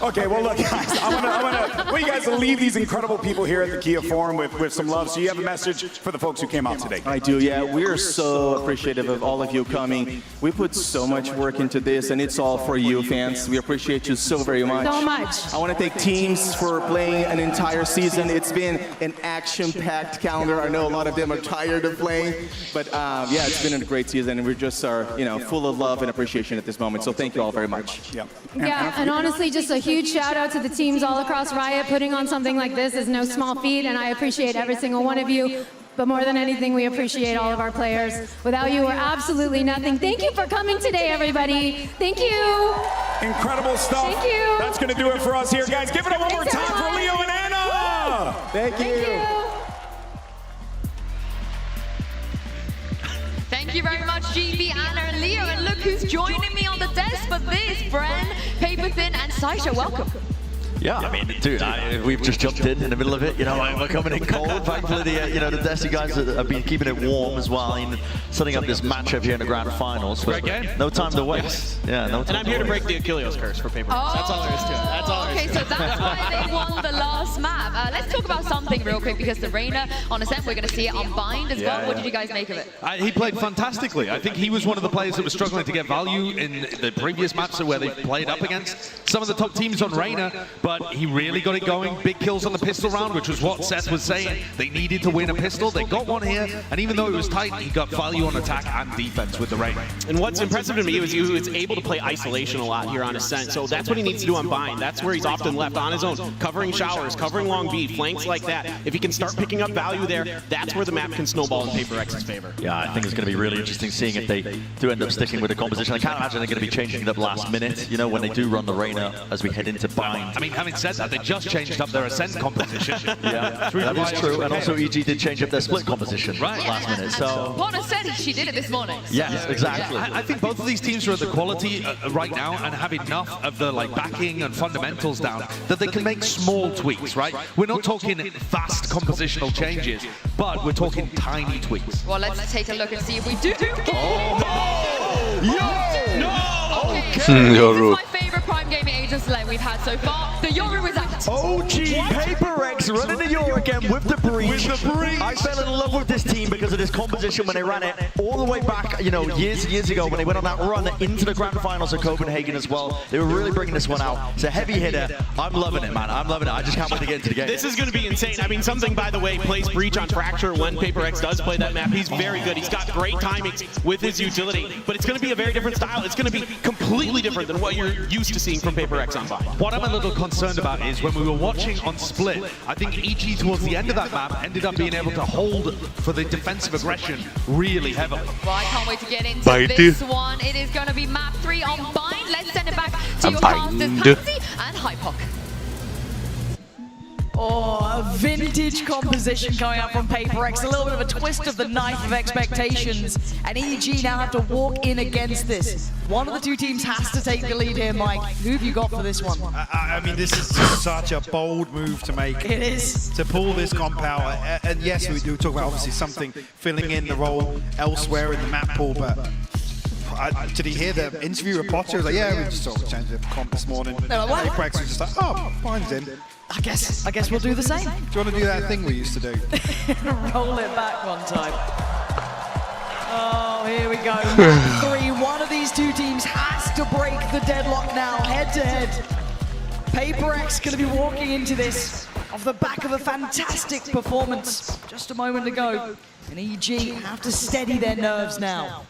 Okay, well look, guys, I want you guys to leave these incredible people here at the Kia Forum with some love. So you have a message for the folks who came out today. I do, yeah. We're so appreciative of all of you coming. We put so much work into this, and it's all for you, fans. We appreciate you so very much. So much. I want to thank teams for playing an entire season. It's been an action-packed calendar. I know a lot of them are tired of playing, but yeah, it's been a great season, and we just are, full of love and appreciation at this moment. So thank you all very much. Yeah. Yeah, and honestly, just a huge shout out to the teams all across Riot. Putting on something like this is no small feat, and I appreciate every single one of you. But more than anything, we appreciate all of our players. Without you, we're absolutely nothing. Thank you for coming today, everybody. Thank you. Incredible stuff. Thank you. That's going to do it for us here, guys. Give it up one more time for Leo and Anna. Thank you. Thank you very much, GB, Anna, and Leo. And look who's joining me on the desk for this. Bren, Paperthin, and Saisha, welcome. Yeah, I mean, dude, we've just jumped in the middle of it. We're coming in cold. Thankfully, the Destiny guys have been keeping it warm as well, setting up this matchup here in the grand finals. Great game. No time to waste. Yeah, no time. And I'm here to break the Achilles curse for Paper. That's all there is to it. That's all there is Okay, to so it. that's why they won the last map. Let's talk about something real quick, because the Reyna on Ascent, we're going to see it on Bind as well. What did you guys make of it? He played fantastically. I think he was one of the players that was struggling to get value in the previous maps where they played up against some of the top teams on Reyna, but he really got it going. Big kills on the pistol round, which was what Seth was saying. They needed to win a pistol. They got one here, and even though it was tight, he got value on attack and defense with the Reyna. And what's impressive to me is he was able to play isolation a lot here on Ascent, so that's what he needs to do on Bind. That's where he's often left on his own, covering showers, covering long B, flanks like that. If he can start picking up value there, that's where the map can snowball in Paper X's favor. Yeah, I think it's going to be really interesting seeing if they do end up sticking with the composition. I can't imagine they're going to be changing it up last minute, when they do run the Reyna as we head into Bind. I mean, having said that, they just changed up their Ascent composition. Yeah, that is true. And also EG did change up their split composition last minute. So Lana said she did it this morning. Yes, exactly. I think both of these teams are at the quality right now and have enough of the backing and fundamentals down that they can make small tweaks, right? We're not talking vast compositional changes, but we're talking tiny tweaks. Well, let's take a look and see if we do. You're This is rude. my favorite Prime Gaming Agent select we've had so far. The Yoru is out. OG Paper X running the Euro again with the breach. I fell in love with this team because of this composition when they ran it all the way back, years and years ago when they went on that run into the grand finals of Copenhagen as well. They were really bringing this one out. It's a heavy hitter. I'm loving it, man. I'm loving it. I just can't wait to get into the game. This is going to be insane. I mean, something, by the way, plays Breach on Fracture when Paper X does play that map. He's very good. He's got great timings with his utility, but it's going to be a very different style. It's going to be completely different than what you're used to seeing from Paper X on Bind. What I'm a little concerned about is when we were watching on Split, I think EG towards the end of that map ended up being able to hold for the defensive aggression really heavily. Well, I can't wait to get into this one. It is going to be map 3 on Bind. Let's send it back to your casters, Pansy and Hypok. Oh, a vintage composition coming out from Paper X, a little bit of a twist of the knife of expectations, and EG now have to walk in against this. One of the two teams has to take the lead here, Mike. Who have you got for this one? I mean, this is just such a bold move to make. It is. To pull this comp out. And yes, we do talk about obviously something filling in the role elsewhere in the map pool, but did he hear the interview with Potter? He was like, yeah, we just sort of changed the comp this morning. No, what? Paper X was just like, oh, mine's in. I guess we'll do the same. Do you want to do that thing we used to do? Roll it back one time. Oh, here we go. Map 3. One of these two teams has to break the deadlock now, head to head. Paper X going to be walking into this off the back of a fantastic performance just a moment ago. And EG have to steady their nerves now.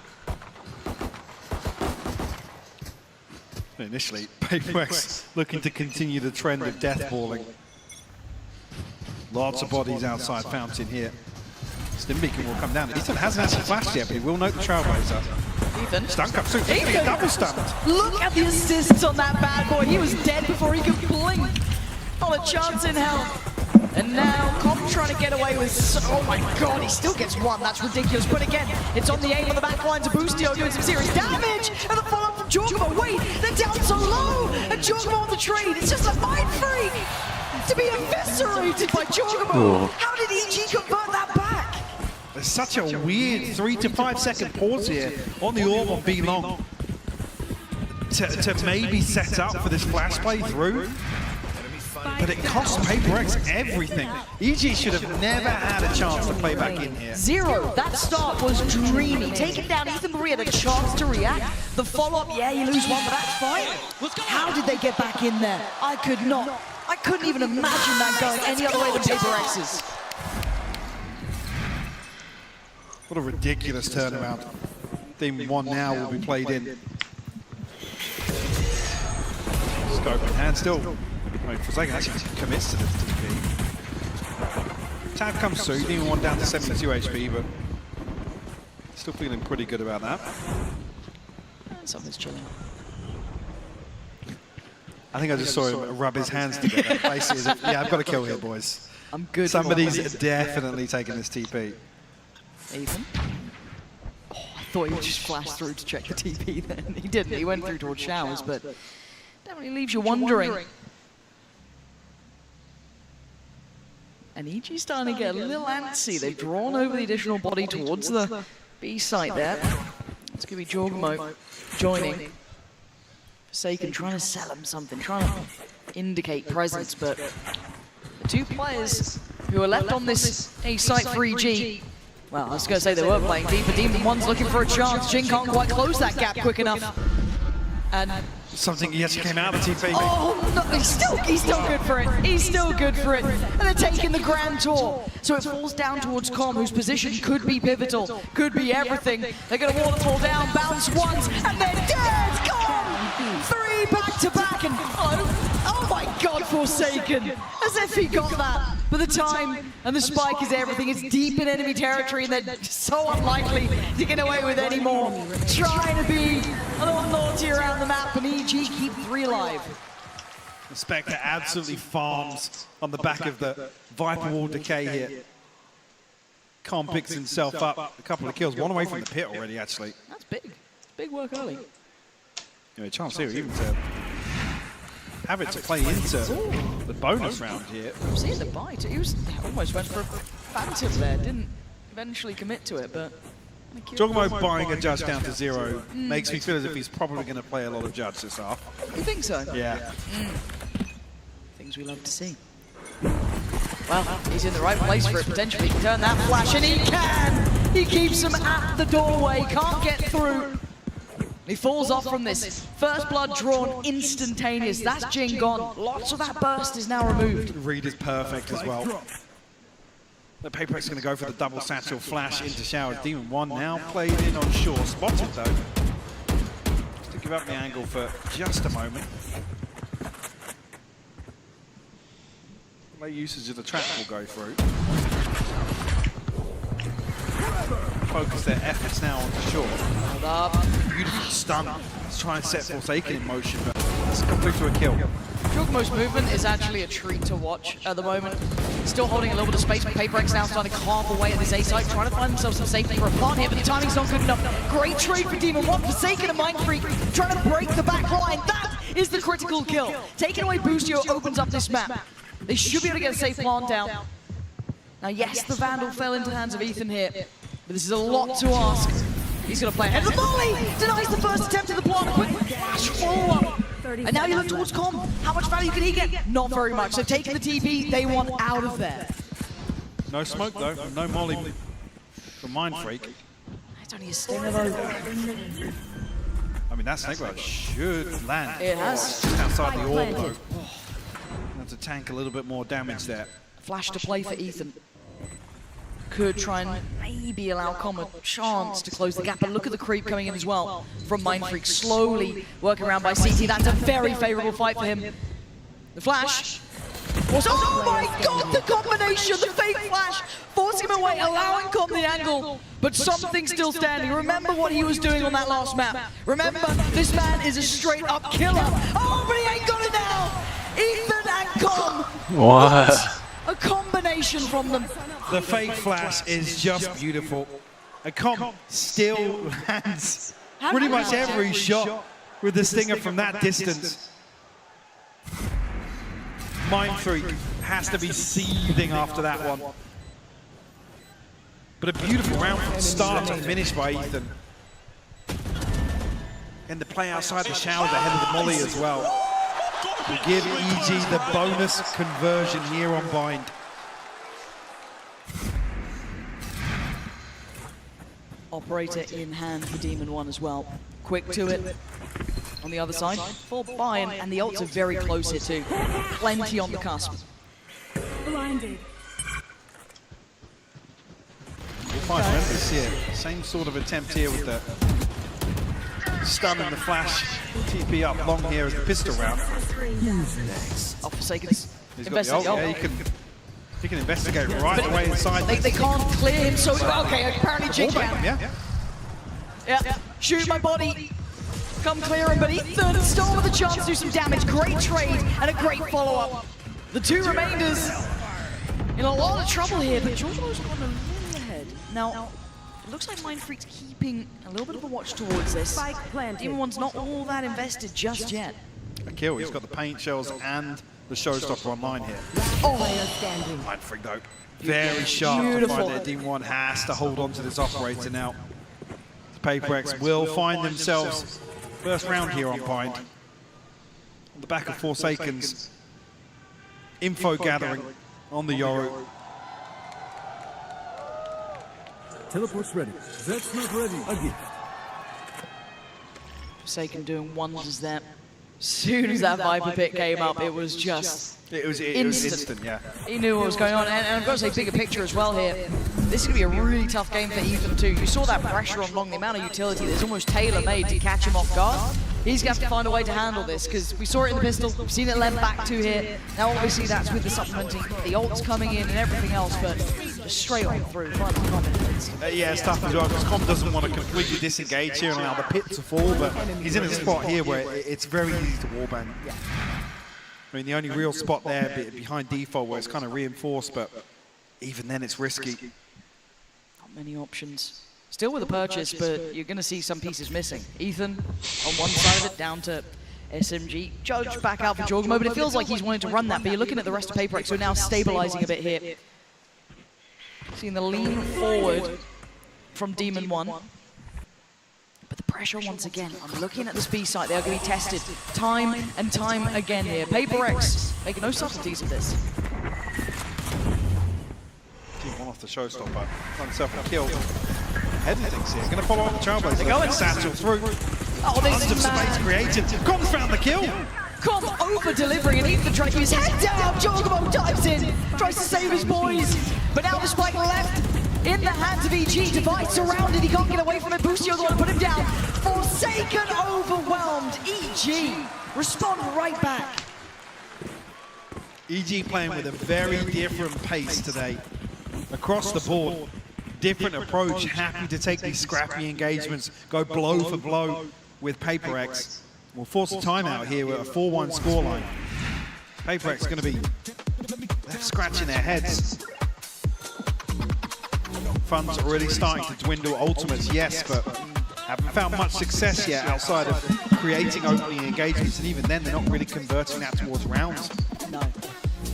Initially, Paper X looking to continue the trend of death balling. Lots of bodies outside Fountain here. Stimbeacon will come down. Ethan hasn't actually flashed yet, but he will note the Trailblazer. Ethan. Stun comes through. Ethan. Double stunned. Look at the assists on that bad boy. He was dead before he could blink. Not a chance in hell. And now Comp trying to get away with, oh my god, he still gets one, that's ridiculous. But again, it's on the aim of the back line to Boostio doing some serious damage. And the follow-up from Jorgmo, wait, they're down so low. And Jorgmo on the trade, it's just a mind freak to be eviscerated by Jorgmo. How did EG convert that back? There's such a weird 3 to 5 second pause here on the orb on B long to maybe set up for this flash play through. But it costs Paper X everything. EG should have never had a chance to play back in here. Zero, that start was dreamy. Taking down Ethan Marie had a chance to react. The follow-up, yeah, you lose one, but that's fine. How did they get back in there? I couldn't even imagine that going any other way than Paper X's. What a ridiculous turnaround. Theme 1 now will be played in. Scope in hand still. Forsaken actually commits to the TP. Tab comes through, Demon 1 down to 72 HP, but still feeling pretty good about that. Something's chilling. I think I just saw him rub his hands together. Basically, as if, yeah, I've got to kill here, boys. I'm good. Somebody's definitely taking this TP. Ethan? Oh, I thought he would just flash through to check the TP then. He didn't, he went through towards Showers, but definitely leaves you wondering. And EG's starting to get a little antsy. They've drawn over the additional body towards the B site there. It's going to be Jorgmo joining. Forsaken trying to sell him something, trying to indicate presence, but the two players who are left on this A site for EG, well, I was going to say they were playing deep, but Demon 1's looking for a chance. Jin can't quite close that gap quick enough. And something he actually came out of the TP. Oh no, he's still good for it. He's still good for it. And they're taking the Grand Tour. So it falls down towards Com, whose position could be pivotal, could be everything. They're going to waterfall down, bounce once, and they're dead! Com! 3 back-to-back, and oh my god, Forsaken! As if he got that. But the time and the spike is everything. It's deep in enemy territory, and they're so unlikely to get away with any more. Trying to be a little naughty around the map, and EG keep 3 alive. The Spectre absolutely farms on the back of the Viper Wall decay here. Khan picks himself up, a couple of kills, one away from the pit already, actually. That's big. It's big work early. Yeah, a chance here even to have it to play into the bonus round here. I'm seeing the bite. He almost went for a phantom there, didn't eventually commit to it, but... Jorgmo buying a judge down to 0 makes me feel as if he's probably going to play a lot of judge this half. You think so? Yeah. Things we love to see. Well, he's in the right place for it, potentially. He can turn that flash, and he can! He keeps him at the doorway, can't get through. He falls off from this. First blood drawn instantaneous. That's Jin gone. Lots of that burst is now removed. Read is perfect as well. The Paper X is going to go for the double satchel flash into Showers. Demon 1 now played in on shore. Spotted though. Just to give up the angle for just a moment. Late usage of the trap will go through. focus their efforts now on short. Hold up. Beautiful stun. Let's try and set Forsaken in motion, but let's come through to a kill. Jogmo's movement is actually a treat to watch at the moment. Still holding a little bit of space, but Paper now starting to carve away at this A site, trying to find themselves some safety for a plant here, but the timing's not good enough. Great trade for Demon 1, Forsaken and Mind Freak, trying to break the back line. That is the critical kill. Taking away Boostio opens up this map. They should be able to get a safe plant down. Now yes, the Vandal fell into the hands of Ethan here, but this is a lot to ask. He's going to play ahead of the volley! Denies the first attempt at the plant, a quick flash follow-up. And now you look towards Com. How much value can he get? Not very much. So taking the TP, they want out of there. No smoke though, no molly from Mind Freak. It's only a stinger though. I mean, that snake bite should land. It has. Just outside the orb though. Have to tank a little bit more damage there. Flash to play for Ethan. Could try and maybe allow Com a chance to close the gap, but look at the creep coming in as well from Mind Freak, slowly working around by CT. That's a very favorable fight for him. The flash. Oh my god, the combination, the fake flash, forcing him away, allowing Com the angle, but something still standing. Remember what he was doing on that last map. Remember, this man is a straight up killer. Oh, but he ain't got it now. Ethan and Com. What? A combination from them. The fake flash is just beautiful. And Com still lands pretty much every shot with the stinger from that distance. Mind Freak has to be seething after that one. But a beautiful round from start to finish by Ethan. And the play outside the showers ahead of the molly as well. To give EG the bonus conversion here on Bind. Operator in hand for Demon 1 as well. Quick to it. On the other side, full buy, and the ults are very close here too. Plenty on the cusp. Blinded. We'll find Memphis here. Same sort of attempt here with the stun and the flash. TP up long here as the pistol round. Oh, Forsaken's He's got the ult, yeah, he can investigate right away inside. They can't clear him, so okay, apparently Jig can. Yeah. Shoot my body. Come clear him, but Ethan still with a chance to do some damage. Great trade and a great follow-up. The two remainders in a lot of trouble here, but Giorgio's gone a little ahead. Now, it looks like Mind Freak's keeping a little bit of a watch towards this. Demon 1's not all that invested just yet. A kill, he's got the paint shells and the showstopper online here. Oh, Mind Freak though, very sharp to find that Demon 1 has to hold on to this operator now. The Paper X will find themselves first round here on Bind. On the back of Forsaken's info gathering on the Yoru. Teleport's ready. That's not ready. Again. Forsaken doing wonders there. As soon as that Viper pit came up, it was just It was instant, yeah. He knew what was going on, and I've got to say, bigger picture as well here. This is going to be a really tough game for Ethan too. You saw that pressure on Long, the amount of utility that's almost tailor-made to catch him off guard. He's going to have to find a way to handle this, because we saw it in the pistol, we've seen it led back to here. Now obviously that's with the supplementing, the ults coming in and everything else, but just straight on through. Yeah, it's tough as well, because Com doesn't want to completely disengage here and allow the pit to fall, but he's in a spot here where it's very easy to warbang. I mean, the only real spot there behind default where it's kind of reinforced, but even then it's risky. Not many options. Still with a purchase, but you're going to see some pieces missing. Ethan on one side of it, down to SMG. Judge back out for Jorgmo, but it feels like he's wanting to run that, but you're looking at the rest of Paper X, who are now stabilizing a bit here. Seeing the lean forward from Demon 1. But the pressure once again, I'm looking at this B site, they are going to be tested time and time again here. Paper X making no subtleties of this. Team 1 off the showstopper, got himself a kill. Ahead of things here, going to follow up the Trailblazer. They're going. Satchel through. Oh, this is space created. Com's found the kill. Com over-delivering, and Ethan trying to keep his head down. Jorgmo dives in, tries to save his boys, but now the spike left in the hands of EG. Device surrounded, he can't get away from it. Boostio the one to put him down. Forsaken overwhelmed. EG respond right back. EG playing with a very different pace today. Across the board, different approach, happy to take these scrappy engagements, go blow for blow with Paper X. We'll force a timeout here with a 4-1 scoreline. Paper X is going to be left scratching their heads. Funds already starting to dwindle. Ultimates, yes, but haven't found much success yet outside of creating opening engagements, and even then they're not really converting that towards rounds. No.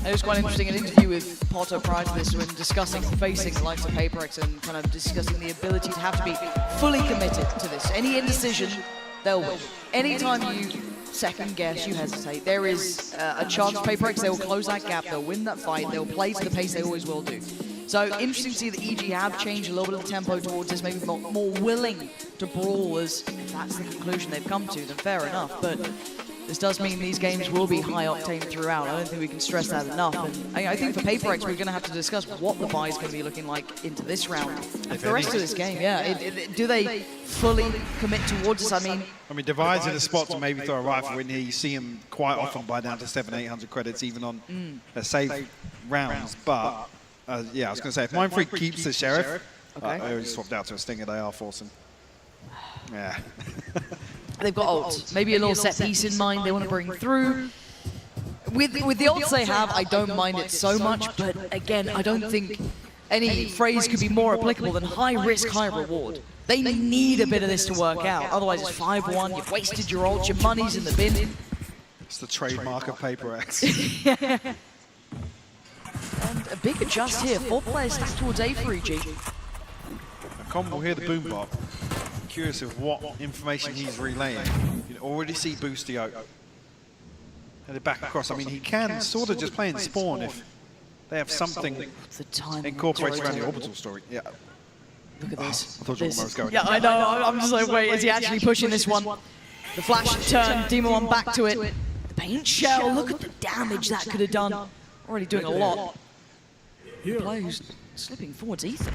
It was quite interesting, an interview with Potter prior to this when discussing facing the likes of Paper X and kind of discussing the ability to have to be fully committed to this. Any indecision, they'll win. Anytime you second guess, you hesitate, there is a chance Paper X, they will close that gap, they'll win that fight, they'll play to the pace they always will do. So interesting to see that EG have changed a little bit of the tempo towards this, maybe more willing to brawl, as if that's the conclusion they've come to, then fair enough. But this does mean these games will be high octane throughout. I don't think we can stress that enough. And I think for Paper X, we're going to have to discuss what the buy is going to be looking like into this round. And the rest of this game, yeah. Do they fully commit towards this? I mean, Divide's in a spot to maybe throw a rifle in here. You see him quite often buy down to 700-800 credits, even on safe rounds. But yeah, I was going to say, if Mindfreak keeps the Sheriff, I already swapped out to a Stinger, they are forcing. Yeah. They've got ults, maybe a little set piece in mind they want to bring through. With the ults they have, I don't mind it so much, but again, I don't think any phrase could be more applicable than high risk, high reward. They need a bit of this to work out, otherwise it's 5-1, you've wasted your ult, your money's in the bin. It's the trademark of Paper X. And a big adjust here, 4 players stacked towards A for EG. Con will hear the boom bop. Curious of what information he's relaying. You can already see Boostio headed back across. I mean, he can sort of just play in spawn if they have something incorporated around the orbital story. Yeah. Look at this. I thought you was going. Yeah, I know. I'm just like, wait, is he actually pushing this one? The flash turn, Demon One back to it. The paint shell, look at the damage that could have done. Already doing a lot. Player who's slipping forwards, Ethan.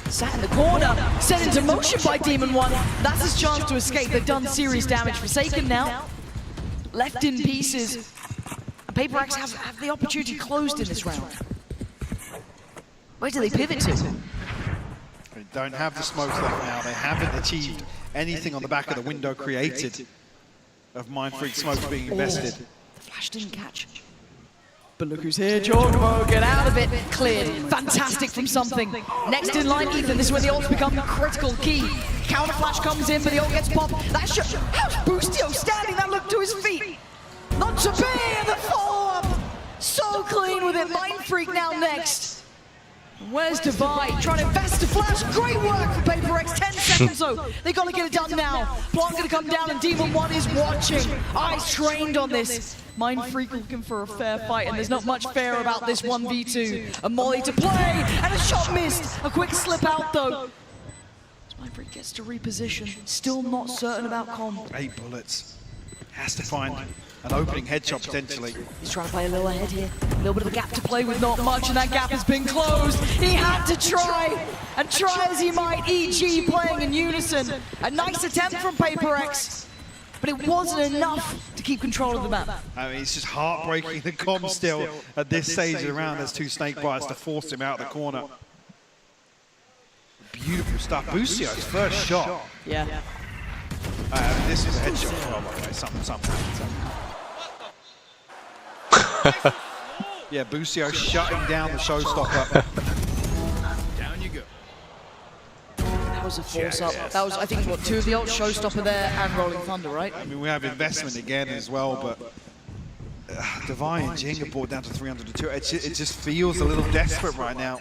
Sat in the corner, set into motion by Demon One. That's his chance to escape. They've done serious damage. Forsaken now, left in pieces. And Paper X have the opportunity closed in this round. Where do they pivot to? They don't have the smokes left now. They haven't achieved anything on the back of the window created of Mindfreak smokes being invested. The flash didn't catch. But look who's here, Jorgmo, get out of it, cleared, fantastic from something. Next in line, Ethan, this is when the ults become critical key. Counter flash comes in, but the ult gets popped. That's just, how's Boostio standing that look to his feet? Not to be, and the follow-up, so clean with it, Mindfreak now next. Where's Divide? Trying to invest to flash, great work for Paper X, 10 seconds though. They gotta get it done now. Plant gonna come down and Demon One is watching. Eyes trained on this. Mindfreak looking for a fair fight, and there's not much fair about this 1v2. A molly to play, and a shot missed. A quick slip out though. Mindfreak gets to reposition, still not certain about comp. 8 bullets. Has to find an opening headshot potentially. He's trying to play a little ahead here. A little bit of a gap to play with, not much, and that gap has been closed. He had to try, and try as he might. EG playing in unison. A nice attempt from Paper X, but it wasn't enough to keep control of the map. I mean, it's just heartbreaking. The comp still at this stage of the round, there's 2 snake bites to force him out of the corner. Beautiful stuff. Boostio's first shot. Yeah. This is a headshot as well, by the way. Something. Yeah, Boostio shutting down the showstopper. Down you go. That was a force up. That was, I think, what, 2 of the ult, showstopper there and Rolling Thunder, right? I mean, we have investment again as well, but Divine and Jing are brought down to 302. It just feels a little desperate right now.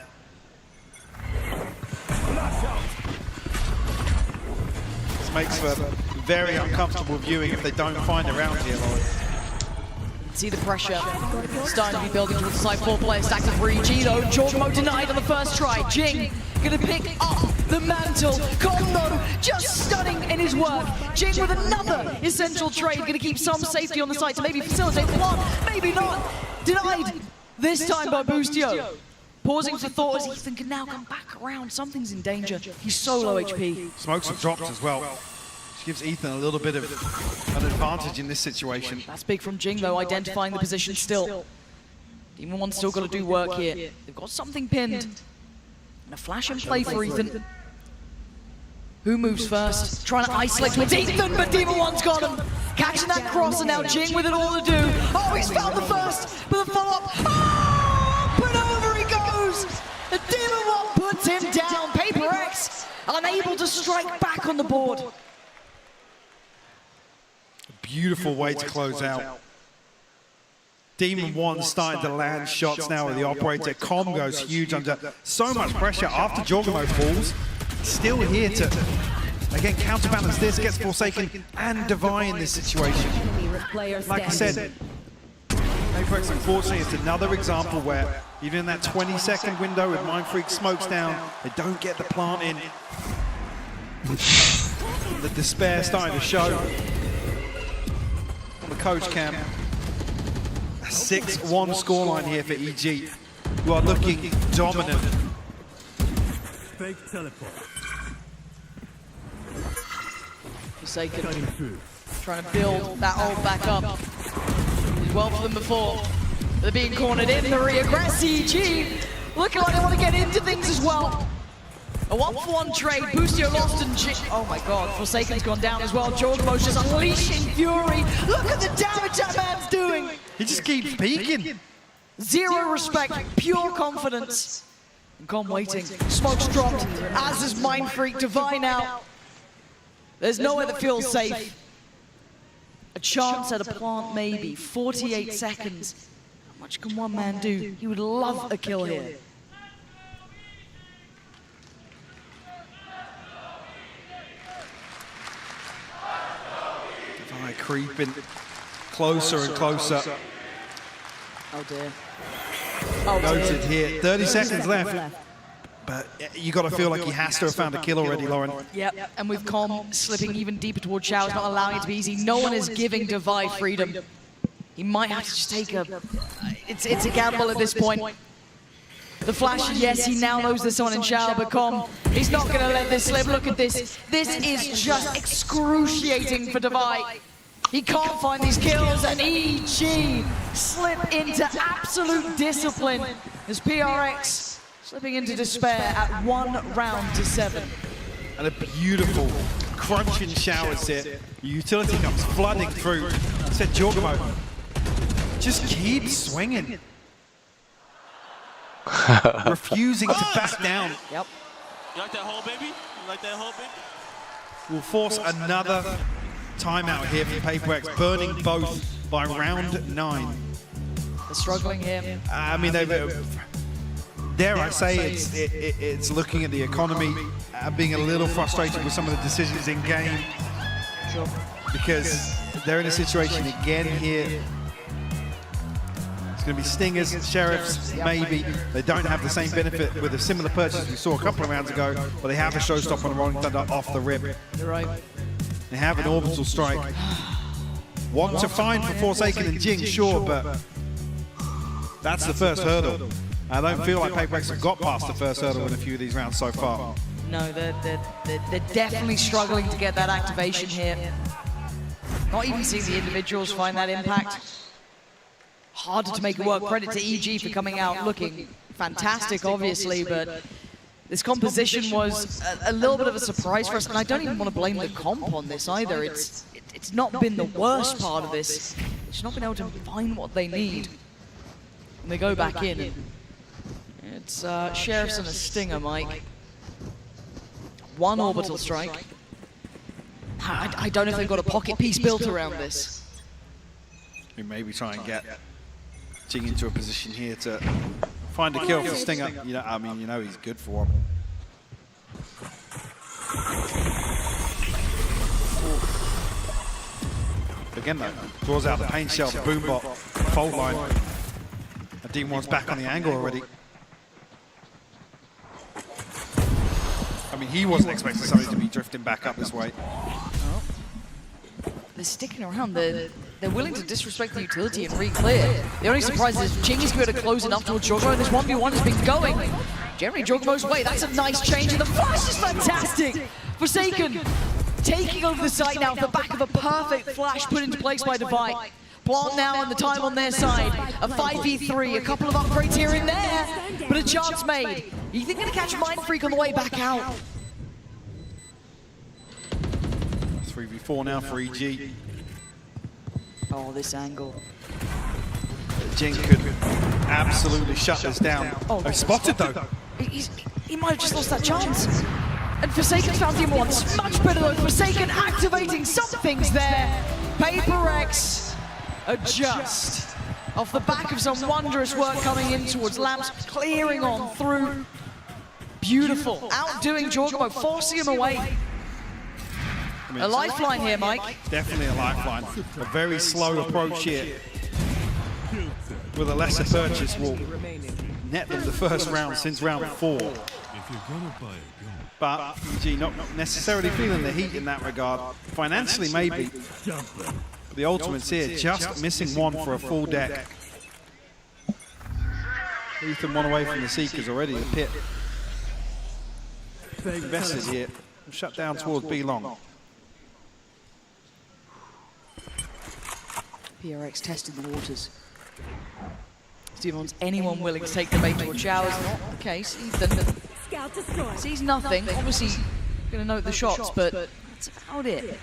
This makes for very uncomfortable viewing if they don't find a round here, Lloyd. See the pressure starting to be building towards the side. 4 players stacked up for EG though. Jorgmo denied on the first try. Jing gonna pick up the mantle. Combo just stunning in his work. Jing with another essential trade, gonna keep some safety on the side to maybe facilitate the one, maybe not. Denied this time by Boostio. Pausing for thought as Ethan can now come back around. Something's in danger. He's so low HP. Smokes have dropped as well. Which gives Ethan a little bit of an advantage in this situation. That's big from Jing though, identifying the position still. Demon One's still got to do work here. They've got something pinned. And a flash and play for Ethan. Who moves first? Trying to isolate towards Ethan, but Demon One's got him. Catching that cross, and now Jing with it all to do. Oh, he's found the first, but the follow-up. Oh, but over he goes. The Demon One puts him down. Paper X unable to strike back on the board. Beautiful way to close out. Demon One starting to land shots now with the operator. Com goes huge under so much pressure after Jorgamo falls. Still here to, again, counterbalance this, gets Forsaken and Divine in this situation. Like I said, Apex, unfortunately, it's another example where even in that 20-second window with Mind Freak smokes down, they don't get the plant in. The despair starting to show on the coach cam. A 6-1 scoreline here for EG, who are looking dominant. Fake teleport. Forsaken trying to build that ult back up. Did well for them before. They're being cornered in. The re-aggress EG looking like they want to get into things as well. A 1-for-1 trade. Boostio lost and oh my god, Forsaken's gone down as well. Jorgamo's just unleashing fury. Look at the damage that man's doing. He just keeps peeking. Zero respect, pure confidence. Gone waiting. Smoke's dropped, as is Mind Freak. Divine out. There's nowhere that feels safe. A chance at a plant, maybe. 48 seconds. How much can one man do? He would love a kill here. Divine creeping closer and closer. Oh dear. Noted here. 30 seconds left. But you got to feel like he has to have found a kill already, Lauren. Yep, and with Com slipping even deeper towards Showers, not allowing it to be easy. No one is giving Divide freedom. He might have to just take a... It's a gamble at this point. The flash, yes, he now knows there's someone in Shower, but Com, he's not going to let this slip. Look at this. This is just excruciating for Divide. He can't find these kills, and EG slip into absolute discipline as PRX slipping into despair at 1 round to 7. And a beautiful crunching Showers here. Utility comes flooding through. Said Jorgamo, just keep swinging. Refusing to back down. Yep. You like that hole, baby? You like that hole, baby? Will force another timeout here for PaperX, burning both by round 9. They're struggling here. I mean, dare I say it's looking at the economy, being a little frustrated with some of the decisions in game. Sure. Because they're in a situation again here. It's going to be Stingers, Sheriffs, maybe. They don't have the same benefit with a similar purchase we saw a couple of rounds ago, but they have a showstopper on Rolling Thunder off the rip. You're right. They have an orbital strike. One to find for Forsaken and Jing, sure, but that's the first hurdle. I don't feel like PaperX have got past the first hurdle in a few of these rounds so far. No, they're definitely struggling to get that activation here. Not even seeing the individuals find that impact. Harder to make it work. Credit to EG for coming out looking fantastic, obviously, but this composition was a little bit of a surprise for us, and I don't even want to blame the comp on this either. It's not been the worst part of this. It's not been able to find what they need. And they go back in. It's Sheriffs and a Stinger, Mike. 1 orbital strike. I don't know if they've got a pocket piece built around this. We maybe try and get Jing into a position here to find a kill for Stinger. You know, I mean, you know he's good for one. Again though, draws out the pain shell, the boombot, fault line. And Demon One's back on the angle already. I mean, he wasn't expecting somebody to be drifting back up this way. Oh. They're sticking around. They're willing to disrespect the utility and re-clear. The only surprise is Jing is going to close enough towards Jorgamo, and this 1v1 has been going generally Jorgamo's way. That's a nice change, and the flash is fantastic. Forsaken taking over the site now off the back of a perfect flash put into place by Divide. Plant now and the time on their side. A 5v3, a couple of upgrades here and there, but a chance made. Ethan gonna catch Mind Freak on the way back out. 3v4 now for EG. Oh, this angle. Jing could absolutely shut this down. Oh, spotted though. He might have just lost that chance. And Forsaken's found him once. Much better though. Forsaken activating something's there. Paper X adjust. Off the back of some wondrous work coming in towards Lamps, clearing on through. Beautiful. Outdoing Jorgamo, forcing him away. I mean, a lifeline here, Mike. Definitely a lifeline. A very slow approach here. With a lesser purchase will net them the first round since round 4. But EG not necessarily feeling the heat in that regard. Financially, maybe. The ultimates here, just missing one for a full deck. Ethan one away from the Seekers already, the pit. Invested here. Shut down towards B long. PRX testing the waters. See if anyone willing to take the bait towards Showers. Not the case. Ethan sees nothing. Obviously, going to note the shots, but that's about it.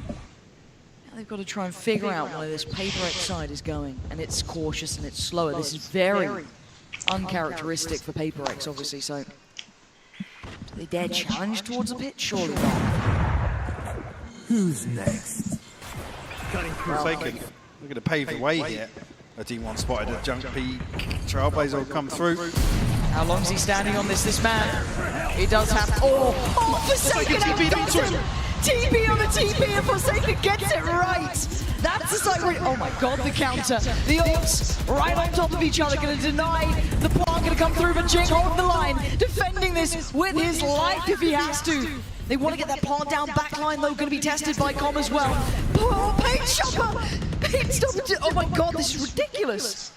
Now they've got to try and figure out where this Paper X side is going, and it's cautious and it's slower. This is very uncharacteristic for Paper X, obviously. So, do they dare challenge towards a pit? Surely not. Who's next? Forsaken. We're going to pave the way here. A D1 spotted a junk P. Trailblazer will come through. How long is he standing on this man? He does have... Oh, Forsaken outdoes him! TP on the TP and Forsaken gets it right! That's the side where... Oh my god, the counter. The ults right on top of each other, going to deny the plant, going to come through, but Jing holding the line, defending this with his life if he has to. They want to get that plant down back line, though, going to be tested by Com as well. Oh, Paint Chopper! Paint Stopper! Oh my god, this is ridiculous!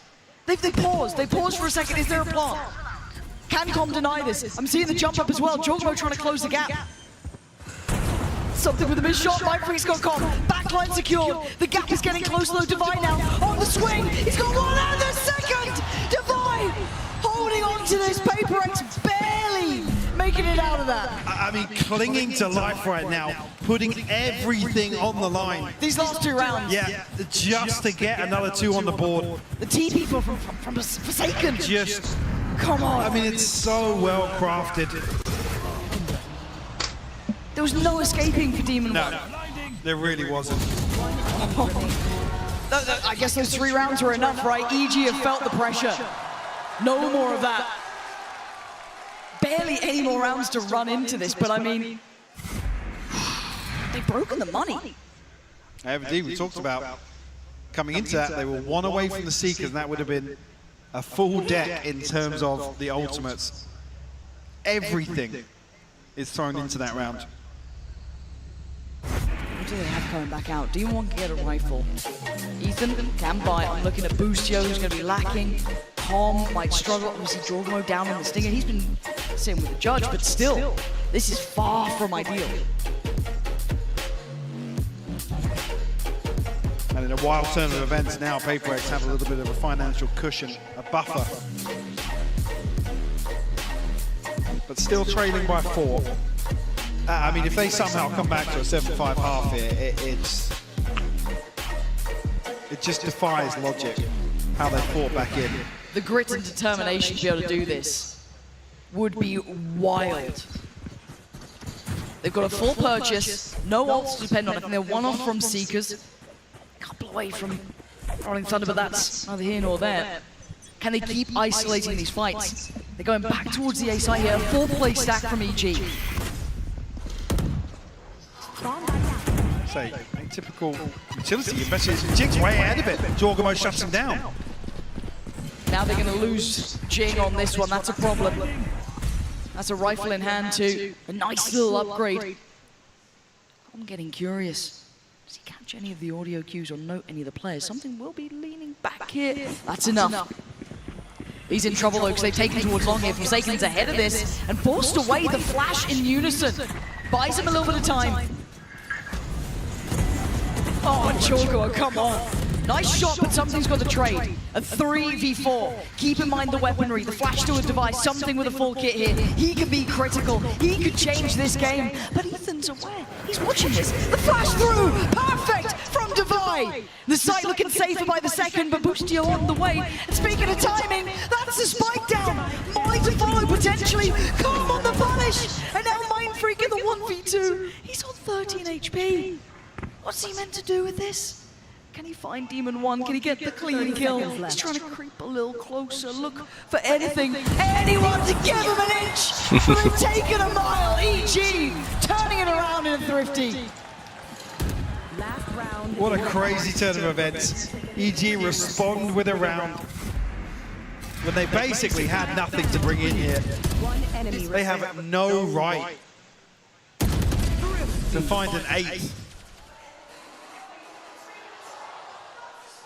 They paused for a second. Is there a plant? Can Com deny this? I'm seeing the jump up as well. Jorgamo trying to close the gap. Something with a missed shot. Mind Freak's got Com. Backline secured. The gap is getting close though. Divine now on the swing. He's got one and the second. Divine holding on to this. Paper X barely making it out of that. I mean, clinging to life right now, putting everything on the line. These last 2 rounds. Yeah, just to get another 2 on the board. The TP from Forsaken. Just, come on. I mean, it's so well crafted. There was no escaping for Demon One. No, there really wasn't. I guess those 3 rounds were enough, right? EG have felt the pressure. No more of that. Barely any more rounds to run into this, but I mean, they've broken the money. Indeed, we talked about coming into that, they were 1 away from the Seekers, and that would have been a full deck in terms of the ultimates. Everything is thrown into that round. What do they have coming back out? D1 can get a rifle. Ethan can buy. I'm looking at Boostio, who's going to be lacking. Com might struggle. Obviously, Jorgamo down on the Stinger. He's been sitting with the judge, but still, this is far from ideal. And in a wild turn of events now, Paper X have a little bit of a financial cushion, a buffer. But still trailing by 4. I mean, if they somehow come back to a 7-5 half here, it just defies logic how they fought back in. The grit and determination to be able to do this would be wild. They've got a full purchase, no ults to depend on. I think they're 1 off from Seekers, a couple away from Rolling Thunder, but that's neither here nor there. Can they keep isolating these fights? They're going back towards the A side here, a 4-play stack from EG. Say, typical utility, especially Jing's way ahead of it. Jorgamo shuts him down. Now they're going to lose Jing on this one, that's a problem. That's a rifle in hand too, a nice little upgrade. I'm getting curious. Does he catch any of the audio cues or note any of the players? Something will be leaning back here. That's enough. He's in trouble though because they've taken towards long here. Forsaken's ahead of this and forced away the flash in unison. Buys him a little bit of time. Oh, and Choco, come on. Nice shot, but something's got to trade. A 3v4. Keep in mind the weaponry, the flash to a device, something with a full kit here. He could be critical. He could change this game. But Ethan's aware. He's watching this. The flash through. Perfect from Divide. The site looking safer by the second, but Boostio on the way. And speaking of timing, that's the spike down. Molly to follow potentially. Calm on the punish. And now Mindfreak in the 1v2. He's on 13 HP. What's he meant to do with this? Can he find Demon 1? Can he get the clean kill? He's trying to creep a little closer, look for anything, anyone to give him an inch! But they've taken a mile, EG turning it around in a Thrifty. What a crazy turn of events. EG respond with a round when they basically had nothing to bring in here. They have no right to find an 8.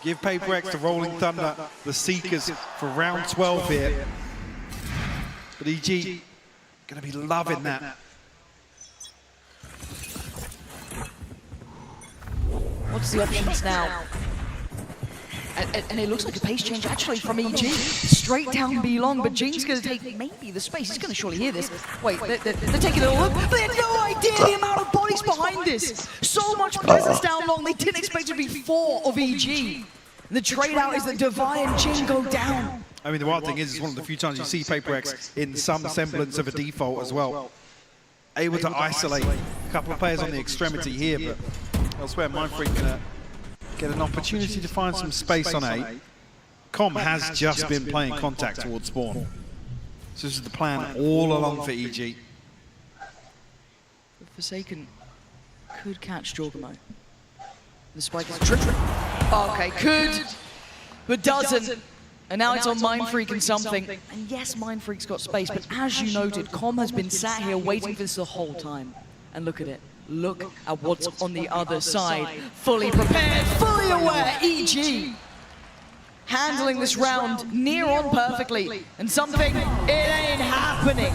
Give Paper X to Rolling Thunder, the Seekers, for round 12 here. But EG gonna be loving that. What's the options now? And it looks like a pace change actually from EG. Straight down B long, but Jing's gonna take maybe the space. He's gonna surely hear this. Wait, they're taking a look, but they had no idea the amount of bodies behind this. So much presence down long, they didn't expect it to be 4 of EG. The trade out is that Divine and Jing go down. I mean, the wild thing is, it's one of the few times you see Paper X in some semblance of a default as well. Able to isolate a couple of players on the extremity here, but elsewhere, Mindfreak gonna get an opportunity to find some space on A. Com has just been playing contact towards spawn. So this is the plan all along for EG. Forsaken could catch Jorgamo. The spike is trick. Okay, could, but doesn't. And now it's on Mindfreak and something. And yes, Mindfreak's got space, but as you noted, Com has been sat here waiting for this the whole time. And look at it. Look at what's on the other side. Fully prepared, fully aware, EG. Handling this round near on perfectly. And something, it ain't happening.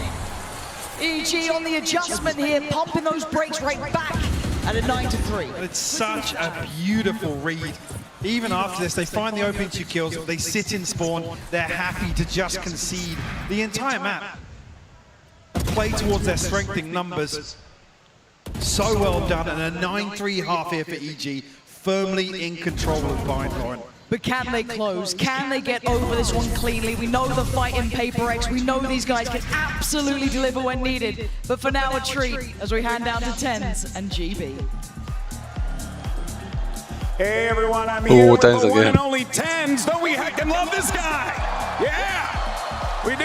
EG on the adjustment here, pumping those brakes right back at a 9-3. It's such a beautiful read. Even after this, they find the opening 2 kills, they sit in spawn, they're happy to just concede the entire map. Play towards their strength in numbers. So well done, and a 9-3 half here for EG, firmly in control of Bind, Lauren. But can they close? Can they get over this one cleanly? We know the fight in Paper X. We know these guys can absolutely deliver when needed. But for now, a treat as we hand down to TenZ and GB. Hey everyone, I'm here with TenZ the one again. and only TenZ. Don't we heckin' love this guy? Yeah, we do.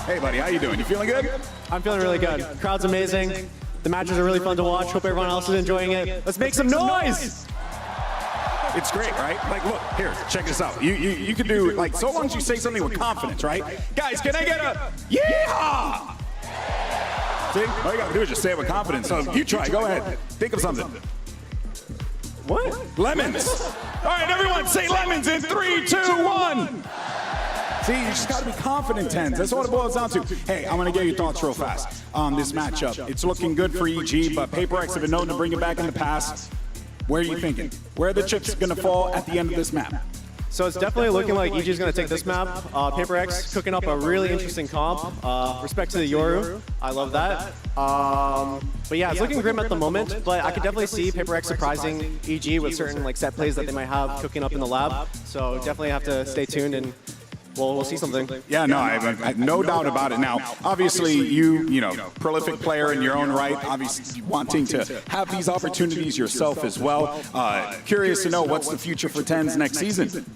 Hey buddy, how you doing? You feeling good? I'm feeling really good. Crowd's amazing. The matches are really fun to watch. Hope everyone else is enjoying it. Let's make some noise! It's great, right? Like, look, here, check this out. You can do, like, so long as you say something with confidence, right? Guys, can I get a yeah? See, all you gotta do is just say it with confidence. So you try, go ahead. Think of something. What? Lemons. All right, everyone, say lemons in 3, 2, 1. See, you just gotta be confident, TenZ. That's what it boils down to. Hey, I'm gonna get your thoughts real fast on this matchup. It's looking good for EG, but Paper X have been known to bring it back in the past. Where are you thinking? Where are the chips gonna fall at the end of this map? So it's definitely looking like EG is going to take this map. Paper X cooking up a really interesting comp. Respect to the Yoru. I love that. But yeah, it's looking grim at the moment, but I could definitely see Paper X surprising EG with certain like set plays that they might have cooking up in the lab. So definitely have to stay tuned and we'll see something. Yeah, no, I have no doubt about it. Now, obviously, you know, prolific player in your own right, obviously wanting to have these opportunities yourself as well. Curious to know what's the future for TenZ next season?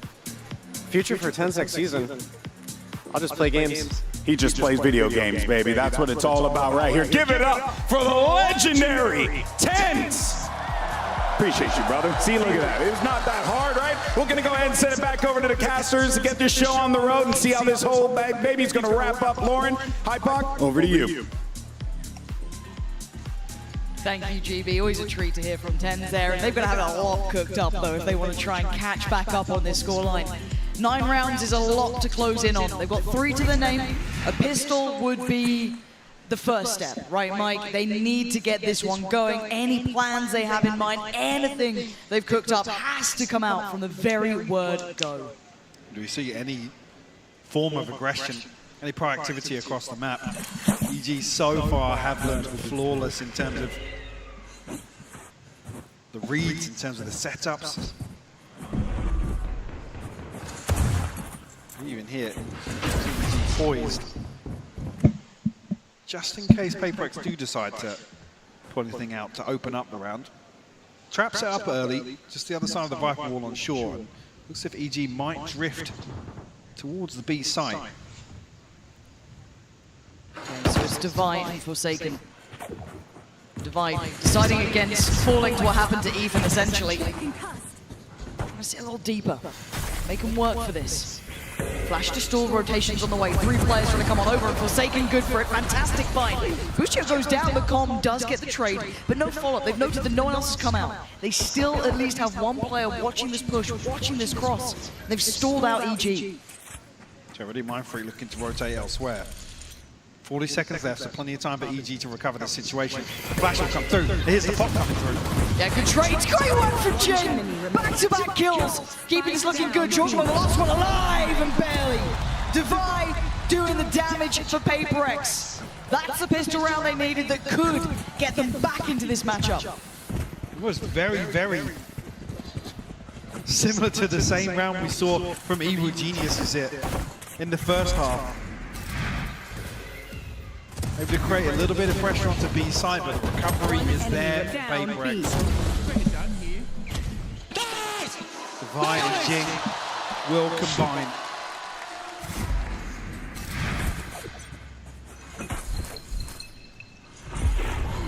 Future for TenZ next season? I'll just play games. He just plays video games, baby. That's what it's all about right here. Give it up for the legendary TenZ! Appreciate you, brother. See, look at that. It's not that hard, right? We're going to go ahead and send it back over to the casters to get this show on the road and see how this whole baby's going to wrap up. Lauren, Hypoc, over to you. Thank you, GB. Always a treat to hear from TenZ there. And they've got to have a lot cooked up, though, if they want to try and catch back up on this scoreline. 9 rounds is a lot to close in on. They've got 3 to their name. A pistol would be the first step, right, Mike? They need to get this one going. Any plans they have in mind, anything they've cooked up has to come out from the very word go. Do we see any form of aggression, any proactivity across the map? EG so far have looked flawless in terms of the reads, in terms of the setups. Even here, EG poised. Just in case PaperX do decide to put anything out to open up the round. Trap set up early, just the other side of the Viper wall on shore. And looks as if EG might drift towards the B site. Okay, so it's Divide and Forsaken. Divide deciding against falling to what happened to Ethan, essentially. Trying to sit a little deeper. Make him work for this. Flash to stall, rotations on the way. 3 players trying to come on over, and Forsaken good for it. Fantastic fight. Boostio goes down, but Com does get the trade, but no follow-up. They've noted that no one else has come out. They still at least have one player watching this push, watching this cross. They've stalled out EG. Already Mindfreak looking to rotate elsewhere. 40 seconds left, so plenty of time for EG to recover the situation. Flash will come through. Here's the pop coming through. Yeah, good trades. Great work from Jin. Back-to-back kills. Keeping this looking good. Jordan, the last one alive and barely. Divide doing the damage for PaperX. That's the pistol round they needed that could get them back into this matchup. It was very, very similar to the same round we saw from Evil Geniuses in the first half. Able to create a little bit of pressure onto B side, but the recovery is there for PaperX. Divide and Jing will combine.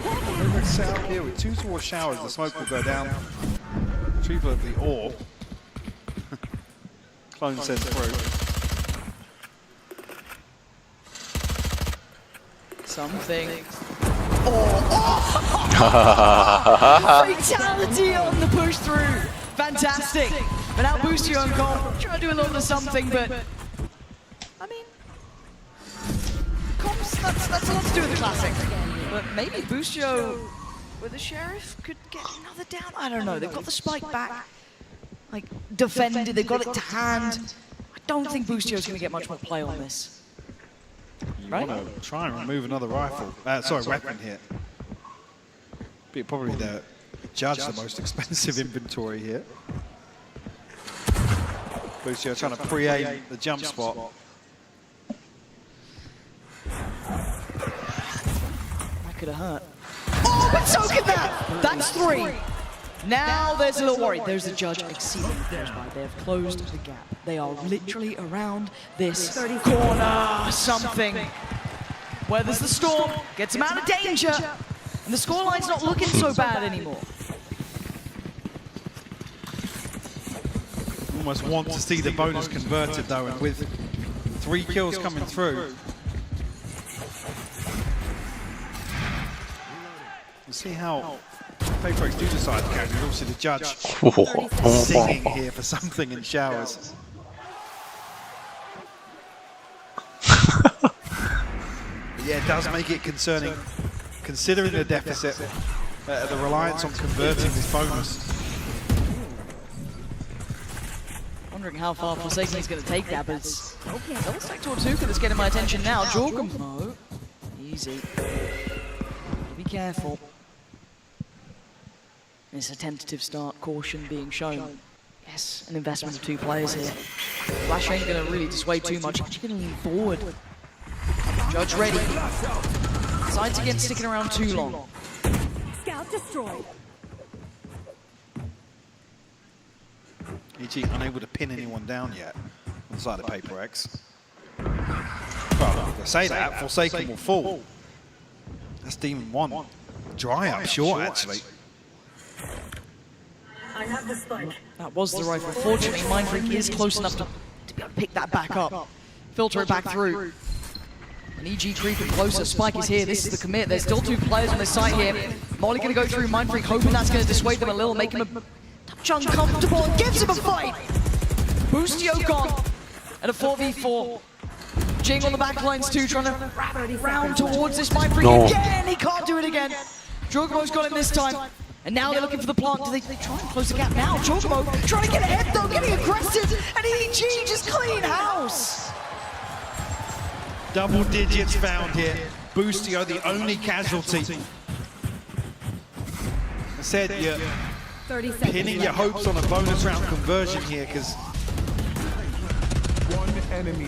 PaperX set up here with 2 towards showers. The smoke will go down. Retrieval of the ore. Clone sent through. Something. Fatality on the push through. Fantastic. But now Boostio and Com trying to do a little bit of something, but I mean, Com's that's a lot to do with the classic. But maybe Boostio with the Sheriff could get another down. I don't know. They've got the spike back, like defended. They've got it to hand. I don't think Boostio's going to get much more play on this. You want to try and remove another rifle. Weapon here. Be probably the judge the most expensive inventory here. Boostio trying to pre-aim the jump spot. That could have hurt. Oh, but so could that! That's 3. Now there's a little worry. There's the judge exceeding close by. They have closed the gap. They are literally around this corner. Something. Where there's the storm, gets him out of danger, and the scoreline's not looking so bad anymore. Almost want to see the bonus converted though, and with 3 kills coming through. We'll see how PaperX do decide to carry. Obviously the judge singing here for something in showers. Yeah, it does make it concerning, considering the deficit, the reliance on converting this bonus. Wondering how far Forsaken is going to take that, but it's double stack Tortuga that's getting my attention now. Jorgen, no, easy. Be careful. It's a tentative start, caution being shown. Yes, an investment of 2 players here. Flash ain't going to really dissuade too much. Actually going to lean forward. Judge ready. Decides against sticking around too long. Scout destroyed. EG unable to pin anyone down yet on the side of PaperX. Well, to say that, Forsaken will fall. That's Demon 1. Dry up short, actually. I have the spike. That was the rifle. Fortunately, Mindfreak is close enough to be able to pick that back up. Filter it back through. And EG creeping closer. Spike is here. This is the commit. There's still 2 players on this side here. Molly going to go through Mindfreak, hoping that's going to dissuade them a little, make him a touch uncomfortable, and gives him a fight. Boostio gone at a 4v4. Jing on the back lines too, trying to wrap round towards this Mind Freak again. He can't do it again. Chocobo's got him this time. And now they're looking for the plant. Do they try and close the gap now? Chocobo trying to get ahead though, getting aggressive. And EG just clean house. Double digits found here. Boostio, the only casualty. I said you're pinning your hopes on a bonus round conversion here because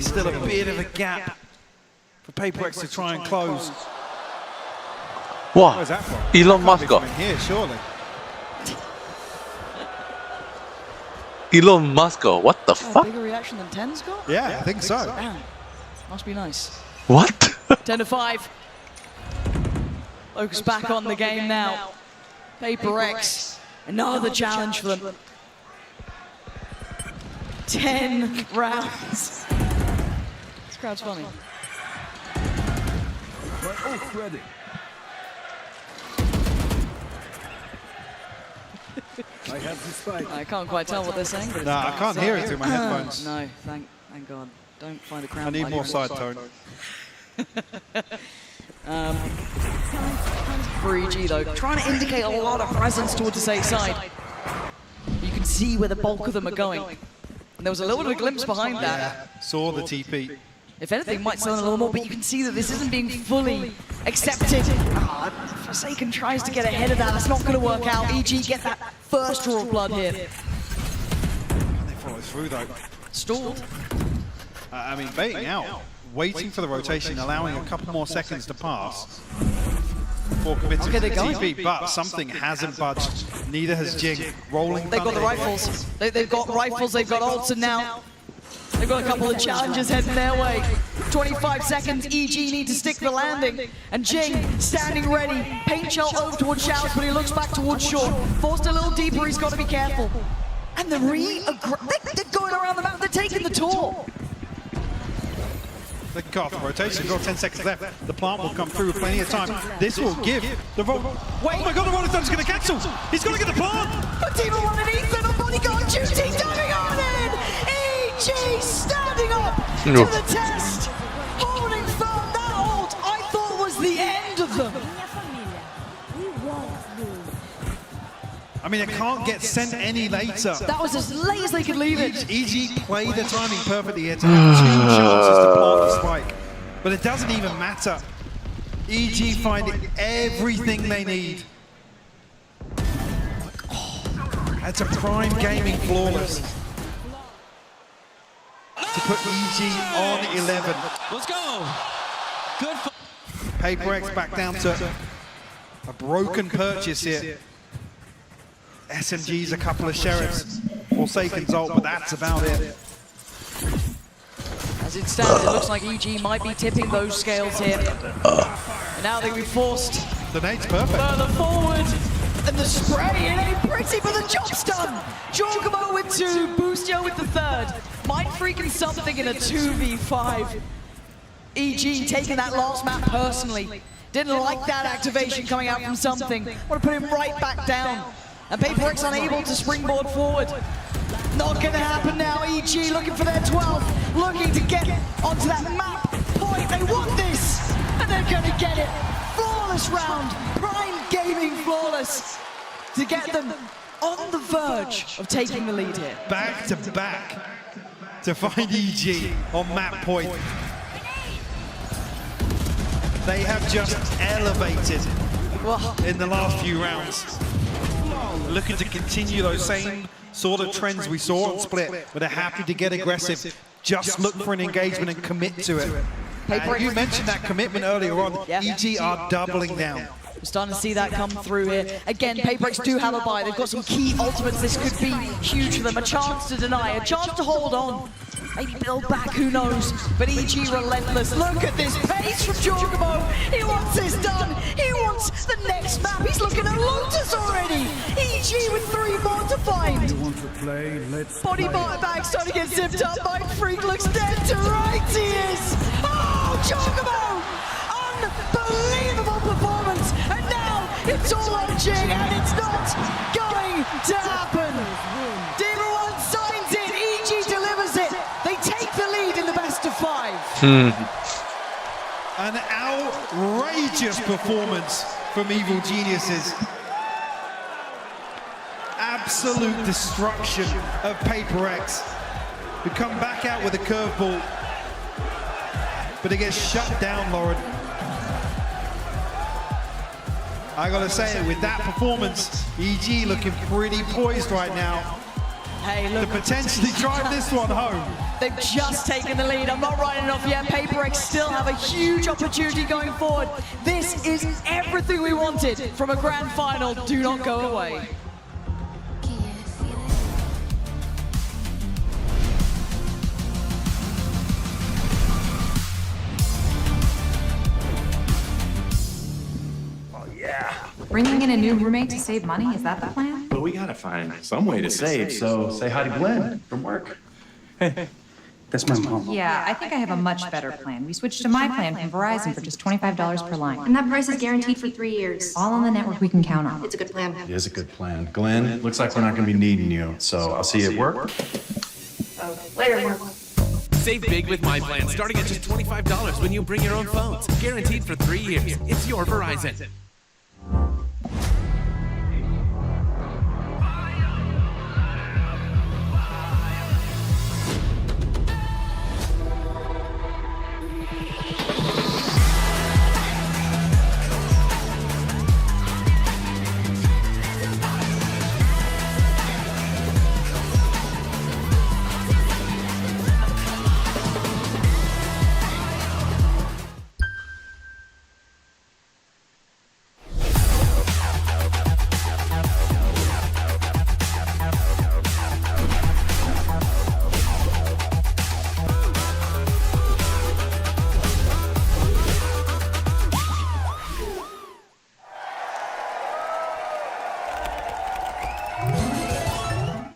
still a bit of a gap for Paper X to try and close. Wow, Where's that from? Elon Musk got. Here, surely. Elon Musk got. What the fuck? Bigger reaction than 10's got? Yeah, I think so. Damn. Must be nice. What? 10-5. Locust back on the game now. Paper X, another challenge for them. 10 rounds. This crowd's funny. Ready. I have the spike. I can't quite tell what they're saying. But No, I can't hear it through my headphones. No, thank God. Don't find a crowd. I need more side tone. For EG though, trying to indicate a lot of presence towards the safe side. You can see where the bulk of them are going. And there was a little bit of a glimpse behind that. Yeah, saw the TP. If anything, might sell in a little more, but you can see that this isn't being fully accepted. Forsaken tries to get ahead of that. That's not going to work out. EG get that first draw of blood here. They follow through though. Stalled. I mean, baiting out, waiting for the rotation, allowing a couple more seconds to pass before committing to the TP, but something hasn't budged. Neither has Jing. Rolling. They've got the rifles. They've got rifles, they've got ults, and now they've got a couple of challenges heading their way. 25 seconds, EG need to stick the landing. And Jing standing ready. Paint shell over towards Showers, but he looks back towards Sean. Forced a little deeper, he's got to be careful. And they're going around the map, they're taking the tour. They can cut off the rotation, got 10 seconds left. The plant will come through with plenty of time. This will give the roll. Wait. Oh my god, the rolling thunder is going to cancel. He's going to get the plant. But Team underneath and a bodyguard duty diving on in. EG standing up to the test. Holding firm. That ult I thought was the end of them. I mean, it can't get sent any later. That was as late as they could leave it. EG played the timing perfectly here to have 2 chances to plant the spike. But it doesn't even matter. EG finding everything they need. That's a prime gaming flawless. To put EG on 11. Let's go. Good. Paper X back down to a broken purchase here. SMG's a couple of sheriffs. Forsaken's ult, but that's about it. As it stands, it looks like EG might be tipping those scales here. And now they'll be forced The nade's perfect. further forward. And the spray, it ain't pretty, but the job's done. Chocobo with 2, Boostio with the 3rd. Mind freaking something in a 2v5. EG taking that last map personally. Didn't like that activation coming out from something. Want to put him right back down. And Paper X unable to springboard forward. Not going to happen now. EG looking for their 12th. Looking to get onto that map point. They want this. And they're going to get it. Flawless round. Prime Gaming flawless. To get them on the verge of taking the lead here. Back to back to find EG on map point. They have just elevated in the last few rounds. Looking to continue those same sort of trends we saw on Split, where they're happy to get aggressive, just look for an engagement and commit to it. And you mentioned that commitment earlier on. EG are doubling down. We're starting to see that come through here. Again, Paper X do have a buy. They've got some key ultimates. This could be huge for them. A chance to deny, a chance to hold on. Maybe build back, who knows? But EG relentless. Look at this pace from Chocobo. He wants this done. He wants the next map. He's looking at Lotus already. EG with 3 more to find. Body bag starting to get zipped up. Mind Freak looks dead to rights. He is. Oh, Chocobo! Unbelievable performance. And now it's all on Jing, and it's not going to happen. Demon 1 signs it. EG delivers it. They take the lead in the best of 5. An outrageous performance from Evil Geniuses. Absolute destruction of Paper X, who come back out with a curveball, but it gets shut down, Lauren. I gotta say, with that performance, EG looking pretty poised right now. Hey, look. To potentially drive this one home. They've just taken the lead. I'm not writing off yet. Paper X still have a huge opportunity going forward. This is everything we wanted from a grand final. Do not go away. Bringing in a new roommate to save money, is that the plan? But we gotta find some way to save, so say hi to Glenn from work. Hey, that's my mom. Yeah, I think I have a much better plan. We switched to my plan from Verizon for just $25 per line. And that price is guaranteed for 3 years. All on the network we can count on. It's a good plan. It is a good plan. Glenn, looks like we're not gonna be needing you, so I'll see you at work. Later, Mark. Save big with my plan, starting at just $25 when you bring your own phones. Guaranteed for 3 years. It's your Verizon.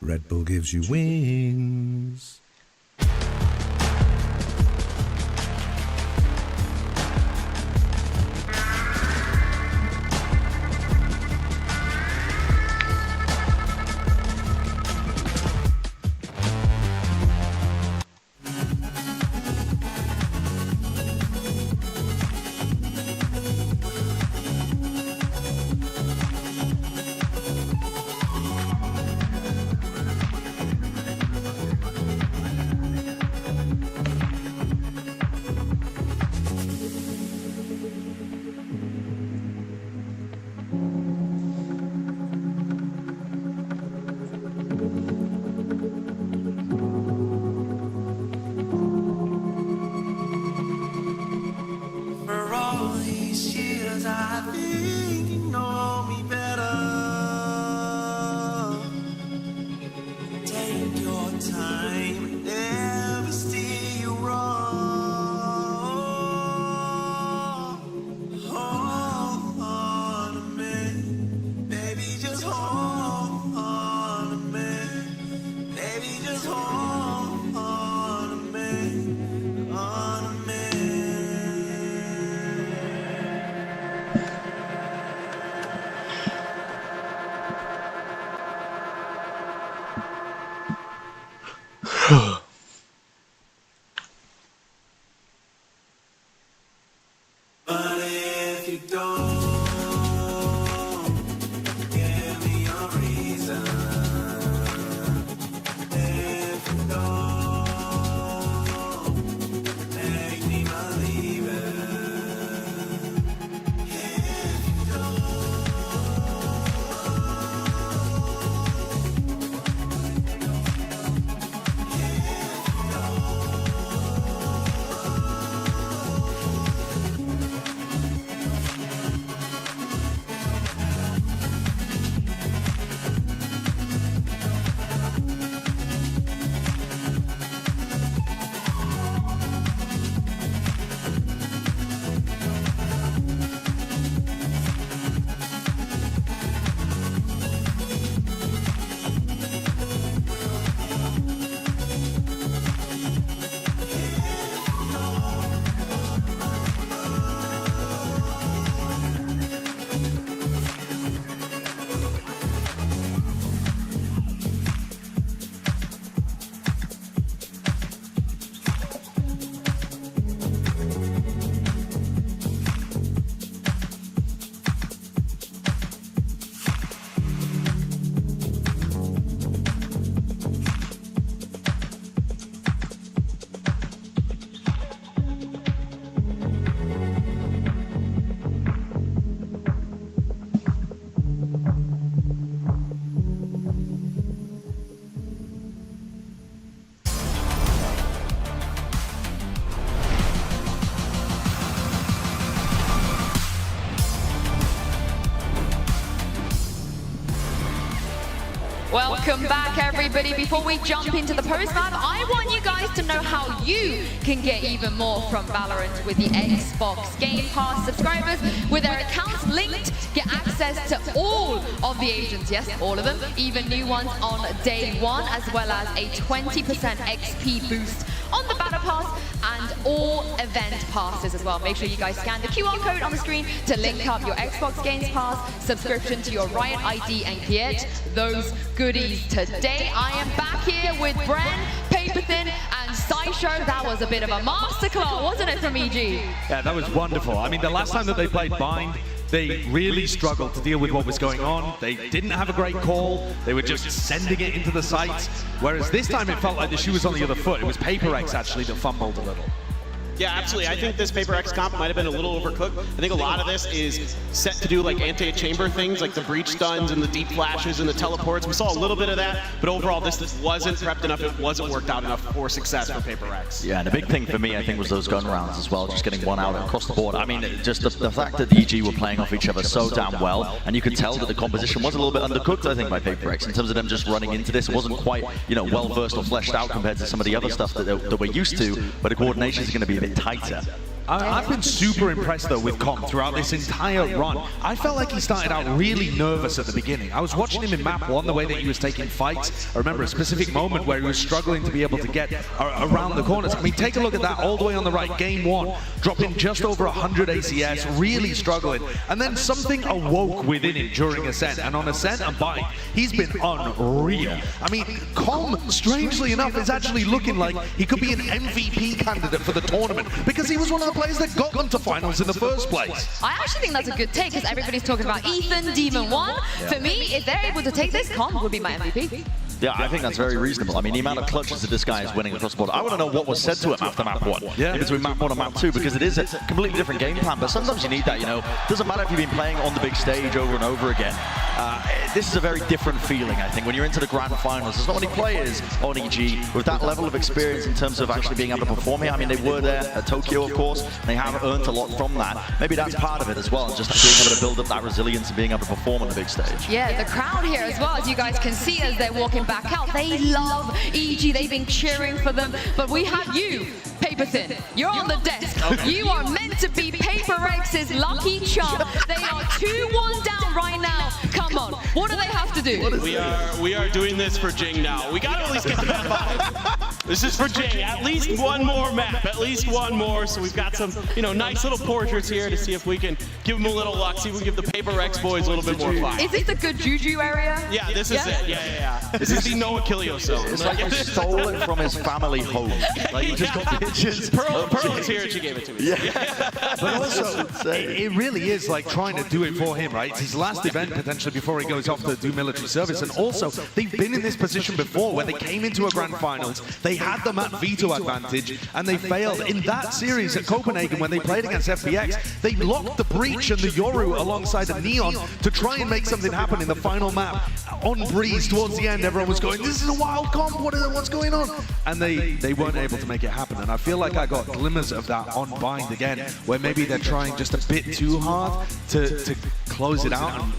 Red Bull gives you wings. For all these years, I think you know me better. Take your time, never steer you wrong. Hold on to me, baby, just hold on to me. Baby, just hold on to me, on to me. But if you don't give me a reason, if you don't make me believe it, if you don't, Welcome back, everybody. Before we jump into the post-map, I want you guys to know how you can get even more from Valorant with the Xbox Game Pass. Subscribers with their accounts linked get access to all of the agents, yes, all of them, even new ones on day one, as well as a 20% XP boost on the Battle Pass and all event passes as well. Make sure you guys scan the QR code on the screen to link up your Xbox Games Pass subscription to your Riot ID and get those goodies today. I am back here with Bren, Paperthin, and Sideshow. That was a bit of a masterclass, wasn't it, from EG? Yeah, that was wonderful. I mean, the last time that they played Bind, they really struggled to deal with what was going on. They didn't have a great call. They were just sending it into the sights. Whereas this time it felt like the shoe was on the other foot. It was Paper X actually that fumbled a little. Yeah, absolutely. I think this Paper X comp might have been a little overcooked. I think a lot of this is set to do like anti-chamber things, like the breach stuns and the deep flashes and the teleports. We saw a little bit of that, but overall this wasn't prepped enough. It wasn't worked out enough for success for Paper X. Yeah, and the big thing for me, I think, was those gun rounds as well, just getting one out across the board. I mean, just the fact that EG were playing off each other so damn well, and you could tell that the composition was a little bit undercooked, I think, by Paper X, in terms of them just running into this. It wasn't quite, you know, well-versed or fleshed out compared to some of the other stuff that we're used to, but the coordination is going to be a bit tighter. I've been super impressed though with Com throughout this entire run. I felt like he started out really nervous at the beginning. I was watching him in map 1, the way that he was taking fights. I remember a specific moment where he was struggling to be able to get around the corners. I mean, take a look at that all the way on the right, game 1, dropping just over 100 ACS, really struggling. And then something awoke within him during Ascent, and on Ascent and Bind, he's been unreal. I mean, Com, strangely enough, is actually looking like he could be an MVP candidate for the tournament, because he was one of the players that got them to finals in the first place. I actually think that's a good take, because everybody's talking about Ethan, Demon 1. For me, if they're able to take this, Com would be my MVP. Yeah, I think that's very reasonable. I mean, the amount of clutches that this guy is winning across the board. I want to know what was said to him after map 1, in between map 1 and map 2, because it is a completely different game plan, but sometimes you need that, you know. Doesn't matter if you've been playing on the big stage over and over again. This is a very different feeling, I think, when you're into the grand finals. There's not many players on EG with that level of experience in terms of actually being able to perform here. I mean, they were there at Tokyo, of course, and they have earned a lot from that. Maybe that's part of it as well, just being able to build up that resilience and being able to perform on the big stage. Yeah, the crowd here as well, as you guys can see as they're walking back out, they love EG. They've been cheering for them, but we have you, Paperthin. You're on the desk. You are meant to be Paper X's lucky charm. They are 2-1 down right now. Come on, what do they have to do? We are doing this for Jing now. We got to at least get to map 5. This is for Jing. At least one more map. At least one more. So we've got some, you know, nice little portraits here to see if we can give them a little luck. See if we can give the Paper X boys a little bit more fun. Is this the good juju area? Yeah, this is it. Yeah. This is the no Achilles zone. It's like he stole it from his family home. Like he just got pictures. Pearl is here and she gave it to me. Yeah. But also, it really is like trying to do it for him, right? It's his last event potentially before he goes off to do military service. And also, they've been in this position before where they came into a grand finals, they had the map veto advantage, and they failed. In that series at Copenhagen, when they played against FPX, they locked the Breach and the Yoru alongside a Neon to try and make something happen in the final map. On Breeze, towards the end, everyone was going, this is a wild comp, what's going on? And they weren't able to make it happen. And I feel like I got glimmers of that on Bind again, where maybe they're trying just a bit too hard to close it out and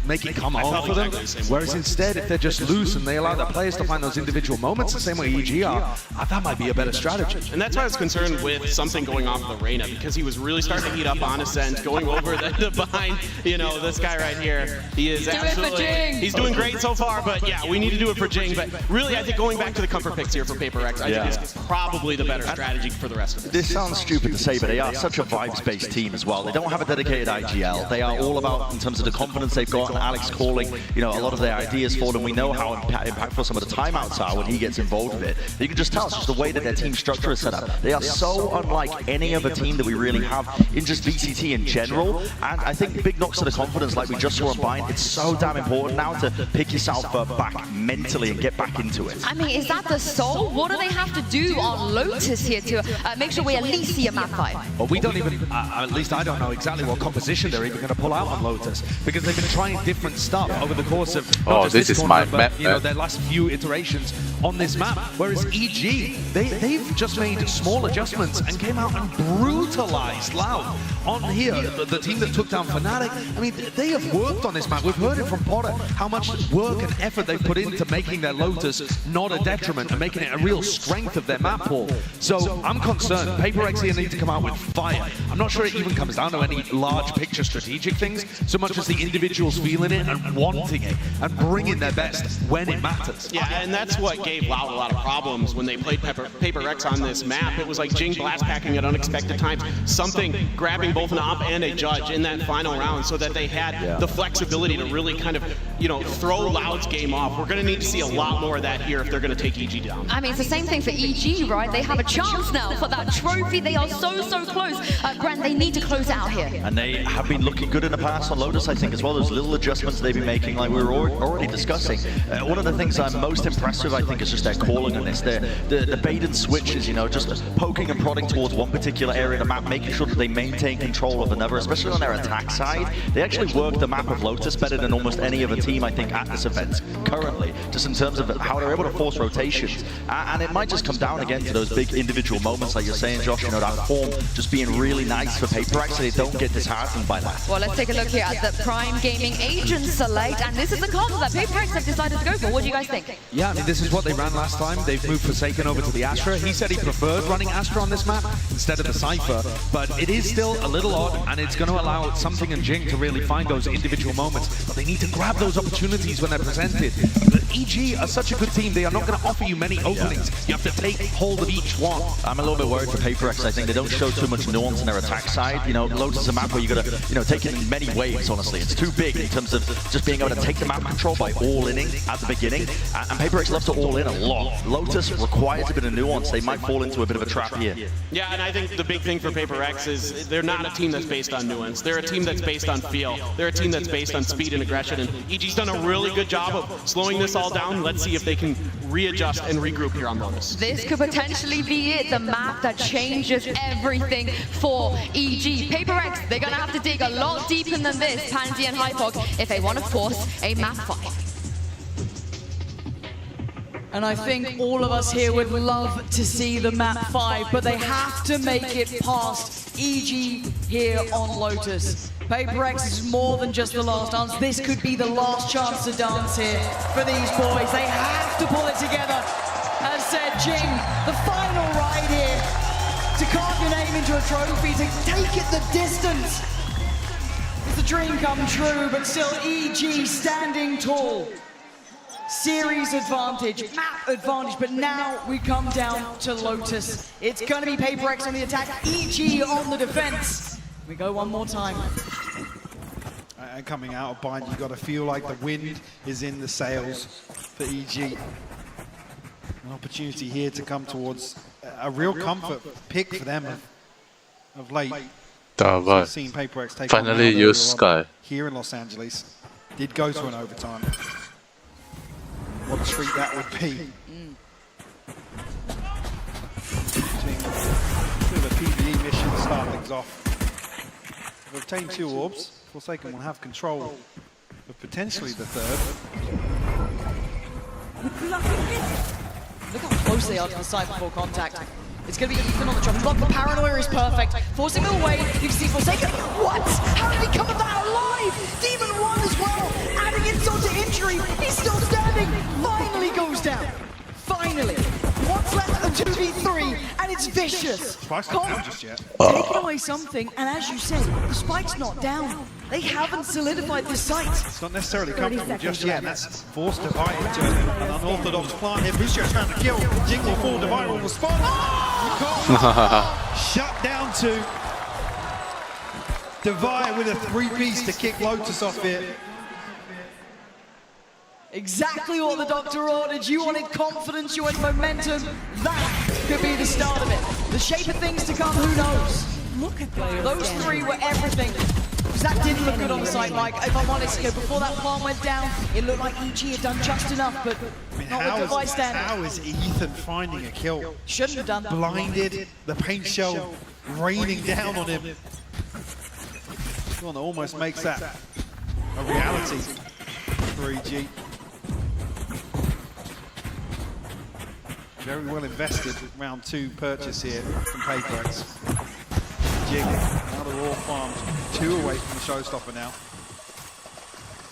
make it come home for them. Whereas instead, if they're just loose and they allow the players to find those individual moments the same way EG are, that might be a better strategy. And that's why I was concerned with something going off with Reyna, because he was really starting to heat up on Ascent, going over the behind, you know, this guy right here. He is absolutely, he's doing great so far, but yeah, we need to do it for Jing. But really, I think going back to the comfort picks here for Paper X, I think is probably the better strategy for the rest of us. This sounds stupid to say, but they are such a vibes-based team as well. They don't have a dedicated IGL. They are all about, in terms of the confidence they've got, and Alex calling, you know, a lot of their ideas for them. We know how impactful some of the timeouts are when he gets involved with it. You can just tell, it's just the way that their team structure is set up. They are so unlike any other team that we really have in just VCT in general. And I think big knocks to the confidence, like we just saw on Bind, it's so damn important now to pick yourself back mentally and get back into it. I mean, is that the soul? What do they have to do on Lotus here to make sure we at least see a map 5? Well, we don't even, at least I don't know exactly what composition they're even going to pull out on Lotus, because they've been trying different stuff over the course of Oh, not just this is my tournament, but, map, you know, man. their last few iterations on this map. Whereas EG, they've just made small adjustments and came out and brutalized Loud on here. The team that took down Fnatic, I mean, they have worked on this map. We've heard it from Potter, how much work and effort they've put into making their Lotus not a detriment and making it a real strength of their map pool. So I'm concerned. Paper X here need to come out with fire. I'm not sure it even comes down to any large picture strategic things, so much as the individuals feeling it and wanting it and bringing their best when it matters. Yeah, and that's what gave Loud a lot of problems when they played Paper X on this map. It was like Jing blast packing at unexpected times, something grabbing both an op and a judge in that final round so that they had the flexibility to really kind of, you know, throw Loud's game off. We're going to need to see a lot more of that here if they're going to take EG down. I mean, it's the same thing for EG, right? They have a chance now for that trophy. They are so close. Grant, they need to close out here. And they have been looking good in the past on Lotus, I think, as well. Those little adjustments they've been making, like we were already discussing. One of the things I'm most impressed with, I think, is just their calling on this. The bait and switches, you know, just poking and prodding towards one particular area of the map, making sure that they maintain control of another, especially on their attack side. They actually work the map of Lotus better than almost any other team, I think, at this event currently, just in terms of how they're able to force rotations. And it might just come down again to those big individual moments, like you're saying, Josh, you know, that form just being really nice for Paper X so they don't get disheartened by that. Well, let's take a look here at the Prime Gaming Agent select, and this is the combo that Paper X have decided to go for. What do you guys think? Yeah, I mean, this is what they ran last time. They've moved Forsaken over to the Astra. He said he preferred running Astra on this map instead of the Cypher, but it is still a little odd, and it's going to allow Something and Jing to really find those individual moments, but they need to grab those opportunities when they're presented. The EG are such a good team, they are not going to offer you many openings. You have to take hold of each one. I'm a little bit worried for Paper X. I think they don't show too much nuance in their attack side. You know, Lotus is a map where you got to, you know, take it in many waves, honestly. It's too big in terms of just being able to take the map control by all-inning at the beginning. And Paper X loves to all-in a lot. Lotus requires a bit of nuance. They might fall into a bit of a trap here. Yeah, and I think the big thing for Paper X is they're not a team that's based on nuance. They're a team that's based on feel. They're a team that's based on speed and aggression, and EG's done a really good job of slowing this all down. Let's see if they can readjust and regroup here on Lotus. This could potentially be it, the map that changes everything for EG. Paper X, they're going to have to dig a lot deeper than this, Pansy and Hypok, if they want to force a map fight. And I think all of us here would love to see the map 5, but they have to make it past EG here on Lotus. Paper X is more than just the last dance. This could be the last chance to dance here for these boys. They have to pull it together. As said Jing, the final ride here to carve your name into a trophy, to take it the distance. It's a dream come true, but still EG standing tall. Series advantage, map advantage, but now we come down to Lotus. It's going to be Paper X on the attack, EG on the defense. We go one more time. And coming out of Bind, you've got to feel like the wind is in the sails for EG. An opportunity here to come towards a real comfort pick for them of late. Right. Seeing Paper X take Finally use Sky. Here in Los Angeles. Did go to an overtime. What a treat that would be. Bit of a PvE mission to start things off. We've obtained 2 orbs. Forsaken will have control of potentially the 3rd. Look how close they are to the side before contact. It's going to be Ethan on the drop. Look, the paranoia is perfect. Forcing him away. You can see Forsaken. What? How did he come of that alive? Demon 1 as well. Adding insult to injury. He's still standing. Finally goes down. Finally. What's left of 2v3, and it's vicious. Spike's not down just yet. Taking away something, and as you said, the Spike's not down. They haven't solidified this site. It's not necessarily comfortable just yet. That's forced Divide into an unorthodox plan here. Busio trying to kill. Jing will fall. Divide will respond. Shut down to Divide with a 3-piece to kick Lotus off here. Exactly what the doctor ordered. You wanted confidence, you wanted momentum. That could be the start of it. The shape of things to come, who knows? Look at those 3 were everything. Because that didn't look good on the side, Mike. If I'm honest, before that plan went down, it looked like EG had done just enough, but not with Divide standing. How is Ethan finding a kill? Shouldn't have done that. Blinded, the paint shell raining down on him. One that almost makes that a reality for EG. Very well invested round 2 purchase here from PaperX. Jig, now they're all farmed 2 away from the showstopper now.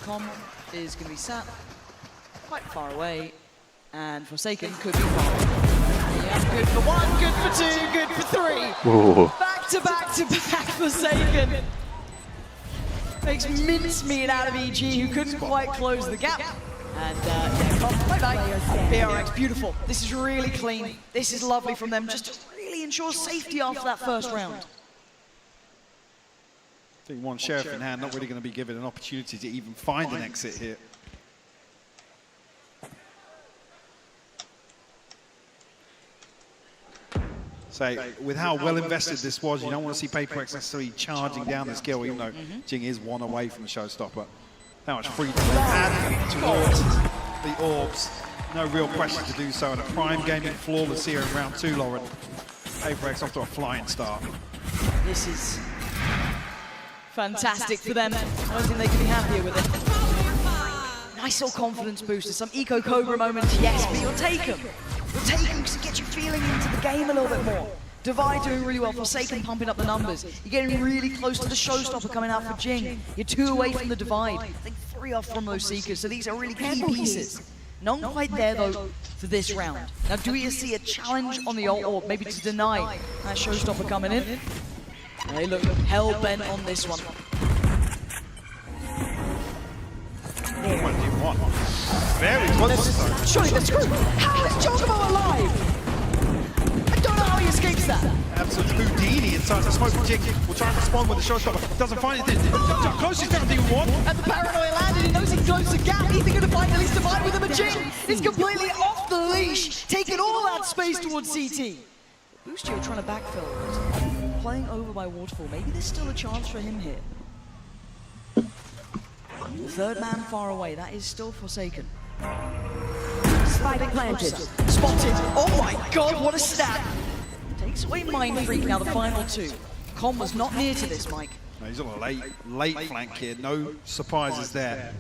Com is going to be sat quite far away, and Forsaken could be far. Yeah, good for 1, good for 2, good for 3. Ooh. Back to back to back Forsaken. Makes mincemeat out of EG, who couldn't quite close the gap. And yeah, Com, bye-bye. PRX, beautiful. This is really clean. This is lovely from them, just to really ensure safety after that first round. I think one sheriff in hand, not really going to be given an opportunity to even find an exit here. So, with how well invested this was, you don't want to see PaperX necessarily charging down this kill, even though Jing is 1 away from the showstopper. How much freedom they add towards the orbs. No real pressure to do so in a prime game, flawless here in round 2, Lauren. PaperX off to a flying start. This is fantastic for them. I don't think they can be happier with it. Nice little confidence booster, some Eco Cobra moments, yes, but you'll take them. You'll take them because it gets you feeling into the game a little bit more. Divide doing really well, Forsaken pumping up the numbers. You're getting really close to the showstopper coming out for Jing. You're 2 away from the divide. I think 3 off from those Seekers, so these are really key pieces. Not quite there though for this round. Now do you see a challenge on the ult orb, maybe to deny that showstopper coming in? They look hell-bent on this one. Very close. Surely they're screwed. How is Chocobo alive? I don't know how he escapes that. Absolute Houdini inside the smoke. Jig will try and respond with the showstopper. Doesn't find anything. Closest down to one. And the paranoia landed. He knows he can close the gap. Ethan going to find at least divide with him. And Jing is completely off the leash, taking all that space towards CT. Boostio trying to backfill. Playing over by Waterfall. Maybe there's still a chance for him here. The 3rd man far away. That is still Forsaken. Spike planted. Spotted. Oh my god, what a stat. Takes away Mind Freak now, the final 2. Com was not near to this, Mike. No, he's on a late flank here. No surprises there.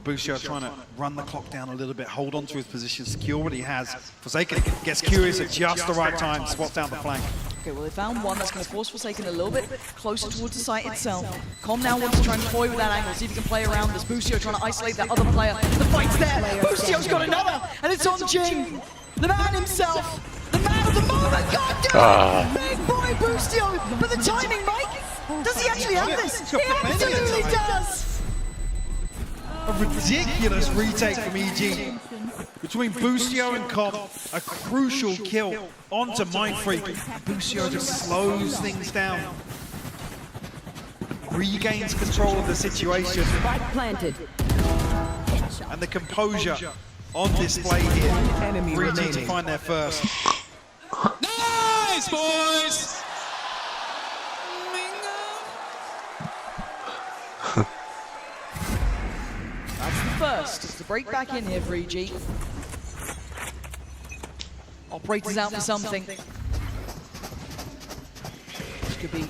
Boostio trying to run the clock down a little bit, hold on to his position, secure what he has. Forsaken gets curious at just the right time, spots down the flank. Okay, well they found one that's going to force Forsaken a little bit closer towards the site itself. Com now wants to try and toy with that angle, see if he can play around this. Boostio trying to isolate that other player. The fight's there. Boostio's got another, and it's on Jing. The man himself. The man of the moment. God damn it. Big boy Boostio. But the timing, Mike. Does he actually have this? He absolutely does. A ridiculous retake from EG. Between Boostio and Com, a crucial kill onto Mind Freak. Boostio just slows things down. Regains control of the situation. Planted. And the composure on display here. For EG to find their first. Nice, boys! That's the first. It's the break back in here for EG. Operators out for something. This could be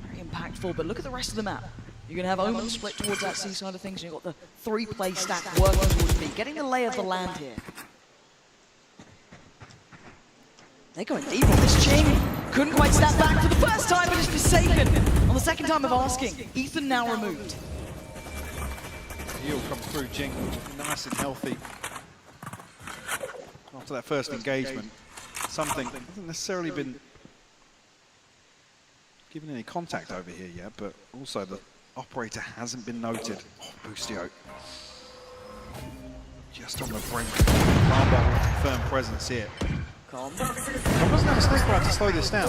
very impactful, but look at the rest of the map. You're going to have Omen split towards that C side of things, and you've got the 3-play stack working towards B. Getting the lay of the land here. They're going deep on this Jing. Couldn't quite step back for the first time, but it's Forsaken. On the second time of asking, Ethan now removed. He'll come through, Jing, nice and healthy. After that first engagement, something hasn't necessarily been given any contact over here yet, but also the operator hasn't been noted. Oh, Boostio. Just on the brink. Rumble, firm presence here. Com. Doesn't have a sniper out to slow this down.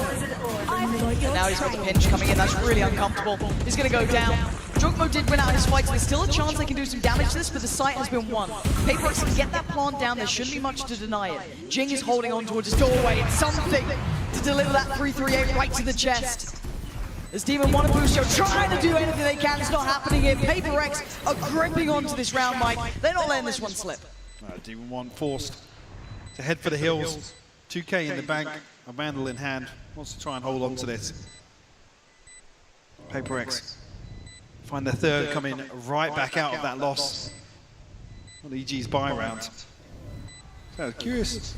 Now he's got the pinch coming in, that's really uncomfortable. He's gonna go down. Jokmo did win out his fight, so there's still a chance they can do some damage to this, but the site has been won. PaperX can get that plant down, there shouldn't be much to deny it. Jing is holding on towards his doorway, it's something to deliver that 338 right to the chest. As Demon 1 and Boostio trying to do anything they can, it's not happening here. PaperX are gripping onto this round, Mike. They're not letting this one slip. Demon 1 forced to head for the hills. 2K in the bank, a Vandal in hand, wants to try and hold on to this. PaperX Find the third coming right back out of that loss on EG's buy round. So I was curious.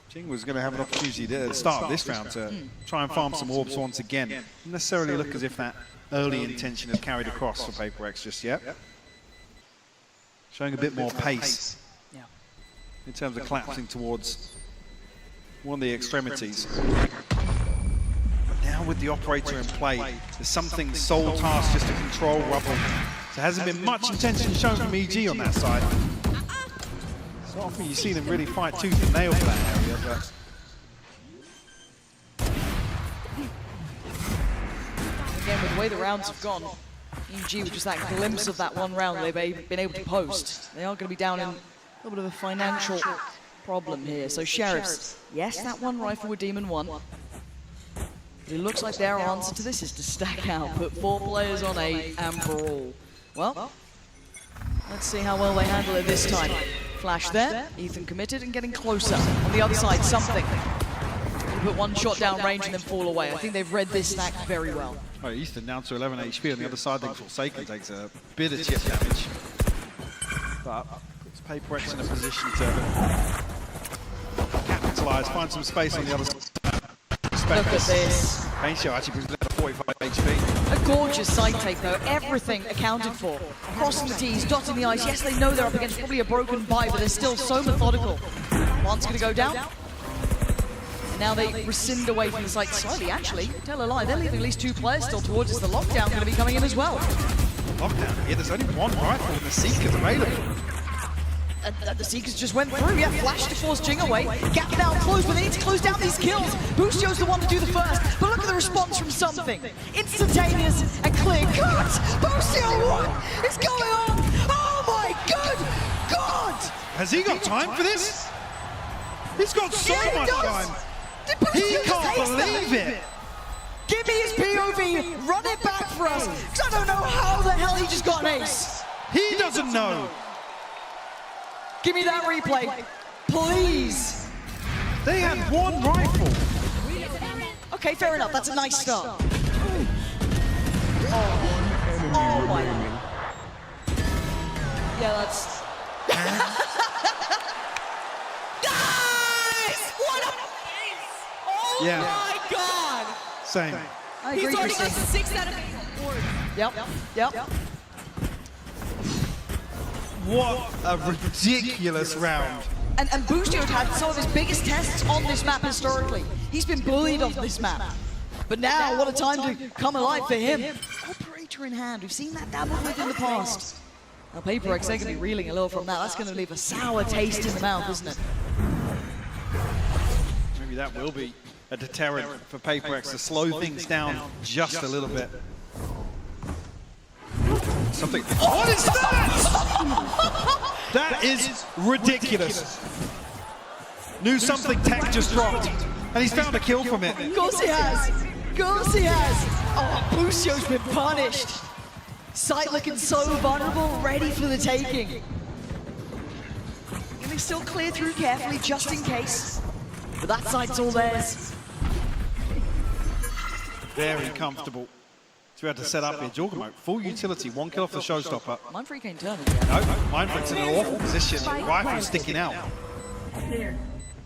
Jing was going to have an opportunity at the start of this round to try and farm some orbs once again. Didn't necessarily look as if that early intention has carried across for Paper X just yet. Showing a bit more pace in terms of collapsing towards one of the extremities. But now with the operator in play, there's something sole task just to control Rubble. So there hasn't been much intention shown from EG on that side. So often you see them really fight tooth and nail for that area, but again, with the way the rounds have gone, EG with just that glimpse of that one round they've been able to post. They are going to be down in a little bit of a financial problem here. So Sheriffs, yes, that one rifle with Demon 1. But it looks like their answer to this is to stack out, put 4 players on 8 and brawl. Well, let's see how well they handle it this time. Flash there, Ethan committed and getting closer. On the other side, something. Put one shot down range and then fall away. I think they've read this stack very well. Oh, Ethan down to 11 HP. On the other side, I think Forsaken takes a bit of chip damage. But puts Paper X in a position to capitalize, find some space on the other side. Look at this. Pain Show actually brings down to 45 HP. A gorgeous side take though, everything accounted for. Crossing the T's, dotting the I's. Yes, they know they're up against probably a broken buy, but they're still so methodical. One's gonna go down. And now they rescind away from the site slightly, actually. Tell a lie, they're leaving at least 2 players still towards us. The lockdown gonna be coming in as well. Lockdown, yeah, there's only one rifle in the Seekers available. The Seekers just went through, yeah, flash to force Jing away. Gap now closed, but they need to close down these kills. Boostio's the one to do the first, but look at the response from something. Instantaneous and clear cut! Boostio, what is going on? Oh my good God! Has he got time for this? He's got so much time. He can't believe it. Give me his POV, run it back for us, because I don't know how the hell he just got an ace. He doesn't know. Give me that replay, please. They had one rifle. Okay, fair enough. That's a nice start. Oh my. Yeah, that's. Guys, what a. Oh Yeah. my God. Same. I agree. He's already got Christine. 6 out of 8 on board. Yep. What a ridiculous round. And Boostio had some of his biggest tests on this map historically. He's been bullied off this map. But now, what a time to come alive for him. Operator in hand, we've seen that dabble with in the past. Now Paper X, they're going to be reeling a little from that. That's going to leave a sour taste in the mouth, isn't it? Maybe that will be a deterrent for Paper X to slow things down just a little bit. Something. What is that? That is ridiculous. Knew something tech just dropped, and he's found a kill from it. Of course he has. Of course he has. Oh, Boostio's been punished. Sight looking so vulnerable, ready for the taking. Can they still clear through carefully, just in case? But that sight's all theirs. Very comfortable. So we had to set up here. Jorgamo, full utility, 1 kill off the showstopper. Mindfreak ain't turning No, yet. Mindfreak's in an awful position. Rifle sticking out. A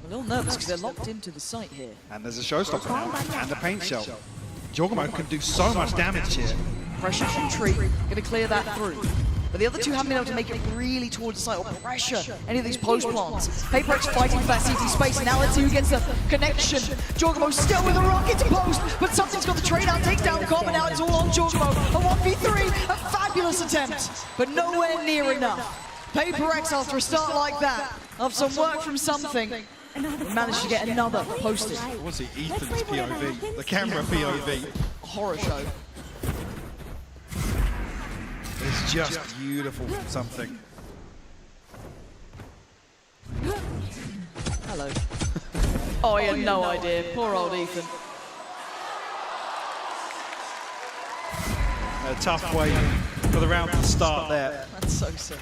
little nervous because they're locked into the site here. And there's a showstopper now, and a paint shell. Jorgamo can do so much damage here. Pressure from Tree, gonna clear that through. But the other two haven't been able to make it really towards the site or pressure any of these post plants. Paper X fighting for that CT space. Now let's see who gets the connection. Jorgamo still with a rocket to post, but something's got the trade out, takes down Cobb, and now it's all on Jorgamo. A 1v3, a fabulous attempt, but nowhere near enough. Paper X, after a start like that, after some work from something, managed to get another posted. Was it Ethan's POV? The camera POV. Horror show. It's just beautiful something. Hello. Oh, he had no idea. Poor old Ethan. A tough way for the round to start there. That's so sick.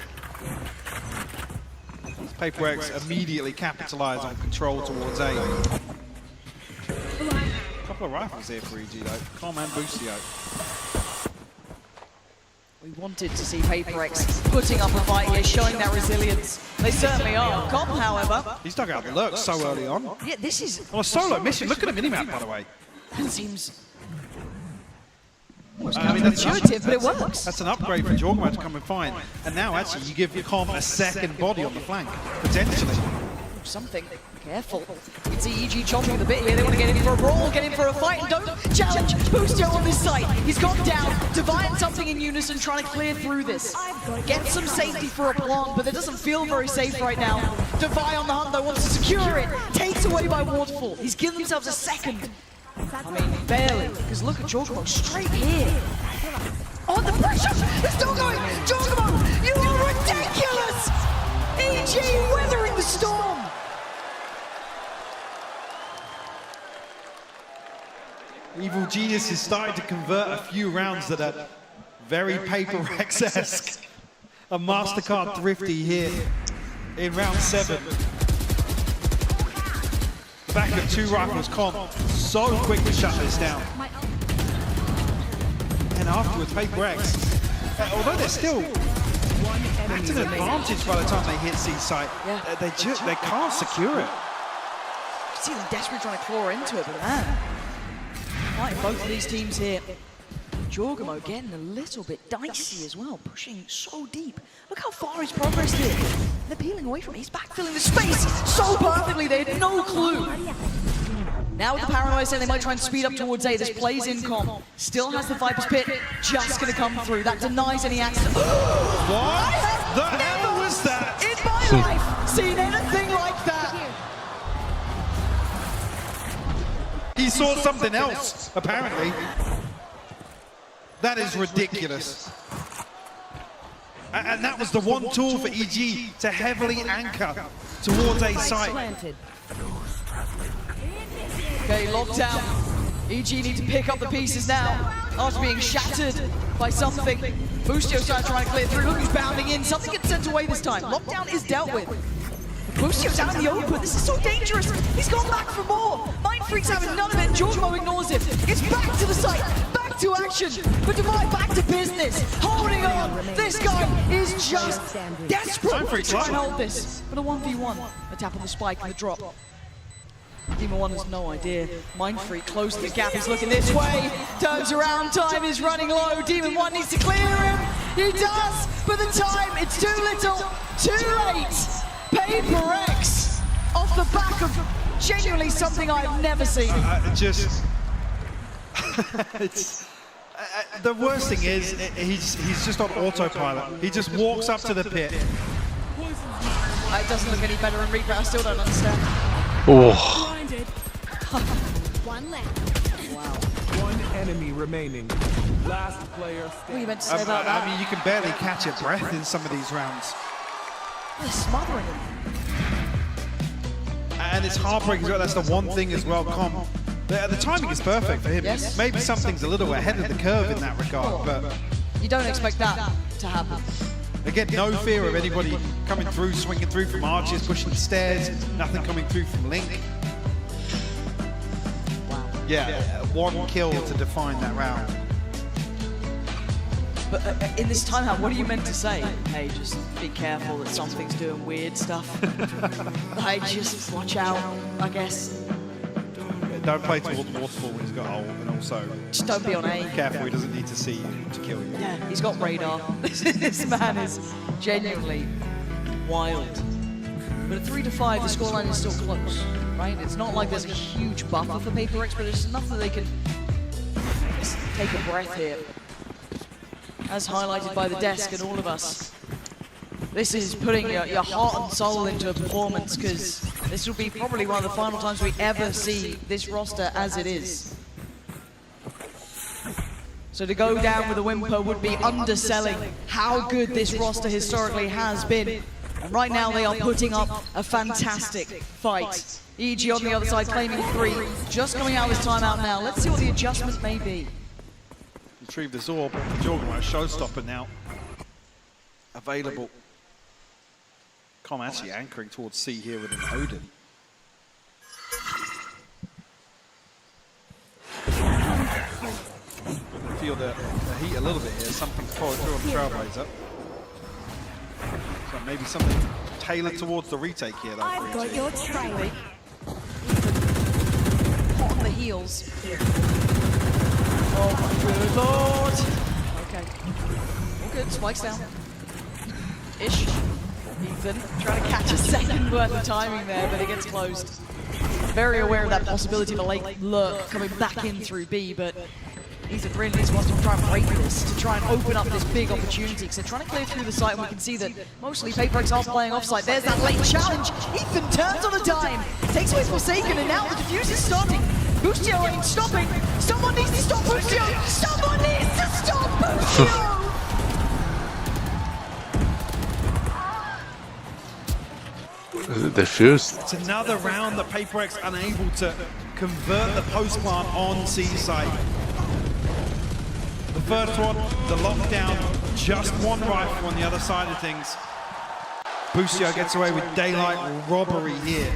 Paper X immediately capitalise on control towards A. A couple of rifles here for EG though. Calm and Boostio. We wanted to see PaperX putting up a fight here, showing their resilience. They certainly are. Comp, however... He's dug out the lurk so early on. Yeah, this is... On a solo mission, look at the minimap, by the way. That seems... counterintuitive, but it works. That's an upgrade for Jorgmo to come and find. And now, actually, you give Comp a second body on the flank, potentially. Something. Careful. You can see EG chomping the bit here. They want to get in for a brawl, get in for a fight, and don't challenge Boostio on this side. He's gone down. Divine something in unison, trying to clear through this. Get some safety for a plant, but it doesn't feel very safe right now. Divine on the hunt, though, wants to secure it. Takes away by Waterfall. He's given themselves a second. I mean, barely, because look at Jorgmo straight here. Oh, the pressure! It's still going! Jorgmo, you are ridiculous! EG weathering the storm! Evil Genius is starting to convert a few rounds that are very PaperX-esque. A MasterCard thrifty here in round 7. Back of 2 rifles, Comp so quick to shut this down. And afterwards, PaperX, although they're still at an advantage by the time they hit C site, they can't secure it. You see them desperately trying to claw into it, but man, fighting both of these teams here. Jorgmo getting a little bit dicey as well, pushing so deep. Look how far he's progressed here. They're peeling away from him. He's backfilling the space so perfectly. They had no clue. Now with the paranoia saying they might try and speed up towards A. This plays in Comp. Still has the Viper's Pit. Just going to come through. That denies any access. What the hell was that? In my life, seen anything like that. He saw something else, apparently. That is ridiculous. And that was the one tool for EG to heavily anchor towards A site. Okay, lockdown. EG need to pick up the pieces now after being shattered by something. Boostio started trying to clear through. Look who's bounding in. Something gets sent away this time. Lockdown is dealt with. Boostio's out in the open. This is so dangerous. He's gone back for more. Mind Freak's having none of it. Jorgmo ignores him. It's back to the site. Back to action. But Divine back to business. Holding on. This guy is just desperate to try and hold this. But a 1v1. A tap on the spike and the drop. Demon 1 has no idea. Mind Freak closing the gap. He's looking this way. Turns around. Time is running low. Demon 1 needs to clear him. He does. But the time, it's too little. Too late. PaperX off the back of genuinely something I've never seen. The worst thing is, he's just on autopilot. He just walks up to the pit. It doesn't look any better in Reaper. I still don't understand. Oh. One left. Wow. One enemy remaining. Last player standing. What are you meant to say about that? I mean, you can barely catch a breath in some of these rounds. They're smothering him. And it's heartbreaking as well. That's the one thing as well, Comp. The timing is perfect for him. Yes. Maybe something's a little ahead of the curve in that regard, but you don't expect that to happen. again, no fear of anybody coming through, swinging through from arches, pushing the stairs, nothing coming through from Link. Wow. Yeah, one kill to define that round. But in this timeout, what are you meant to say? Hey, just be careful that something's doing weird stuff. Like, just watch out, I guess. Don't play towards Waterfall when he's got ult, and also just don't be on A. Careful, he doesn't need to see you to kill you. Yeah, he's got radar. This man is genuinely wild. But at 3 to 5, the scoreline is still close, right? It's not like there's a huge buffer for PaperX, but it's enough that they can just take a breath here. As highlighted by the desk and all of us. This is putting your heart and soul into a performance, because this will be probably one of the final times we ever see this roster as it is. So to go down with a whimper would be underselling how good this roster historically has been. And right now they are putting up a fantastic fight. EG on the other side claiming 3, just coming out of his timeout now. Let's see what the adjustment may be. Retrieve this orb, the Jorgmo showstopper now available. Com actually anchoring towards C here with an Odin. feel the heat a little bit here. Something's pouring through on the Trailblazer. So maybe something tailored towards the retake here, though. I've got your trail. Hot on the heels. Oh my good lord. Okay. All good. Spikes down. Ish. Ethan trying to catch a second worth of timing there, but it gets closed. Very aware of that possibility of a late lurk coming back in through B, but Ethan really just wants to try and break this, to try and open up this big opportunity, because they're trying to clear through the site, and we can see that mostly PaperX are playing offside. There's that late challenge. Ethan turns on a dime, takes away Forsaken, and now the defuse is starting. Boostio ain't stopping. Someone needs to stop Boostio. Someone needs to stop Boostio. Defused. It's another round that PaperX unable to convert the post plant on C site. The first one, the lockdown, just one rifle on the other side of things. Boostio gets away with daylight robbery here.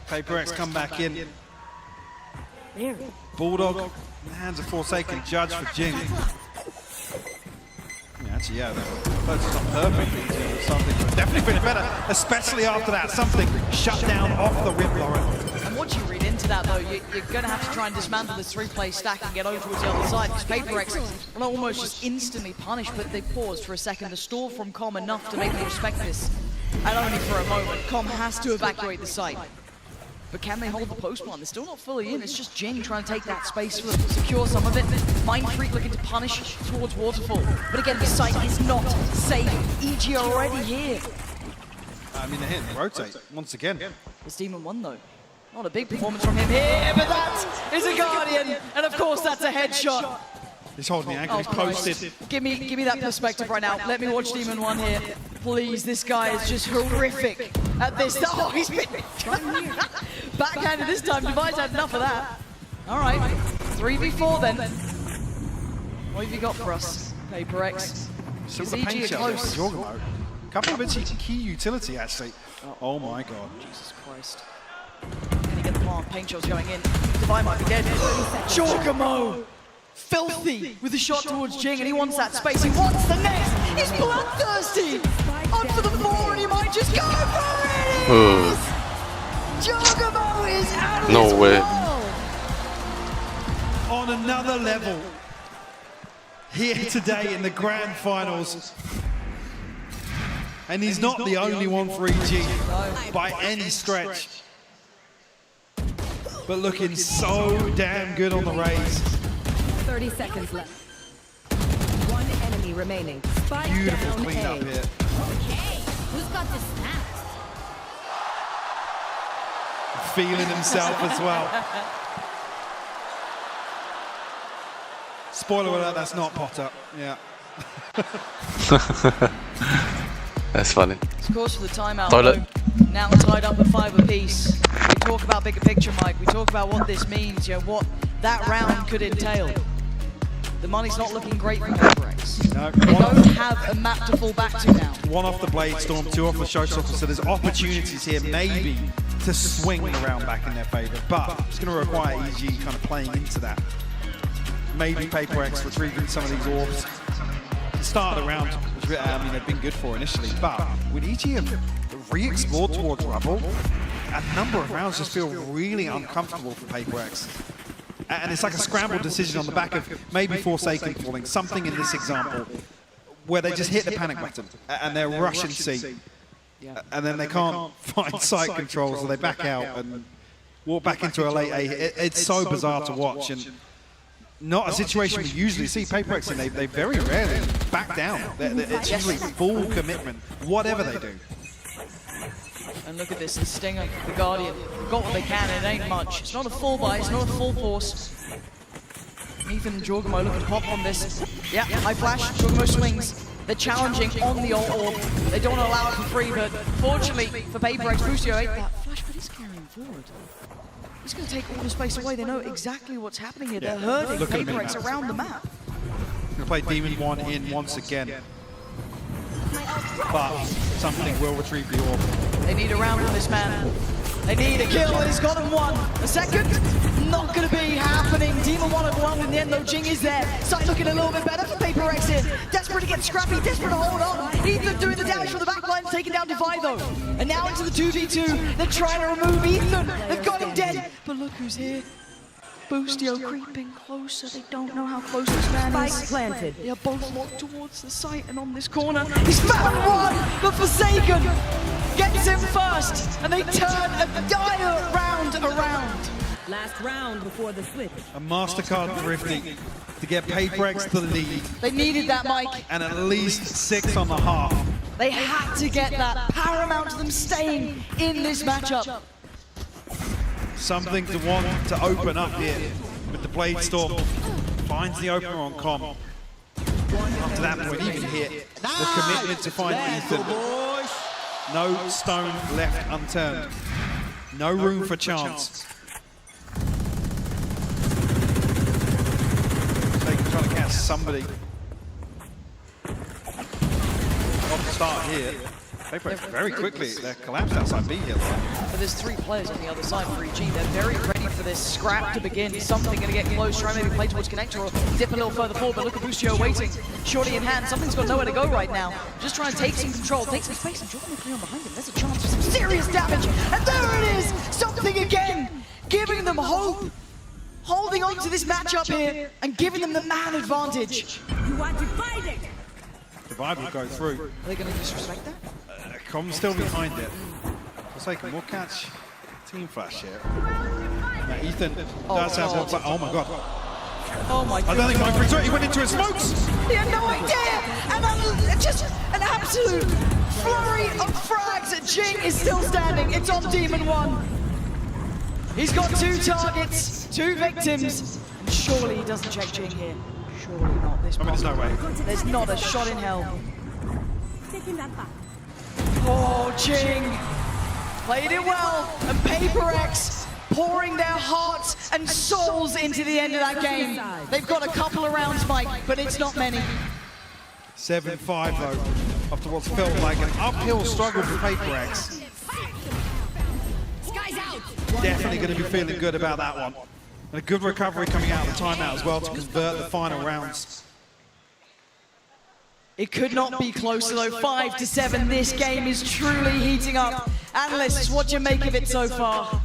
PaperX come back in. Bulldog, hands of Forsaken, judge for Jing. Actually, yeah, that's not perfectly something. Definitely been better, especially after that. Something shut down off the rip, Lauren. And what you read into that, though, you're going to have to try and dismantle this three-play stack and get over towards the other side. Because PaperX will almost just instantly punish, but they paused for a second to stall from Com enough to make them respect this. And only for a moment. Com has to evacuate the site. But can they hold the post plant? They're still not fully in. It's just Jing trying to take that space for them, secure some of it. Mind Freak looking to punish towards Waterfall. But again, the site is not safe. EG are already here. I mean, they're hitting the rotate once again. It's Demon 1 though. Not a big performance from him here, but that is a Guardian. And of course, that's a headshot. He's holding the angle, he's posted. Give me that perspective right now. Let me watch Demon 1 here. Please, this guy is just horrific at this. Oh, he's been backhanded this time. Device had enough of that. All right, 3v4 then. What have you got for us, PaperX? Some of the paint shells, Jorgamo. Couple of bits of key utility, actually. Oh my god. Jesus Christ. Can he get the plant? Paint shells going in. Divine might be dead. Jorgamo! Filthy with a shot towards Jing, and he wants that space. He wants the next. He's bloodthirsty. On for the 4, and he might just go for it. Jorgamo is out of No way. On another level, here today in the grand finals. And he's not the only one for EG by any stretch. But looking so damn good on the raise. 30 seconds left. One enemy remaining. Spike Beautiful down cleanup A. here. Okay, who's got the snaps? Feeling himself as well. Spoiler alert, that's not Potter. Yeah. That's funny. Of course, for the timeout, Toilet. though, now tied up at 5 apiece. We talk about bigger picture, Mike. We talk about what this means, you know, what that round could entail. The money's not looking great for PaperX. No, they don't have a map to fall back to now. 1 off the Blade Storm, 2 off the Showstopper, so there's opportunities here maybe to swing the round back in their favor, but it's going to require EG kind of playing into that. Maybe PaperX retrieving some of these orbs. The start of the round, which I mean, they've been good for initially, but when EG have re-explored towards Rubble, a number of rounds just feel really uncomfortable for PaperX. And it's like a scrambled decision on the back of maybe Forsaken falling, something in this example, where they just hit the panic button and they're rushing C. And then they can't find site control, so they back out and walk back into a late A. It's so bizarre to watch, and not a situation we usually see PaperX in. They very rarely back down. It's usually full commitment, whatever they do. And look at this, the Stinger, the Guardian. They've got what they can, and it ain't much. It's not a full buy, it's not a full force. Ethan and Jorgamo looking to pop on this. Yeah, high flash, Jorgamo swings. They're challenging on the orb. They don't want to allow it for free, but fortunately for PaperX, Boostio ate that flash, but he's carrying forward. He's going to take all the space away. They know exactly what's happening here. They're herding PaperX around the map. Going to play Demon 1 in once again. But something will retrieve the orb. They need a round from this man. They need a kill, and he's got them one. A second, not gonna be happening. Demon 1 have won in the end, though. Jing is there. Sight looking a little bit better for Paper Rex here. Desperate to get scrappy, desperate to hold on. Ethan doing the damage from the back line, taking down Divide though. And now into the 2v2. They're trying to remove Ethan. They've got him dead. But look who's here. Boostio creeping closer. They don't know how close this man is. Spike planted. They're both locked towards the site, and on this corner, he's found one, but Forsaken gets him first, and they turn a dire round around. Last round before the switch. A MasterCard thrifty to get PaperX the lead. They needed that, Mike. And at least 6 on the half. They had to get that, paramount to them staying in this matchup. Something to want to open up here with the Blade Storm. Finds the opener on comm. Up to that point, even hit the commitment to find Ethan. No stone left unturned. No room for chance. Trying to catch somebody. On the start here. Paper very quickly, they're collapsed outside B here. But there's 3 players on the other side for EG. They're very ready for this scrap to begin. Something going to get close, try maybe play towards connector or dip a little further forward, but look at Boostio waiting. Shorty in hand, something's got nowhere to go right now. Just trying to take some control, take some space, and Jordan clear behind him. There's a chance for some serious damage. And there it is! Something again! Giving them hope! Holding on to this matchup here and giving them the man advantage. You are divided! Divide will go through. Are they going to disrespect that? Comm's still behind it. Forsaken will catch team flash here. Now Ethan does have one, but oh my god. Oh my god. I don't think Mike Rizzo, he went into his smokes. He had no idea! And just an absolute flurry of frags. Jing is still standing. It's on Demon 1. He's got 2 targets, 2 victims. And surely he doesn't check Jing here. Surely not this. I mean, there's no way. There's not a shot in hell. Taking that back. Oh, Jing played it well, and PaperX pouring their hearts and souls into the end of that game. They've got a couple of rounds, Mike, but it's not many. 7-5 though, after what's felt like an uphill struggle for PaperX. Definitely going to be feeling good about that one. And a good recovery coming out of the timeout as well to convert the final rounds. It could not be closer though, 5-7. This game is truly heating up. Analysts, what do you make of it so far?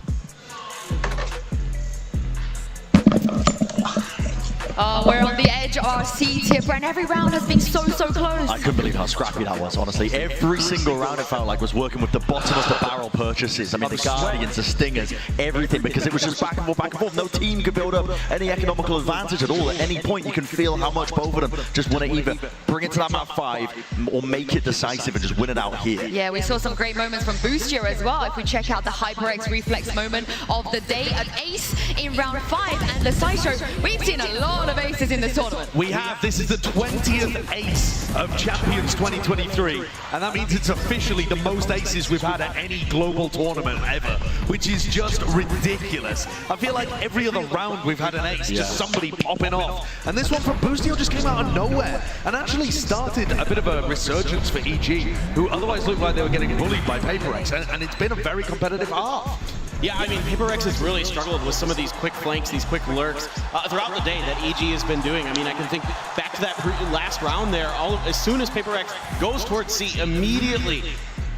We're on the edge of our seats here, and every round has been so close. I couldn't believe how scrappy that was, honestly. Every single round it felt like was working with the bottom of the barrel purchases. I mean, the Guardians, the Stingers, everything, because it was just back and forth, back and forth. No team could build up any economical advantage at all. At any point, you can feel how much both of them just want to either bring it to that map 5 or make it decisive and just win it out here. Yeah, we saw some great moments from Boostio as well. If we check out the HyperX Reflex moment of the day, an ace in round 5, and the Sideshow, we've seen a lot of aces in this tournament. We have, this is the 20th ace of Champions 2023, and that means it's officially the most aces we've had at any global tournament ever, which is just ridiculous. I feel like every other round we've had an ace, just somebody popping off. And this one from Boostio just came out of nowhere and actually started a bit of a resurgence for EG, who otherwise looked like they were getting bullied by PaperX, and it's been a very competitive half. Yeah, I mean, PaperX has really struggled with some of these quick flanks, these quick lurks throughout the day that EG has been doing. I mean, I can think back to that last round there. As soon as PaperX goes towards C, immediately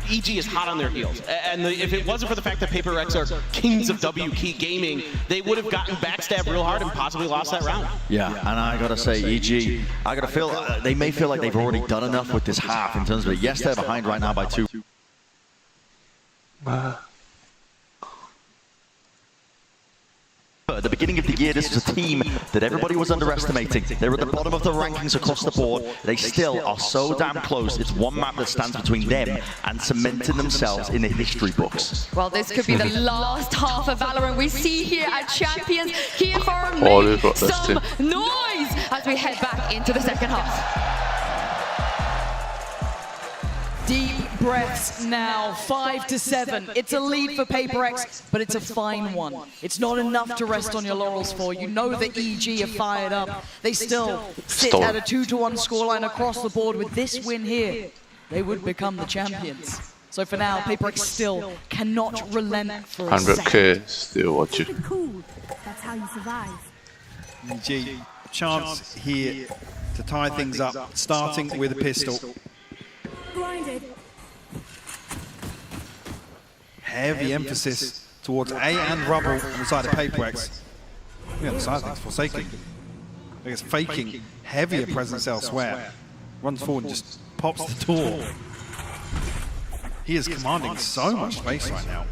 EG is hot on their heels. And if it wasn't for the fact that PaperX are kings of W key gaming, they would have gotten backstabbed real hard and possibly lost that round. Yeah, and I gotta say, EG, I gotta feel, they may feel like they've already done enough with this half in terms of it. Yes, they're behind right now by 2. At the beginning of the year, this was a team that everybody was underestimating. They're at the bottom of the rankings across the board. They still are so damn close. It's one map that stands between them and cementing themselves in the history books. Well, this could be the last half of Valorant we see here at Champions. Here for make some noise as we head back into the second half. Deep breaths now, 5-7. It's a lead for PaperX, but it's a fine one. It's not enough to rest on your laurels for. You know the EG are fired up. They still sit at a 2-1 scoreline across the board. With this win here, they would become the champions. So So for now, PaperX still cannot relent for a second. 100k still watch you. Cool. That's how you survive. EG, chance here to tie things up, starting with a pistol. Blinded. Heavy emphasis towards A and Rubble on the side of PaperX. Yeah, the side of things Forsaken. I guess faking heavier presence elsewhere. Runs forward and just pops the door. He is commanding so much space right now.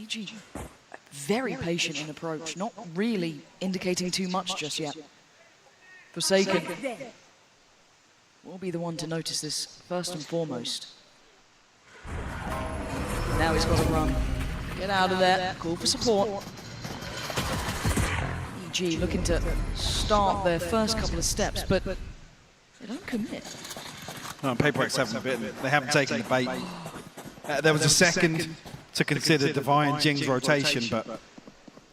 EG, very patient in approach, not really indicating too much just yet. Forsaken will be the one to notice this first and foremost. Now he's got to run. Get out of there. Call for support. EG looking to start their first couple of steps, but they don't commit. No, PaperX haven't bitten. They haven't taken the bait. There was a second to consider Divine and Jing's rotation, but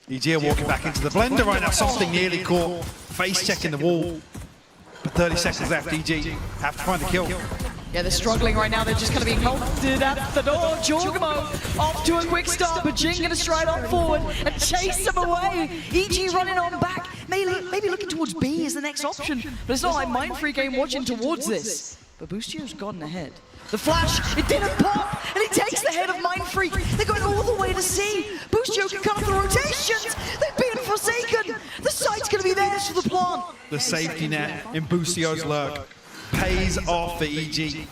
EG are walking back into the blender right now. Something nearly caught. Face checking the wall. But 30 seconds left. EG have to find a kill. Yeah, they're struggling right now. They're just going to be halted at the door. Jorgamo off to a quick start, but Jing going to stride on forward and chase them away. EG running on back. Maybe looking towards B is the next option, but it's not like Mindfreak ain't watching towards this. But Boostio's gotten ahead. The flash, it didn't pop, and it takes the head of Mindfreak. They're going all the way to C. Boostio can cut off the rotations. They've been Forsaken. The site's going to be theirs for the plant. The safety net in Boostio's lurk pays off for EG.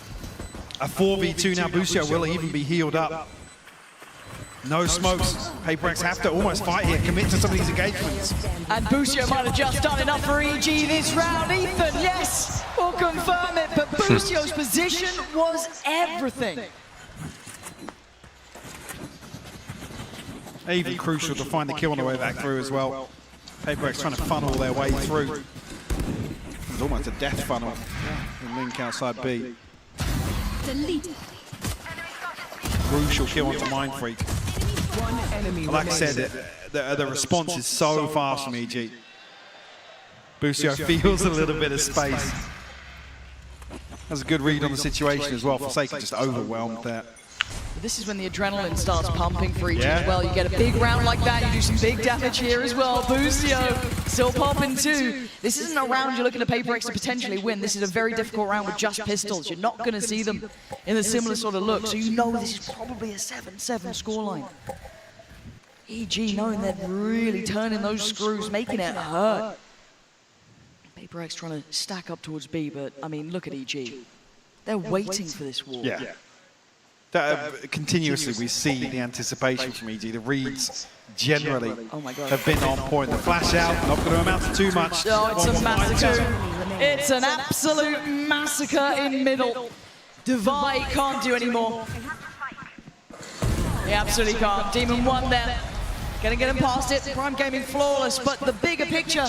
A 4v2 now. Boostio will even be healed up. No smokes. PaperX have to almost fight here, commit to some of these engagements. And Boostio might have just done enough for EG this round. Ethan, yes, will confirm it, but Boostio's position was everything. Even crucial to find the kill on the way back through as well. PaperX trying to funnel their way through. It's almost a death funnel. And Link outside B. Delete. Crucial kill onto Mindfreak. Like I said, the response is so fast from EG. Boostio feels a little bit of space. That's a good read on the situation as well. Forsaken just overwhelmed there. But this is when the adrenaline starts pumping for EG as well. You get a big round like that, you do some big damage here as well. Boostio still popping too. This isn't a round you're looking at PaperX to potentially win. This is a very difficult round with just pistols. You're not going to see them in a similar sort of look, so you know this is probably a 7-7 scoreline. EG knowing they're really turning those screws, making it hurt. PaperX trying to stack up towards B, but I mean, look at EG. They're waiting for this wall. Yeah. Continuously we see the anticipation from EG. The reads generally have been on point. The flash out, not going to amount to too much. Oh, it's a massacre. It's an absolute massacre in middle. Divide can't do anymore. He absolutely can't. Demon won there. Gonna get him past it. Prime Gaming flawless, but the bigger picture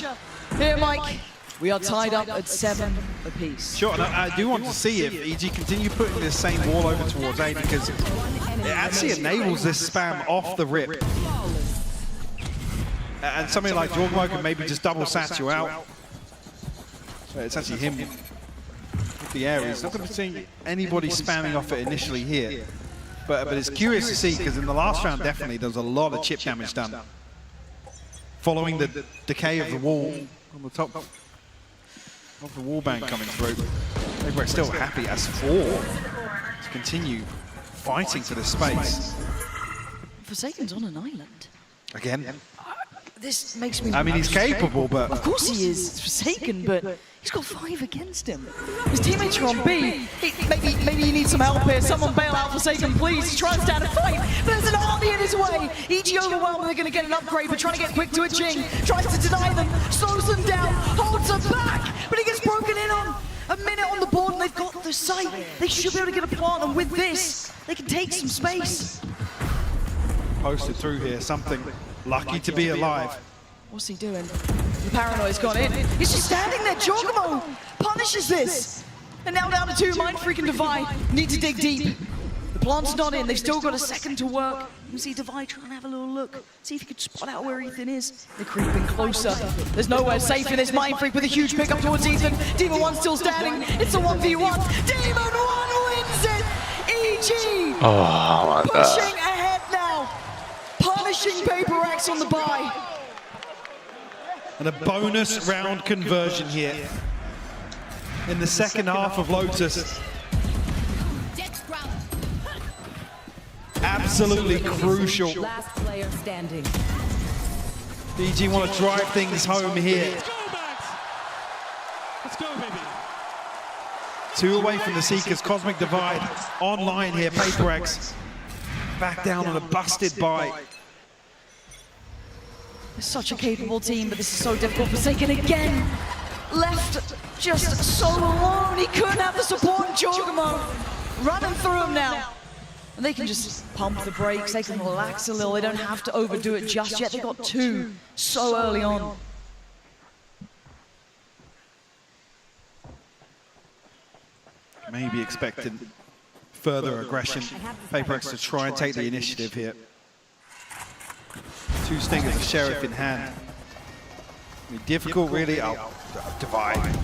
here, Mike. We are tied up at 7 apiece. Sure, and I do want to see if EG continue putting this same wall over towards A, because it actually enables this spam off the rip. And something like Jorgmo can maybe just double sat you out. It's actually him with the area. He's not going to be seeing anybody spamming off it initially here. But it's curious to see, because in the last round, definitely, there was a lot of chip damage done. Following the decay of the wall on the top of the wall bank coming through. We're still happy as 4 to continue fighting for this space. Forsaken's on an island. Again. This makes me... I mean, he's capable, but... Of course he is. It's Forsaken, but he's got 5 against him. His teammates are on B. Maybe he needs some help here. Someone bail out Forsaken, please. He's trying to stand and fight, but there's an army in his way. EG overwhelmed, they're going to get an upgrade, but trying to get quick to a Jing. Tries to deny them, slows them down, holds them back, but he gets broken in on. A minute on the board, and they've got the site. They should be able to get a plant, and with this, they can take some space. Posted through here, something. Lucky to be alive. What's he doing? The paranoia's gone in. He's just standing there. Jorgamo punishes this. And now down to 2, Mindfreak and Divide need to dig deep. The plant's not in. They've still got a second to work. You see Divide trying to have a little look. See if he could spot out where Ethan is. They're creeping closer. There's nowhere safe in this. Mindfreak with a huge pickup towards Ethan. Demon 1 still standing. It's a 1v1. Demon 1 wins it. EG Oh my pushing god. ahead now, punishing Paper X on the buy. And a bonus round conversion here in the second half of Lotus. Absolutely crucial. Last player standing. EG want to drive things home here. Let's go, baby. 2 away from the Seekers, Cosmic Divide online here. Paper X back down on a busted buy. They're such a capable team, but this is so difficult. Forsaken again, left just so alone. He couldn't have the support. Jorgamo running through him now. And they can just pump the brakes, they can relax a little. They don't have to overdo it just yet. They got 2 so early on. Maybe expecting further aggression. Paper X to try and take the initiative here. 2 Stingers, a Sheriff in hand. I mean, difficult really. Oh, Divide.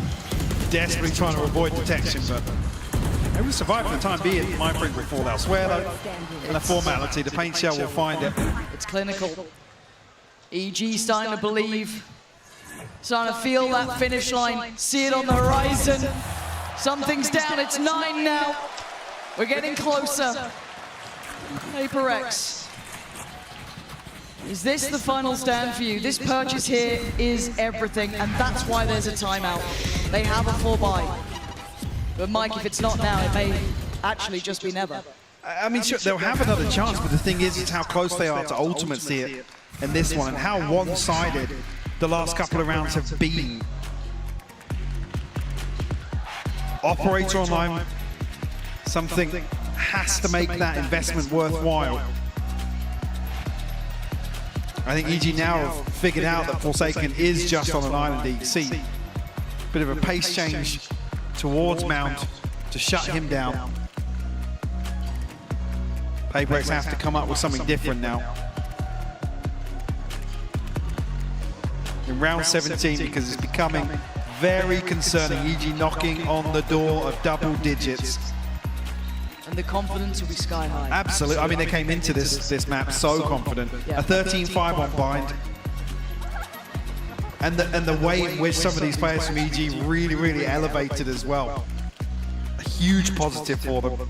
Desperately trying to avoid detection, but they will survive for the time being. Mindfreak will fall elsewhere though. And a formality, the paint shell will find it. It's clinical. EG starting to believe, starting to feel that finish line, see it on the horizon. Something's down, it's 9 now. We're getting closer. Paper X. Is this the final stand for you? This purchase here is everything, and that's why there's a timeout. They have a 4 buy. But Mike, if it's not now, it may actually just be never. I mean, sure, they'll have another chance, but the thing is, it's how close they are to ultimates here in this one, and how one-sided the last couple of rounds have been. Operator online, something has to make that investment worthwhile. I think EG now have figured out that Forsaken is just on an island EC. Bit of a pace change towards Mount to shut him down. Paper X have to come up with something different now. In round 17, because it's becoming very concerning. EG knocking on the door of double digits. And the confidence will be sky high. Absolutely. I mean, they came into this map so confident. A 13-5 on bind. And the way in which some of these players from EG really elevated as well. A huge positive for them.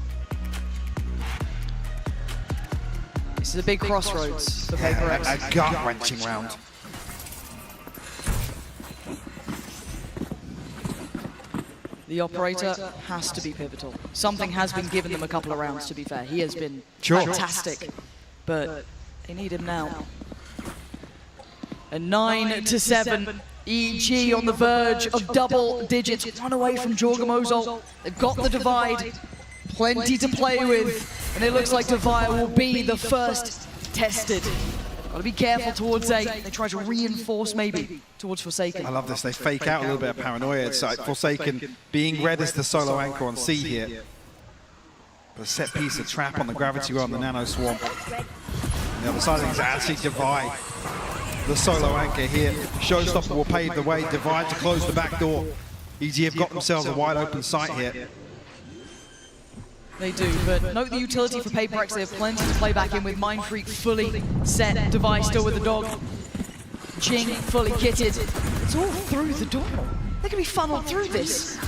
This is a big crossroads for Paper X. A gut-wrenching round. The operator has to be pivotal. Something has been given them a couple of rounds, to be fair. He has been fantastic, but they need him now. A 9-7, EG on the verge of double digits. Run away from Jorgamo's ult. They've got the divide, plenty to play with, and it looks like Divide will be the first tested. Got to be careful towards A. They try to reinforce maybe towards Forsaken. I love this. They fake out a little bit of paranoia. It's like Forsaken being red as the solo anchor on C here. But a set piece, a trap on the gravity on the Nano Swarm. On the other side of things, actually Divide, the solo anchor here. Showstopper will pave the way. Divide to close the back door. EG have got themselves a wide open sight here. They do, but note the utility for Paper X. They have plenty to play back in with Mind Freak fully set, Device still with the dog, Jing fully kitted. It's all through the door. They can be funneled through this.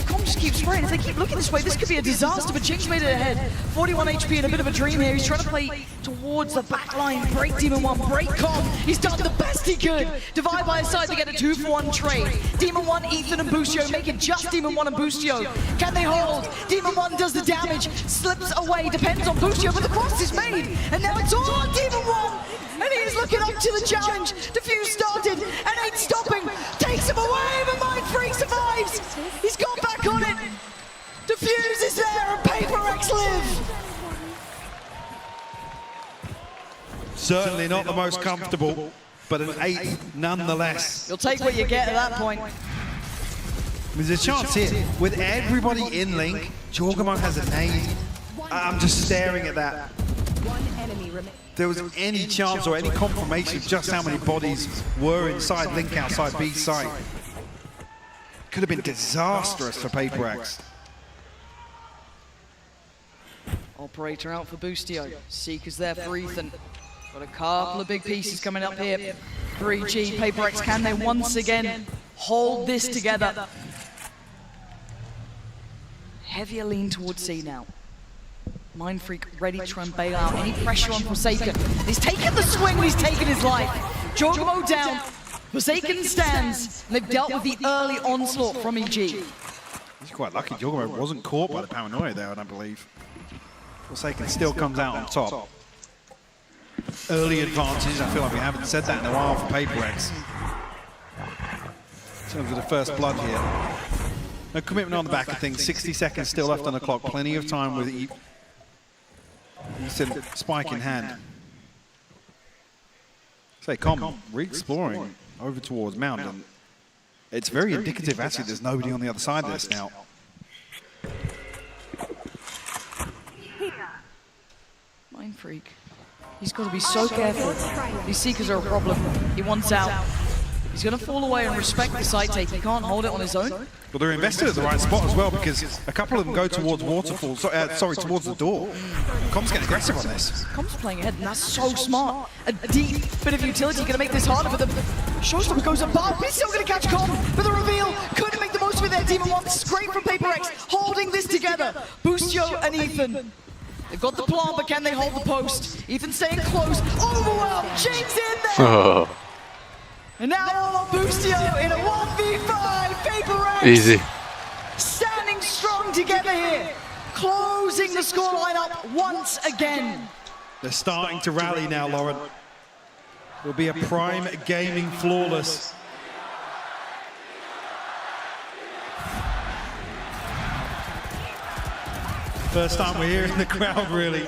Com just keeps spraying. If they keep looking this way, this could be a disaster, but Jing's made it ahead. 41 HP and a bit of a dream here. He's trying to play towards the back line, break Demon 1, break Com. He's done the best he could. Divide by his side to get a 2-for-1 trade. Demon 1, Ethan and Boostio make it just Demon 1 and Boostio. Can they hold? Demon 1 does the damage, slips away, depends on Boostio, but the cross is made. And now it's all on Demon 1. And he is looking up to the challenge. Diffuse started and ain't stopping. Takes him away, but Mind Freak survives. He's got back on it. Diffuse is there and Paper X live. Certainly not the most comfortable, but an 8 nonetheless. You'll take what you get at that point. There's a chance here. With everybody in link, Jorgamo has a nade. I'm just staring at that. If there was any chance or any confirmation of just how many bodies were inside link outside B site, could have been disastrous for Paper X. Operator out for Boostio. Seeker's there for Ethan. Got a couple of big pieces coming up here. 3G, Paper X, can they once again hold this together? Heavier lean towards C now. Mindfreak ready to try and bail out. Any pressure on Forsaken. He's taken the swing and he's taken his life. Jogamo down. Forsaken stands. And they've dealt with the early onslaught from EG. He's quite lucky. Jogamo wasn't caught by the paranoia there, I don't believe. Forsaken still comes out on top. Early advantage. I feel like we haven't said that in a while for Paper X. In terms of the first blood here. No commitment on the back of things. 60 seconds still left on the clock. Plenty of time with Ethan spike in hand. Say, re-exploring over towards Mountain. It's very indicative, actually, there's nobody on the other side of this now. Mindfreak. He's got to be so careful. These Seekers are a problem. He wants out. He's going to fall away and respect the side take. He can't hold it on his own. Well, they're invested at the right spot as well, because a couple of them go towards Waterfall, towards the door. Com's getting aggressive on this. Com's playing ahead, and that's so smart. A deep bit of utility going to make this harder for them. Showstopper goes above, but he's still going to catch Com. But the reveal couldn't make the most of it there. Demon 1, this is great from Paper X, holding this together. Boostio and Ethan. They've got the plant, but can they hold the post? Ethan staying close. Overwhelmed, James in there. And now all on Boostio in a 1v5, Paper X. Easy. Standing strong together here. Closing the scoreline up once again. They're starting to rally now, Lauren. Will be a prime gaming flawless. First time we're hearing the crowd really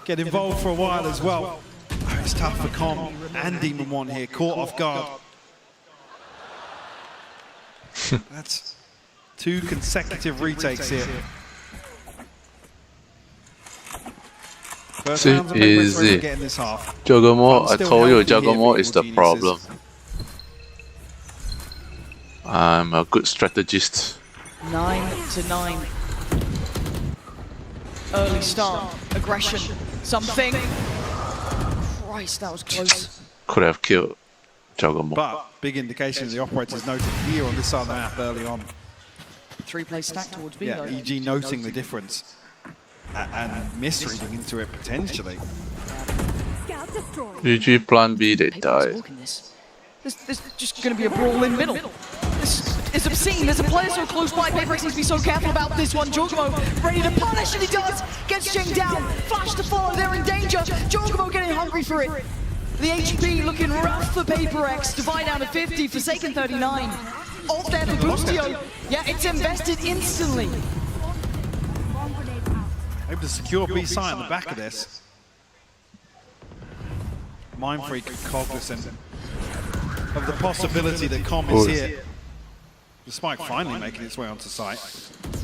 get involved for a while as well. Oh, it's tough for Com and Demon 1 here, caught off guard. That's 2 consecutive retakes here. First round's a big race for him to get in this half. Jogamo, I told you, Jogamo is the problem. I'm a good strategist. 9-9. Early start, aggression, something. Christ, that was close. Could have killed Jogamo. But big indication the operators noted here on this side of the map early on. 3-play stack towards B. Yeah, EG noting the difference and misreading into it potentially. EG plan B, they died. There's just going to be a brawl in middle. This is obscene. There's a player so close by. Paper X needs to be so careful about this one. Jogamo ready to punish, and he does. Gets Jing down. Flash to follow. They're in danger. Jogamo getting hungry for it. The HP looking rough for Paper X. Divide down to 50. Forsaken 39. Ult there for Boostio. Yeah, it's invested instantly. Able to secure B site on the back of this. Mindfreak cognizant of the possibility that Com is here. The spike finally making its way onto site.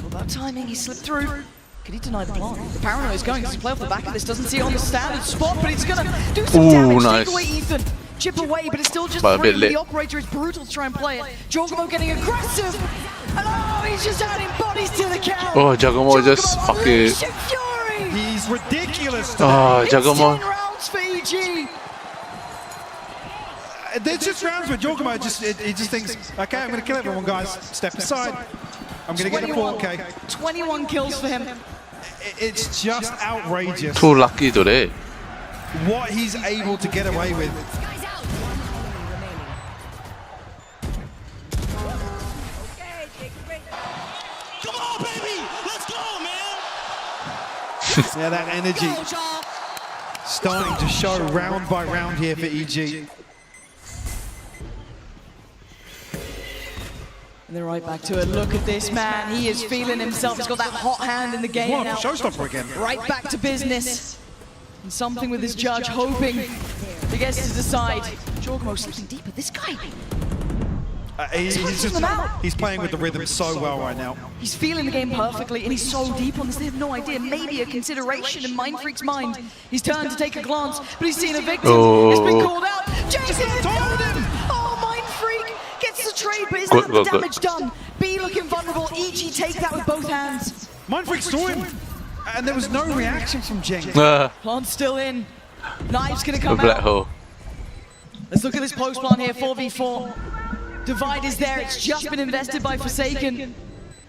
Well, that timing, he slipped through. Could he deny the plant? The paranoia is going to play off the back of this. Doesn't see it on the standard spot, but it's going to do some damage. Nice. Take away Ethan. Chip away, but it's still just But a bit free. lit. The operator is brutal to try and play it. Jogamo getting aggressive. And oh, he's just adding bodies to the count. Oh, Jogamo just fucking... Fury. He's ridiculous today. Oh, Jogamo. 10 rounds for EG. There's just rounds where Jogamo he just thinks, okay, I'm going to kill everyone, guys. Step aside. I'm going to get a 4K. 21 kills for him. It's just outrageous. Too lucky today. What he's able to get away with. Come on, baby! Let's go, man! Yeah, that energy starting to show round by round here for EG. And they're right back to it. Look at this man. He is feeling himself. He's got that hot hand in the game What, now. Showstopper again. Right back to business. And something with his judge, hoping he gets to decide. Jogamo slipping deeper. This guy. He's playing with the rhythm so well right now. He's feeling the game perfectly, and he's so deep on this. They have no idea. Maybe a consideration in Mindfreak's mind. He's turned to take a glance, but he's seen a victim. It's been called out. Jason told him. Oh, Mindfreak gets the trade, but is that the damage done? B looking vulnerable. EG take that with both hands. Mindfreak saw him. And there was no reaction from Jing. Plant's still in. Knife's gonna come black out. hole. Let's look at this post plant here, 4v4. Divide is there, it's just been invested by Forsaken.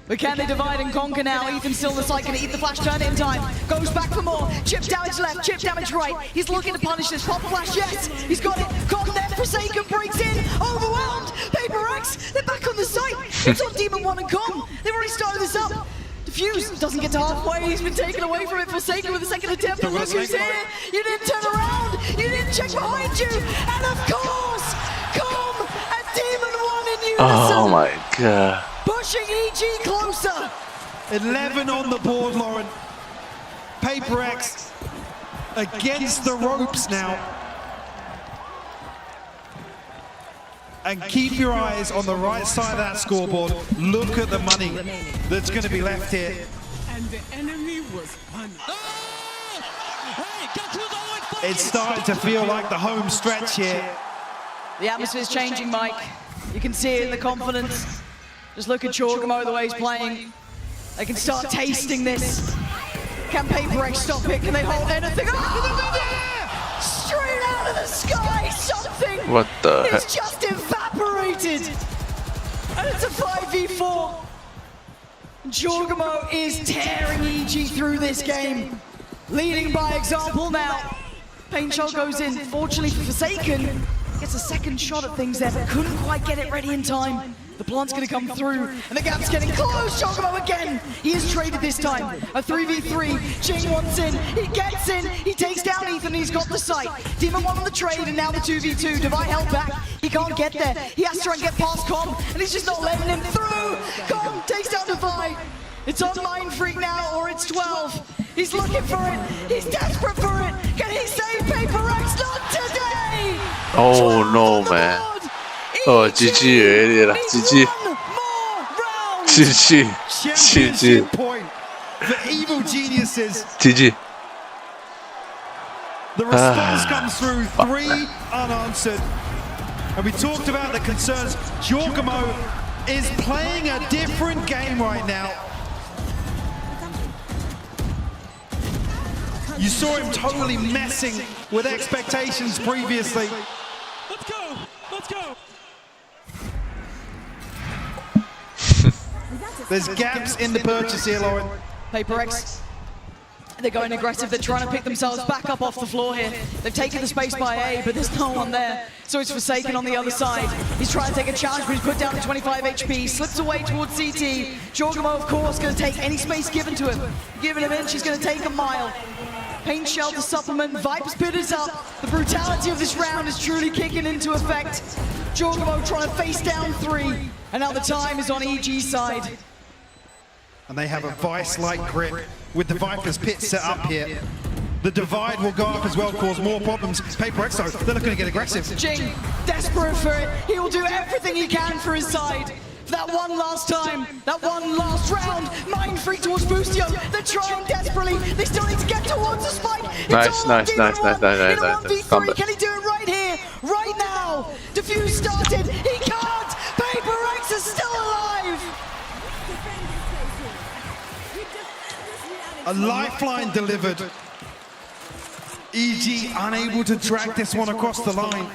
But can they divide and conquer now? Ethan's still in the site, gonna eat the flash, turn it in time. Goes back for more, chip damage left, chip damage right. He's looking to punish this, pop flash, yes! He's got it, caught there, Forsaken breaks in, overwhelmed! Paper X, they're back on the site! It's on Demon 1 and Com, they've already started this up! Diffuse doesn't get to halfway, he's been taken away from it, Forsaken with a second attempt, but look who's here! You didn't turn around, you didn't check behind you, and of course, Com and Demon 1 in unison! Oh my god. Pushing EG closer! 11 on the board, Lauren. Paper X against the ropes now. And keep your eyes on the right side of that scoreboard. Look at the money that's going to be left here. And the enemy was punished. It's starting to feel like the home stretch here. The atmosphere's changing, Mike. You can see it in the confidence. Just look at Chorgamo, the way he's playing. They can start tasting this. Can Paper X stop it? Can they hold anything? Oh! Straight out of the sky, something What the heck? is just evaporated. And it's a 5v4. Chorgamo is tearing EG through this game. Leading by example now. Paint Shot goes in, fortunately for Forsaken. Gets a second shot at things there, but couldn't quite get it ready in time. The plant's gonna come through, and the gap's getting close. Chorgamo again. He is traded this time. A 3v3. Jing wants in. He gets in. He takes down Ethan. He's got the sight. Demon 1 on the trade, and now the 2v2. Divide held back. He can't get there. He has to try and get past Com, and he's just not letting him through. Com takes down Divide. It's on Mind Freak now, or it's 12. He's looking for it. He's desperate for it. Can he save Paper X? Not today. Oh no, man. Oh, GG already lah. GG. GG. Championship point for Evil Geniuses. GG. The response comes through 3 unanswered. And we talked about the concerns. Chorgamo is playing a different game right now. You saw him totally messing with expectations previously. Let's go! Let's go! There's gaps in the purchase here, Lauren. Paper X, they're going aggressive. They're trying to pick themselves back up off the floor here. They've taken the space by A, but there's no one there. So it's Forsaken on the other side. He's trying to take a challenge, but he's put down to 25 HP. Slips away towards CT. Chorgamo, of course, going to take any space given to him. Giving him in, she's going to take a mile. Paint Shell to supplement. Viper's Pit is up. The brutality of this round is truly kicking into effect. Chorgamo trying to face down 3. And now the time is on EG's side. And they have a vice-like grip with the Viper's Pit set up here. The divide will go up as well, cause more problems. Paper X, though, they're looking to get aggressive. Jing, desperate for it. He will do everything he can for his side. For that one last time, that one last round. Mind Freak towards Boostio. They're trying desperately. They still need to get towards the spike. Nice. Come back. Can he do it right here, right now? Diffuse started. He can't. Paper X is still alive. A lifeline delivered. EG unable to drag this one across the line.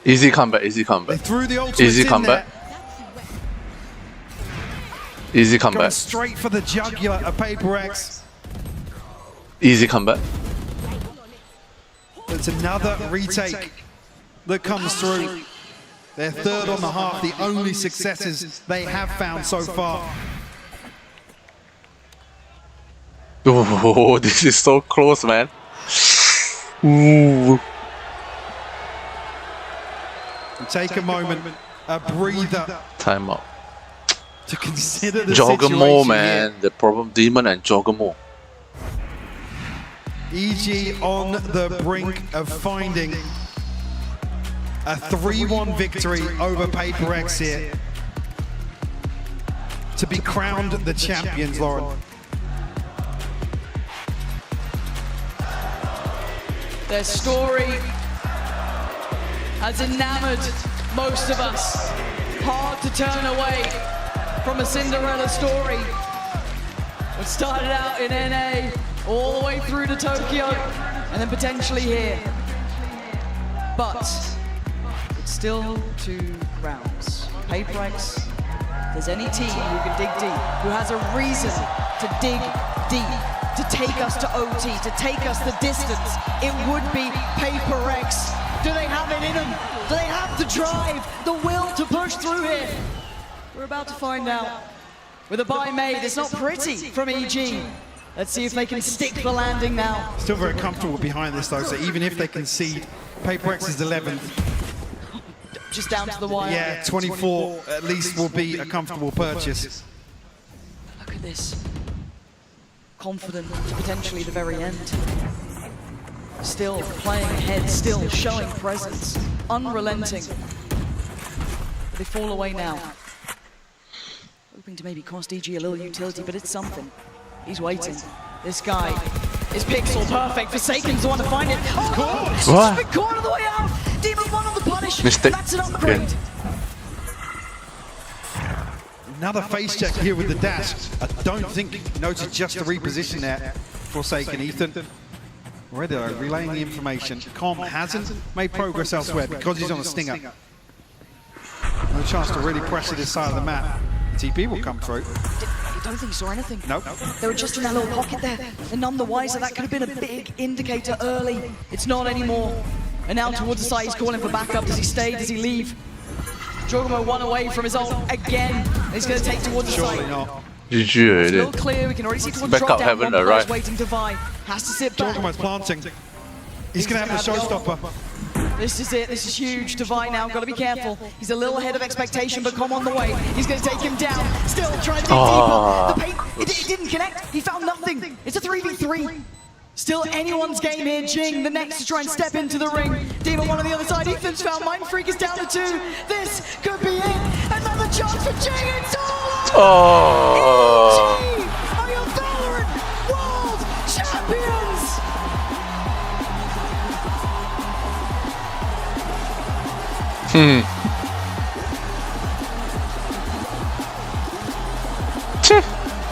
Easy comeback, easy comeback. They threw the ultimate Easy comeback. Easy Going comeback. straight for the jugular of Paper X. Easy comeback. It's another retake that comes through. They're third on the half, the only successes they have found so far. Oh, this is so close, man. Ooh. And take a moment, a breather. Time out. To consider the Jogamo, situation man. here. The problem, Demon and Jogamo. EG on the brink of finding a 3-1 victory over Paper X here. To be crowned the champions, Lauren. Their story has enamored most of us. Hard to turn away from a Cinderella story. What started out in NA all the way through to Tokyo, and then potentially here. But it's still 2 rounds. PaperX, if there's any team who can dig deep, who has a reason to dig deep, to take us to OT, to take us the distance, it would be PaperX. Do they have it in them? Do they have the drive, the will to push through here? We're about to find out. With a buy made, it's not pretty from EG. Let's see if they can stick the landing now. Still very comfortable behind this though, so even if they concede, PaperX is 11th. Just down to the wire. Yeah, 24 at least will be a comfortable purchase. Look at this. Confident to potentially the very end. Still playing ahead, still showing presence, unrelenting. But they fall away now. Hoping to maybe cost EG a little utility, but it's something. He's waiting. This guy is pixel perfect. Forsaken's the one to find it. Oh, course! What? Been caught on the way out. Demon 1 on the punish. Mistake. That's an upgrade. Another face check here with the dash. I don't think noted just the reposition there. Forsaken Ethan. Already relaying the information. Com hasn't made progress elsewhere because he's on a stinger. No chance to really pressure this side of the map. TP will come through. I don't think he saw anything. Nope. They were just in that little pocket there. And none the wiser, that could have been a big indicator early. It's not anymore. And now towards the side, he's calling for backup. Does he stay? Does he leave? Jogamo 1 away from his ult again. He's going to take towards the side. Surely not. GG It's still clear. We can already see towards the drop down. One player's waiting to vie. Has to sit back. Jogamo's planting. He's going to have the showstopper. This is it. This is huge. Divine now. Got to be careful. He's a little ahead of expectation, but come on the way. He's going to take him down. Still trying to dig deeper. The paint, it didn't connect. He found nothing. It's a 3v3. Still anyone's game here. Jing, the next to try and step into the ring. Demon 1 on the other side. Ethan's found. Mind Freak is down to 2. This could be it. Another chance for Jing. It's all over. EG are your Valorant World Champions.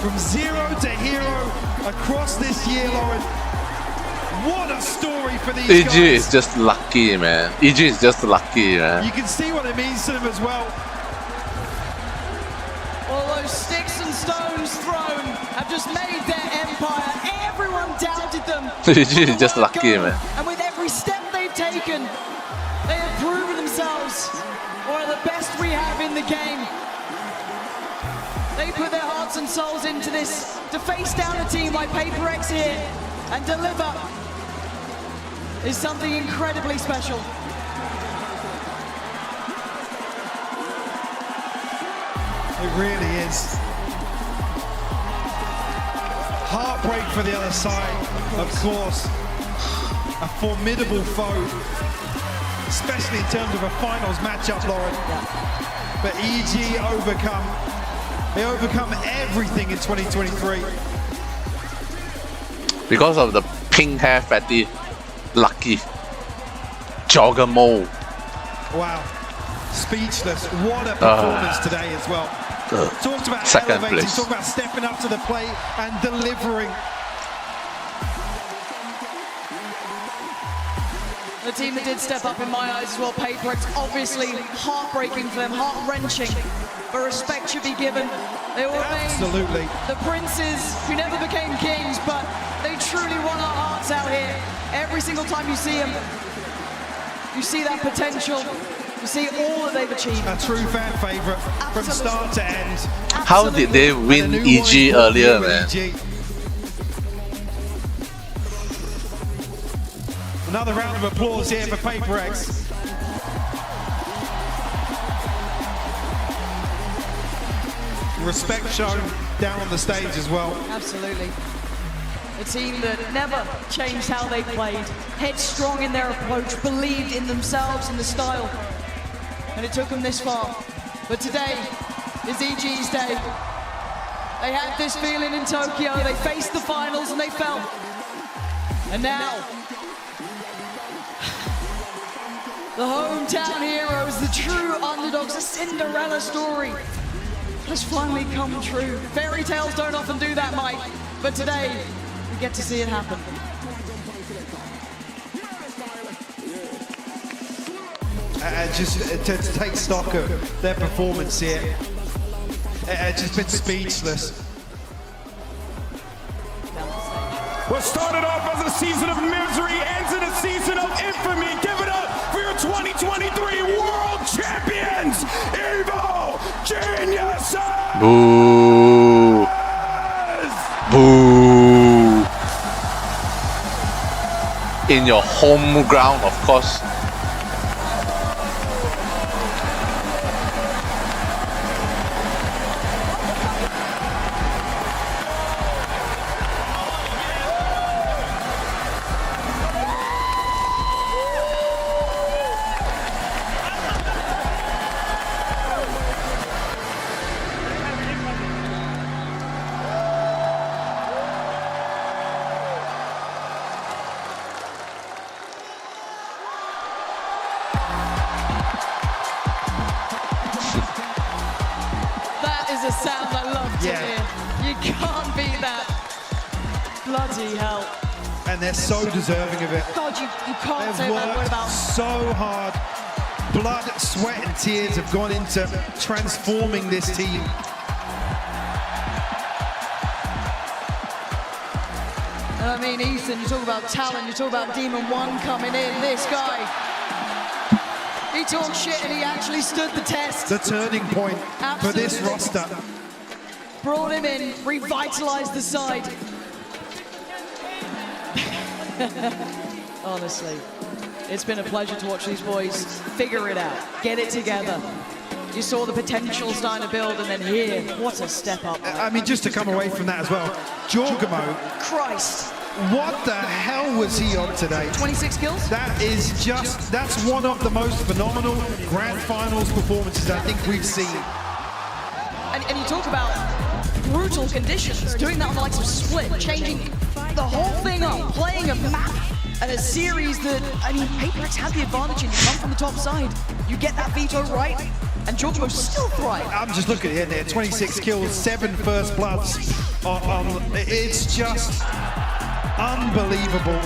From 0 to hero across this year, Lauren. What a story for these EG guys. is just lucky, man. EG is just lucky, man. You can see what it means to them as well. All those sticks and stones thrown have just made their empire. Everyone doubted them. EG is just lucky, man. And with every step they've taken, they have proven themselves one of the best we have in the game. They put their hearts and souls into this to face down a team like PaperX here and deliver is something incredibly special. It really is. Heartbreak for the other side, of course. A formidable foe, especially in terms of a finals matchup, Lauren. But EG overcome. They overcome everything in 2023. Because of the pink hair fatty, lucky Jogamo. Wow. Speechless. What a performance today as well. Talked about second elevating, place. talked about stepping up to the plate and delivering. The team that did step up in my eyes as well, PaperX, obviously heartbreaking for them, heart-wrenching, but respect should be given. They will remain Absolutely. the princes who never became kings, but they truly won our hearts out here. Every single time you see them, you see that potential, you see all that they've achieved. A true fan favourite from start to end. How did they win EG earlier, man? Another round of applause here for PaperX. Respect shown down on the stage as well. Absolutely. A team that never changed how they played, headstrong in their approach, believed in themselves and the style. And it took them this far. But today is EG's day. They had this feeling in Tokyo, they faced the finals and they fell. And now, the hometown heroes, the true underdogs, a Cinderella story has finally come true. Fairy tales don't often do that, Mike, but today we get to see it happen. Just to take stock of their performance here, just been speechless. What started off as a season of misery ends in a season of infamy. Give it up for your 2023 World Champions, Evil Geniuses! Boo! Boo! In your home ground, of course. Is a sound I love to hear. You can't beat that. Bloody hell. And they're so deserving of it. God, you can't They've say a bad word worked about so hard. Blood, sweat, and tears have gone into transforming this team. I mean, Ethan, you talk about talent, you talk about Demon One coming in. This guy, he talked shit and he actually stood the test. The turning point for this Absolutely. roster. Brought him in, revitalized the side. Honestly, it's been a pleasure to watch these boys figure it out, get it together. You saw the potential starting to build, and then here, what a step up. I mean, just to come away from that as well, Jorgamo. Christ. What the hell was he on today? 26 kills? That's one of the most phenomenal Grand Finals performances I think we've seen. And you talk about brutal conditions, doing that on the likes of Split, changing the whole thing up, playing a map and a series that, I mean, Paperx had the advantage and you come from the top side. You get that veto right, and Jorgamo still thrive. I'm just looking at it there, 26 kills, 7 first bloods. It's just unbelievable.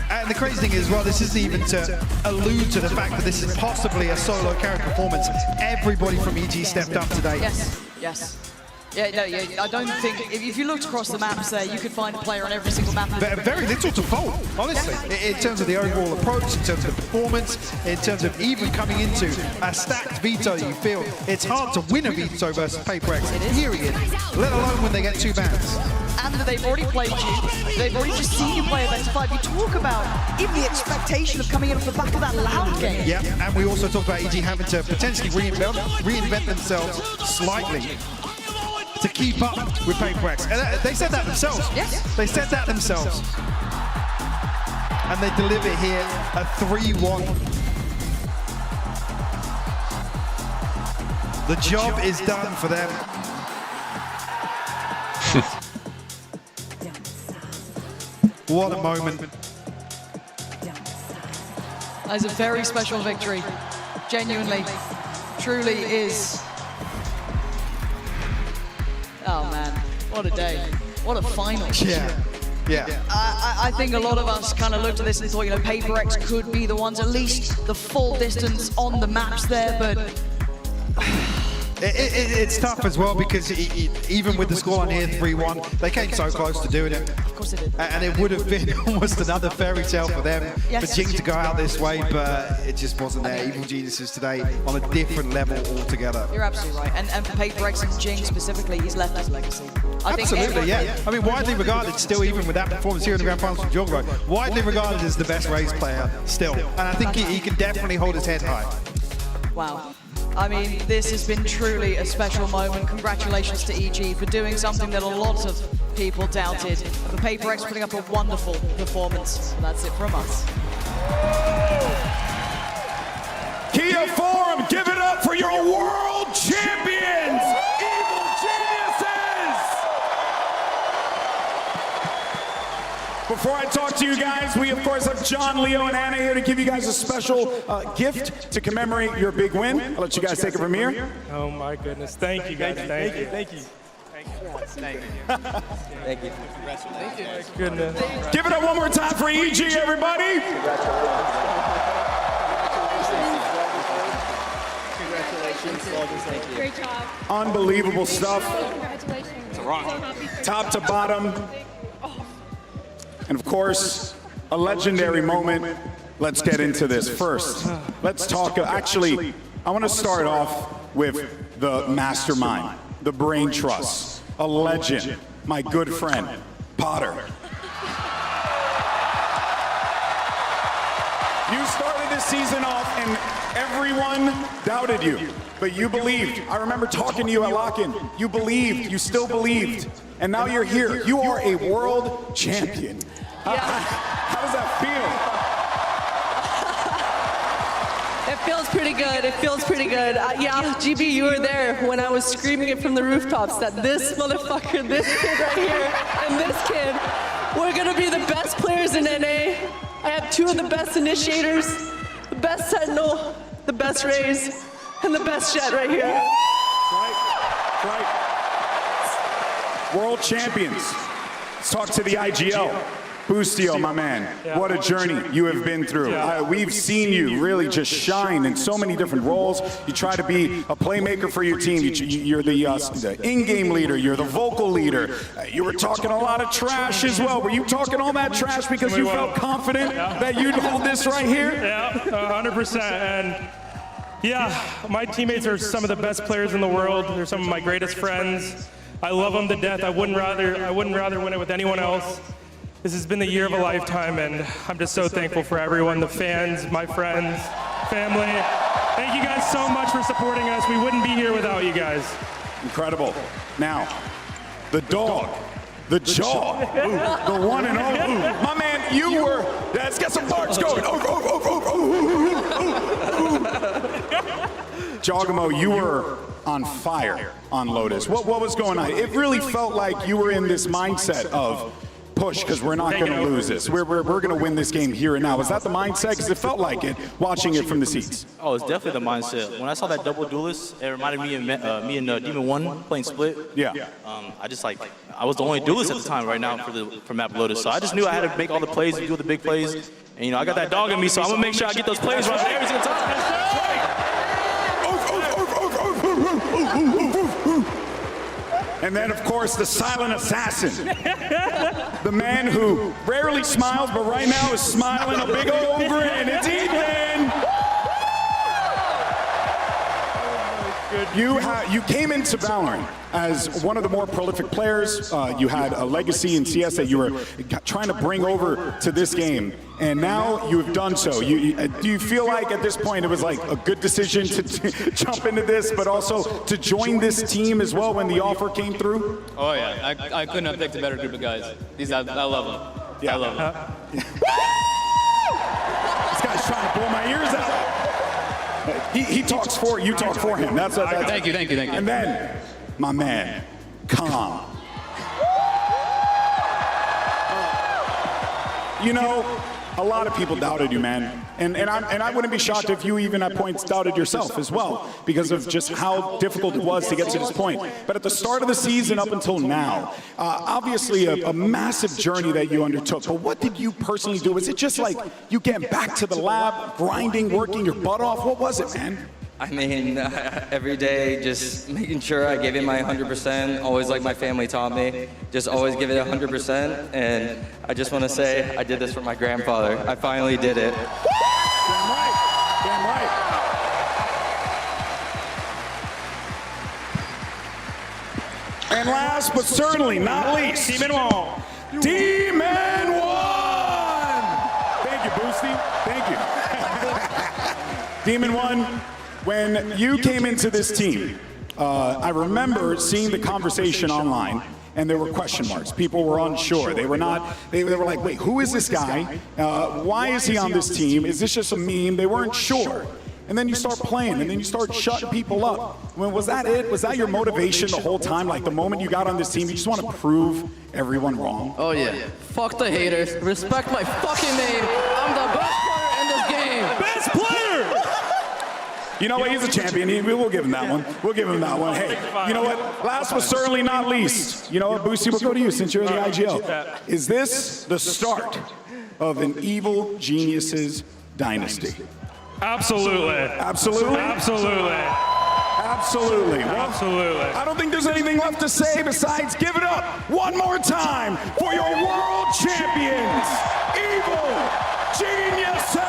And the crazy thing is, well, this isn't even to allude to the fact that this is possibly a solo character performance. Everybody from EG stepped up today. Yes, yes. Yeah, no, I don't think, if you looked across the maps there, you could find a player on every single map. Very little to fault, honestly, in terms of the overall approach, in terms of the performance, in terms of even coming into a stacked veto. You feel it's hard to win a veto versus Paperx, period, let alone when they get 2 bans. And they've already played you, they've already just seen you play a best 5. You talk about even the expectation of coming in off the back of that loud game. Yeah, and we also talked about EG having to potentially reinvent themselves slightly to keep up with Paperx. And they said that themselves. Yes. They said that themselves. And they deliver here a 3-1. The job is done for them. What a moment. That is a very special victory. Genuinely, truly is. Oh man, what a day. What a final. Yeah. I think a lot of us kind of looked at this and thought, you know, Paperx could be the ones, at least the full distance on the maps there, but It's tough as well because even with the scoreline here, 3-1, they came so close to doing it. Of course they did. And it would have been almost another fairy tale for them, Yes. for Jing to go out this way, but it just wasn't there. Evil Geniuses today on a different level altogether. You're absolutely right. And for Paperx and Jing specifically, he's left his legacy. I think Absolutely, yeah. I mean, widely regarded still, even with that performance here in the Grand Finals from Jorgamo, widely regarded as the best race player still. And I think he can definitely hold his head high. Wow. I mean, this has been truly a special moment. Congratulations to EG for doing something that a lot of people doubted. And for Paperx putting up a wonderful performance. That's it from us. Kia Forum, give it up for your world champions, Evil Geniuses! Before I talk to you guys, we of course have John, Leo, and Anna here to give you guys a special gift to commemorate your big win. I'll let you guys take it from here. Oh my goodness, thank you guys, thank you. Thank you. Congratulations. Goodness. Give it up one more time for EG, everybody. Congratulations. Great job. Unbelievable stuff. Congratulations. Top to bottom. And of course, a legendary moment. Let's get into this. First, let's talk. Actually, I want to start off with the mastermind, the brain trust, a legend, my good friend, Potter. You started this season off and everyone doubted you, but you believed. I remember talking to you at Lock-In. You believed, you still believed, and now you're here. You are a world champion. How does that feel? It feels pretty good. It feels pretty good. Yeah, GB, you were there when I was screaming it from the rooftops that this motherfucker, this kid right here, and this kid, we're gonna be the best players in NA. I have two of the best initiators, the best Sentinel, the best Raze, and the best Jet right here. Right. World champions. Let's talk to the IGL. Boostio, my man, what a journey you have been through. We've seen you really just shine in so many different roles. You try to be a playmaker for your team. You're the in-game leader. You're the vocal leader. You were talking a lot of trash as well. Were you talking all that trash because you felt confident that you'd hold this right here? Yeah, 100%. And yeah, my teammates are some of the best players in the world. They're some of my greatest friends. I love them to death. I wouldn't rather win it with anyone else. This has been the year of a lifetime, and I'm just so thankful for everyone, the fans, my friends, family. Thank you guys so much for supporting us. We wouldn't be here without you guys. Incredible. Now, the dog, the jaw, the one and only. My man, you were, let's get some barks going. Jogamo, you were on fire on Lotus. What was going on? It really felt like you were in this mindset of, push, because we're not going to lose this. We're going to win this game here and now. Was that the mindset? Because it felt like it, watching it from the seats. Oh, it's definitely the mindset. When I saw that double duelist, it reminded me of me and Demon 1 playing Split. Yeah. I was the only duelist at the time right now for Map Lotus. So I just knew I had to make all the plays and do the big plays. And, I got that dog in me, so I'm going to make sure I get those plays right every single time. And then, of course, the silent assassin. The man who rarely smiles, but right now is smiling a big old grin. It's Ethan! You came into Valorant as one of the more prolific players. You had a legacy in CS that you were trying to bring over to this game, and now you've done so. Do you feel like at this point it was like a good decision to jump into this, but also to join this team as well when the offer came through? Oh yeah, I couldn't have picked a better group of guys. I love them. Yeah. I love them. This guy's trying to blow my ears out. He talks for you, talk for him. Thank you. And then, my man, Calm. A lot of people doubted you, man. And I wouldn't be shocked if you even at points doubted yourself as well, because of just how difficult it was to get to this point. But at the start of the season up until now, obviously a massive journey that you undertook. But what did you personally do? Was it just like you getting back to the lab, grinding, working your butt off? What was it, man? I mean, every day, just making sure I gave it my 100%, always like my family taught me, just always give it 100%, and I just want to say I did this for my grandfather. I finally did it. Damn right. Damn right. And last but certainly not least, Demon 1. Demon 1! Thank you, Boosty. Thank you. Demon 1. When you came into this team, I remember seeing the conversation online, and there were question marks. People were unsure. They were like, wait, who is this guy? Why is he on this team? Is this just a meme? They weren't sure. And then you start playing, and then you start shutting people up. Was that it? Was that your motivation the whole time? Like the moment you got on this team, you just want to prove everyone wrong? Oh yeah. Fuck the haters. Respect my fucking name. I'm the best player in this game. Best player! You know what? He's a champion. We'll give him that one. We'll give him that one. Hey, you know what? Last but certainly not least, you know what, Boosty, we'll go to you since you're in the IGL. Is this the start of an evil geniuses dynasty? Absolutely. Absolutely? Absolutely. Absolutely. Well, Absolutely. I don't think there's anything left to say besides give it up one more time for your world champions, Evil Geniuses!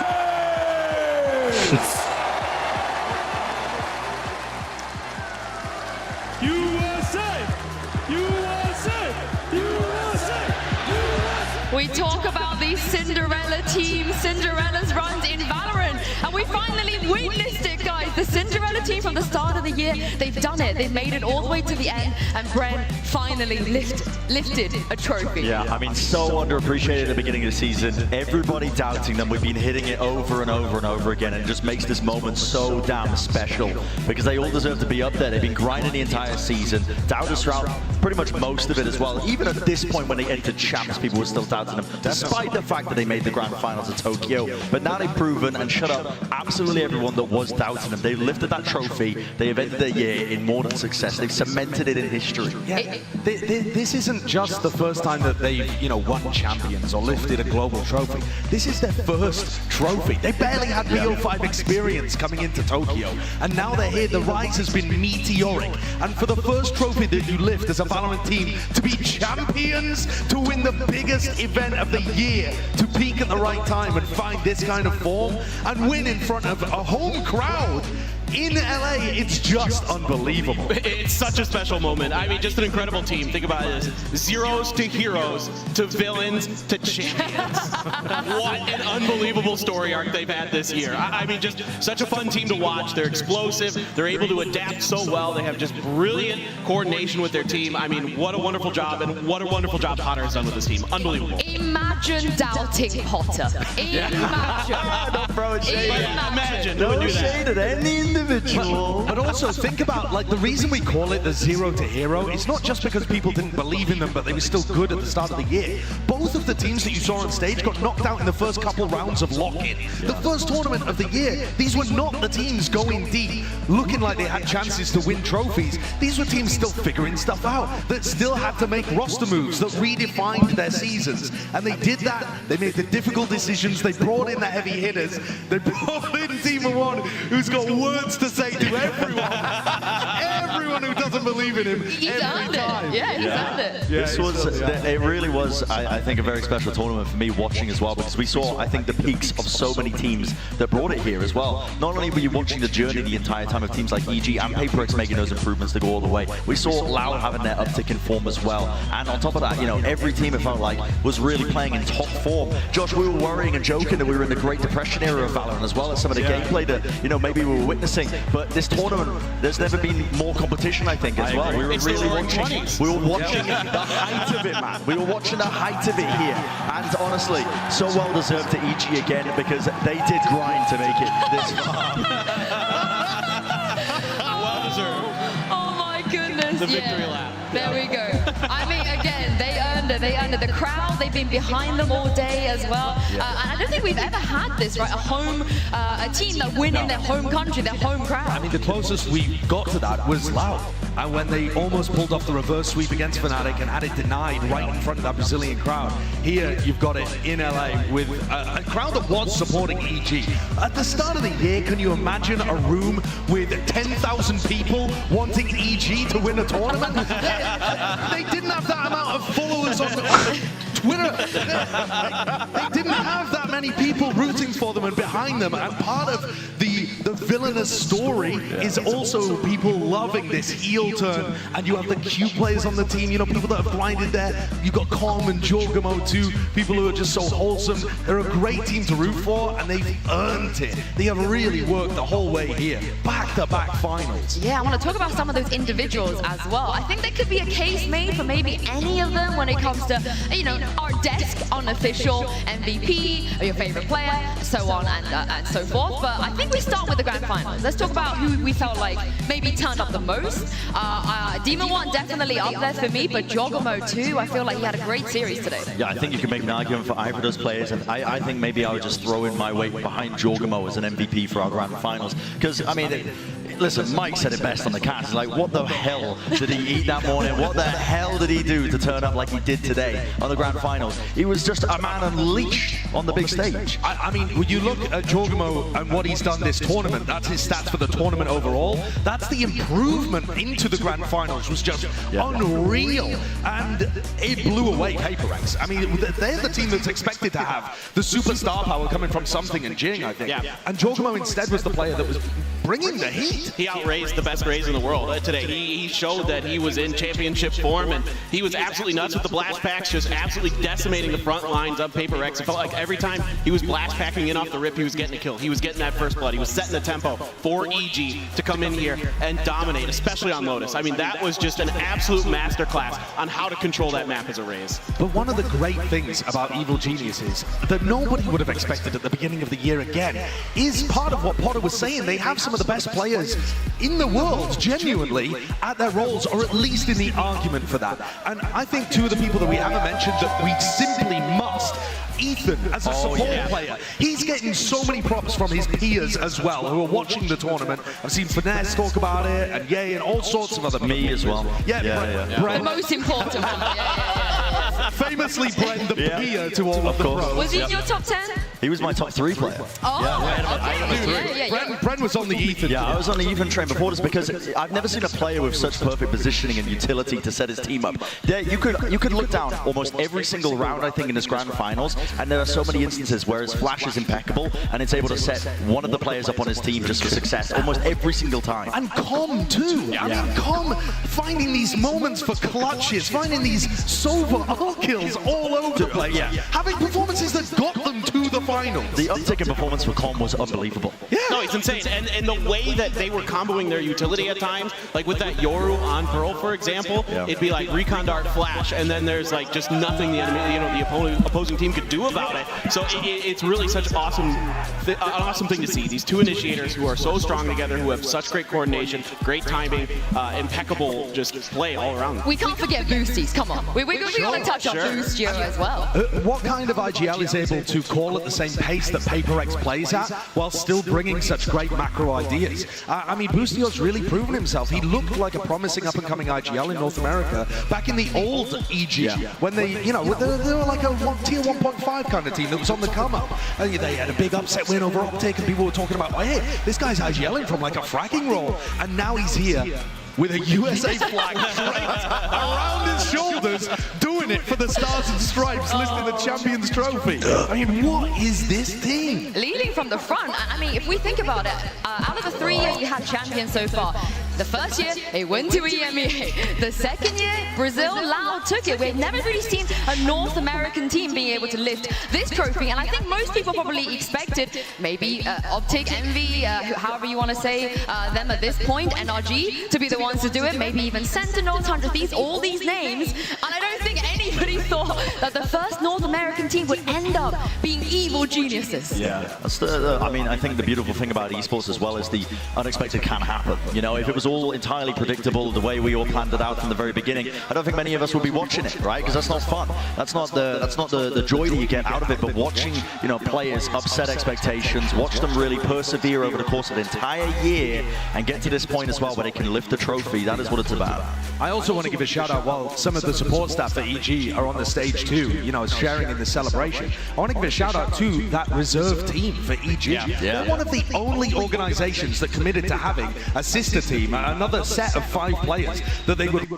USA! USA! USA! We talk about these Cinderella teams, Cinderella's runs in Valorant, and we finally witnessed it, guys. The Cinderella team from the start of the year, they've done it. They've made it all the way to the end, and Bren finally lifted a trophy. Yeah, I mean, so underappreciated at the beginning of the season. Everybody doubting them. We've been hitting it over and over and over again, and it just makes this moment so damn special because they all deserve to be up there. They've been grinding the entire season. Doubted throughout pretty much most of it as well. Even at this point when they entered champs, people were still doubting them, despite the fact that they made the grand finals of Tokyo. But now they've proven and shut up absolutely everyone that was doubting them. They've lifted that trophy. They have ended their year in more than success. They've cemented it in history. Yeah, this isn't just the first time that they've, won champions or lifted a global trophy. This is their first trophy. They barely had BO5 experience coming into Tokyo, and now they're here. The rise has been meteoric, and for the first trophy that you lift as a Valorant team, to be champions, to win the biggest event of the year, to peak at the right time and find this kind of form, and win in front of a home crowd in LA, it's just unbelievable. It's such a special moment. I mean, just an incredible team. Think about this. Zeros to heroes, to villains, to champions. What an unbelievable story arc they've had this year. I mean, just such a fun team to watch. They're explosive. They're able to adapt so well. They have just brilliant coordination with their team. I mean, what a wonderful job, and what a wonderful job Potter has done with this team. Unbelievable. Imagine doubting Potter. Imagine. Don't throw it shade. Imagine. No shade at any individual. But also think about, like, the reason we call it the zero to hero, it's not just because people didn't believe in them, but they were still good at the start of the year. Both of the teams that you saw on stage got knocked out in the first couple rounds of lock-in. The first tournament of the year, these were not the teams going deep, looking like they had chances to win trophies. These were teams still figuring stuff out, that still had to make roster moves, that redefined their seasons. And they did that. They made the difficult decisions. They brought in the heavy hitters. They brought in Team of One, who's got words to say to everyone. Everyone who doesn't believe in him. He's every earned time. it. Yeah, he's earned it. This was, it really was, I think, a very special tournament for me watching as well, because we saw, I think, the peaks of so many teams that brought it here as well. Not only were you watching the journey the entire time of teams like EG and PaperX making those improvements to go all the way, we saw Loud having their uptick in form as well. And on top of that, every team, it felt like, was really playing in top form. Josh, we were worrying and joking that we were in the Great Depression era of Valorant, as well as some of the gameplay that, maybe we were witnessing. But this tournament, there's never been more competition, I think, as well. We were really watching the height of it, man. We were watching the height of it here. And honestly, so well deserved to EG again, because they did grind to make it this far. Well deserved. Oh my goodness. The victory lap. There we go. I mean, again, they earned it. They earned it. The crowd, they've been behind them all day as well. And I don't think we've ever had this, right? A team that win in their home country, their home crowd. I mean, the closest we got to that was Loud. And when they almost pulled off the reverse sweep against Fnatic and had it denied right in front of that Brazilian crowd, here you've got it in LA with a crowd that was supporting EG. At the start of the year, can you imagine a room with 10,000 people wanting EG to win a tournament? They didn't have that amount of followers on Twitter. They didn't have that many people rooting for them and behind them. And part of the villainous story is also people loving this heel turn. And you have the Q players on the team, people that have grinded there. You've got Calm and Jorgamo too, people who are just so wholesome. They're a great team to root for, and they've earned it. They have really worked the whole way here. Back-to-back finals. Yeah, I want to talk about some of those individuals as well. I think there could be a case made for maybe any of them when it comes to, our desk unofficial MVP, or your favorite player, so on and so forth. But I think we start start with the grand finals. Let's talk about who we felt like maybe turned up the most. Demon 1 definitely up there for me, but Jogamo too. I feel like he had a great series today. Yeah, I think you can make an argument for either of those players, and I think maybe I would just throw in my weight behind Jogamo as an MVP for our grand finals. Because, I mean, listen, Mike said it best on the cast. He's like, what the hell did he eat that morning? What the hell did he do to turn up like he did today on the grand finals? He was just a man unleashed on the big stage. I mean, when you look at Jogamo and what he's done this tournament, that's his stats for the tournament overall. That's the improvement into the grand finals was just unreal. And it blew away Paper X. I mean, they're the team that's expected to have the superstar power coming from something and Jing, I think. Yeah. And Jogamo instead was the player that was bringing the heat. He outraised the best Raze in the world today. He showed that he was in championship form, and he was absolutely nuts with the blast packs, just absolutely decimating the front lines of Paper X. It felt like every time he was blast packing in off the rip, he was getting a kill. He was getting that first blood. He was setting the tempo for EG to come in here and dominate, especially on Lotus. I mean, that was just an absolute masterclass on how to control that map as a Raze. But one of the great things about Evil Genius is that nobody would have expected at the beginning of the year again is part of what Potter was saying. They have some of the best players in the world, genuinely, at their roles, or at least in the argument for that. And I think two of the people that we haven't mentioned that we simply must, Ethan, as a support player, he's getting so many props from his peers as well, who are watching the tournament. I've seen Finesse talk about it, and Ye, and all sorts of other people. Me as well. The most important one. Famously Bren, the peer to all of the pros. Was he in your top 10? He was my top 3 player. Bren was on the Ethan. Yeah, I was on the Ethan train before this because I've never seen a player with such perfect positioning and utility to set his team up. Yeah, you could look down almost every single round, I think, in this grand finals, and there are so many instances where his flash is impeccable and it's able to set one of the players up on his team just for success almost every single time. And Com too. I mean, Com finding these moments for clutches, finding these Sova ult kills all over the place. Having performances that got them to the finals. The uptick in performance for Com was unbelievable. No, it's insane. And the way that they were comboing their utility at times, like with that Yoru on Pearl, for example, it'd be like Recon Dart Flash, and then there's like just nothing the enemy, the opposing team could do about it. So it's really such an awesome thing to see. These two initiators who are so strong together, who have such great coordination, great timing, impeccable just play all around. We can't forget Boosties, come on. We got to touch on Boostio as well. What kind of IGL is able to call at the same pace that Paper X plays at, while still bringing such great macro ideas? I mean, Boostio's really proven himself. He looked like a promising up-and-coming IGL in North America back in the old EG, when they were like a tier 1.5 kind of team that was on the come-up. And they had a big upset win over Optic, and people were talking about, hey, this guy's IGLing from like a fragging role, and now he's here with a USA flag draped around his shoulders, doing it for the Stars and Stripes, lifting the Champions Trophy. I mean, what is this team? Leading from the front, I mean, if we think about it, out of the 3 years you had champions so far, the first year, it went to EMEA. The second year, Brazil, Lao took it. We've never really seen a North American team being able to lift this trophy, and I think most people probably expected maybe Optic, Envy, however you want to say them at this point, NRG, to be the ones to do it, maybe even Sentinels, 100 Thieves, all these names, and I don't think anybody thought that the first North American team would end up being Evil Geniuses. Yeah, that's I mean, I think the beautiful thing about esports as well is the unexpected can happen. You know, if it was all entirely predictable the way we all planned it out from the very beginning, I don't think many of us would be watching it, right? Because that's not fun. That's not the joy that you get out of it. But watching, players upset expectations, watch them really persevere over the course of the entire year and get to this point as well where they can lift the trophy. That is what it's about. I also want to give a shout out while some of the support staff at EG are on the stage too, sharing in the celebration. I want to give a shout out to that reserve team for EG. They're one of the only organizations that committed to having a sister team, another set of 5 players that they would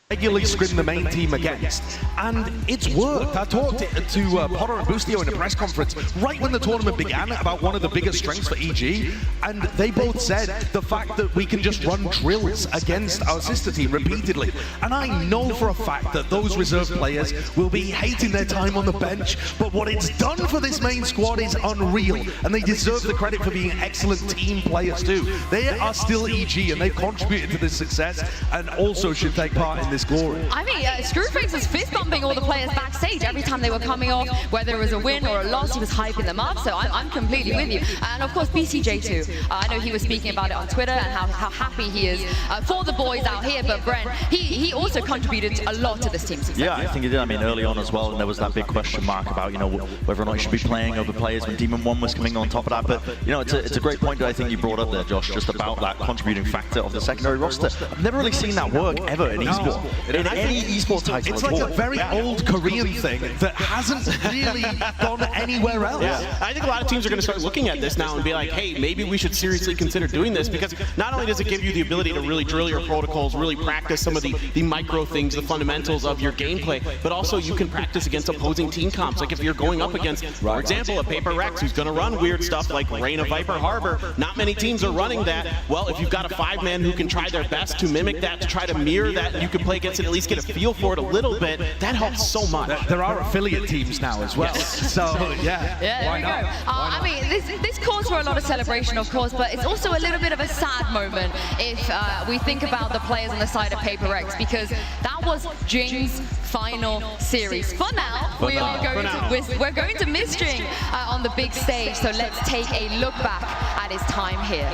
regularly scrim the main team against, and it's worked. I talked to Potter and Boostio in a press conference right when the tournament began about one of the biggest strengths for EG, and they both said the fact that we can just run drills against our sister team repeatedly, and I know for a fact that those reserve players will be hating their time on the bench, but what it's done for this main squad is unreal, and they deserve the credit for being excellent team players too. They are still EG, and they've contributed to this success, and also should take part in this this glory. I mean, Screwface was fist bumping all the players backstage every time they were coming off, whether it was a win or a loss, he was hyping them up, so I'm completely with you. And of course, BCJ too. I know he was speaking about it on Twitter and how happy he is for the boys out here, but Brent, he also contributed a lot to this team's success. Yeah, I think he did. I mean, early on as well, and there was that big question mark about, you know, whether or not he should be playing over players when Demon 1 was coming on top of that. But, you know, it's a great point that I think you brought up there, Josh, just about that contributing factor of the secondary roster. I've never really seen that work ever in esports. In any esports title. It's like a very old Korean thing that hasn't really gone anywhere else. Yeah, I think a lot of teams are going to start looking at this now and be like, hey, maybe we should seriously consider doing this, because not only does it give you the ability to really drill your protocols, really practice some of the micro things, the fundamentals of your gameplay, but also you can practice against opposing team comps. Like if you're going up against, for example, a Paper Rex who's going to run weird stuff like Reign Viper Harbor, not many teams are running that. Well, if you've got a 5-man who can try their best to mimic that, to try to mirror that, and you can play against it, at least get a feel for it a little bit, that helps so much. There are affiliate teams now as well. Yes. So, yeah. Yeah, there we go. I mean, this calls for a lot of celebration, of course, but it's also a little bit of a sad moment if we think about the players on the side of Paper Rex, because that was Jing's final series. For now, we're going to miss Jing on the big stage, so let's take a look back at his time here.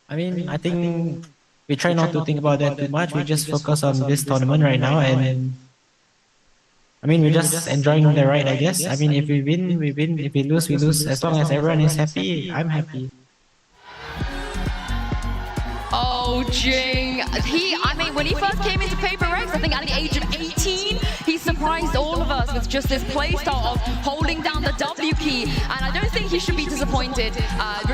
I mean, I think we try not to think about that too much. We just focus on this tournament right now, and I mean, we're just enjoying the ride, I guess. I mean, if we win, we win. If we lose, we lose. As long as everyone is happy, I'm happy. Oh, Jing. I mean, when he first came into Paper Rex, I think at the age of 18, he surprised all of us with just this playstyle of holding down the W key. And I don't think he should be disappointed,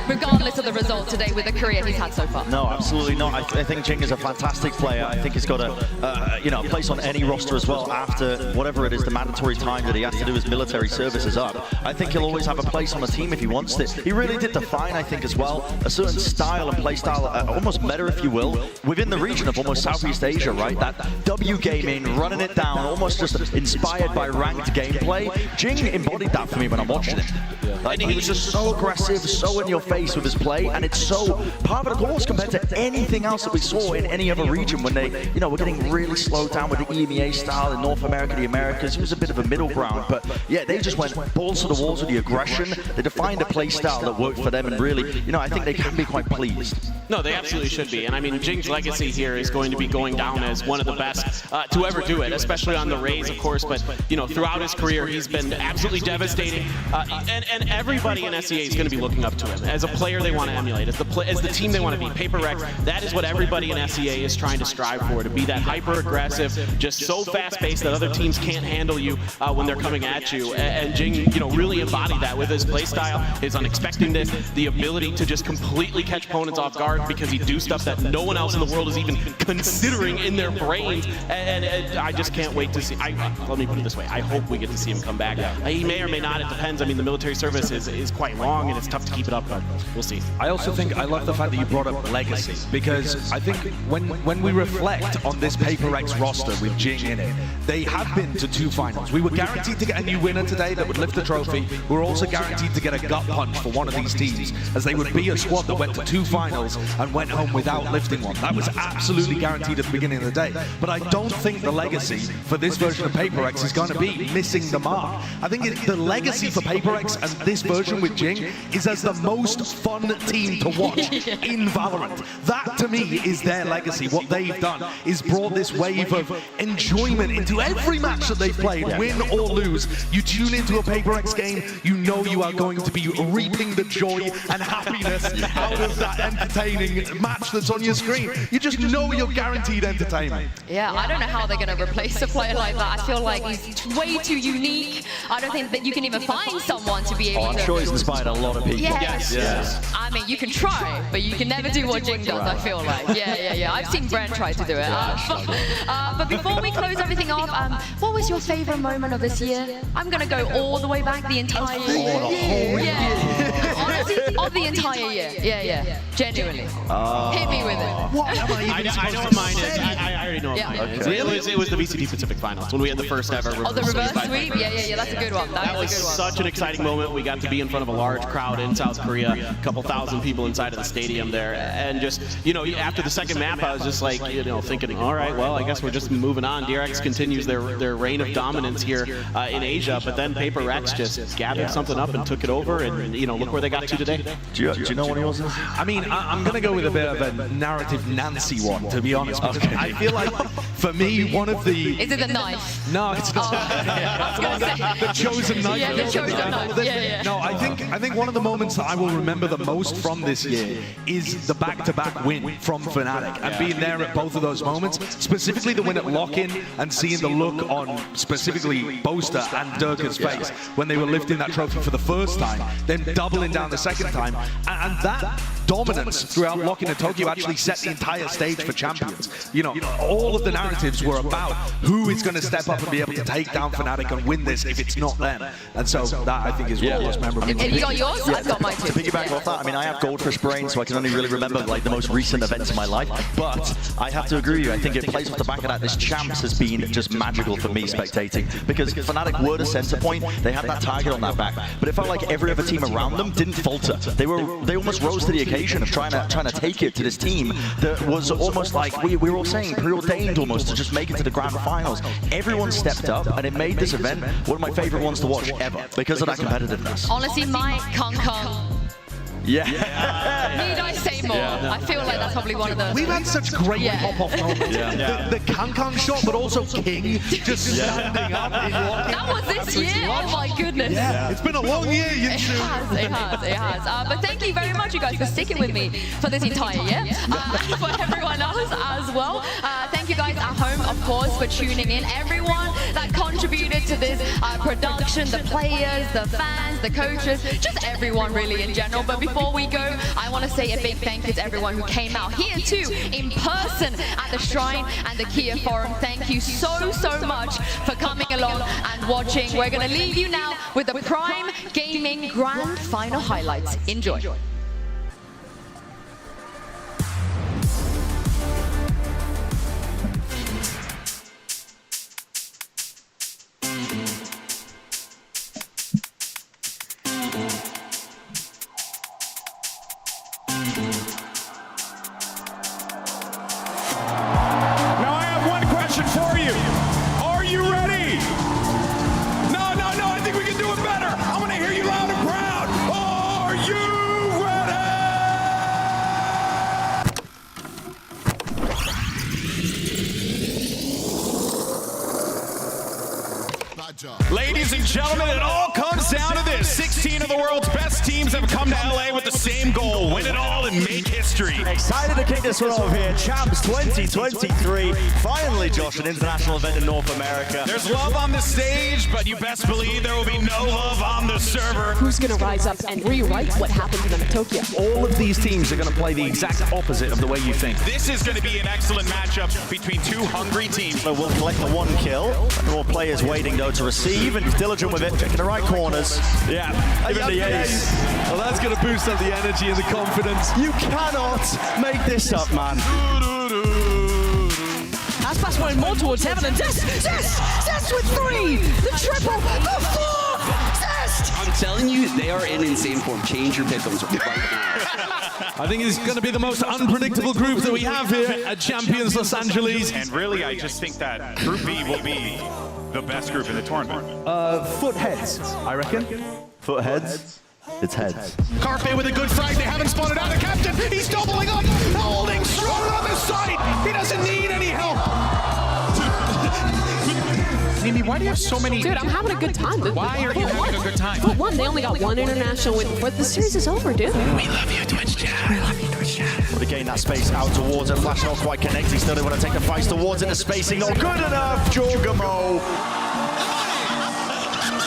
regardless of the result today with the career he's had so far. No, absolutely not. I think Jing is a fantastic player. I think he's got a place on any roster as well after whatever it is, the mandatory time that he has to do his military service is up. I think he'll always have a place on the team if he wants it. He really did define, I think, as well, a certain style and play style, almost meta, if you will, within the region of almost Southeast Asia, right? That W gaming, running it down, almost just inspired by ranked gameplay. Jing embodied that for me when I'm watching him. Like, he was just so aggressive, so in your face with his play, and it's so part of the course compared to anything else that we saw in any other region when they, you know, were getting really slowed down with the EMEA style in North America, the Americas. It was a bit of a middle ground, but yeah, they just went balls to the walls with the aggression. They defined a play style that worked for them, and really, you know, I think they can be quite pleased. No, they absolutely should be. And I mean, Jing's legacy here is going to be going down as one of the best to ever do it, especially on the Rays, of course. But, you know, throughout his career, he's been absolutely devastating. And everybody in SEA is going to be looking up to him. As a player they want to emulate, as the team they want to be. Paper Rex, that is what everybody in SEA is trying to strive for, to be that hyper-aggressive, just so fast-paced that other teams can't handle you when they're coming at you. And Jing, you know, really embodied that with his playstyle, his unexpectedness, the ability to just completely catch opponents off guard because he do stuff that no one else in the world is even considering in their brains. And I just can't wait to see. Let me put it this way. I hope we get to see him come back. He may or may not. It depends. I mean, the military service is quite long, and it's tough to keep it up, but we'll see. I also think I love the fact that you brought up legacy, because I think when we reflect on this Paper X roster with Jing in it, they have been to 2 finals. We were guaranteed to get a new winner today that would lift the trophy. We were also guaranteed to get a gut punch for one of these teams, as they would be a squad that went to 2 finals and went home without lifting one. That was absolutely guaranteed at the beginning of the day. But I don't think the legacy for this version of Paper X is going to be missing the mark. I think the legacy for Paper X and this version with Jing is as the most fun team to watch in Valorant. That, to me, is their legacy. What they've done is brought this wave of enjoyment into every match that they've played, win or lose. You tune into a Paper X game, you know you are going to be reaping the joy and happiness out of that entertaining match that's on your screen. You just know you're guaranteed entertainment. Yeah, I don't know how they're going to replace a player like that. I feel like he's way too unique. I don't think that you can even find someone to be able I'm to... sure he's inspired a lot of people. Yes. I mean, you can try, but you can never do what Jing does, I feel like. Yeah. I've seen Brent try to do it. But before we close everything off, what was your favorite moment of this year? I'm going to go all the way back the entire year. The whole year. Honestly, of the entire year. Yeah. Genuinely. Hit me with it. What am I know what mine is. I already know what mine is. It was the VCT Pacific Finals when we had the first ever reverse the reverse sweep. sweep? Yeah, that's a good one. That was such an exciting moment. We got to be in front of a large crowd in South Korea, a couple thousand people inside of the stadium there. And just, after the second map, I was just like, thinking, all right, well, I guess we're just moving on. DRX continues their reign of dominance here in Asia, but then Paper Rex just gathered something up and took it over, and look where they got to today. Do you know what yours is? I mean, I'm going to go with a bit of a narrative Nancy one, to be honest. Because I feel like, for me, one of the... Is it the knife? No, it's not. The chosen knife. Yeah, the chosen knife. Yeah. No, I think one of the moments that I will remember the most from this year is the back-to-back win from Fnatic, and being there at both of those moments, specifically the win at Lock-In and seeing the look on specifically Boaster and Durka's face when they were lifting that trophy for the first time, then doubling down the second time, and that dominance throughout Lock-In and Tokyo actually set the entire stage for champions. All of the narratives were about who is going to step up and be able to take down Fnatic and win this if it's not them. And so that, I think, is one of the most memorable. Have you got yours? I've got mine too. To piggyback off that, I mean, I have goldfish brain, so I can only really remember like the most recent events of my life. But I have to agree with you. I think it plays off the back of that. This champs has been just magical for me spectating, because Fnatic were the center point. They had that target on that back, but it felt like every other team around them didn't falter. They almost rose to the occasion of trying to take it to this team that was almost like we were all saying preordained almost to just make it to the grand finals. Everyone stepped up, and it made this event one of my favorite ones to watch ever because of that competitiveness. Honestly, my Kong. Yeah. Need I say more? I feel like that's probably one of the... We've had such great pop-off moments. The Kang shot, but also King just standing up in Lock-In. That was this year? Oh my goodness. Yeah. It's been a long year, you two. It has. But thank you very much, you guys, for sticking with me for this entire year. And for everyone else as well. Thank you guys at home, of course, for tuning in. Everyone that contributed to this production, the players, the fans, the coaches, just everyone really in general. But before we go, I want to say a big thank you to everyone who came out here too, in person at the Shrine and the Kia Forum. Thank you so much for coming along and watching. We're going to leave you now with the Prime Gaming Grand Final highlights. Enjoy. Now I have one question for you. Are you ready? No, I think we can do it better. I want to hear you loud and proud. Are you ready? Ladies and gentlemen, it all comes down to this. 16 of the world's best teams have come to LA with the same goal: win it all and make history. Excited to kick this one off here. Champs 2023. Finally, Josh, an international event in North America. There's love on the stage, but you best believe there will be no love on the server. Who's going to rise up and rewrite what happened to them in Tokyo? All of these teams are going to play the exact opposite of the way you think. This is going to be an excellent matchup between two hungry teams. So we'll collect the one kill. More players waiting, though, to receive, and he's diligent with it, checking the right corners. Yeah, even the ace. Well, that's going to boost up the energy and the confidence. You cannot make this up, man. Aspas went more towards heaven, and Zest with 3, the triple, the 4, Zest! I'm telling you, they are in insane form. Change your pick'ems right now. I think it's going to be the most unpredictable group that we have here at Champions Los Angeles. And really, I just think that Group B will be the best group in the tournament. Foot heads, I reckon. Foot heads? It's heads. Carpe with a good frag. They haven't spotted out the captain. He's doubling up, holding strong on the side. He doesn't need any help. Mimi, why do you have so many? Dude, I'm having a good time. Why are you having a good time? For one, they only got one international win, but the series is over, dude. We love you, Twitch chat. We love you, Twitch chat. Well, again, that space out towards it. Flash not quite connecting. Still they want to take the fights towards it. The spacing not good enough. Jorgamo.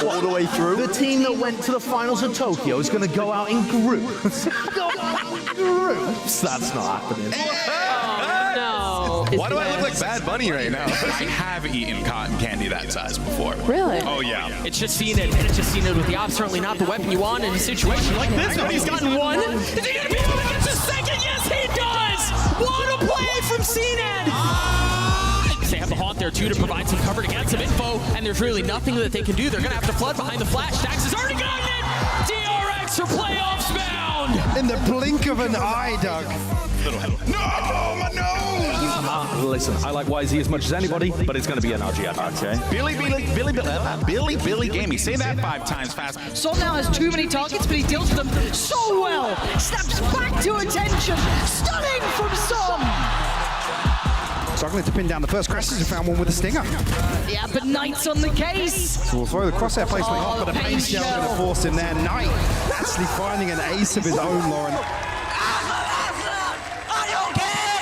All the way through. The team that went to the finals of Tokyo is going to go out in groups. That's not happening. No. Why do I look like Bad Bunny right now? I have eaten cotton candy that size before. Really? Oh, yeah. It's just seen it, and it's just seen it with the ops. Certainly not the weapon you want in a situation like this when he's gotten one. Is he going to be able to get the second? Yes, he does! What a play from CNED! They have the Haunt there, too, to provide some cover to get some info, and there's really nothing that they can do. They're going to have to flood behind the flash. Dax has already gotten it! DRX for playoffs bound! In the blink of an eye, Doug. No, my nose! Listen, I like YZ as much as anybody, but it's going to be an RG. Okay. Billy Gamey. Say that 5 times fast. Som now has too many targets, but he deals with them so well. Snaps back to attention. Stunning from Som. Struggling to pin down the first Crescent and found one with a stinger. Yeah, but Knight's on the case. So we'll throw the crosshair placement off, but a pain shell going to force him there. Knight actually finding an ace of his own, Lauren.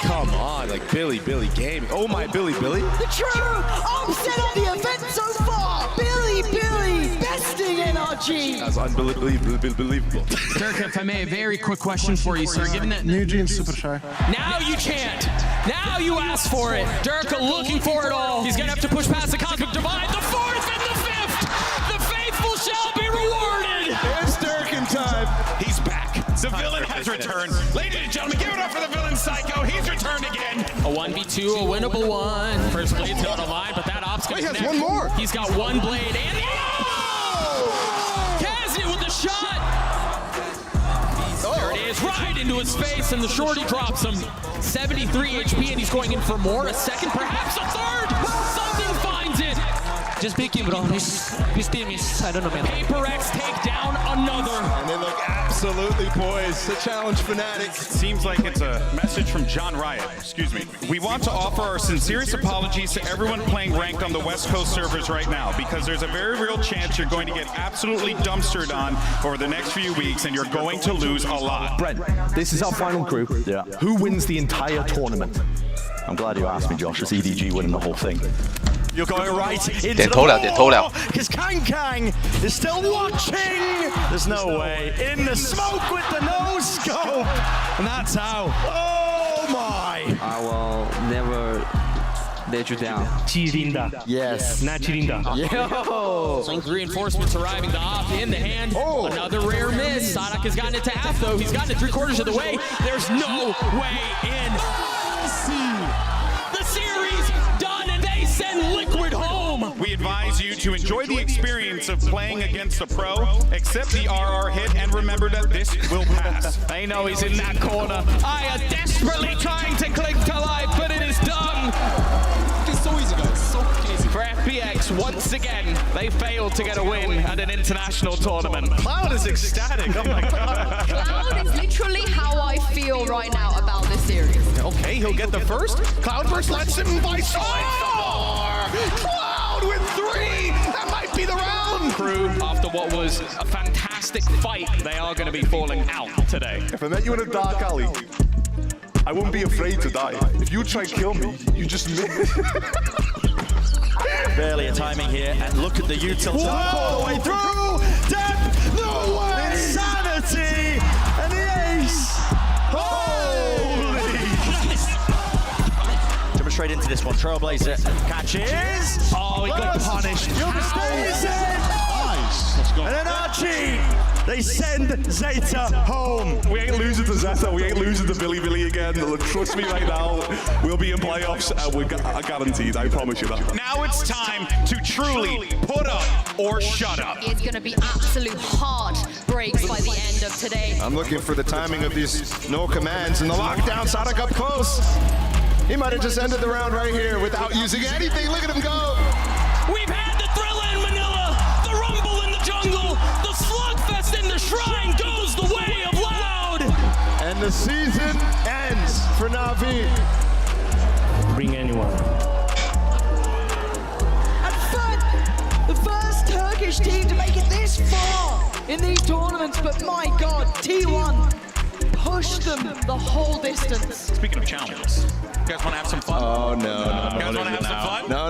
Come on, like Billy Gamey. Oh my, Billy. The true upset of the event so far. Billy, besting NRG. That's unbelievable. Dirk, if I may, a very quick question for you, sir. Given that New Jeans Super Shy. now you chant, now you ask for it. Dirk looking for it all. He's gonna have to push past the Cosmic Divide, the 4th and the 5th. The faithful shall be rewarded. It's Durkin time. He's back. The villain has returned. Ladies and gentlemen, give it up for the villain Psycho. He's returned again. A 1v2, a winnable one. First blade's not alive, but that op's gonna he has connect. one more. He's got one blade and Kazi with the shot. There it is, right into his face, and the shorty drops him. 73 HP, and he's going in for more. A second, perhaps a third. Something finds it. Just pick him, bro. His team is, I don't know, man. Paper X take down another. And they look absolutely poised to challenge Fnatic. It seems like it's a message from John Riot. Excuse me. We want to offer our sincerest apologies to everyone playing ranked on the West Coast servers right now, because there's a very real chance you're going to get absolutely dumpstered on over the next few weeks, and you're going to lose a lot. Brent, this is our final group. Yeah. Who wins the entire tournament? I'm glad you asked me, Josh. It's EDG winning the whole thing. You're going right into the wall, because Kang is still watching. There's no way. In the smoke with the no-scope. And that's how. Oh, my. I will never let you down. Chirinda. Yes. Not Chirinda. Yo! Some reinforcements arriving, the op in the hand. Oh. Another rare miss. Sadak has gotten it to half, though. He's gotten it 3/4 of the way. There's no way in. The series done, and they send Liquid home. We advise you to enjoy the experience of playing against a pro, accept the RR hit, and remember that this will pass. They know he's in that corner. I are desperately trying to cling to life, but it is done. It's so easy, guys. So easy. For FPX, once again, they failed to get a win at an international tournament. Cloud is ecstatic. Oh my god. Cloud is literally how I feel right now about this series. Okay, he'll get the first. Cloudburst lets him by Cloud with 3. That might be the round. Crew, after what was a fantastic fight, they are going to be falling out today. If I met you in a dark alley, I wouldn't be afraid to die. If you try to kill me, you just miss. Barely a timing here, and look at the util time all the way through. Depth, no way! Insanity, and the ace. Holy! Jumping straight into this one, Trailblazer catches. Oh, he got punished. Young stays in. Nice. And then Archie, they send Zeta home. We ain't losing to Zeta. We ain't losing to Billy again. Trust me right now. We'll be in playoffs. We're guaranteed. I promise you that. Now it's time to truly put up or shut up. It's going to be absolute hard breaks by the end of today. I'm looking for the timing of these no commands and the lockdown. Sadak up close. He might have just ended the round right here without using anything. Look at him go. We've had the Thriller in Manila, the Rumble in the jungle, the Slugfest in the Shrine goes the way of Loud. And the season ends for Na'Vi. Bring anyone. And third, the first Turkish team to make it this far in these tournaments, but my God, T1 pushed them the whole distance. Speaking of challenges, you guys want to have some fun? Oh, no. You guys want to have some fun? No.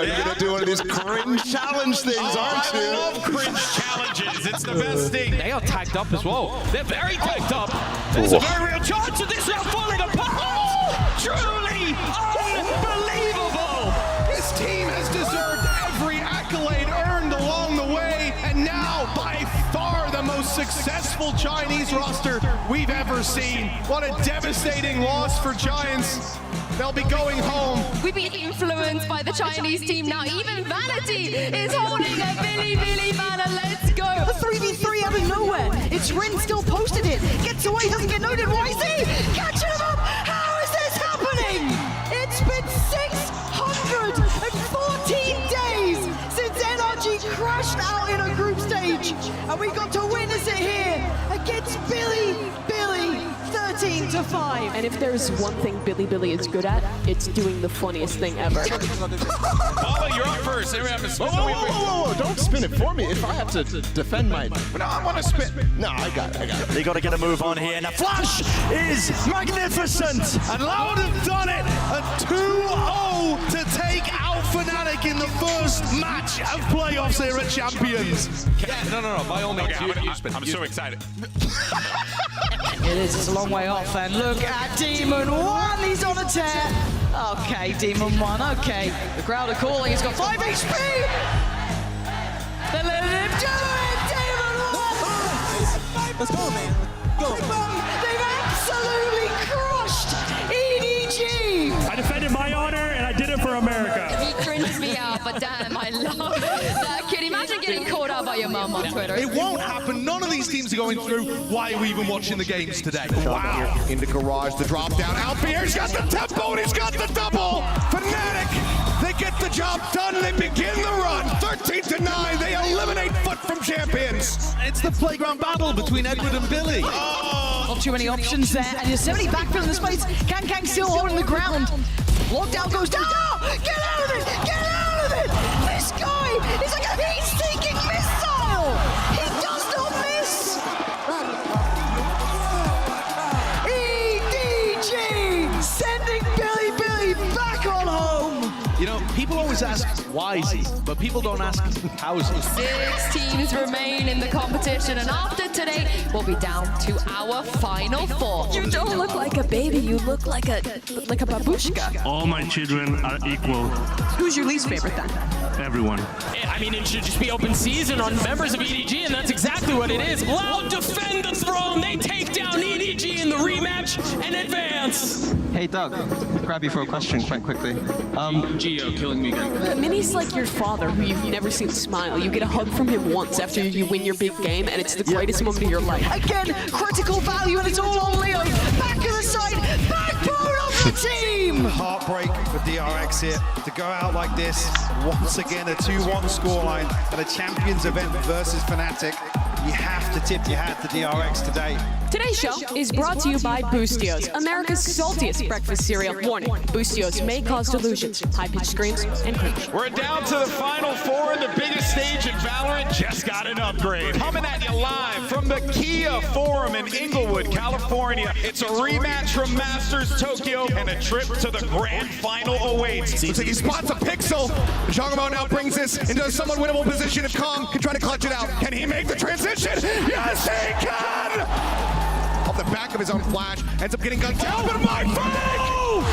You're going to do one of these cringe challenge things, aren't you? I love cringe challenges. It's the best thing. They are tagged up as well. They're very tagged up. There's a very real chance of this round falling apart. Truly Unbelievable! His team has deserved every accolade earned along the way, and now by far the most successful Chinese roster we've ever seen. What a devastating loss for Giants. They'll be going home. We've been influenced by the Chinese team now. Even Vanity is holding a Billy banner. Let's go. A 3v3 out of nowhere. It's Rin still posted it. Gets away, doesn't get noted. YZ catching him up. How is this happening? It's been 614 days since NRG crashed out in a group stage. And we got to witness it here against Billy 13-5. And if there's one thing Billy is good at, it's doing the funniest thing ever. Baba, you're up first. Whoa, don't spin it for me. If I have to defend my... No, I want to spin. No, I got it. They got to get a move on here. Now, Flash is magnificent. And Loud have done it. A 2-0 to take out Fnatic in the first match of playoffs here at Champions. No. By all means, I'm so excited. It is, it's a long way off, and look at Demon 1, he's on a tear. Okay, Demon 1, okay. The crowd are calling, he's got 5 HP! They're letting him do it, Demon 1! Let's go, man. Go. They've absolutely crushed EDG! I defended my honor, and I did it for America. He cringes me out, but damn, I love that kid. Imagine getting called out by your mum on Twitter. It won't happen. None of these teams are going through. Why are we even watching the games today? Wow. In the garage, the drop down. Alpierre's got the tempo and he's got the double. Fnatic, they get the job done. They begin the run. 13-9. They eliminate Foot from Champions. It's the playground battle between Edward and Billy. Not too many options there, and there's so many backfill in the space. Kang still holding the ground. Lockdown goes down. Oh, get out of it! Get out of it! This guy is like a heat-seeking missile! He does not miss! EDG sending Billy back on home! You know, people always ask, why is he? But people don't ask, how is he? 6 teams remain in the competition, and after today, we'll be down to our final 4. You don't look like a baby, you look like a babushka. All my children are equal. Who's your least favorite then? Everyone. I mean, it should just be open season on members of EDG, and that's exactly what it is. Loud defend the throne. They take down EDG in the rematch and advance. Hey, Doug, grab you for a question quite quickly. Geo killing me again. Minnie's like your father, who you've never seen smile. You get a hug from him once after you win your big game, and it's the greatest moment of your life. Again, critical value, and it's all on Leo. Back of the side, backbone of the team! Heartbreak for DRX here to go out like this. Once again, a 2-1 scoreline at a Champions event versus Fnatic. You have to tip your hat to DRX today. Today's show is brought to you by Boostios, America's saltiest breakfast cereal. Warning, Boostios may cause delusions, high-pitched screams, and cringe. We're down to the final 4. The biggest stage in Valorant just got an upgrade. Coming at you live from the Kia Forum in Inglewood, California. It's a rematch from Masters Tokyo, and a trip to the grand final awaits. Looks like he spots a pixel. Jongamo now brings this into a somewhat winnable position if Kong can try to clutch it out. Can he make the transition? Yes, he can! Off the back of his own flash, ends up getting gunned down, but my fake!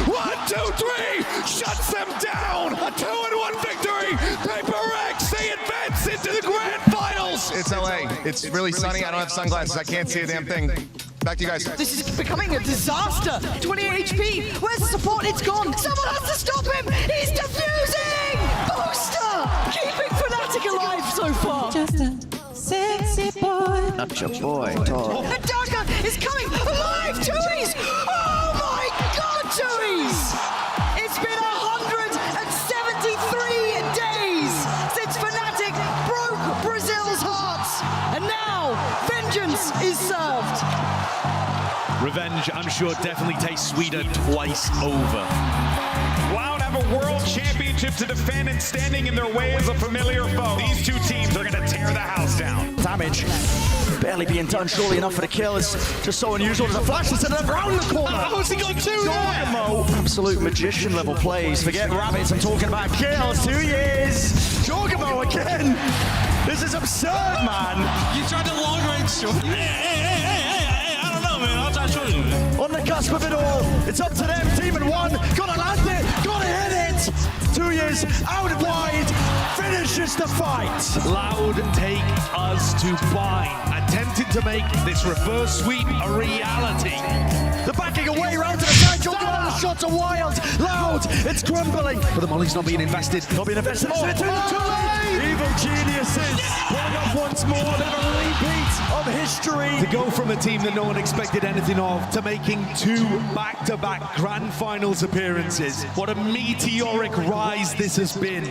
1, 2, 3! Shuts them down! A 2-1 victory! Paper X, they advance into the grand finals! It's LA. It's really sunny. I don't have sunglasses. I can't see a damn thing. Back to you guys. This is becoming a disaster. 28 HP. Where's the support? It's gone. Someone has to stop him. He's defusing. Booster keeping Fnatic alive so far. Just a sexy boy. Not your boy, tall. And Daka is coming alive. Tui's. Oh my God, Tui's. It's been 173 days since Fnatic broke Brazil's hearts, and now vengeance is served. Revenge, I'm sure, definitely tastes sweeter twice over. Loud have a world championship to defend, and standing in their way is a familiar foe. These two teams are going to tear the house down. Damage barely being done surely enough for the kill. It's just so unusual. There's a flash instead of around the corner. How's he got 2 there? Jorgamo, absolute magician level plays. Forget rabbits, I'm talking about kills. 2 years. Jorgamo again. This is absurd, man. You tried to long range short. Hey, I don't know, man. I'll try short. On the cusp of it all. It's up to them. Demon 1, gotta land it, gotta hit it. 2 years out wide, finishes the fight. Loud take us to bind, attempting to make this reverse sweep a reality. The backing away round to the side, Joker's shots are wild. Loud, it's crumbling. But the molly's not being invested. Not being invested. Too late. Evil geniuses pulling up once more. Bit of a repeat of history. To go from a team that no one expected anything of to making 2 back-to-back grand finals appearances. What a meteoric rise this has been.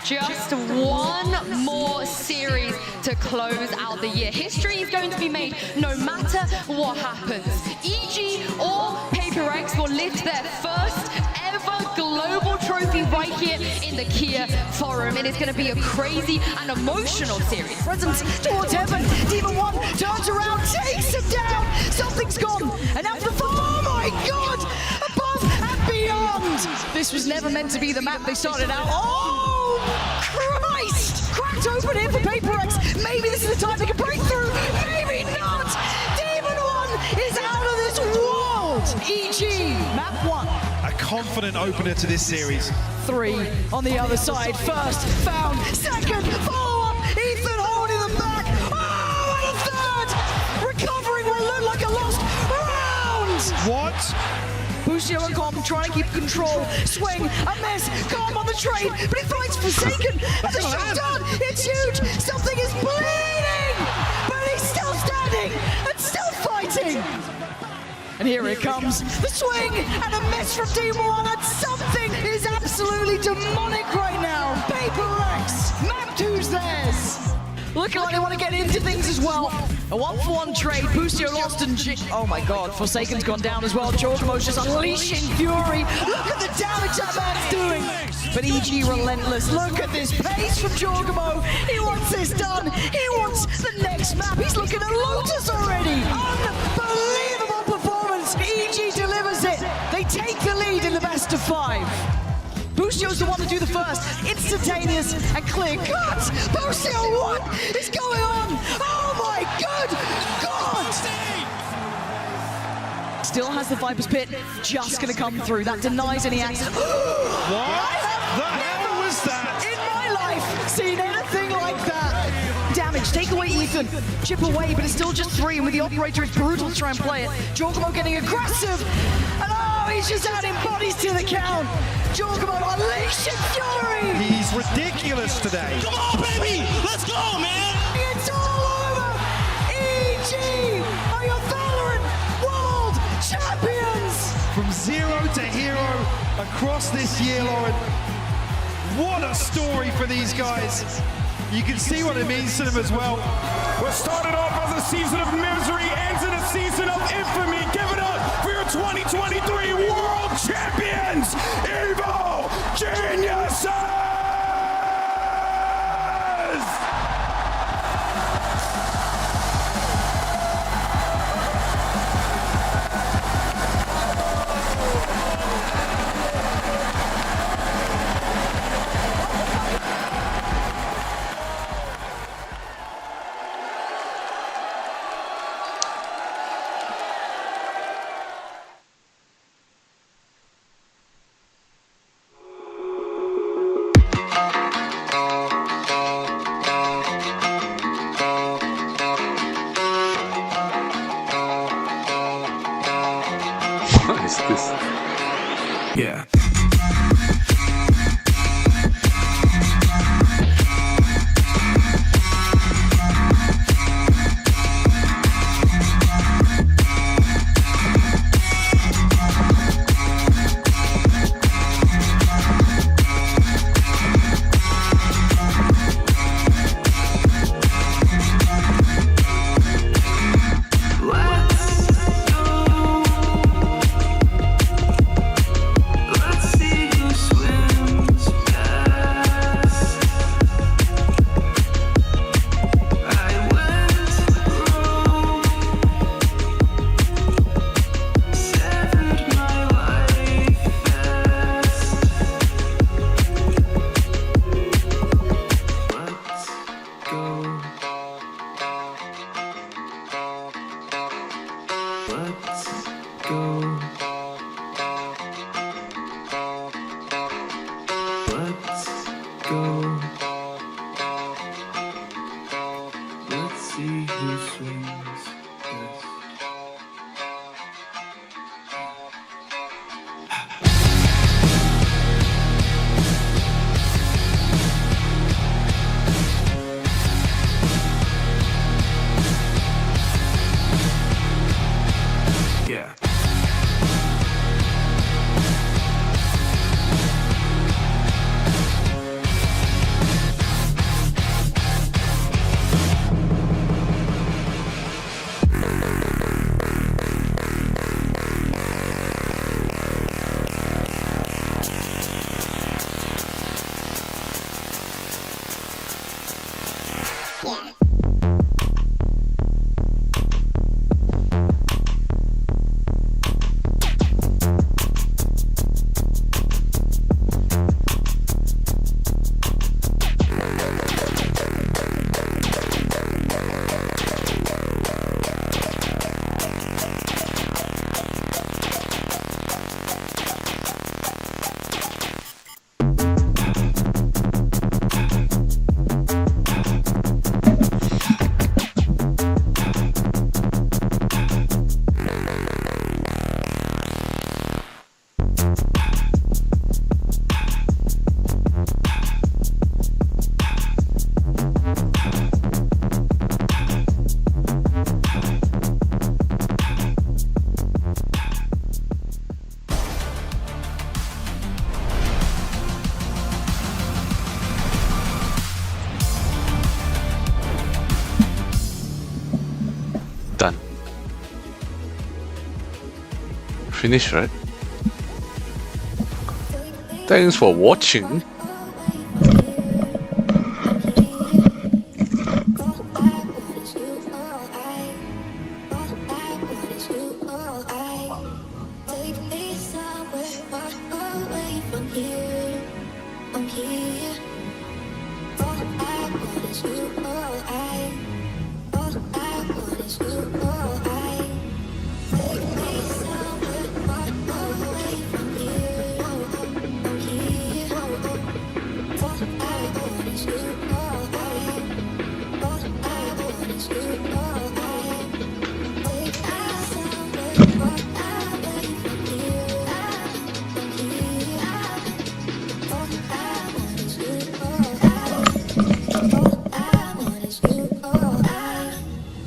Just one more series to close out the year. History is going to be made no matter what happens. EG or PaperX will lift their first ever global trophy right here in the Kia Forum. It is going to be a crazy and emotional series. Presence towards heaven. Demon 1 turns around, takes him down. Something's gone. And now the oh my god! Above and beyond. This was never meant to be the map they started out. Oh Christ! Cracked open here for PaperX. Maybe this is the time they can break through. Maybe not. Demon 1 is out of this world. EG map 1. A confident opener to this series. 3 on the other side. First found, second follow-up. Ethan holding them back. Oh, and a third. Recovering what looked like a lost round. What? Busio and Calm trying to keep control. Swing, a miss. Calm on the trade, but he finds Forsaken. And the shot done. It's huge. Something is bleeding, but he's still standing and still fighting. And here it comes, the swing, and a miss from Team 1, and something is absolutely demonic right now. PaperX, map 2's theirs. Looking like they want to get into things as well. A 1-for-1 trade, Busio lost and oh my god, Forsaken's gone down as well. Jorgamo's just unleashing fury. Look at the damage that man's doing. But EG relentless, look at this pace from Jorgamo. He wants this done, he wants the next map. He's looking at Lotus already. Unbelievable performance, EG delivers it. They take the lead in the best of 5. Busio's the one to do the first, instantaneous and clear cut. Busio, what is going on? Oh my good God! Still has the Viper's Pit, just gonna come through. That denies any access. What the hell was that? In my life, seen anything like that. Damage, take away Ethan, chip away, but it's still just 3, and with the operator, it's brutal to try and play it. Jorgamo getting aggressive, and oh, he's just adding bodies to the count. Jorgamo unleashing fury! He's ridiculous today. Come on, baby! Let's go, man! It's all over! EG are your Valorant World Champions! From 0 to hero across this year, Lauren. What a story for these guys. You can see what it means to them as well. What started off as a season of misery ends in a season of infamy. Give it up for your 2023 World Champions, Evil Geniuses! What is this? Yeah. Let's see who swings best. Yeah. Done. Finish, right? Thanks for watching.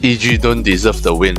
EG don't deserve the win.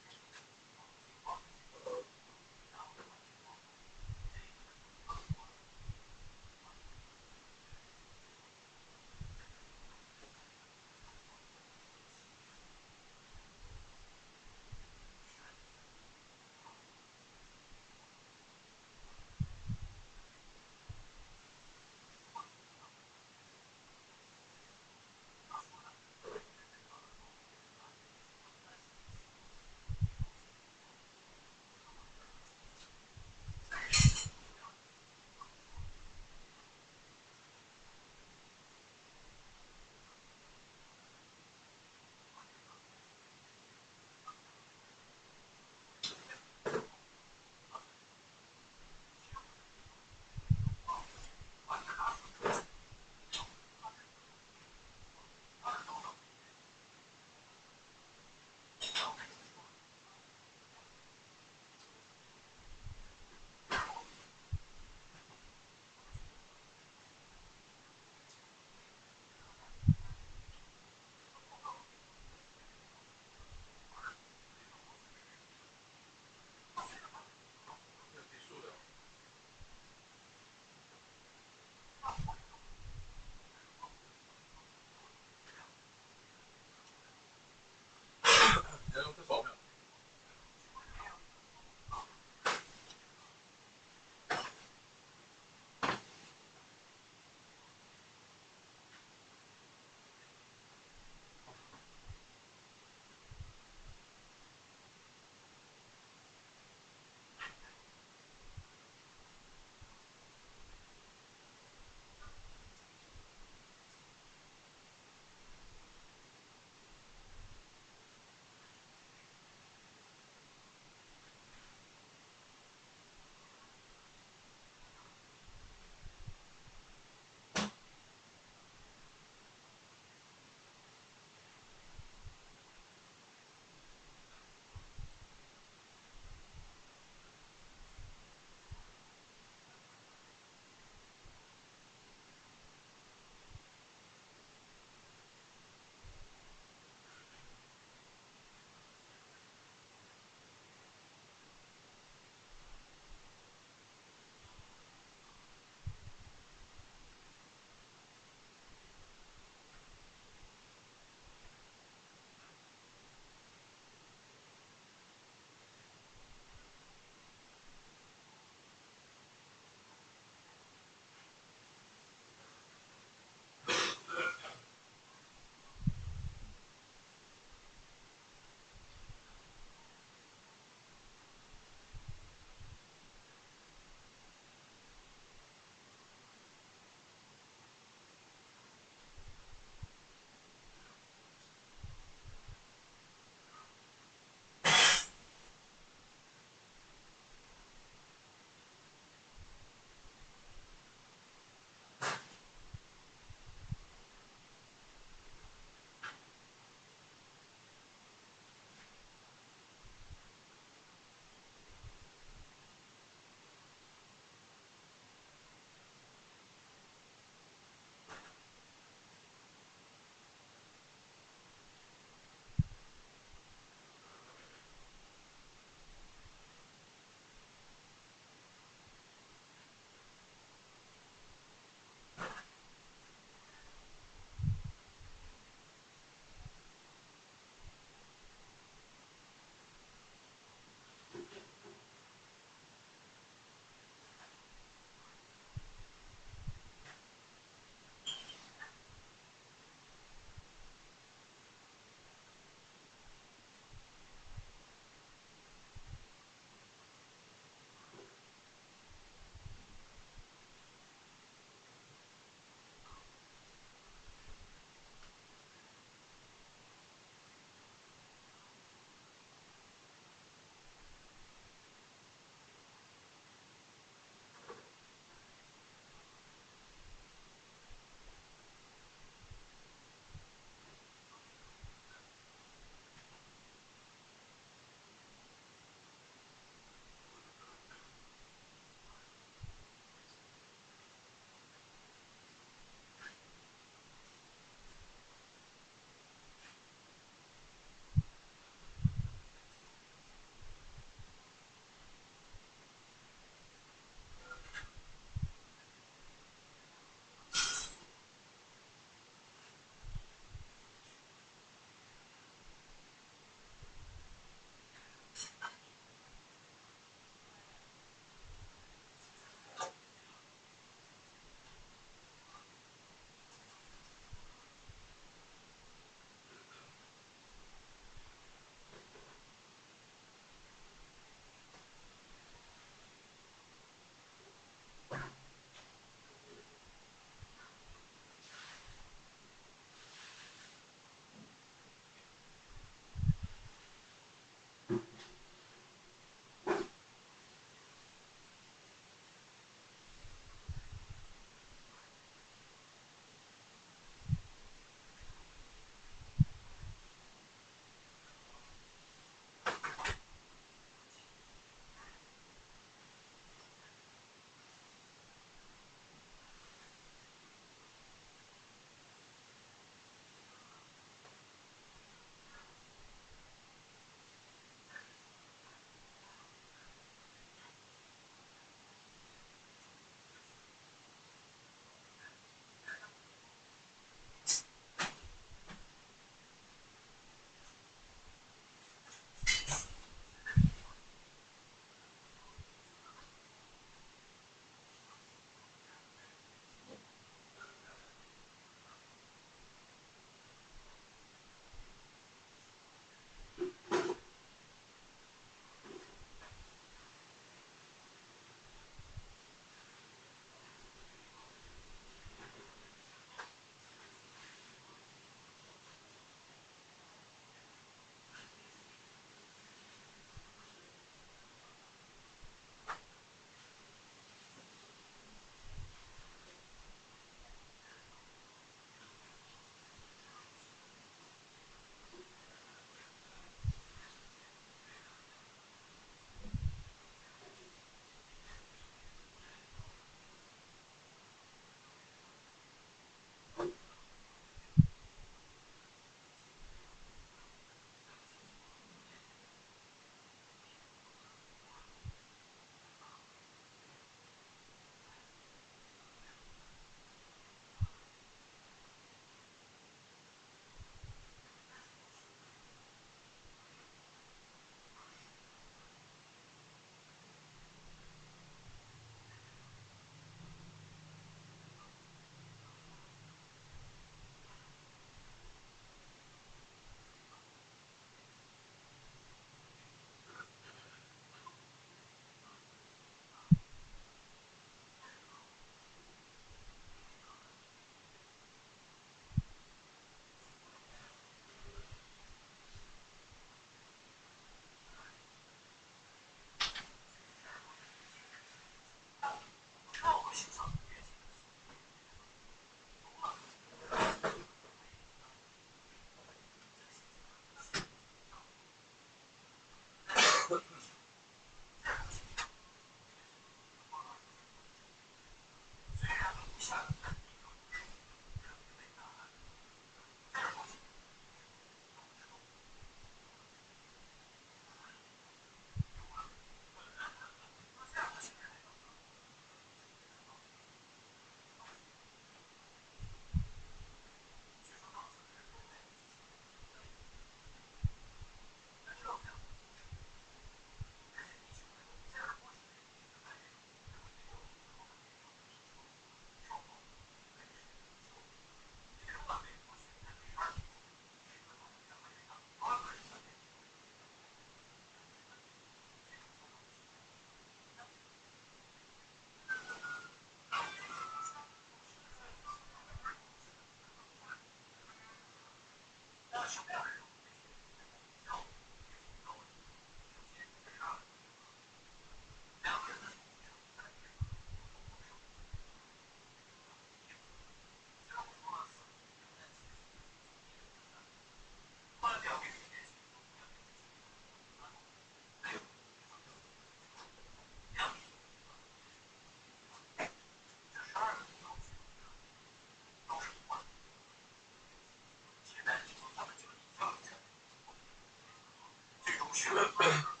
Sure.